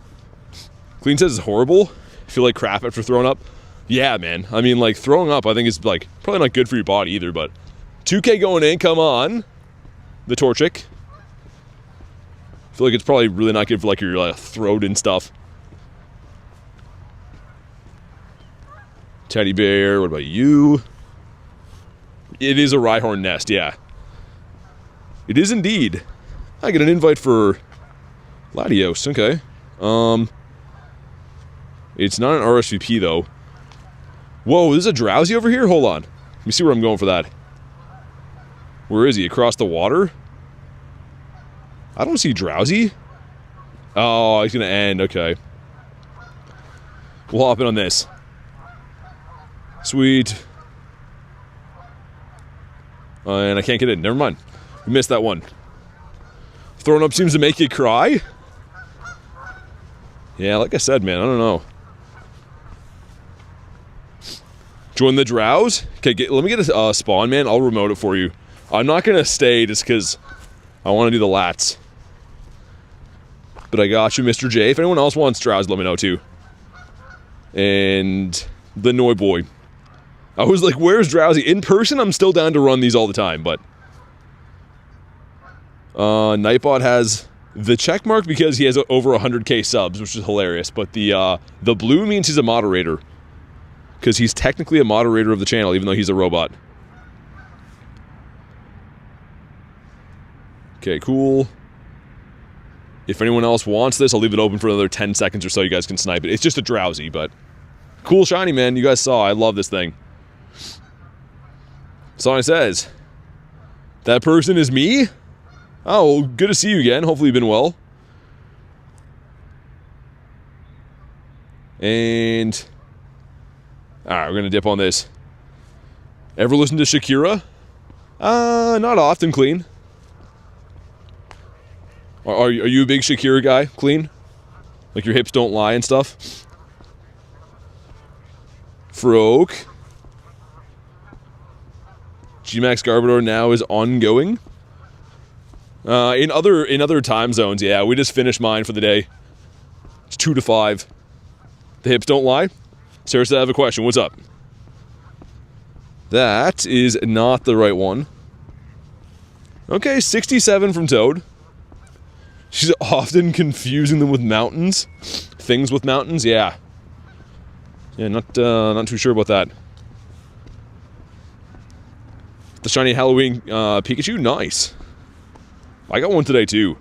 Clean says it's horrible. I feel like crap after throwing up. Yeah, man. I mean, like, throwing up I think is, like, probably not good for your body either, but 2K going in, come on. The Torchic. I feel like it's probably really not good for, like, your throat and stuff. Teddy bear, what about you? It is a Rhyhorn nest, yeah. It is indeed. I get an invite for Latios, okay. It's not an RSVP, though. Whoa, there's a Drowsy over here? Hold on. Let me see where I'm going for that. Where is he? Across the water? I don't see Drowsy. Oh, he's gonna end. Okay. We'll hop in on this. Sweet. And I can't get in. Never mind. We missed that one. Throwing up seems to make you cry? Yeah, like I said, man, I don't know. Join the Drows? Okay, let me get a spawn, man. I'll remote it for you. I'm not gonna stay just because I want to do the lats. But I got you, Mr. J. If anyone else wants Drows, let me know, too. And the Noi Boy. I was like, where's Drowsy? In person, I'm still down to run these all the time, but... Nightbot has the check mark because he has over 100k subs, which is hilarious, but the blue means he's a moderator. Because he's technically a moderator of the channel, even though he's a robot. Okay, cool. If anyone else wants this, I'll leave it open for another 10 seconds or so. You guys can snipe it. It's just a Drowsy, but... Cool shiny, man. You guys saw. I love this thing. Sonic says, that person is me? Oh, well, good to see you again. Hopefully you've been well. And... Alright, we're gonna dip on this. Ever listen to Shakira? Not often, Clean. Are you a big Shakira guy, Clean? Like your hips don't lie and stuff? Froak. Gmax Garbodor now is ongoing. In other time zones, yeah, we just finished mine for the day. It's 2 to 5. The hips don't lie. Sarah said I have a question. What's up? That is not the right one. Okay, 67 from Toad. She's often confusing them with mountains. Things with mountains, yeah. Yeah, not too sure about that. The shiny Halloween Pikachu, nice. I got one today too.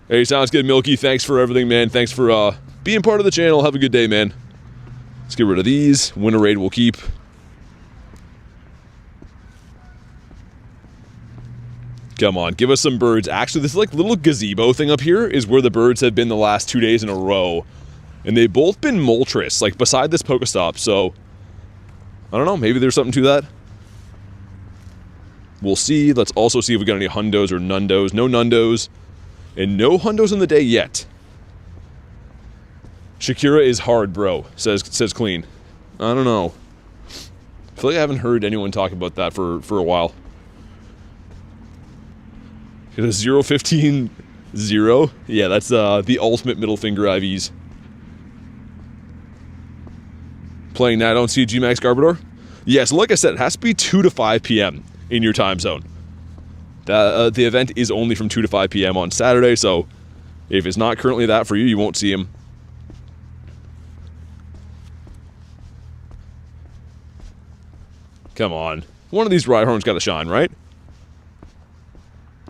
Hey, sounds good, Milky. Thanks for everything, man. Thanks for being part of the channel. Have a good day, man. Let's get rid of these. Winter raid we'll keep. Come on, give us some birds. Actually, this like little gazebo thing up here is where the birds have been the last 2 days in a row. And they've both been Moltres, like beside this Pokestop, so... I don't know, maybe there's something to that. We'll see. Let's also see if we got any Hundos or Nundos. No Nundos. And no Hundos in the day yet. Shakira is hard, bro, says Clean. I don't know. I feel like I haven't heard anyone talk about that for a while. It is 015 0. Yeah, that's the ultimate middle finger IVs. Playing that, I don't see Gmax Garbodor. Yeah, so like I said, it has to be 2 to 5 p.m. in your time zone. The event is only from 2 to 5 p.m. on Saturday, so if it's not currently that for you, you won't see him. Come on. One of these Rhyhorns got to shine, right?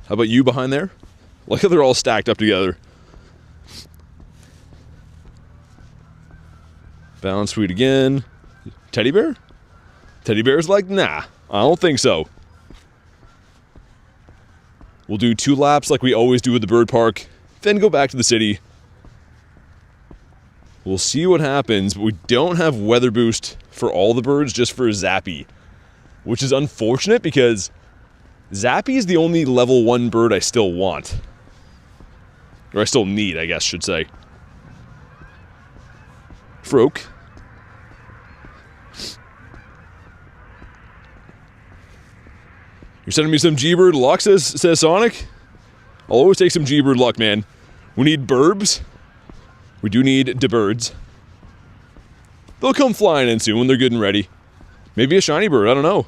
How about you behind there? Look how they're all stacked up together. Balance Sweet again. Teddy Bear? Teddy Bear's like, nah, I don't think so. We'll do 2 laps like we always do at the bird park, then go back to the city. We'll see what happens, but we don't have weather boost for all the birds, just for Zappy. Which is unfortunate because Zappy is the only level 1 bird I still want. Or I still need, I guess, should say. Froak. You're sending me some G-Bird luck, says Sonic? I'll always take some G-Bird luck, man. We need burbs. We do need de birds. They'll come flying in soon when they're good and ready. Maybe a shiny bird, I don't know.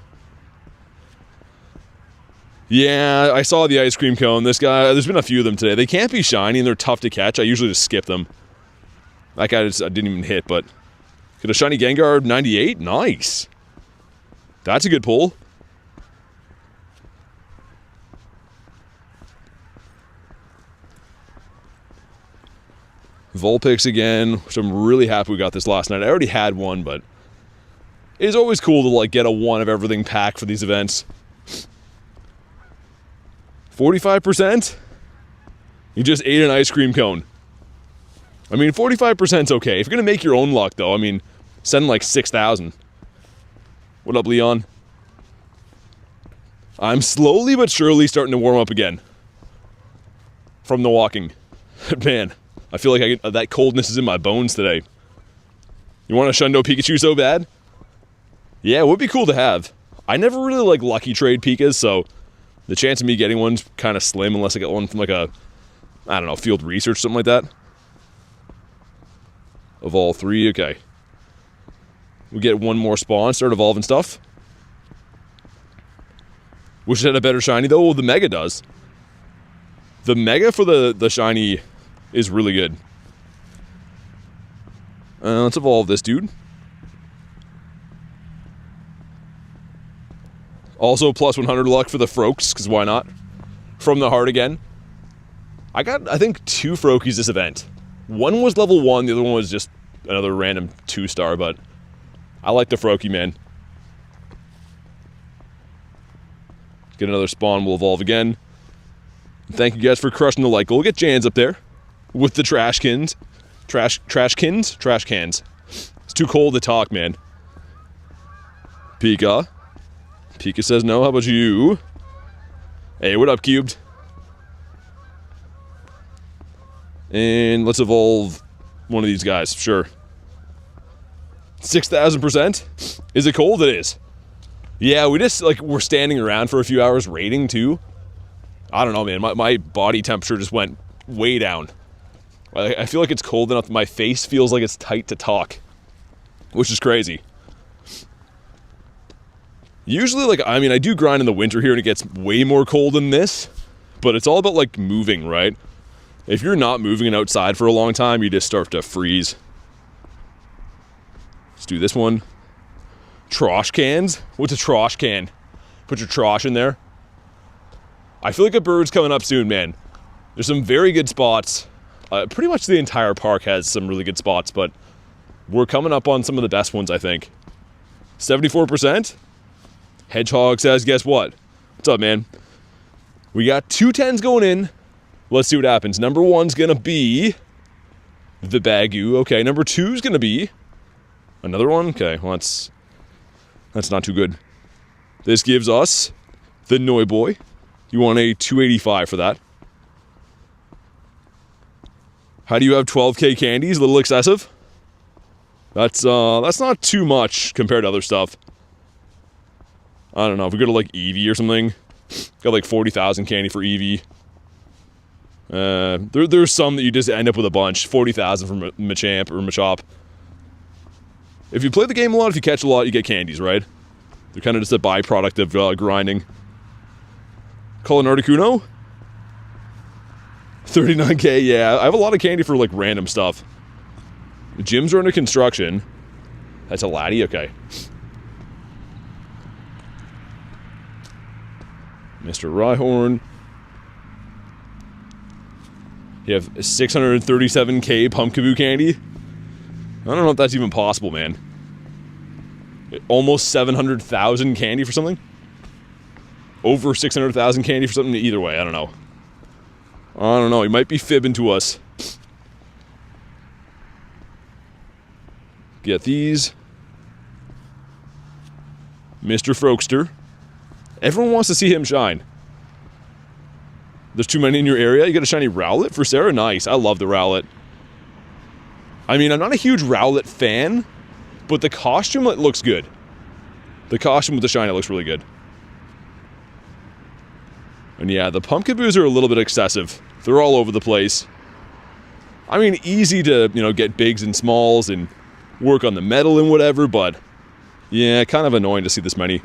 Yeah, I saw the ice cream cone. This guy, there's been a few of them today. They can't be shiny and they're tough to catch. I usually just skip them. That guy I didn't even hit, but... Get a shiny Gengar 98? Nice. That's a good pull. Vulpix again, which I'm really happy we got this last night. I already had one, but it's always cool to like get a one of everything pack for these events. 45%? You just ate an ice cream cone. I mean, 45%'s okay. If you're gonna make your own luck, though, I mean, send like 6,000. What up, Leon? I'm slowly but surely starting to warm up again. From the walking. Man. I feel like that coldness is in my bones today. You want a Shundo Pikachu so bad? Yeah, it would be cool to have. I never really like lucky trade Pikas, so the chance of me getting one's kind of slim unless I get one from like a, I don't know, field research, something like that. Evolve 3, okay. We get one more spawn, start evolving stuff. Wish it had a better shiny though. Well, the Mega does. The Mega for the shiny is really good. Let's evolve this dude. Also plus 100 luck for the Froaks, because why not? From the heart again. I got, I think, 2 Froakies this event. One was level 1, the other one was just another random 2-star, but I like the Froakie, man. Get another spawn, we'll evolve again. Thank you guys for crushing the like goal. We'll get Jans up there. With the trash cans. Trash cans. It's too cold to talk, man. Pika. Pika says no. How about you? Hey, what up, Cubed? And let's evolve one of these guys. Sure. 6,000%? Is it cold? It is. Yeah, we just, like, we're standing around for a few hours raiding, too. I don't know, man. My body temperature just went way down. I feel like it's cold enough that my face feels like it's tight to talk. Which is crazy. Usually, like, I mean, I do grind in the winter here and it gets way more cold than this. But it's all about, like, moving, right? If you're not moving outside for a long time, you just start to freeze. Let's do this one. Trosh cans? What's a trosh can? Put your trosh in there. I feel like a bird's coming up soon, man. There's some very good spots. Pretty much the entire park has some really good spots, but we're coming up on some of the best ones, I think. 74%? Hedgehog says, guess what? What's up, man? We got 2 10s going in. Let's see what happens. Number 1's gonna be the Bagoo. Okay, number 2's gonna be another one. Okay, well, that's not too good. This gives us the Noi Boy. You want a 285 for that. How do you have 12k candies? A little excessive? That's not too much compared to other stuff. I don't know, if we go to like Eevee or something, got like 40,000 candy for Eevee. There's some that you just end up with a bunch. 40,000 for Machamp or Machop. If you play the game a lot, if you catch a lot, you get candies, right? They're kind of just a byproduct of grinding. Call an Articuno? 39k, yeah. I have a lot of candy for like random stuff. The gyms are under construction. That's a laddie, okay. Mr. Rhyhorn. You have 637k Pumpkaboo candy. I don't know if that's even possible, man. Almost 700,000 candy for something? Over 600,000 candy for something? Either way, I don't know. I don't know, he might be fibbing to us. Get these. Mr. Frokester. Everyone wants to see him shine. There's too many in your area. You got a shiny Rowlet for Sarah? Nice. I love the Rowlet. I mean, I'm not a huge Rowlet fan, but the costume looks good. The costume with the shiny looks really good. And yeah, the Pumpkaboos are a little bit excessive. They're all over the place. I mean, easy to, you know, get bigs and smalls and work on the metal and whatever, but yeah, kind of annoying to see this many.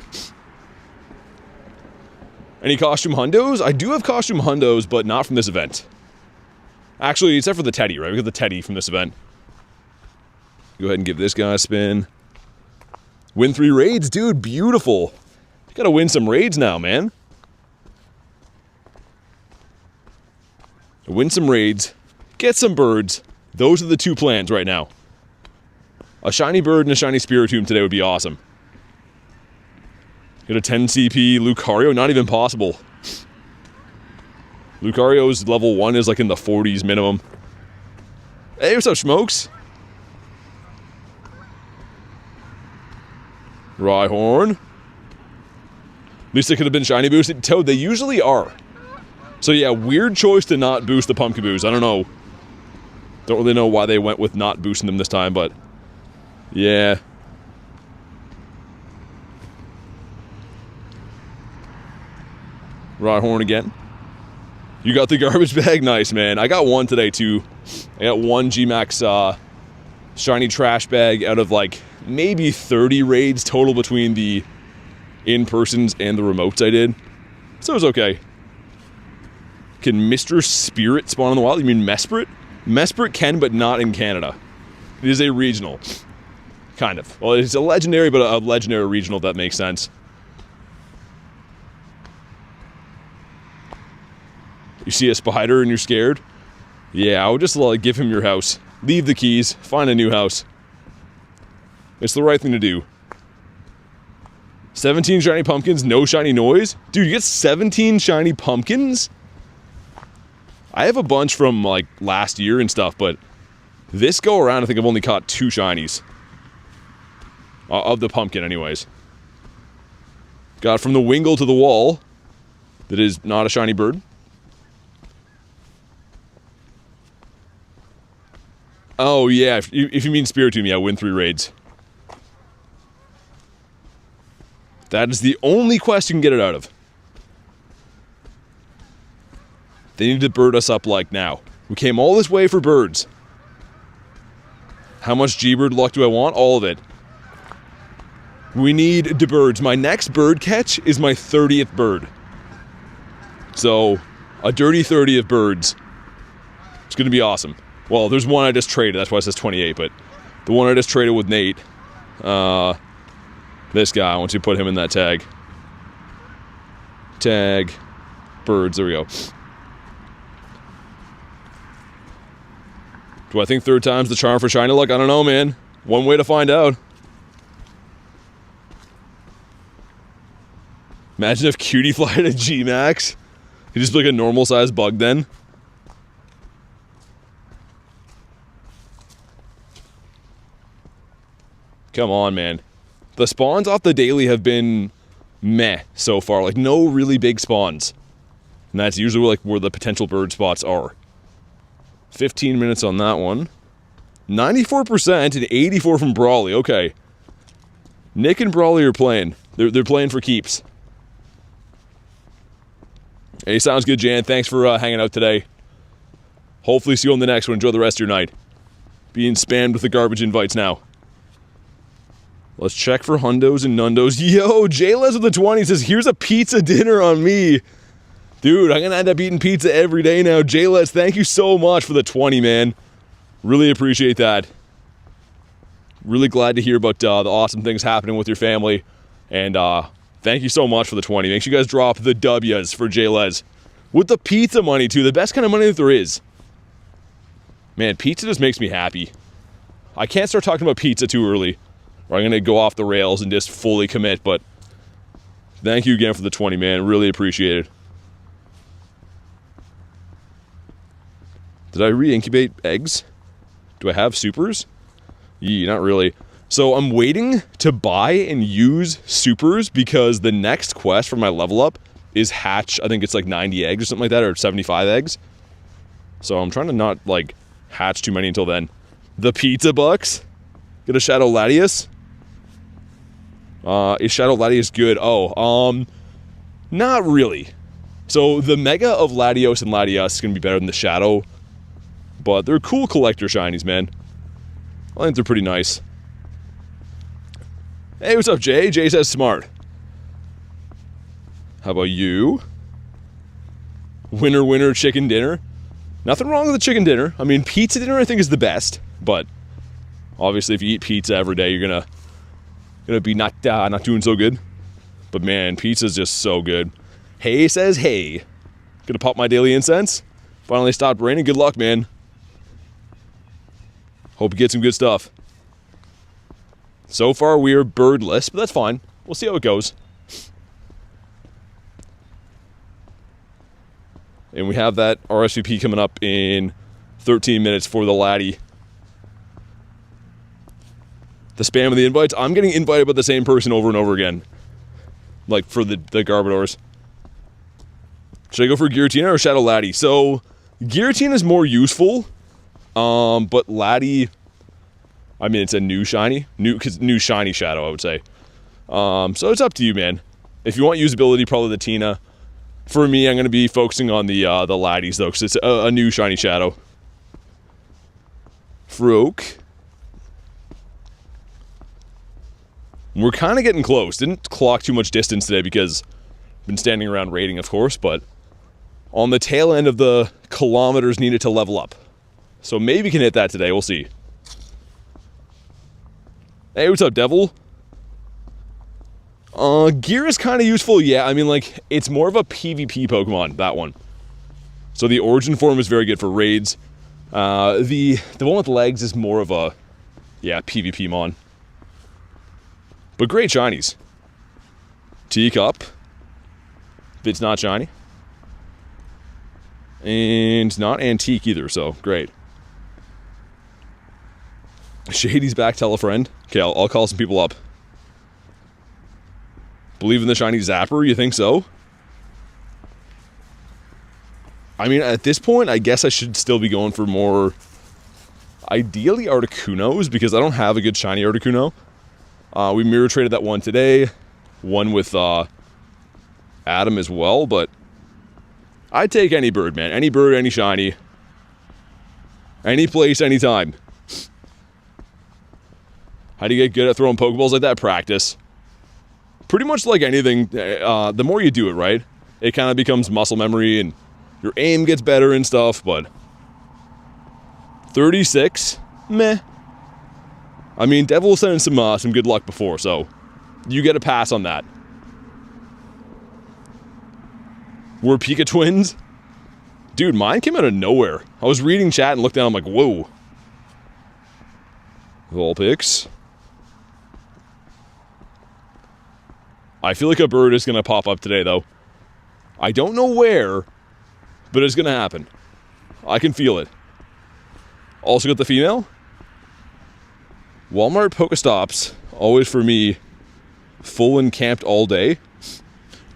Any costume hundos? I do have costume hundos, but not from this event. Actually, except for the Teddy, right? We got the Teddy from this event. Go ahead and give this guy a spin. Win 3 raids, dude. Beautiful. You gotta win some raids now, man. Win some raids. Get some birds. Those are the 2 plans right now. A shiny bird and a shiny Spiritomb today would be awesome. Get a 10 CP Lucario, not even possible. Lucario's level 1 is like in the 40s minimum. Hey, what's up, Smokes? Rhyhorn. At least it could have been shiny boosted. Toad, they usually are. So yeah, weird choice to not boost the Pumpkaboos. I don't know. Don't really know why they went with not boosting them this time, but yeah. Rhyhorn again. You got the garbage bag? Nice, man. I got one today, too. I got one Gmax shiny trash bag out of, like, maybe 30 raids total between the in-persons and the remotes I did. So it was okay. Can Mr. Spirit spawn in the wild? You mean Mesprit? Mesprit can, but not in Canada. It is a regional. Kind of. Well, it's a legendary, but a legendary regional, if that makes sense. You see a spider and you're scared? Yeah, I would just give him your house. Leave the keys. Find a new house. It's the right thing to do. 17 shiny pumpkins, no shiny noise? Dude, you get 17 shiny pumpkins? I have a bunch from, like, last year and stuff, but this go around, I think I've only caught 2 shinies. Of the pumpkin, anyways. Got from the Wingle to the wall. That is not a shiny bird. Oh, yeah, if you mean Spiritomb, yeah, win 3 raids. That is the only quest you can get it out of. They need to bird us up, like, now. We came all this way for birds. How much G-Bird luck do I want? All of it. We need the birds. My next bird catch is my 30th bird. So, a dirty 30 of birds. It's gonna be awesome. Well, there's one I just traded, that's why it says 28, but the one I just traded with Nate, this guy, I want you to put him in that tag. Tag, birds, there we go. Do I think 3rd time's the charm for shiny luck? I don't know, man. One way to find out. Imagine if Cutie Fly had a G-Max. He'd just be like a normal-sized bug then. Come on, man. The spawns off the daily have been meh so far. Like, no really big spawns. And that's usually like where the potential bird spots are. 15 minutes on that one. 94% and 84 from Brawley. Okay. Nick and Brawley are playing. They're playing for keeps. Hey, sounds good, Jan. Thanks for hanging out today. Hopefully see you on the next one. Enjoy the rest of your night. Being spammed with the garbage invites now. Let's check for hundos and nundos. Yo, J-Les with the 20 says, here's a pizza dinner on me. Dude, I'm going to end up eating pizza every day now. J-Les, thank you so much for the 20, man. Really appreciate that. Really glad to hear about the awesome things happening with your family. And
Thank you so much for the 20. Make sure you guys drop the W's for J-Les. With the pizza money, too. The best kind of money that there is. Man, pizza just makes me happy. I can't start talking about pizza too early, or I'm going to go off the rails and just fully commit, but thank you again for the 20, man. Really appreciate it. Did I re-incubate eggs? Do I have supers? Not really. So I'm waiting to buy and use supers because the next quest for my level up is hatch. I think it's like 90 eggs or something like that, or 75 eggs. So I'm trying to not like hatch too many until then. The pizza bucks. Get a Shadow Latias. Is Shadow Latias good? Oh, not really. So the Mega of Latios and Latias is going to be better than the Shadow. But they're cool collector shinies, man. I think they're pretty nice. Hey, what's up, Jay? Jay says smart. How about you? Winner, winner, chicken dinner. Nothing wrong with the chicken dinner. I mean, pizza dinner I think is the best. But obviously, if you eat pizza every day, you're gonna be not doing so good. But man, pizza's just so good. Hey says hey. Gonna pop my daily incense. Finally stopped raining. Good luck, man. Hope you get some good stuff. So far, we are birdless, but that's fine. We'll see how it goes. And we have that RSVP coming up in 13 minutes for the laddie. The spam of the invites. I'm getting invited by the same person over and over again. Like for the Garbodors. Should I go for Giratina or Shadow Laddie? So, Giratina is more useful. But Laddie, I mean, it's a new shiny. New shiny Shadow, I would say. So it's up to you, man. If you want usability, probably the Tina. For me, I'm going to be focusing on the Laddies, though, because it's a new shiny Shadow. Froak. We're kind of getting close. Didn't clock too much distance today because I've been standing around raiding, of course, but on the tail end of the kilometers needed to level up. So maybe we can hit that today. We'll see. Hey, what's up, Devil? Gear is kind of useful, yeah. I mean, like, it's more of a PvP Pokemon, that one. So the Origin form is very good for raids. The one with legs is more of a, yeah, PvP mon. But great shinies. Teacup. If it's not shiny. And not antique either, so great. Shady's back, tell a friend. Okay, I'll call some people up. Believe in the shiny Zapper? You think so? I mean, at this point, I guess I should still be going for more, ideally, Articunos, because I don't have a good shiny Articuno. We mirror traded that one today. One with Adam as well, but I'd take any bird, man. Any bird, any shiny. Any place, anytime. How do you get good at throwing Pokeballs like that? Practice. Pretty much like anything, the more you do it, right? It kind of becomes muscle memory and your aim gets better and stuff, but 36? Meh. I mean, Devil was sending some good luck before, so you get a pass on that. We're Pika twins? Dude, mine came out of nowhere. I was reading chat and looked down, I'm like, whoa. Vulpix. I feel like a bird is going to pop up today, though. I don't know where, but it's going to happen. I can feel it. Also got the female. Walmart Pokestops, always for me, full and camped all day.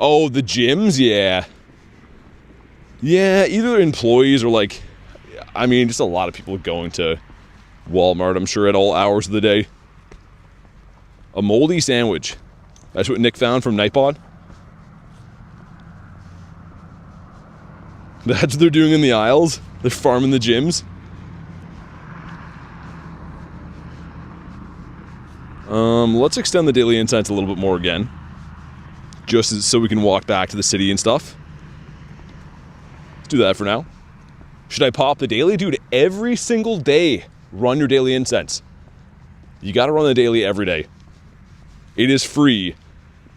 Oh, the gyms? Yeah. Yeah, either employees or like, I mean, just a lot of people going to Walmart, I'm sure, at all hours of the day. A moldy sandwich. That's what Nick found from Nightbot. That's what they're doing in the aisles. They're farming the gyms. Let's extend the daily insights a little bit more again. Just so we can walk back to the city and stuff. Let's do that for now. Should I pop the daily? Dude, every single day, run your daily incense. You gotta run the daily every day. It is free.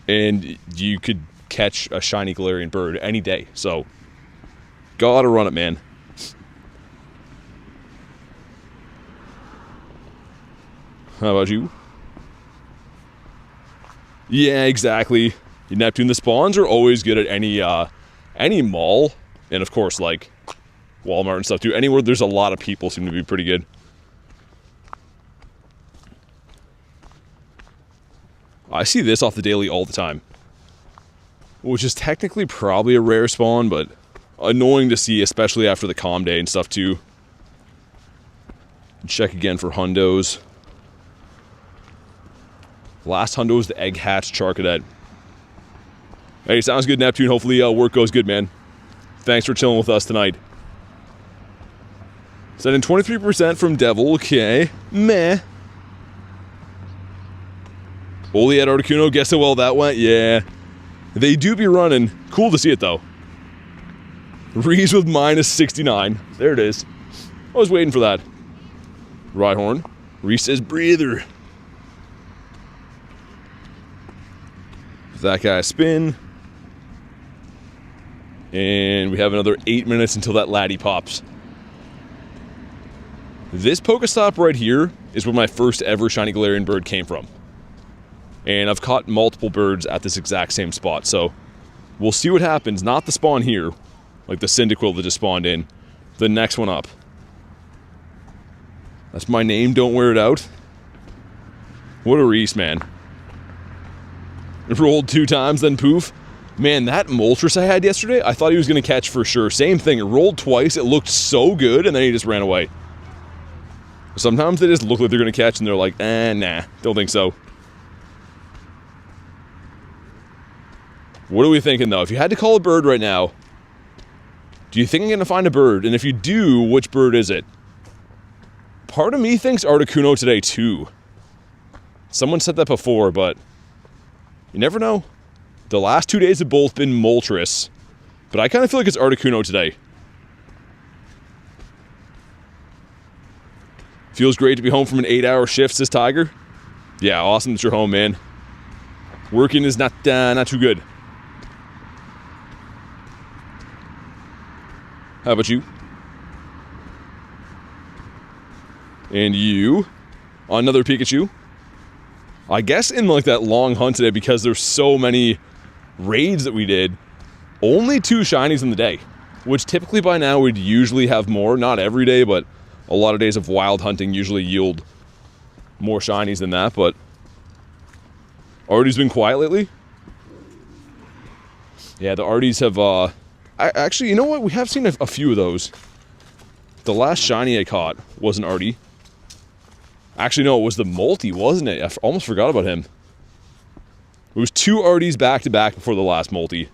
and you could catch a shiny Galarian bird any day. So, gotta run it, man. How about you? Yeah, exactly. Neptune, the spawns are always good at any mall, and of course, like, Walmart and stuff too. Anywhere there's a lot of people seem to be pretty good. I see this off the daily all the time, which is technically probably a rare spawn, but annoying to see, especially after the calm day and stuff too. Check again for hundos. Last hundo was the egg hatch Charcadet. Hey, sounds good, Neptune. Hopefully work goes good, man. Thanks for chilling with us tonight. Sending 23% from Devil. Okay. Meh. Oli at Articuno. Guess how well that went? Yeah. They do be running. Cool to see it, though. Reese with minus 69. There it is. I was waiting for that. Rhyhorn. Reese says breather. That guy spin. And we have another 8 minutes until that laddie pops. This Pokestop right here is where my first ever shiny Galarian bird came from. And I've caught multiple birds at this exact same spot, so we'll see what happens. Not the spawn here, like the Cyndaquil that just spawned in. The next one up. That's my name, don't wear it out. What a Reese, man. It rolled 2 times, then poof. Man, that Moltres I had yesterday, I thought he was going to catch for sure. Same thing, it rolled twice, it looked so good, and then he just ran away. Sometimes they just look like they're going to catch, and they're like, nah, don't think so. What are we thinking, though? If you had to call a bird right now, do you think I'm going to find a bird? And if you do, which bird is it? Part of me thinks Articuno today, too. Someone said that before, but you never know. The last 2 days have both been Moltres, but I kind of feel like it's Articuno today. Feels great to be home from an 8-hour shift, says Tiger. Yeah, awesome that you're home, man. Working is not too good. How about you? And you? Another Pikachu? I guess in like that long hunt today, because there's so many raids that we did, only 2 shinies in the day, which typically by now we'd usually have more. Not every day, but a lot of days of wild hunting usually yield more shinies than that. But Artie's been quiet lately. Yeah, the Arties have actually, you know what, we have seen a few of those. The last shiny I caught was an Artie. Actually, no, it was the multi, wasn't it? I almost forgot about him. It was 2 Arties back to back before the last multi.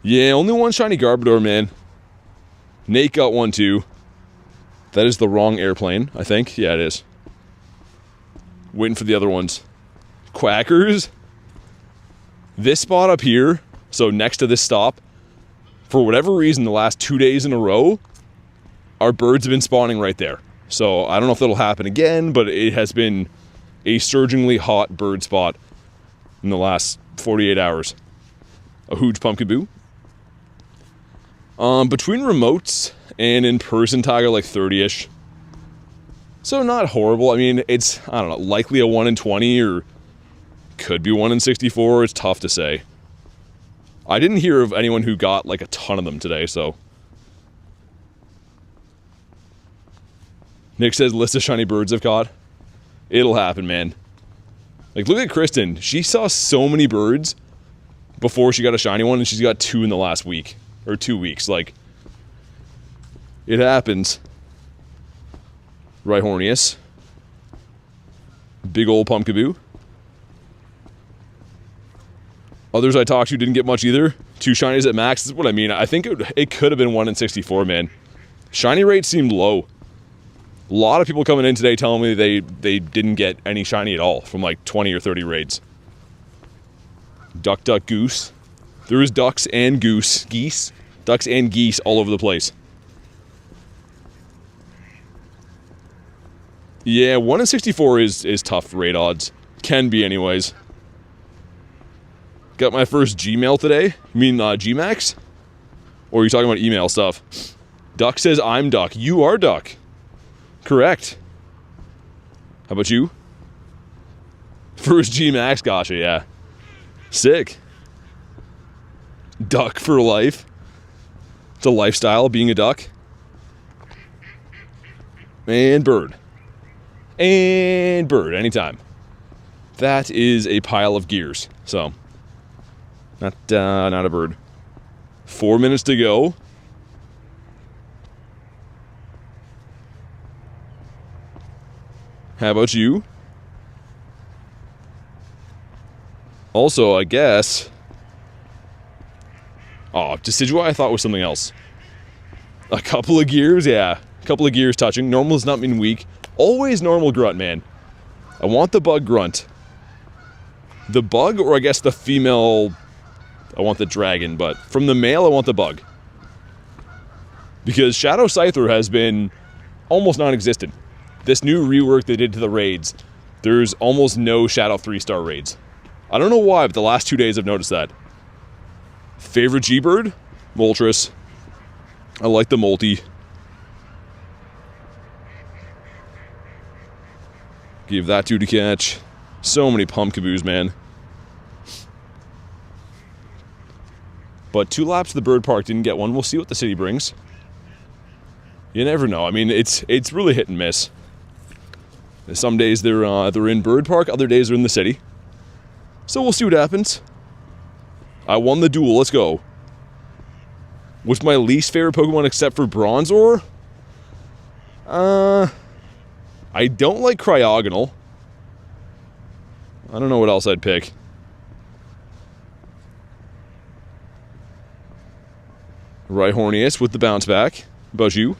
Yeah, only 1 shiny Garbodor, man. Nate got 1 too. That is the wrong airplane, I think. Yeah, it is. Waiting for the other ones. Quackers. This spot up here, so next to this stop, for whatever reason, the last 2 days in a row, our birds have been spawning right there. So I don't know if that'll happen again, but it has been a surgingly hot bird spot in the last 48 hours. A huge Pumpkaboo. Between remotes and in person, Tiger, like 30-ish. So not horrible. I mean, it's, I don't know, likely a 1 in 20 or could be 1 in 64. It's tough to say. I didn't hear of anyone who got like a ton of them today, so. Nick says list of shiny birds I've caught. It'll happen, man. Like, look at Kristen. She saw so many birds before she got a shiny one, and she's got 2 in the last week. Or 2 weeks. Like, it happens. Rhyhornius. Big old Pumpkaboo. Others I talked to didn't get much either. 2 shinies at max is what I mean. I think it could have been 1 in 64, man. Shiny rate seemed low. A lot of people coming in today telling me they didn't get any shiny at all from like 20 or 30 raids. Duck, duck, goose. There was ducks and geese. Ducks and geese all over the place.
Yeah, 1 in 64 is tough raid odds. Can be anyways. Got my first Gmail today. You mean Gmax? Or are you talking about email stuff? Duck says I'm Duck. You are Duck. Correct. How about you? First Gmax, gotcha, yeah. Sick. Duck for life. It's a lifestyle, being a duck. And bird. And bird, anytime. That is a pile of gears, so. Not a bird. 4 minutes to go. How about you? Also, I guess... Oh, Decidueye I thought was something else. A couple of gears, yeah. A couple of gears touching. Normal does not mean weak. Always normal grunt, man. I want the bug grunt. The bug, or I guess the female... I want the dragon, but from the male, I want the bug. Because Shadow Scyther has been almost non-existent. This new rework they did to the raids, there's almost no Shadow 3-star raids. I don't know why, but the last 2 days I've noticed that. Favorite G-Bird? Moltres. I like the Molty. Give that dude a catch. So many Pumpkaboos, man. But 2 laps to the bird park, didn't get one. We'll see what the city brings. You never know. I mean, it's really hit and miss. Some days they're in bird park, other days they're in the city. So we'll see what happens. I won the duel. Let's go. What's my least favorite Pokemon except for Bronzor? I don't like Cryogonal. I don't know what else I'd pick. Rhyhornius with the bounce back. About you?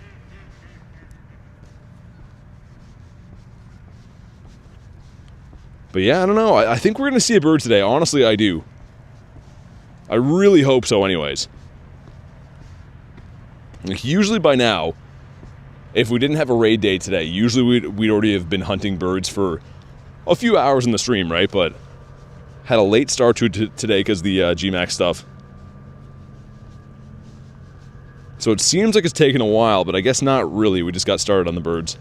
But yeah, I don't know. I think we're going to see a bird today. Honestly, I do. I really hope so anyways. Like, usually by now, if we didn't have a raid day today, usually we'd already have been hunting birds for a few hours in the stream, right? But had a late start to today because the Gmax stuff. So it seems like it's taken a while, but I guess not really. We just got started on the birds.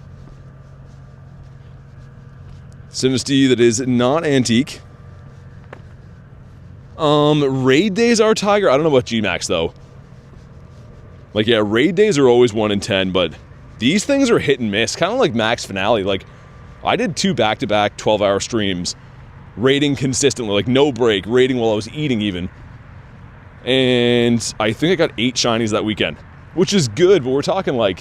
Sinistea that is not antique. Raid days are Tiger. I don't know about Gmax though. Like, yeah, raid days are always 1 in 10, but these things are hit and miss. Kind of like Max Finale. Like, I did 2 back-to-back 12-hour streams, raiding consistently, like no break, raiding while I was eating even. And I think I got 8 shinies that weekend, which is good, but we're talking like,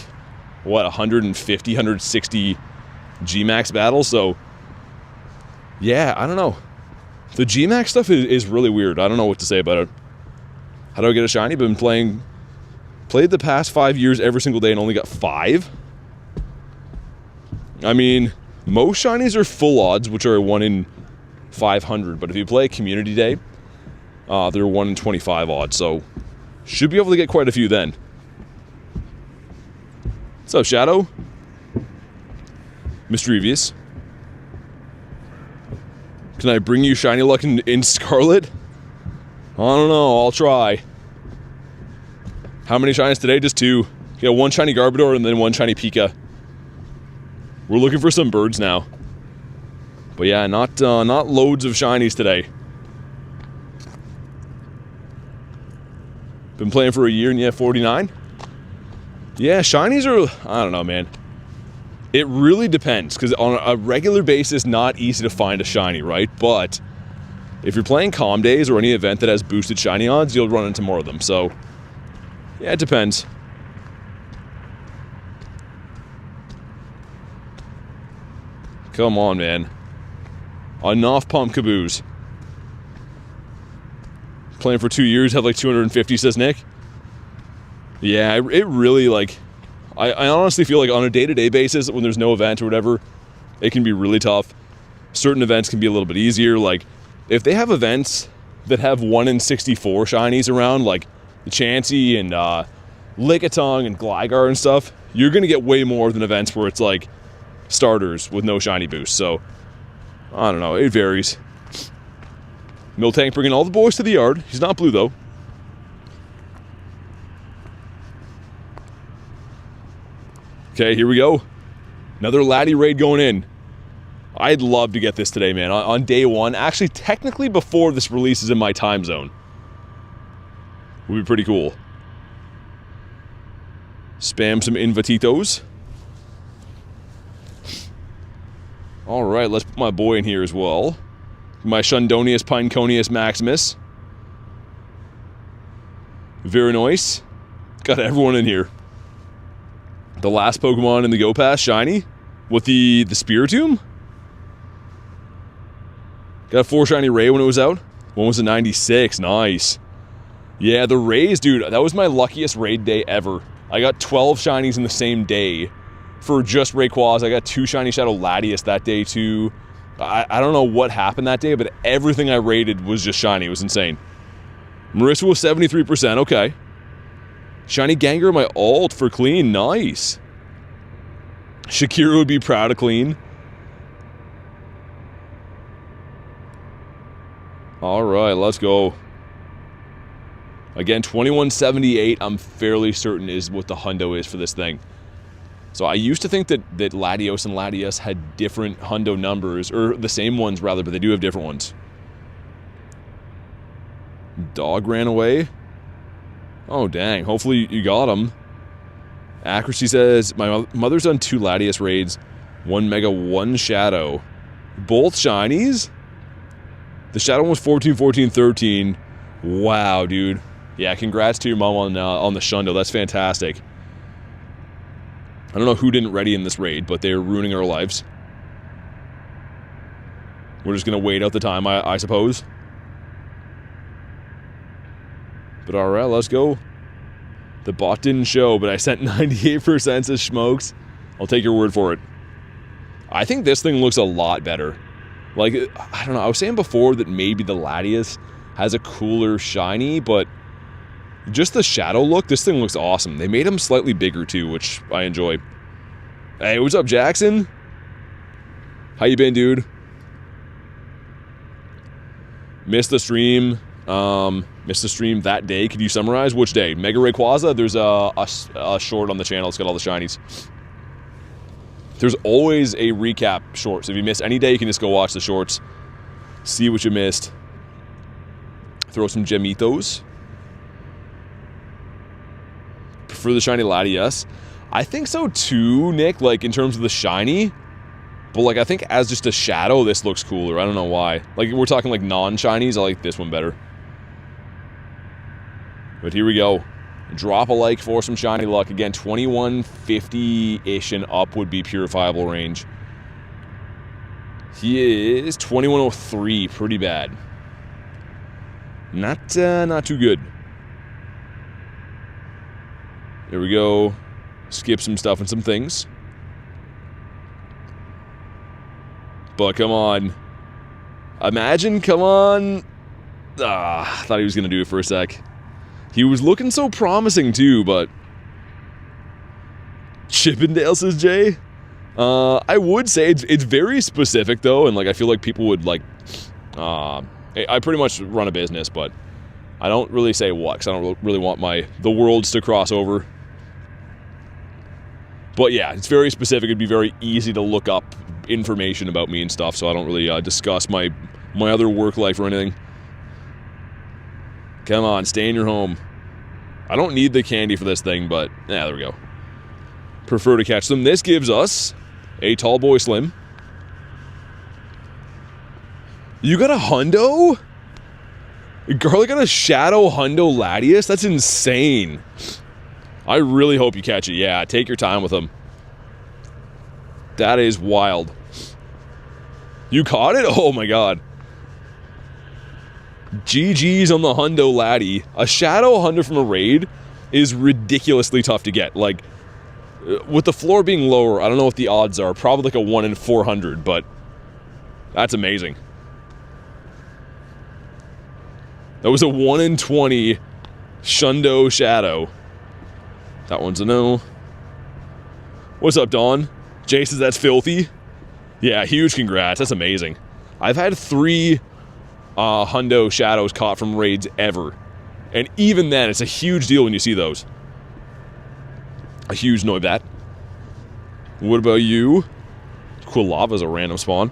what, 150, 160 Gmax battles, so yeah, I don't know. The Gmax stuff is really weird. I don't know what to say about it. How do I get a shiny? Been played the past 5 years every single day and only got 5? I mean, most shinies are full odds, which are 1 in 500, but if you play Community Day, they're 1 in 25 odds, so should be able to get quite a few then. What's up, Shadow? Mischievous. Can I bring you shiny luck in Scarlet? I don't know, I'll try. How many shinies today? Just 2. Yeah, 1 shiny Garbodor and then 1 shiny Pika. We're looking for some birds now. But yeah, not loads of shinies today. Been playing for a year and yeah, 49? Yeah, shinies are, I don't know, man. It really depends, because on a regular basis, not easy to find a shiny, right? But if you're playing Calm Days or any event that has boosted shiny odds, you'll run into more of them, so yeah, it depends. Come on, man. Enough Pumpkaboos. Playing for 2 years, have like 250, says Nick. Yeah, it really, like, I honestly feel like on a day-to-day basis, when there's no event or whatever, it can be really tough. Certain events can be a little bit easier. Like, if they have events that have 1 in 64 shinies around, like the Chansey and Lickitung and Gligar and stuff, you're going to get way more than events where it's like
starters with no shiny boost. So, I don't know. It varies. Miltank bringing all the boys to the yard. He's not blue, though. Okay, here we go. Another Laddie raid going in. I'd love to get this today, man. On day one. Actually, technically before this releases in my time zone. Would be pretty cool. Spam some Invititos. Alright, let's put my boy in here as well. My Shundonius Pineconius Maximus. Very nice. Got everyone in here. The last Pokemon in the Go Pass, shiny. With the Spiritomb. Got a 4 shiny Ray when it was out. One was a 96, nice. Yeah, the Rays, dude, that was my luckiest raid day ever. I got 12 shinies in the same day. For just Rayquaza, I got 2 shiny Shadow Latias that day too. I don't know what happened that day, but everything I rated was just shiny. It was insane. Marissa was 73%, okay. Shiny Gengar, my alt for clean, nice. Shakira would be proud of clean. Alright, let's go. Again, 2178, I'm fairly certain is what the hundo is for this thing. So I used to think that Latios and Latias had different hundo numbers, or the same ones rather, but they do have different ones. Dog ran away. Oh, dang. Hopefully you got him. Accuracy says, my mother's done 2 Latias raids, 1 Mega, 1 Shadow. Both shinies? The Shadow one was 14, 14, 13. Wow, dude. Yeah, congrats to your mom on the Shundo. That's fantastic. I don't know who didn't ready in this raid, but they're ruining our lives. We're just going to wait out the time, I suppose. But alright, let's go. The bot didn't show, but I sent 98% to Schmokes. I'll take your word for it. I think this thing looks a lot better. Like, I don't know, I was saying before that maybe the Latias has a cooler shiny, but just the shadow look, this thing looks awesome. They made him slightly bigger too, which I enjoy. Hey, what's up, Jackson? How you been, dude? Missed the stream. Missed the stream that day. Could you summarize which day? Mega Rayquaza? There's a short on the channel. It's got all the shinies. There's always a recap short. So if you miss any day, you can just go watch the shorts. See what you missed. Throw some Gemitos. Prefer the shiny Latias. I think so too, Nick, like in terms of the shiny. But like I think as just a shadow, this looks cooler. I don't know why. Like we're talking like non-shinies, I like this one better. But here we go. Drop a like for some shiny luck. Again, 2150-ish and up would be purifiable range. He is 2103, pretty bad. Not too good. There we go. Skip some stuff and some things. But come on. Imagine, come on. I thought he was going to do it for a sec. He was looking so promising too, but... Chippendale, says Jay. I would say it's very specific though, and like I feel like people would like... I pretty much run a business, but I don't really say what, because I don't really want the worlds to cross over. But yeah, it's very specific. It'd be very easy to look up information about me and stuff, so I don't really discuss my other work life or anything. Come on, stay in your home. I don't need the candy for this thing, but yeah, there we go. Prefer to catch them. This gives us a Tall Boy Slim. You got a hundo? Garlic got a Shadow Hundo Latias? That's insane. I really hope you catch it. Yeah, take your time with them. That is wild. You caught it? Oh my god. GG's on the Hundo Laddie. A Shadow Hundo from a raid is ridiculously tough to get. Like, with the floor being lower, I don't know what the odds are. Probably like a 1 in 400, but that's amazing. That was a 1 in 20 Shundo Shadow. That one's a no. What's up, Dawn?
Jay says that's filthy. Yeah, huge congrats. That's amazing. I've had 3 Hundo Shadows caught from raids ever. And even then, it's a huge deal when you see those. A huge Noibat. What about you? Quilava's a random spawn.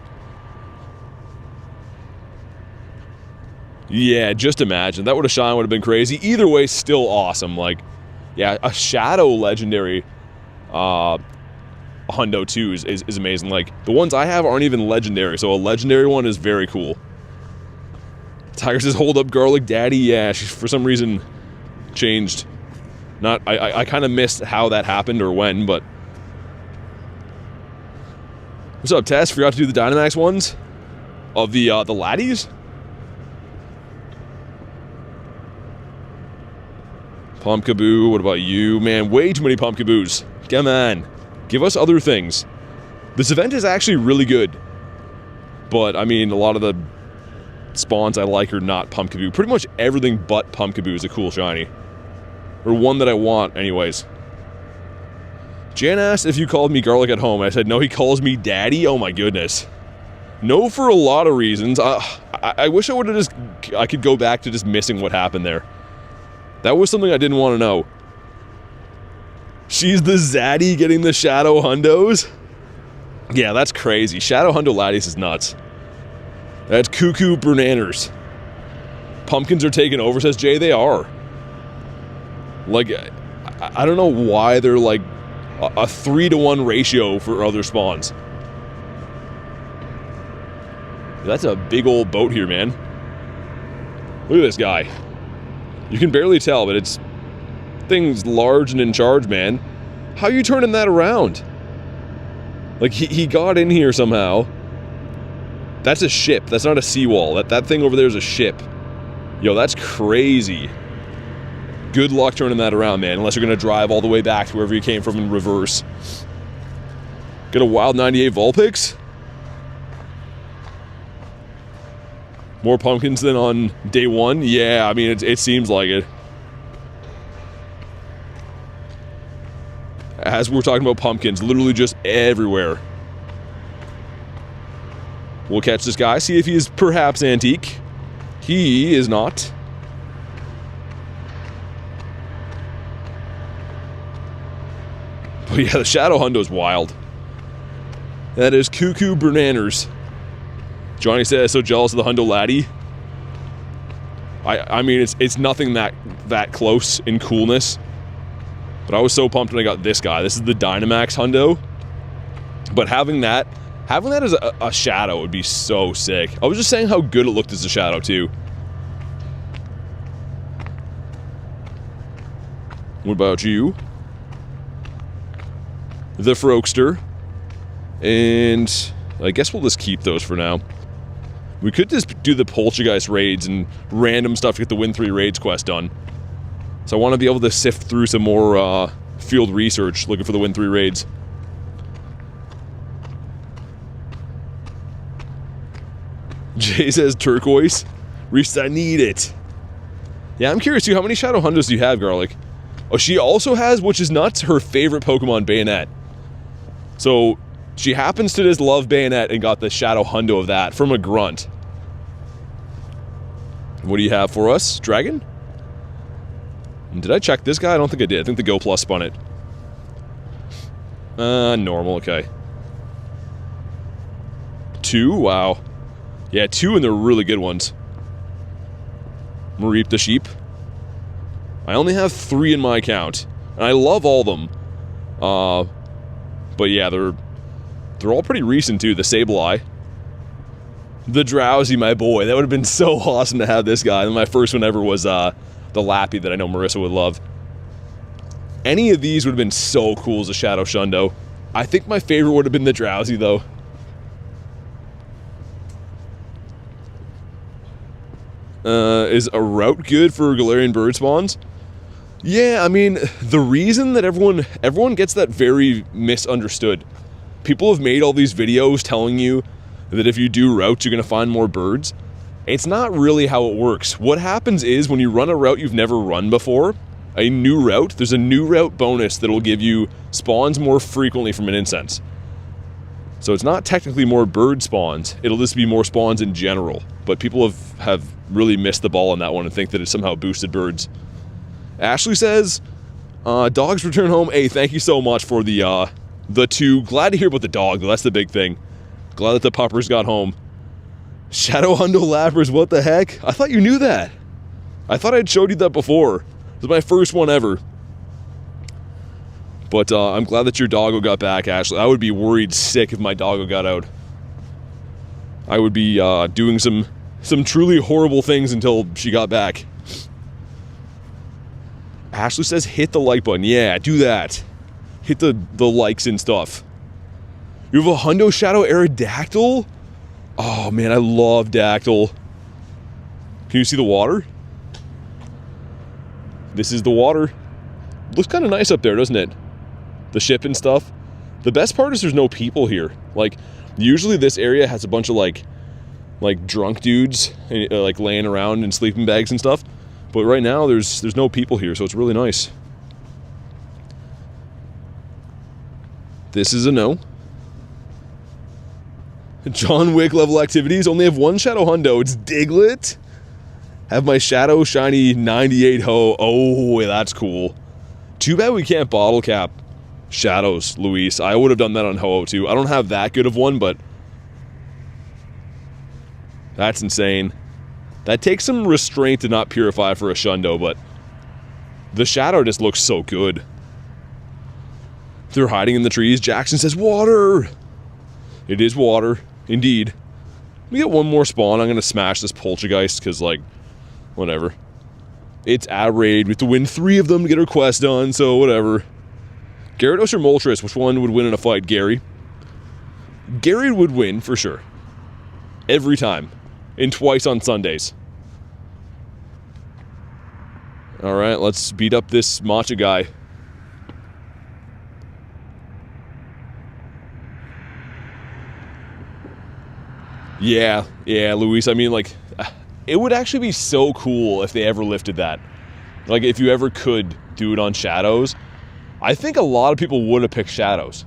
Yeah, just imagine. That would have shined, would have been crazy. Either way, still awesome. Like, yeah, a Shadow Legendary Hundo 2 is amazing. Like, the ones I have aren't even Legendary, so a Legendary one is very cool. Tiger says, hold up, garlic daddy. Yeah, she, for some reason, changed. I kind of missed how that happened or when, but... What's up, Tess? Forgot to do the Dynamax ones? Of the laddies? Pumpkaboo, what about you? Man, way too many Pumpkaboos. Come on. Give us other things. This event is actually really good. But, I mean, a lot of the spawns I like are not Pumpkaboo. Pretty much everything but Pumpkaboo is a cool shiny. Or one that I want, anyways. Jan asked if you called me garlic at home. I said, no, he calls me daddy? Oh my goodness. No, for a lot of reasons. I wish I would have just... I could go back to just missing what happened there. That was something I didn't want to know. She's the zaddy getting the Shadow Hundos? Yeah, that's crazy. Shadow Hundo Laddies is nuts. That's cuckoo bananas. Pumpkins are taking over, says Jay. They are. Like, I don't know why they're like a 3-to-1 ratio for other spawns. That's a big old boat here, man. Look at this guy. You can barely tell, but it's... thing's large and in charge, man. How are you turning that around? Like, he got in here somehow. That's a ship. That's not a seawall. That thing over there is a ship. Yo, that's crazy. Good luck turning that around, man. Unless you're going to drive all the way back to wherever you came from in reverse. Get a wild 98 Vulpix? More pumpkins than on day 1? Yeah, I mean, it seems like it. As we're talking about pumpkins, literally just everywhere. We'll catch this guy, see if he is perhaps antique. He is not. But yeah, the Shadow Hundo is wild. That is cuckoo bananas. Johnny says, so jealous of the Hundo Laddie. I mean, it's nothing that close in coolness. But I was so pumped when I got this guy. This is the Dynamax Hundo. But having that as a Shadow would be so sick. I was just saying how good it looked as a Shadow, too. What about you? The Frokester. And I guess we'll just keep those for now. We could just do the Poltergeist raids and random stuff to get the Win 3 raids quest done. So I want to be able to sift through some more field research looking for the Win 3 raids. Jay says turquoise. Reese, I need it. Yeah, I'm curious too, how many Shadow Hundos do you have, Garlic? Oh, she also has, which is nuts, her favorite Pokemon, Bayonet. So, she happens to just love Bayonet and got the Shadow Hundo of that from a grunt. What do you have for us? Dragon? Did I check this guy? I don't think I did. I think the Go Plus spun it. Normal, okay. 2? Wow. Yeah, 2 and they're really good ones. Mareep the Sheep. I only have 3 in my account. And I love all of them. But yeah, they're all pretty recent too. The Sableye. The Drowsy, my boy. That would have been so awesome to have this guy. And my first one ever was the Lappy that I know Marissa would love. Any of these would have been so cool as a Shadow Shundo. I think my favorite would have been the Drowsy though. Is a route good for Galarian bird spawns? Yeah, I mean, the reason that everyone gets that very misunderstood. People have made all these videos telling you that if you do routes, you're going to find more birds. It's not really how it works. What happens is when you run a route you've never run before, a new route, there's a new route bonus that will give you spawns more frequently from an incense.
So it's not technically more bird spawns, it'll just be more spawns in general. But people have really missed the ball on that one and think that it somehow boosted birds. Ashley says, dogs return home. Hey, thank you so much for the 2. Glad to hear about the dog, though. That's the big thing. Glad that the puppers got home. Shadow Hundo Lappers, what the heck? I thought you knew that. I thought I'd showed you that before. It was my first one ever. But I'm glad that your doggo got back, Ashley. I would be worried sick if my doggo got out. I would be doing some truly horrible things until she got back. Ashley says hit the like button. Yeah, do that. Hit the likes and stuff. You have a Hundo Shadow Aerodactyl? Oh man, I love Dactyl. Can you see the water? This is the water. Looks kind of nice up there, doesn't it? The ship and stuff. The best part is there's no people here. Like, usually this area has a bunch of like drunk dudes like laying around in sleeping bags and stuff. But right now there's no people here, so it's really nice. This is a no. John Wick level activities. Only have 1 Shadow Hundo. It's Diglett. Have my Shadow Shiny 98 Ho. Oh, that's cool. Too bad we can't bottle cap Shadows, Luis. I would have done that on Ho-Oh too. I don't have that good of one, but that's insane. That takes some restraint to not purify for a Shundo, but the Shadow just looks so good. They're hiding in the trees. Jackson says water. It is water, indeed. We get one more spawn. I'm going to smash this Poltergeist because, like, whatever. It's Aberrated. We have to win 3 of them to get our quest done, so whatever. Gyarados or Moltres, which one would win in a fight? Gary. Gary would win, for sure. Every time. And twice on Sundays. Alright, let's beat up this Matcha guy. Yeah, Luis, I mean, like, it would actually be so cool if they ever lifted that. Like, if you ever could do it on Shadows, I think a lot of people would have picked Shadows.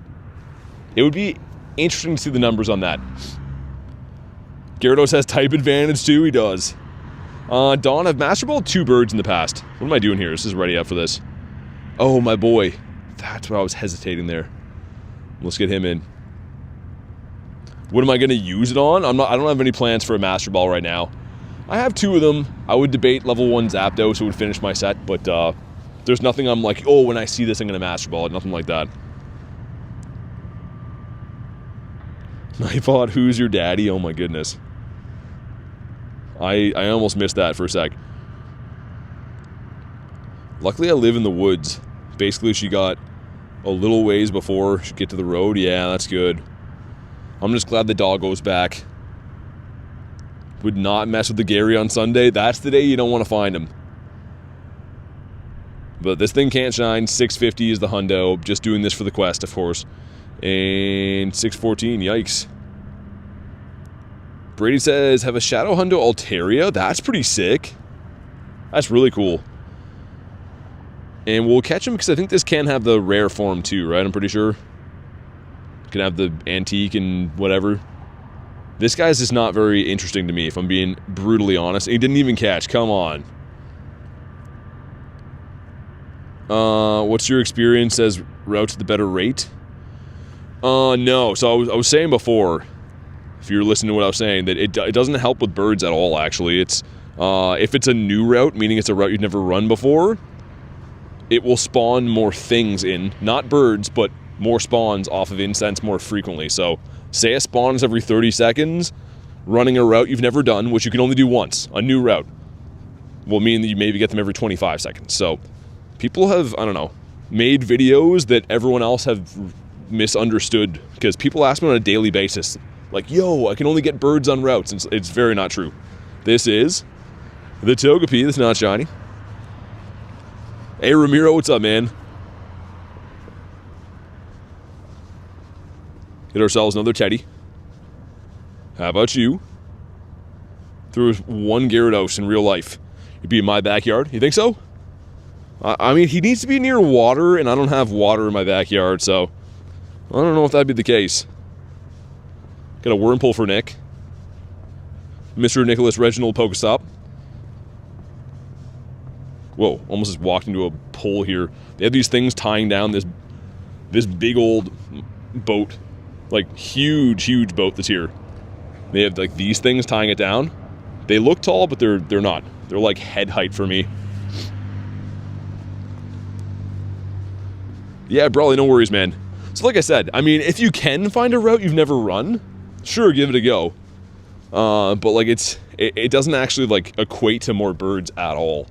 It would be interesting to see the numbers on that. Gyarados has type advantage too, he does. Dawn, I've Master Balled 2 birds in the past. What am I doing here? This is ready up for this. Oh, my boy. That's what I was hesitating there. Let's get him in. What am I going to use it on? I don't have any plans for a Master Ball right now. I have 2 of them. I would debate level 1 Zapdos, so it would finish my set, but there's nothing I'm like, oh, when I see this, I'm going to Master Ball it. Nothing like that. Nightbot, who's your daddy? Oh my goodness. I almost missed that for a sec. Luckily I live in the woods. Basically she got a little ways before she get to the road. Yeah, that's good. I'm just glad the dog goes back. Would not mess with the Gary on Sunday. That's the day you don't want to find him. But this thing can't shine. 650 is the hundo. Just doing this for the quest, of course. And 614, yikes. Brady says, have a Shadow Hundo Altaria? That's pretty sick. That's really cool. And we'll catch him because I think this can have the rare form too, right? I'm pretty sure. Can have the antique and whatever. This guy's just not very interesting to me, if I'm being brutally honest. He didn't even catch. Come on. What's your experience as route to the better rate? No. So I was saying before, if you're listening to what I was saying, that it doesn't help with birds at all, actually. It's if it's a new route, meaning it's a route you've never run before, it will spawn more things in. Not birds, but more spawns off of incense more frequently. So, say a spawn is every 30 seconds, running a route you've never done, which you can only do once, a new route, will mean that you maybe get them every 25 seconds. So, people have, I don't know, made videos that everyone else have misunderstood, because people ask me on a daily basis, like, yo, I can only get birds on routes, and it's very not true. This is the Togepi that's not shiny. Hey, Ramiro, what's up, man? Get ourselves another Teddy. How about you? There was one Gyarados in real life. You'd be in my backyard. You think so? I mean, he needs to be near water, and I don't have water in my backyard, so I don't know if that'd be the case.
Got a Wurmple for Nick. Mr. Nicholas Reginald Pokestop. Whoa, almost just walked into a pole here. They have these things tying down this big old boat. Like, huge boat that's here. They have, like, these things tying it down. They look tall, but they're not. They're, like, head height for me. Yeah, Brawley, no worries, man. So, like I said, I mean, if you can find a route you've never run, sure, give it a go. But, like, it doesn't actually, like, equate to more birds at all.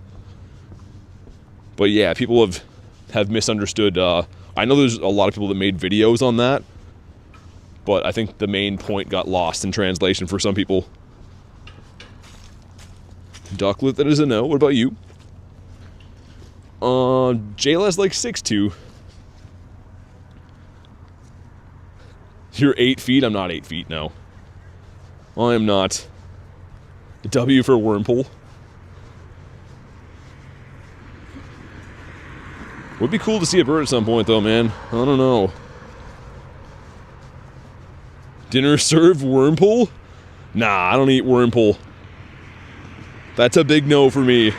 But, yeah, people have misunderstood. I know there's a lot of people that made videos on that. But I think the main point got lost in translation for some people. Ducklet, that is a no. What about you? Jayla's like 6'2". You're 8 feet? I'm not 8 feet, no. I am not. W for Wurmple. Would be cool to see a bird at some point, though, man. I don't know. Dinner served Wurmple? Nah, I don't eat Wurmple. That's a big no for me.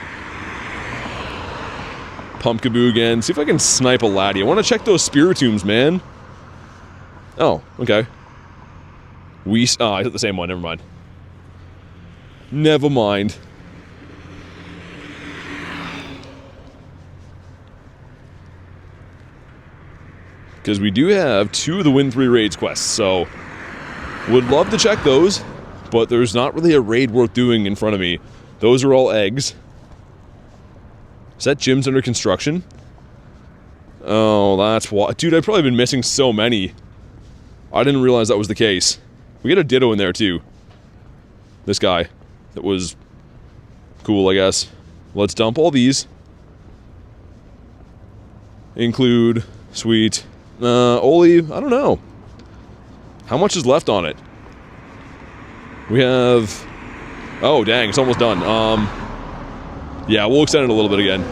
Pumpkaboo again. See if I can snipe a laddie. I want to check those Spiritombs, man. Oh, okay. I hit the same one. Never mind. Never mind. Because we do have 2 of the Win 3 Raids quests, so would love to check those, but there's not really a raid worth doing in front of me. Those are all eggs. Is that gym's under construction? Oh, that's why. Dude, I've probably been missing so many. I didn't realize that was the case. We got a Ditto in there, too. This guy. That was cool, I guess. Let's dump all these. Include. Sweet. Oli, I don't know. How much is left on it? We have... Oh, dang, it's almost done. Yeah, we'll extend it a little bit again.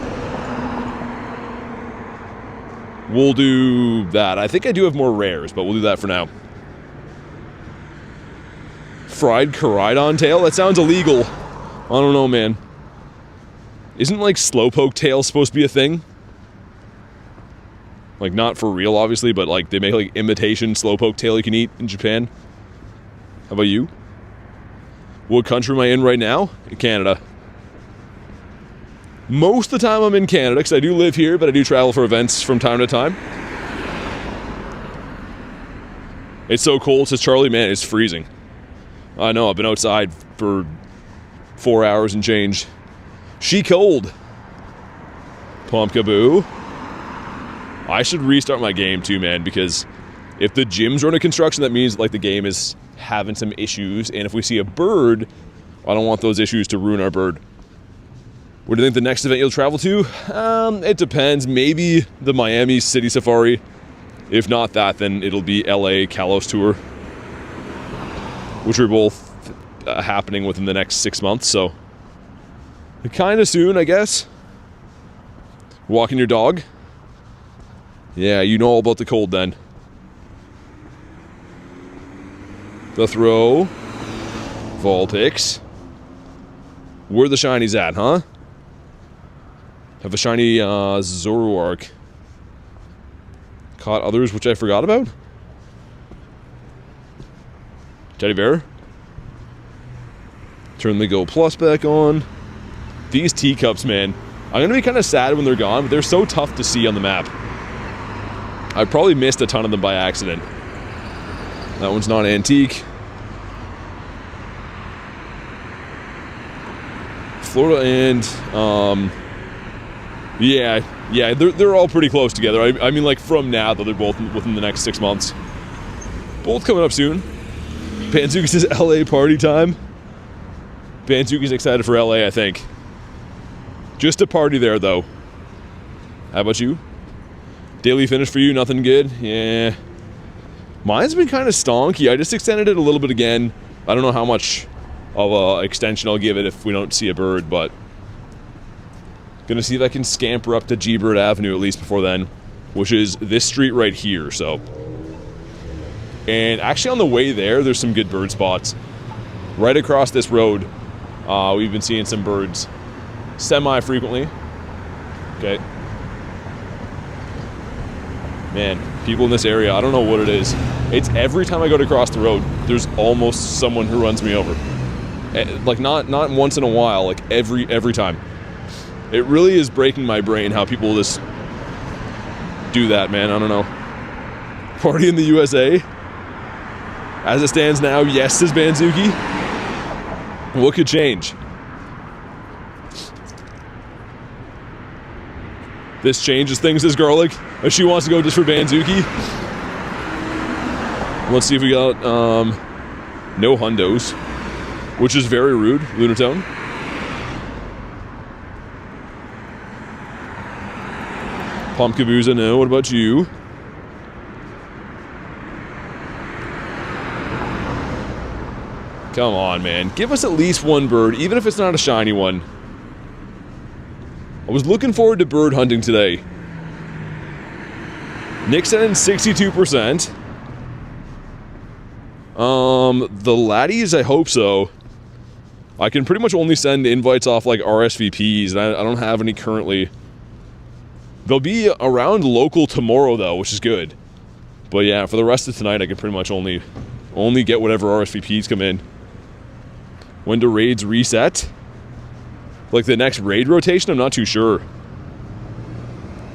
We'll do that. I think I do have more rares, but we'll do that for now. Fried Koridon tail? That sounds illegal. I don't know, man. Isn't, like, Slowpoke tail supposed to be a thing? Like, not for real, obviously, but, like, they make, like, imitation Slowpoke tail you can eat in Japan. How about you? What country am I in right now? Canada. Most of the time I'm in Canada, because I do live here, but I do travel for events from time to time. It's so cold, says Charlie. Man, it's freezing. I know, I've been outside for 4 hours and change. She cold. Pumpkaboo. I should restart my game too, man, because if the gyms are under construction, that means like the game is having some issues, and if we see a bird, I don't want those issues to ruin our bird. What do you think the next event you'll travel to? It depends. Maybe the Miami City Safari. If not that, then it'll be LA Kalos Tour, which are both happening within the next 6 months, so kind of soon, I guess. Walking your dog? Yeah, you know all about the cold then. The throw. Vulpix. Where the shinies at, huh? Have a shiny Zoroark. Caught others which I forgot about? Teddy bear. Turn the Go Plus back on. These teacups, man. I'm gonna be kind of sad when they're gone, but they're so tough to see on the map. I probably missed a ton of them by accident. That one's not antique. Florida and yeah, they're all pretty close together. I mean, like from now, though, they're both within the next 6 months. Both coming up soon. Banzuki says LA party time. Banzuki's excited for LA, I think. Just a party there, though. How about you? Daily finish for you, nothing good? Yeah. Mine's been kind of stonky. I just extended it a little bit again. I don't know how much of a extension I'll give it if we don't see a bird, but gonna see if I can scamper up to G-Bird Avenue at least before then, which is this street right here, so
And actually on the way there's some good bird spots. Right across this road, we've been seeing some birds semi-frequently. Okay. Man, people in this area, I don't know what it is. It's every time I go to cross the road, there's almost someone who runs me over. Like not once in a while, like every time. It really is breaking my brain how people just do that, man. I don't know. Party in the USA. As it stands now, yes, says Banzuki. What could change? This changes things, says Garlic. If she wants to go just for Banzuki. Let's see if we got no hundos, which is very rude, Lunatone. Pumpkabooza, no. What about you? Come on, man. Give us at least one bird, even if it's not a shiny one. I was looking forward to bird hunting today. Nick sent in 62%. The laddies, I hope so. I can pretty much only send invites off like RSVPs, and I don't have any currently. They'll be around local tomorrow though, which is good. But yeah, for the rest of tonight, I can pretty much only get whatever RSVPs come in. When do raids reset? Like the next raid rotation? I'm not too sure.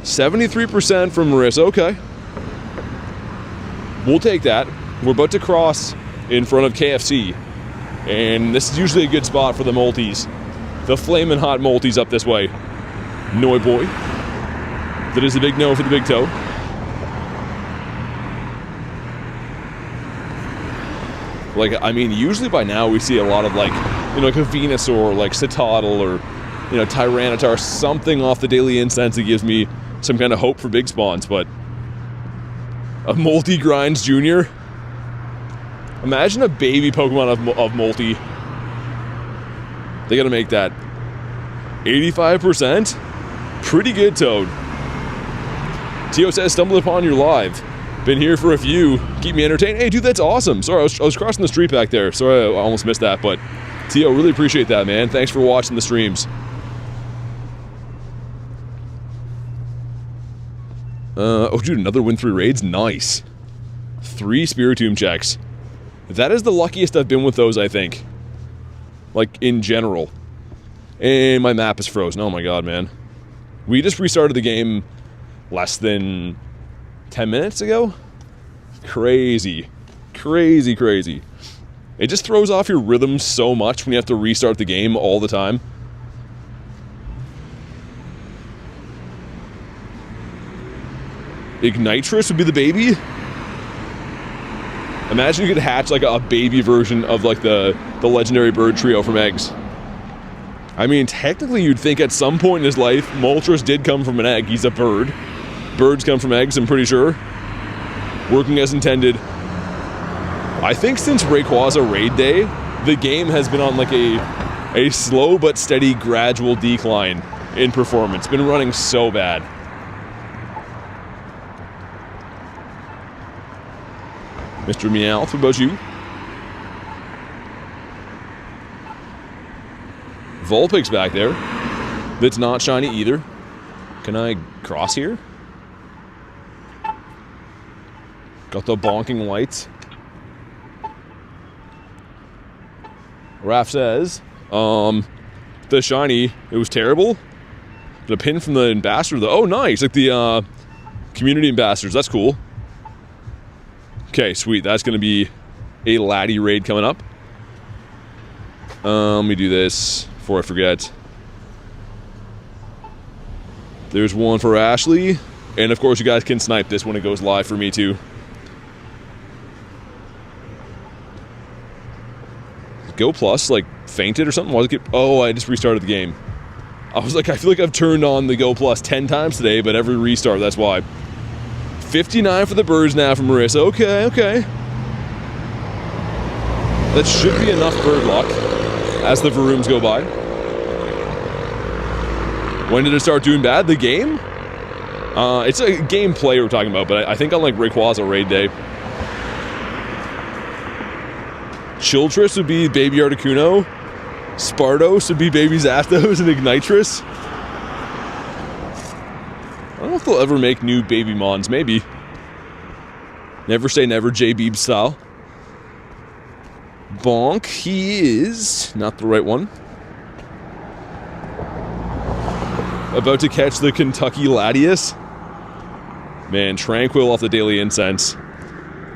73% from Marissa. Okay. We'll take that. We're about to cross in front of KFC. And this is usually a good spot for the multis. The flamin' hot multis up this way. Noi boy. That is a big no for the big toe. Like, I mean, usually by now we see a lot of, like, you know, like a Venusaur, like Citadel, or, you know, Tyranitar, something off the Daily Incense that gives me some kind of hope for big spawns, but a Multi Grinds Jr.? Imagine a baby Pokemon of Multi. They gotta make that 85%? Pretty good, Toad. Tio says, stumbled upon your live. Been here for a few. Keep me entertained. Hey, dude, that's awesome. Sorry, I was crossing the street back there. Sorry, I almost missed that, but Tio, really appreciate that, man. Thanks for watching the streams. Oh, dude, another win 3 raids. Nice. 3 Spiritomb checks. That is the luckiest I've been with those, I think. Like, in general. And my map is frozen. Oh my god, man. We just restarted the game less than 10 minutes ago? Crazy. Crazy, crazy. It just throws off your rhythm so much when you have to restart the game all the time. Ignitrus would be the baby? Imagine you could hatch like a baby version of like the legendary bird trio from eggs. I mean, technically you'd think at some point in his life, Moltres did come from an egg. He's a bird. Birds come from eggs, I'm pretty sure. Working as intended. I think since Rayquaza Raid Day, the game has been on like a slow but steady gradual decline in performance. It's been running so bad. Mr. Meowth, what about you? Vulpix's back there. That's not shiny either. Can I cross here? Got the bonking lights. Raph says, the shiny, it was terrible. The pin from the ambassador, though. Oh, nice. Like the community ambassadors. That's cool. Okay, sweet. That's going to be a laddie raid coming up. Let me do this before I forget. There's one for Ashley. And, of course, you guys can snipe this when it goes live for me, too. Go Plus, like, fainted or something? Oh, I just restarted the game. I was like, I feel like I've turned on the Go Plus 10 times today, but every restart, that's why. 59 for the birds now from Marissa. Okay, okay. That should be enough bird luck as the Varooms go by. When did it start doing bad? The game? It's a gameplay we're talking about, but I think on like Rayquaza Raid Day.
Chiltris would be baby Articuno. Spardos would be baby Zapdos and Ignitrus. I don't know if they'll ever make new baby Mons, maybe. Never say never, J-Beeb style. Bonk, he is not the right one. About to catch the Kentucky Latias. Man, Tranquil off the Daily Incense.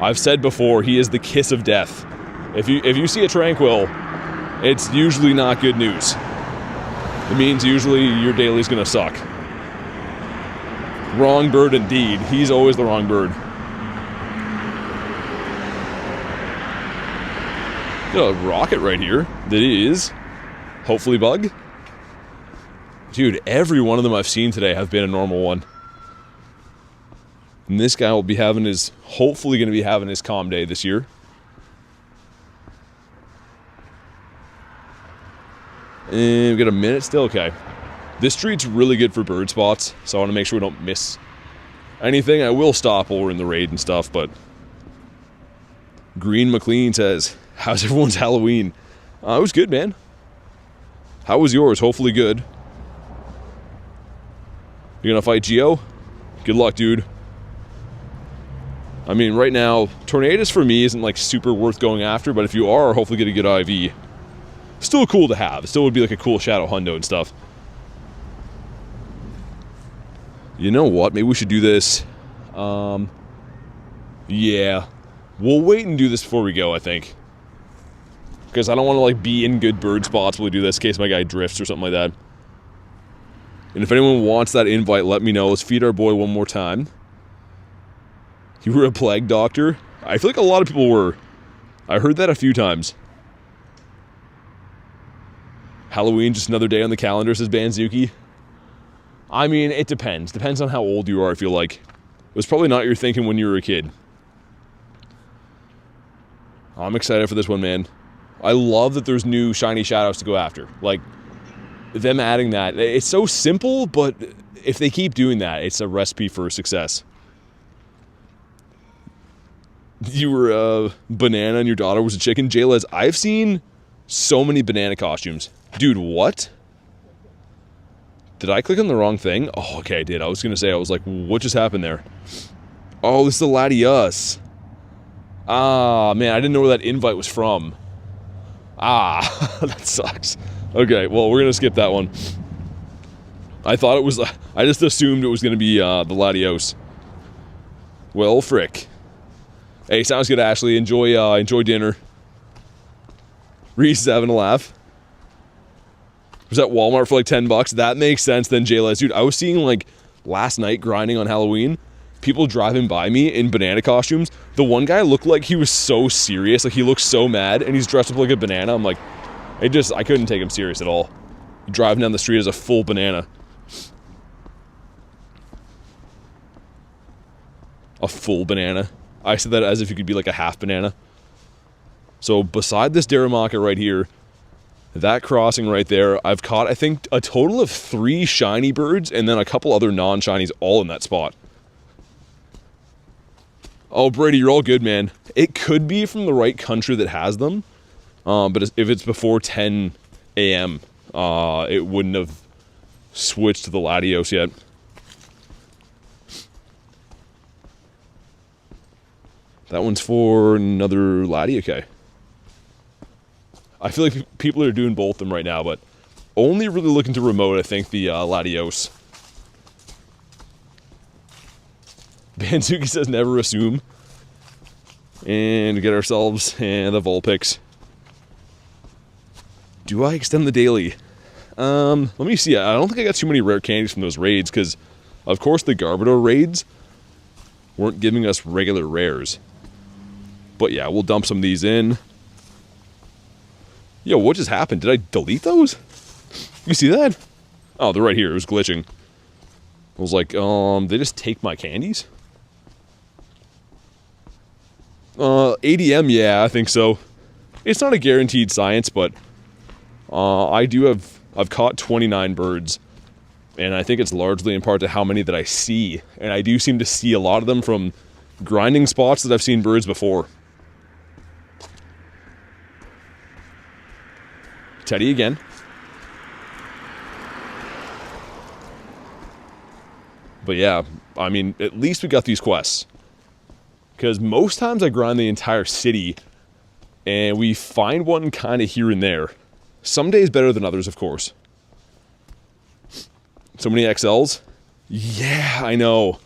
I've said before, he is the kiss of death. If you see a Tranquil, it's usually not good news. It means usually your daily's gonna suck. Wrong bird indeed. He's always the wrong bird. Got a rocket right here that is hopefully bug. Dude, every one of them I've seen today have been a normal one. And this guy will be having his, hopefully going to be having his calm day this year. And we got a minute still, okay. This street's really good for bird spots, so I want to make sure we don't miss anything. I will stop while we're in the raid and stuff, but Green McLean says, how's everyone's Halloween? It was good, man. How was yours? Hopefully good. You're gonna fight Geo? Good luck, dude. I mean, right now, Tornadus for me isn't like super worth going after, but if you are, hopefully get a good IV. Still cool to have. It still would be like a cool Shadow Hundo and stuff. You know what? Maybe we should do this. Yeah. We'll wait and do this before we go, I think. Because I don't want to like be in good bird spots while we do this in case my guy drifts or something like that. And if anyone wants that invite, let me know. Let's feed our boy one more time. You were a plague doctor? I feel like a lot of people were. I heard that a few times. Halloween, just another day on the calendar, says Banzuki. I mean, it depends. Depends on how old you are, I feel like. It was probably not your thinking when you were a kid. I'm excited for this one, man. I love that there's new shiny shadows to go after. Like, them adding that. It's so simple, but if they keep doing that, it's a recipe for success. You were a banana and your daughter was a chicken. Jaylez, I've seen so many banana costumes. Dude, what? Did I click on the wrong thing? Oh, okay, I did. I was going to say, I was like, what just happened there? Oh, this is the Latias. Ah, man, I didn't know where that invite was from. Ah, that sucks. Okay, well, we're going to skip that one. I thought it was... I just assumed it was going to be the Latios. Well, frick. Hey, sounds good, Ashley. Enjoy dinner. Reese is having a laugh. Was at Walmart for like $10. That makes sense then, Jaylez. Dude, I was seeing like last night grinding on Halloween, people driving by me in banana costumes. The one guy looked like he was so serious. Like he looked so mad and he's dressed up like a banana. I'm like, I couldn't take him serious at all. Driving down the street as a full banana. A full banana. I said that as if you could be like a half banana. So beside this Darumaka right here, that crossing right there, I've caught, I think, a total of 3 shiny birds and then a couple other non-shinies all in that spot. Oh, Brady, you're all good, man. It could be from the right country that has them, but if it's before 10 a.m., it wouldn't have switched to the Latios yet. That one's for another Latios. I feel like people are doing both of them right now, but only really looking to remote, I think, the Latios. Banzuki says never assume. And get ourselves the Vulpix. Do I extend the daily? Let me see. I don't think I got too many rare candies from those raids, because, of course, the Garbodor raids weren't giving us regular rares. But yeah, we'll dump some of these in. Yo, what just happened? Did I delete those? You see that? Oh, they're right here. It was glitching. I was like, they just take my candies? ADM, yeah, I think so. It's not a guaranteed science, but I've caught 29 birds. And I think it's largely in part to how many that I see. And I do seem to see a lot of them from grinding spots that I've seen birds before. Teddy again. But yeah, I mean, at least we got these quests. Because most times I grind the entire city, and we find one kind of here and there. Some days better than others, of course. So many XLs? Yeah, I know.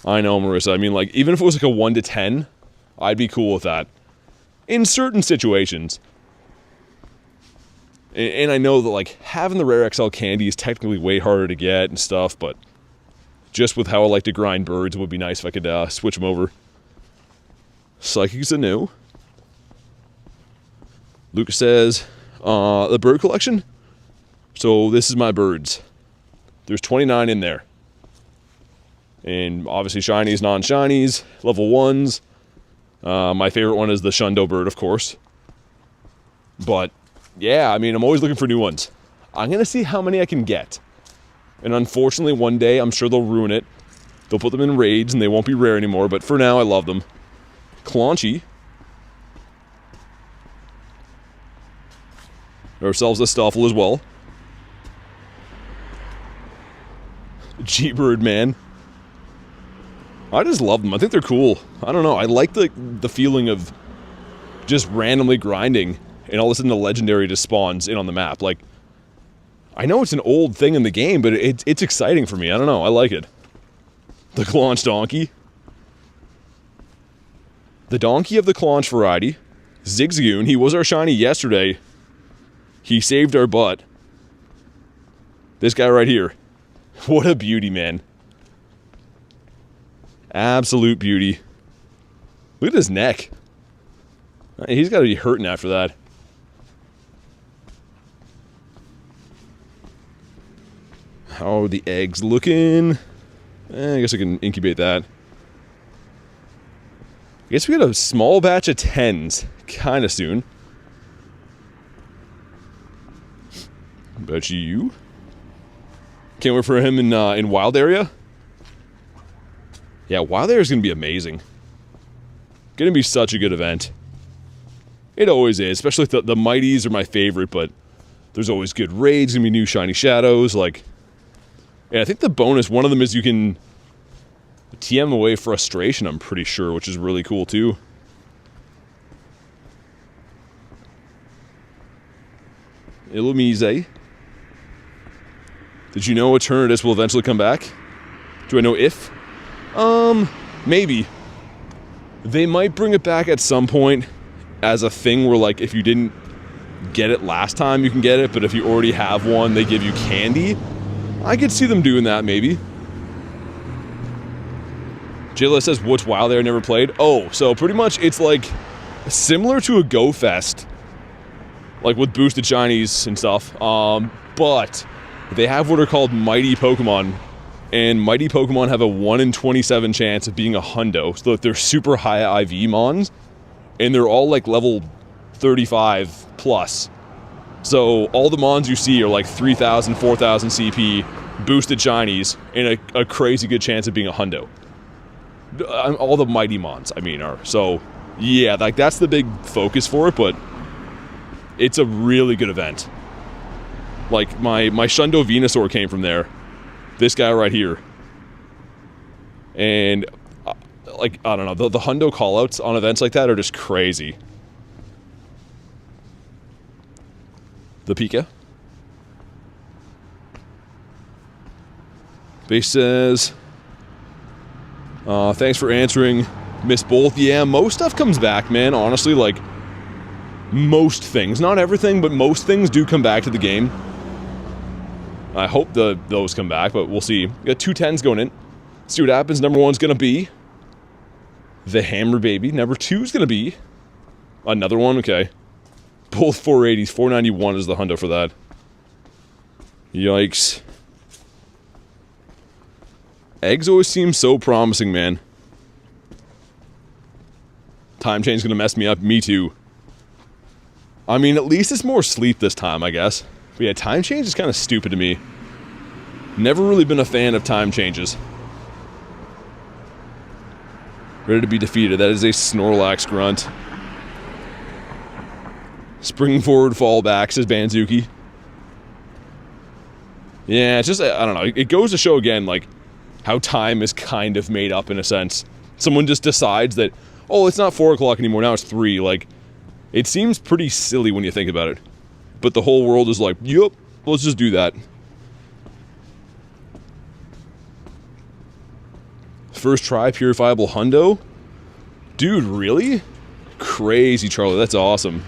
I know, Marissa. I mean, like, even if it was like a 1 to 10, I'd be cool with that. In certain situations. And I know that, like, having the rare XL candy is technically way harder to get and stuff, but just with how I like to grind birds, it would be nice if I could switch them over. Psychic's anew. Lucas says, the bird collection? So this is my birds. There's 29 in there. And obviously shinies, non-shinies, level 1s. My favorite one is the Shundo bird, of course. But, yeah, I mean, I'm always looking for new ones. I'm going to see how many I can get. And unfortunately, one day, I'm sure they'll ruin it. They'll put them in raids, and they won't be rare anymore. But for now, I love them. Claunchy. Ourselves a Stuffle as well. G-Bird, man. I just love them. I think they're cool. I don't know. I like the feeling of just randomly grinding, and all of a sudden the legendary just spawns in on the map. Like, I know it's an old thing in the game, but it's exciting for me. I don't know. I like it. The Claunch Donkey. The Donkey of the Claunch variety. Zigzagoon. He was our shiny yesterday. He saved our butt. This guy right here. What a beauty, man. Absolute beauty. Look at his neck. He's got to be hurting after that. How are the eggs looking? I guess I can incubate that. I guess we got a small batch of 10s kind of soon. Bet you. Can't wait for him in Wild Area. Yeah, Wild Area is going to be amazing. Going to be such a good event. It always is, especially the Mighties are my favorite, but there's always good raids, going to be new shiny shadows, like... And I think the bonus, one of them is you can TM away frustration, I'm pretty sure, which is really cool too. Illumise. Did you know Eternatus will eventually come back? Do I know if? Maybe. They might bring it back at some point as a thing where, like, if you didn't get it last time, you can get it, but if you already have one, they give you candy. I could see them doing that, maybe. Jayla says, what's Wild Area never played? Oh, so pretty much it's like similar to a Go Fest, like with boosted shinies and stuff, but they have what are called mighty Pokemon, and mighty Pokemon have a 1 in 27 chance of being a hundo, so they're super high IV mons, and they're all like level 35 plus. So all the mons you see are like 3,000, 4,000 CP, boosted shinies, and a crazy good chance of being a hundo. All the mighty mons, I mean, are. So, yeah, like that's the big focus for it, but it's a really good event. Like, my Shundo Venusaur came from there. This guy right here. And, like, I don't know, the hundo callouts on events like that are just crazy. The Pika. Base says, thanks for answering, Miss Both. Yeah, most stuff comes back, man. Honestly, like, most things. Not everything, but most things do come back to the game. I hope those come back, but we'll see. We got 2 10s going in. See what happens. Number 1's going to be the Hammer Baby. Number 2's going to be another one. Okay. Both 480s. 491 is the hundo for that. Yikes. Eggs always seem so promising, man. Time change is going to mess me up. Me too. I mean, at least it's more sleep this time, I guess. But yeah, time change is kind of stupid to me. Never really been a fan of time changes. Ready to be defeated. That is a Snorlax grunt.
Spring forward, fall back, says Banzuki. Yeah, it's just, I don't know. It goes to show again, like, how time is kind of made up in a sense. Someone just decides that, oh, it's not 4 o'clock anymore, now it's 3. Like, it seems pretty silly when you think about it. But the whole world is like, yup, let's just do that. First try, purifiable hundo? Dude, really? Crazy, Charlie, that's awesome.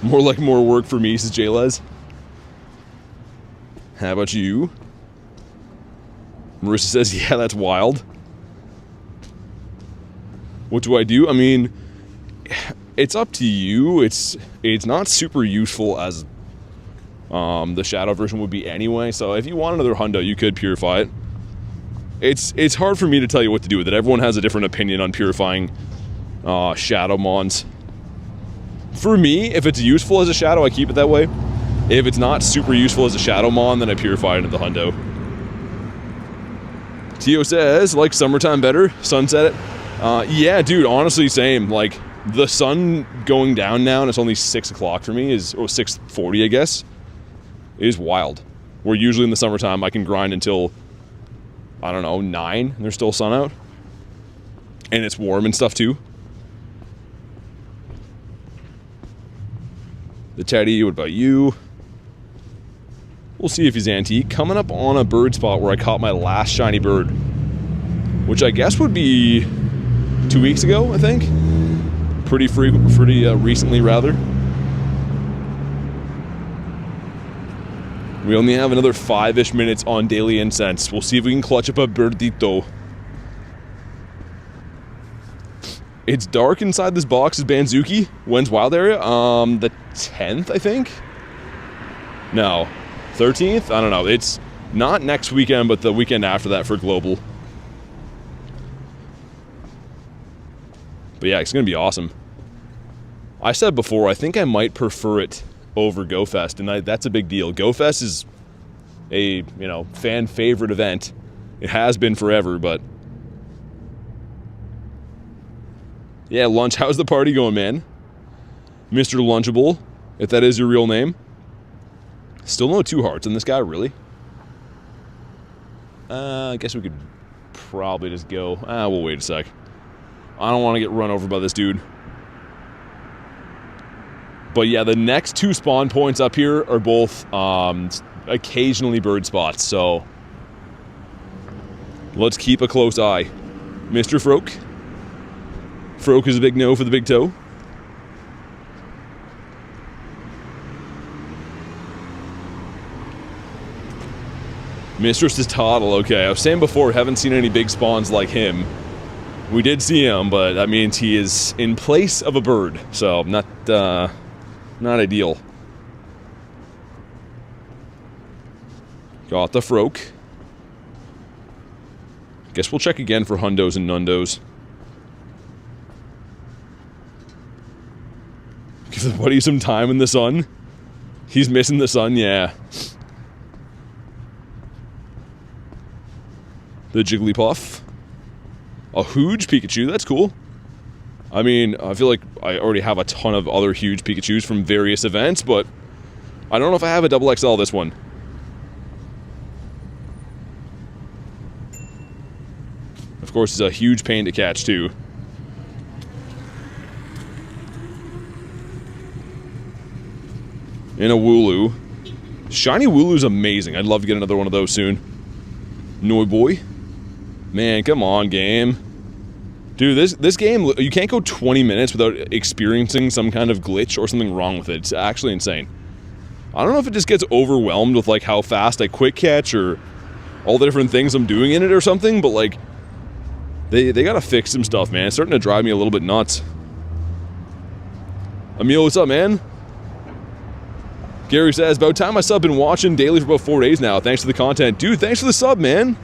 More like more work for me, says J-Les. How about you? Marissa says, yeah, that's wild. What do I do? I mean, it's up to you. It's not super useful as the shadow version would be anyway, so if you want another hundo, you could purify it. It's hard for me to tell you what to do with it. Everyone has a different opinion on purifying shadow mons. For me, if it's useful as a shadow, I keep it that way. If it's not super useful as a shadow mon, then I purify it into the hundo. Tio says, like summertime better, sunset it. Yeah, dude, honestly, same. Like, the sun going down now, and it's only 6 o'clock for me, or 6:40, I guess, is wild. Where usually in the summertime, I can grind until, I don't know, 9, and there's still sun out. And it's warm and stuff, too. The Teddy, what about you? We'll see if he's antique. Coming up on a bird spot where I caught my last shiny bird, which I guess would be 2 weeks ago, I think. Pretty recently, rather. We only have another 5-ish minutes on Daily Incense. We'll see if we can clutch up a birdito. It's dark inside this box, is Banzuki. When's Wild Area? The 10th, I think? No. 13th? I don't know. It's not next weekend, but the weekend after that for Global. But yeah, it's going to be awesome. I said before, I think I might prefer it over GoFest, and that's a big deal. GoFest is a, fan favorite event. It has been forever, but yeah, Lunch, how's the party going, man? Mr. Lunchable, if that is your real name. Still no 2 hearts in this guy, really? I guess we could probably just go. We'll wait a sec. I don't want to get run over by this dude. But yeah, the next 2 spawn points up here are both occasionally bird spots, so let's keep a close eye. Mr. Froke. Froke is a big no for the big toe. Mistress is Toddle, okay. I was saying before, haven't seen any big spawns like him. We did see him, but that means he is in place of a bird, so not ideal. Got the Froke. Guess we'll check again for hundos and nundos. Give the buddy some time in the sun. He's missing the sun, yeah. The Jigglypuff. A huge Pikachu, that's cool. I mean, I feel like I already have a ton of other huge Pikachus from various events, but I don't know if I have a double XL this one. Of course, it's a huge pain to catch, too. And a Wooloo. Shiny Wooloo's amazing. I'd love to get another one of those soon. Noi boy. Man, come on, game. Dude, this game, you can't go 20 minutes without experiencing some kind of glitch or something wrong with it. It's actually insane. I don't know if it just gets overwhelmed with, like, how fast I quick catch or all the different things I'm doing in it or something, but, like, they gotta fix some stuff, man. It's starting to drive me a little bit nuts. Emil, what's up, man? Gary says, about time I sub, been watching daily for about 4 days now. Thanks for the content. Dude, thanks for the sub, man.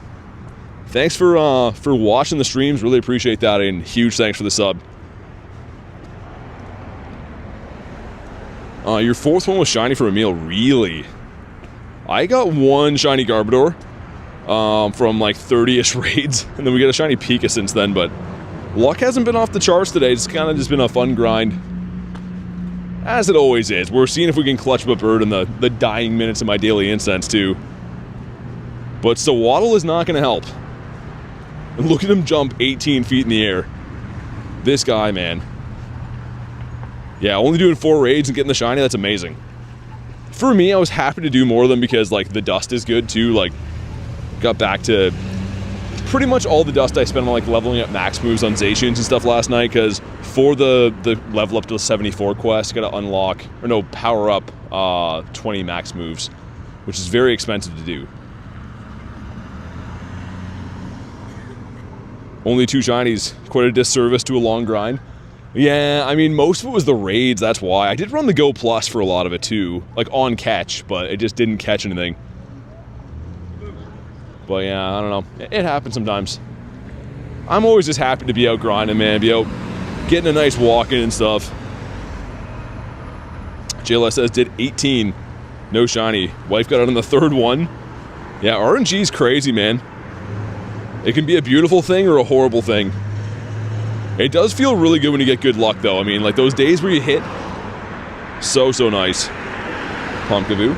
Thanks for watching the streams. Really appreciate that, and huge thanks for the sub. Your 4th one was shiny for Emil, really? I got 1 shiny Garbodor from like 30-ish raids, and then we got a shiny Pika since then, but
Luck hasn't been off the charts today. It's kind of just been a fun grind. As it always is. We're seeing if we can clutch up a bird in the dying minutes of my daily incense, too. But Sawaddle is not going to help. And look at him jump 18 feet in the air. This guy, man. Yeah, only doing 4 raids and getting the shiny, that's amazing. For me, I was happy to do more of them because, like, the dust is good, too. Like, got back to pretty much all the dust I spent on, like, leveling up max moves on Zacians and stuff last night, because for the level up to the 74 quest, you gotta unlock, or no, power up 20 max moves, which is very expensive to do. Only 2 shinies, quite a disservice to a long grind. Yeah, I mean, most of it was the raids, that's why. I did run the Go Plus for a lot of it, too. Like, on catch, but it just didn't catch anything. But yeah, I don't know. It happens sometimes. I'm always just happy to be out grinding, man. Be out getting a nice walk in and stuff. JLS says, did 18. No shiny. Wife got out on the 3rd one. Yeah, RNG's crazy, man. It can be a beautiful thing or a horrible thing. It does feel really good when you get good luck, though. I mean, like, those days where you hit, so nice. Pumpkaboo.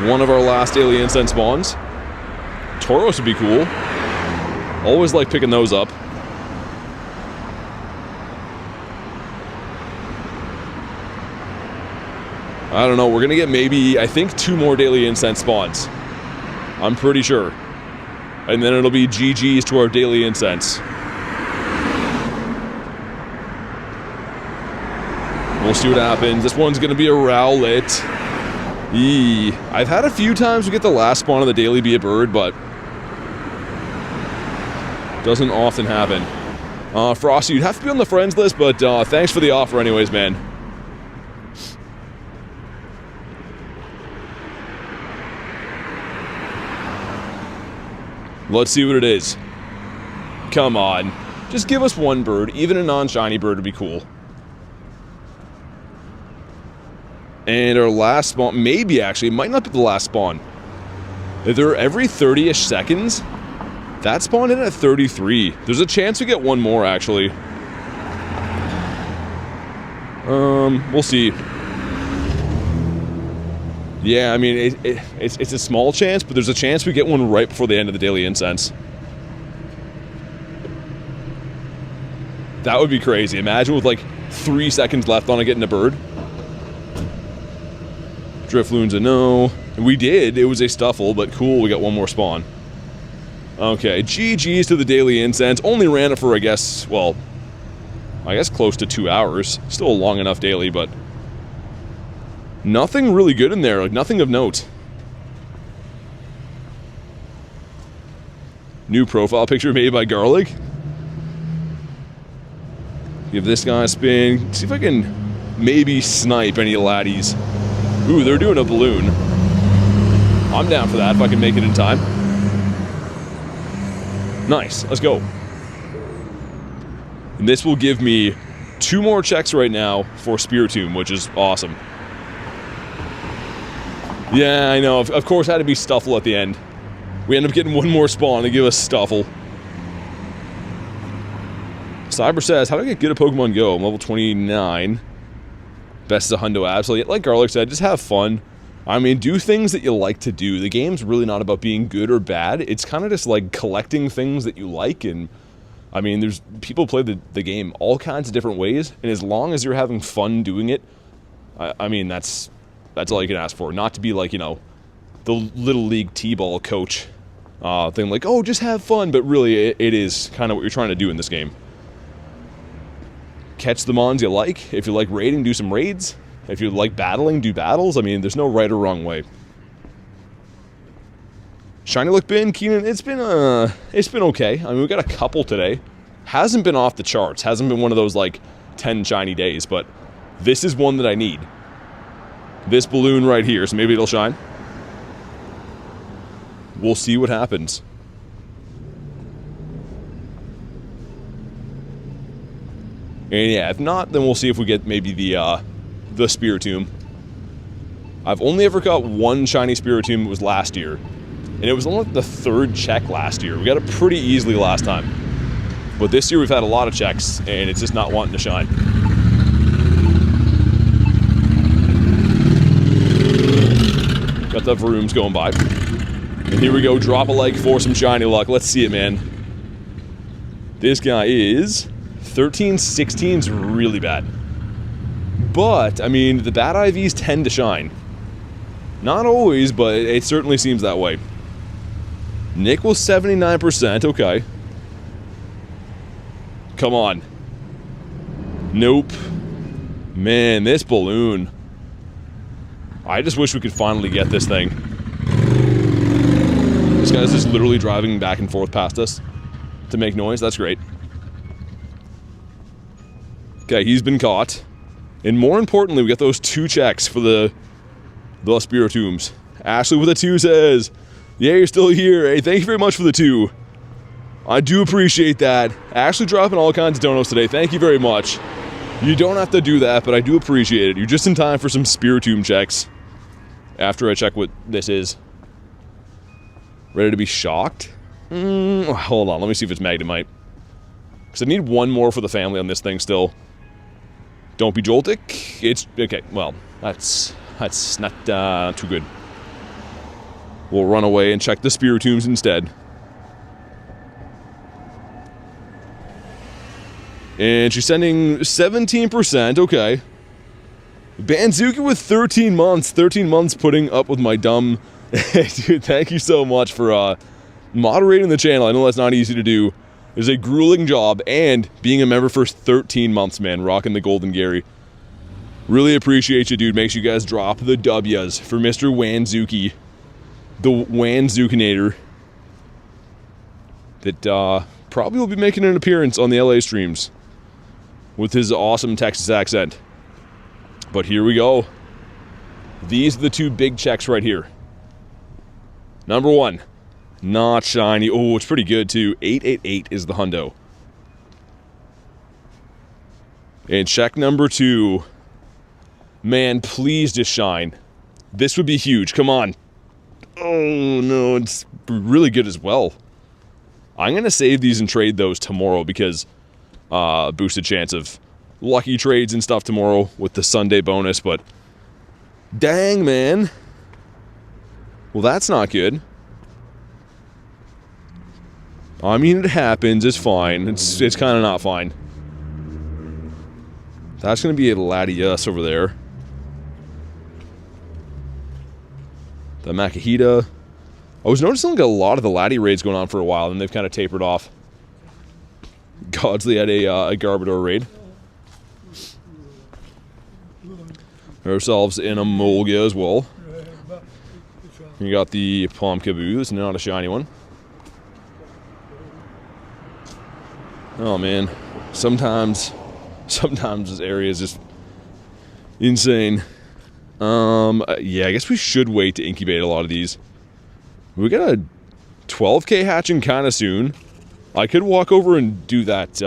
One of our last daily incense spawns. Tauros would be cool. Always like picking those up. I don't know, we're gonna get maybe, I think, 2 more daily incense spawns. I'm pretty sure. And then it'll be GG's to our daily incense. We'll see what happens. This one's gonna be a Rowlet. Eee. I've had a few times we get the last spawn of the daily be a bird, but doesn't often happen. Frosty, you'd have to be on the friends list, but thanks for the offer anyways, man. Let's see what it is. Come on. Just give us 1 bird. Even a non-shiny bird would be cool. And our last spawn, maybe actually, it might not be the last spawn. If they're every 30-ish seconds, that spawned in at 33. There's a chance we get 1 more, actually. We'll see. Yeah, I mean, it's a small chance, but there's a chance we get 1 right before the end of the daily incense. That would be crazy. Imagine with, like, 3 seconds left on it getting a bird. Drifloon's a no. We did. It was a Stuffle, but cool, we got 1 more spawn. Okay, GG's to the daily incense. Only ran it for, I guess, well, I guess close to 2 hours. Still a long enough daily, but nothing really good in there, like nothing of note. New profile picture made by Garlic. Give this guy a spin. See if I can maybe snipe any laddies. Ooh, they're doing a balloon. I'm down for that if I can make it in time. Nice, let's go. And this will give me 2 more checks right now for Spiritomb, which is awesome. Yeah, I know. Of course, it had to be Stuffle at the end. We end up getting 1 more spawn to give us Stuffle. Cyber says, how do I get good at Pokemon GO? I'm level 29. Best is a hundo absolutely. Like Garlic said, just have fun. I mean, do things that you like to do. The game's really not about being good or bad. It's kind of just like collecting things that you like. And I mean, there's people play the game all kinds of different ways. And as long as you're having fun doing it, I mean, that's all you can ask for. Not to be like, you know, the Little League T-ball coach thing like, oh, just have fun. But really, it is kind of what you're trying to do in this game. Catch the mons you like. If you like raiding, do some raids. If you like battling, do battles. I mean, there's no right or wrong way. Shiny look bin, Keenan, it's been okay. I mean, we got a couple today. Hasn't been off the charts. Hasn't been one of those, like, 10 shiny days, but this is one that I need. This balloon right here, so maybe it'll shine. We'll see what happens. And yeah, if not, then we'll see if we get maybe the Spiritomb. I've only ever got 1 shiny Spiritomb. It was last year. And it was only the 3rd check last year. We got it pretty easily last time.
But this year we've had a lot of checks, and it's just not wanting to shine. Got the Vrooms going by. And here we go, drop a like for some shiny luck. Let's see it, man. This guy is 13, 16's really bad. But, I mean, the bad IVs tend to shine. Not always, but it certainly seems that way. Nick was 79%, okay. Come on. Nope. Man, this balloon. I just wish we could finally get this thing. This guy's just literally driving back and forth past us to make noise. That's great. Okay, he's been caught. And more importantly, we got those 2 checks for the Spiritombs. Ashley with a 2 says, yeah, you're still here. Hey, thank you very much for the 2. I do appreciate that. Ashley dropping all kinds of donos today. Thank you very much. You don't have to do that, but I do appreciate it. You're just in time for some Spiritomb checks. After I check what this is. Ready to be shocked? Hold on, let me see if it's Magnemite. Because I need 1 more for the family on this thing still. Don't be Joltik. It's... okay, well, that's not too good. We'll run away and check the Spiritombs instead. And she's sending 17%, okay. Banzuki with 13 months. 13 months putting up with my dumb... Dude, thank you so much for moderating the channel. I know that's not easy to do. It's a grueling job, and being a member for 13 months, man. Rocking the Golden Gary. Really appreciate you, dude. Make sure you guys drop the W's for Mr. Wanzuki. The Wanzukinator. That probably will be making an appearance on the LA streams. With his awesome Texas accent. But here we go. These are the 2 big checks right here. Number 1. Not shiny. Oh, it's pretty good too. 888 is the hundo. And check number 2. Man, please just shine. This would be huge. Come on. Oh, no. It's really good as well. I'm going to save these and trade those tomorrow because boosted chance of lucky trades and stuff tomorrow with the Sunday bonus. But dang, man. Well, that's not good. I mean, it happens. It's fine. It's kind of not fine. That's going to be a Latias over there. The Makahita. I was noticing like a lot of the Lati raids going on for a while, and they've kind of tapered off. Godsley had a Garbodor raid. Ourselves in a Molga as well. You got the Pomkaboo. It's not a shiny one. Oh man, sometimes this area is just insane. Yeah, I guess we should wait to incubate a lot of these. We got a 12k hatching kind of soon. I could walk over and do that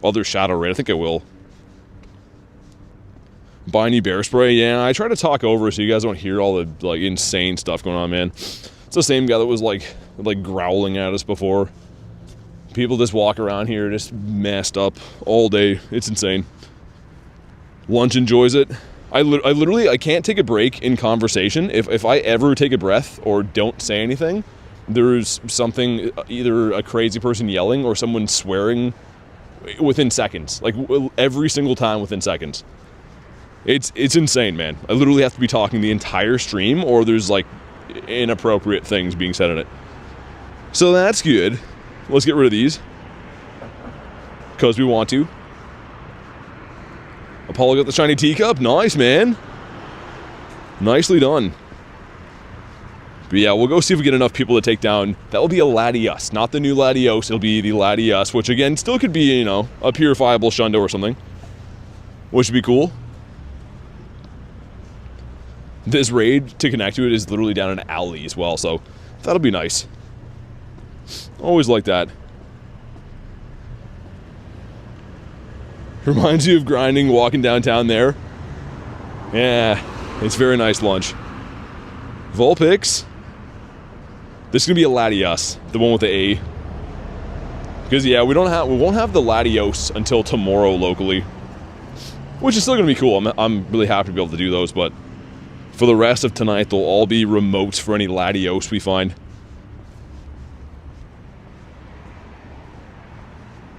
other shadow raid. I think I will. Buy any bear spray. Yeah, I try to talk over so you guys don't hear all the like insane stuff going on, man. It's the same guy that was like growling at us before. People just walk around here just messed up all day. It's insane. Lunch enjoys it. I literally can't take a break in conversation. If I ever take a breath or don't say anything, there's something, either a crazy person yelling or someone swearing within seconds. Like every single time within seconds. It's insane, man. I literally have to be talking the entire stream or there's like inappropriate things being said in it. So that's good. Let's get rid of these. Because we want to. Apollo got the shiny teacup. Nice, man. Nicely done. But yeah, we'll go see if we get enough people to take down. That will be a Latias, not the new Latios. It'll be the Latias, which again, still could be, you know, a purifiable Shundo or something. Which would be cool. This raid, to connect to it, is literally down an alley as well, so that'll be nice. Always like that. Reminds you of grinding, walking downtown there. Yeah, it's very nice lunch. Vulpix. This is going to be a Latias, the one with the A.
Because yeah, we won't have the Latios until tomorrow locally, which is still gonna be cool. I'm really happy to be able to do those, but for the rest of tonight, they'll all be remotes for any Latios we find.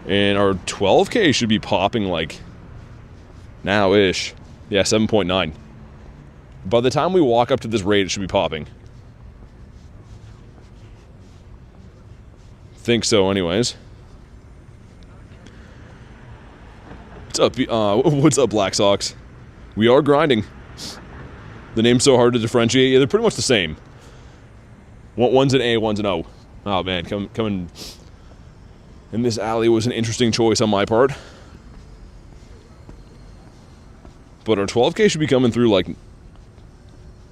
And our 12K should be popping like now-ish. Yeah, 7.9. By the time we walk up to this raid, it should be popping. Think so, anyways. What's up, Black Sox? We are grinding. The name's so hard to differentiate. Yeah, they're pretty much the same. One's an A, one's an O. Oh man, coming in this alley was an interesting choice on my part. But our 12K should be coming through like,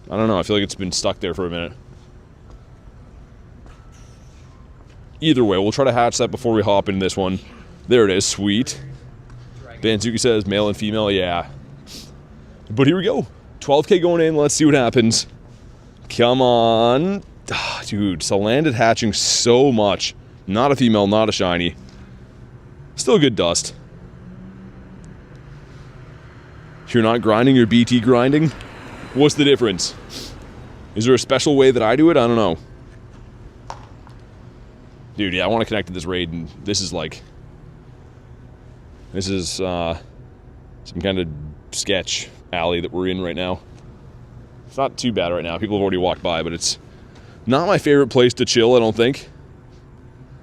I don't know, I feel like it's been stuck there for a minute. Either way, we'll try to hatch that before we hop into this one. There it is, sweet. Banzuki says male and female, yeah. But here we go. 12K going in, let's see what happens. Come on. Dude, Salandit hatching so much. Not a female, not a shiny. Still good dust. If you're not grinding, you're BT grinding. What's the difference? Is there a special way that I do it? I don't know. Dude, yeah, I want to connect to this raid, and this is like... This is, some kind of sketch alley that we're in right now. It's not too bad right now. People have already walked by, but it's not my favorite place to chill, I don't think.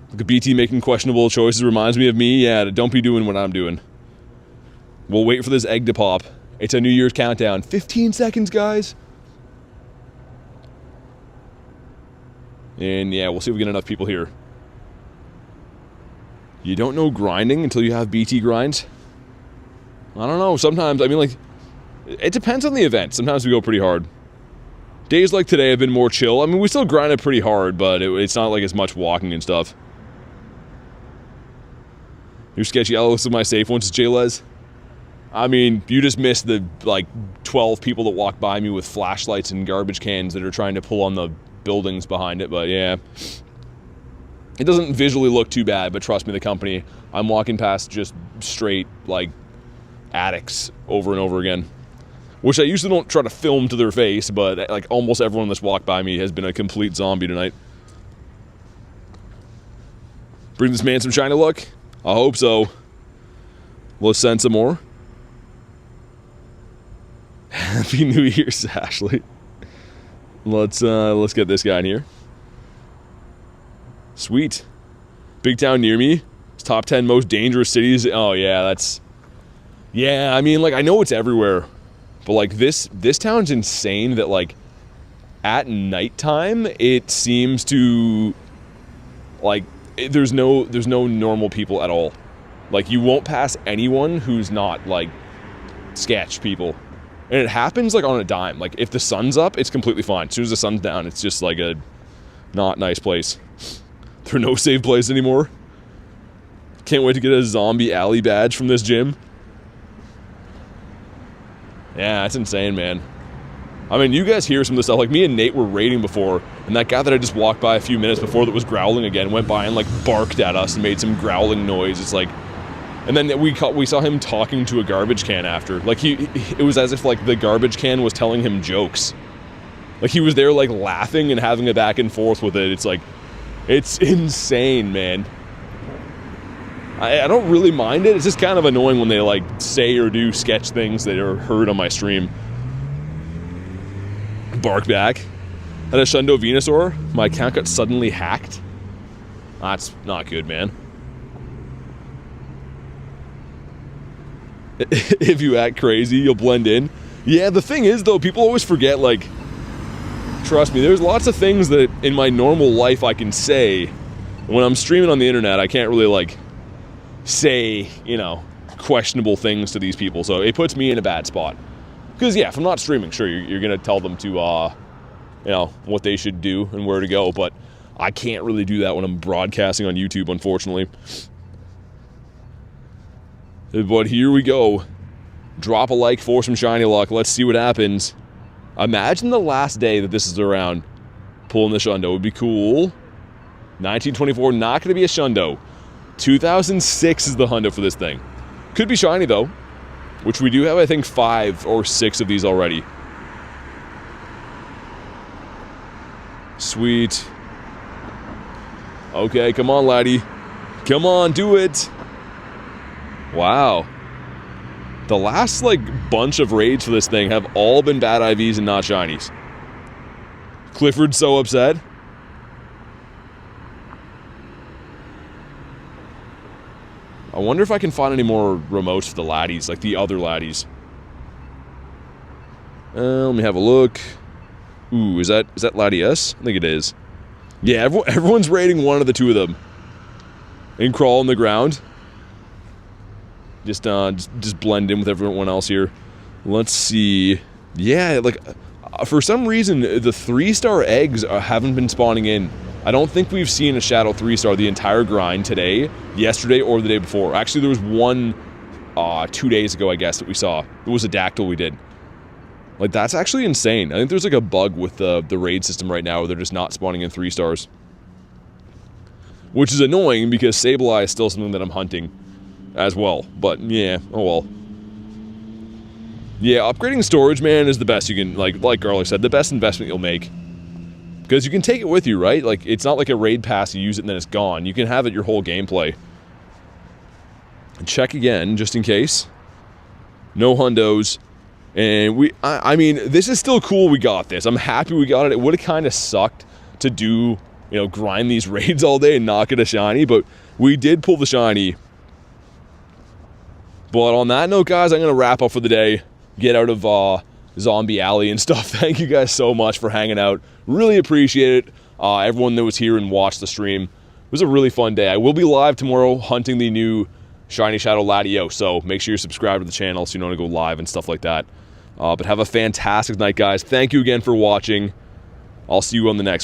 Like a BT making questionable choices reminds me of me. Yeah, don't be doing what I'm doing. We'll wait for this egg to pop. It's a New Year's countdown. 15 seconds, guys. And yeah, we'll see if we get enough people here. You don't know grinding until you have BT grinds? I don't know. Sometimes, I mean, like, it depends on the event. Sometimes we go pretty hard. Days like today have been more chill. I mean, we still grind it pretty hard, but it's not like as much walking and stuff. Your sketchy Alice of my safe ones is J-Les. I mean, you just missed the, like, 12 people that walk by me with flashlights and garbage cans that are trying to pull on the buildings behind it, but yeah. It doesn't visually look too bad, but trust me, the company, I'm walking past just straight, like, addicts over and over again. Which I usually don't try to film to their face, but, like, almost everyone that's walked by me has been a complete zombie tonight. Bring this man some shiny luck? I hope so. Let's send some more. Happy New Year's, Ashley. Let's get this guy in here. Sweet. Big town near me. It's top 10 most dangerous cities. Oh yeah, that's... Yeah, I mean, like, I know it's everywhere. But, like, this town's insane that, like, at nighttime, it seems to... Like, there's no normal people at all. Like, you won't pass anyone who's not, like, sketch people. And it happens, like, on a dime. Like, if the sun's up, it's completely fine. As soon as the sun's down, it's just, like, a not nice place. There are no safe places anymore. Can't wait to get a zombie alley badge from this gym. Yeah, that's insane, man. I mean, you guys hear some of this stuff. Like, me and Nate were raiding before, and that guy that I just walked by a few minutes before that was growling again went by and, like, barked at us and made some growling noise. It's like... And then we saw him talking to a garbage can after. Like, it was as if, like, the garbage can was telling him jokes. Like, he was there, like, laughing and having a back and forth with it. It's like... It's insane, man. I don't really mind it. It's just kind of annoying when they, like, say or do sketch things that are heard on my stream. Bark back. Had a Shundo Venusaur. My account got suddenly hacked. That's not good, man. If you act crazy, you'll blend in. Yeah, the thing is, though, people always forget, like... Trust me, there's lots of things that in my normal life I can say. When I'm streaming on the internet, I can't really, like, say, you know, questionable things to these people. So it puts me in a bad spot. Because, yeah, if I'm not streaming, sure, you're going to tell them to, you know, what they should do and where to go. But I can't really do that when I'm broadcasting on YouTube, unfortunately. But here we go. Drop a like for some shiny luck. Let's see what happens. Imagine the last day that this is around. Pulling the Shundo would be cool. 1924, not going to be a Shundo.
2006 is the hundo for this thing. Could be shiny, though, which we do have, I think, 5 or 6 of these already. Sweet. Okay, come on, laddie. Come on, do it. Wow. The last, like, bunch of raids for this thing have all been bad IVs and not shinies. Clifford's so upset. I wonder if I can find any more remotes for the laddies, like the other laddies. Let me have a look. Ooh, is that Laddie S? I think it is. Yeah, everyone's raiding one of the two of them. And crawl on the ground. Just blend in with everyone else here. Let's see. Yeah, like, for some reason, the 3-star eggs haven't been spawning in. I don't think we've seen a Shadow 3-star the entire grind today, yesterday, or the day before. Actually, there was one 2 days ago, I guess, that we saw. It was a Dactyl we did. Like, that's actually insane. I think there's, like, a bug with the raid system right now where they're just not spawning in 3-stars. Which is annoying, because Sableye is still something that I'm hunting as well. But, yeah, oh well. Yeah, upgrading storage, man, is the best you can, like Garlic said, the best investment you'll make. Because you can take it with you, right? Like, it's not like a raid pass, you use it and then it's gone. You can have it your whole gameplay. Check again, just in case. No hundos. And I mean, this is still cool we got this. I'm happy we got it. It would have kind of sucked to do, you know, grind these raids all day and not get a shiny, but we did pull the shiny. But on that note, guys, I'm going to wrap up for the day. Get out of Zombie Alley and stuff. Thank you guys so much for hanging out. Really appreciate it. Everyone that was here and watched the stream. It was a really fun day. I will be live tomorrow hunting the new Shiny Shadow Ladio, so make sure you're subscribed to the channel so you know when to go live and stuff like that. But have a fantastic night, guys. Thank you again for watching. I'll see you on the next one.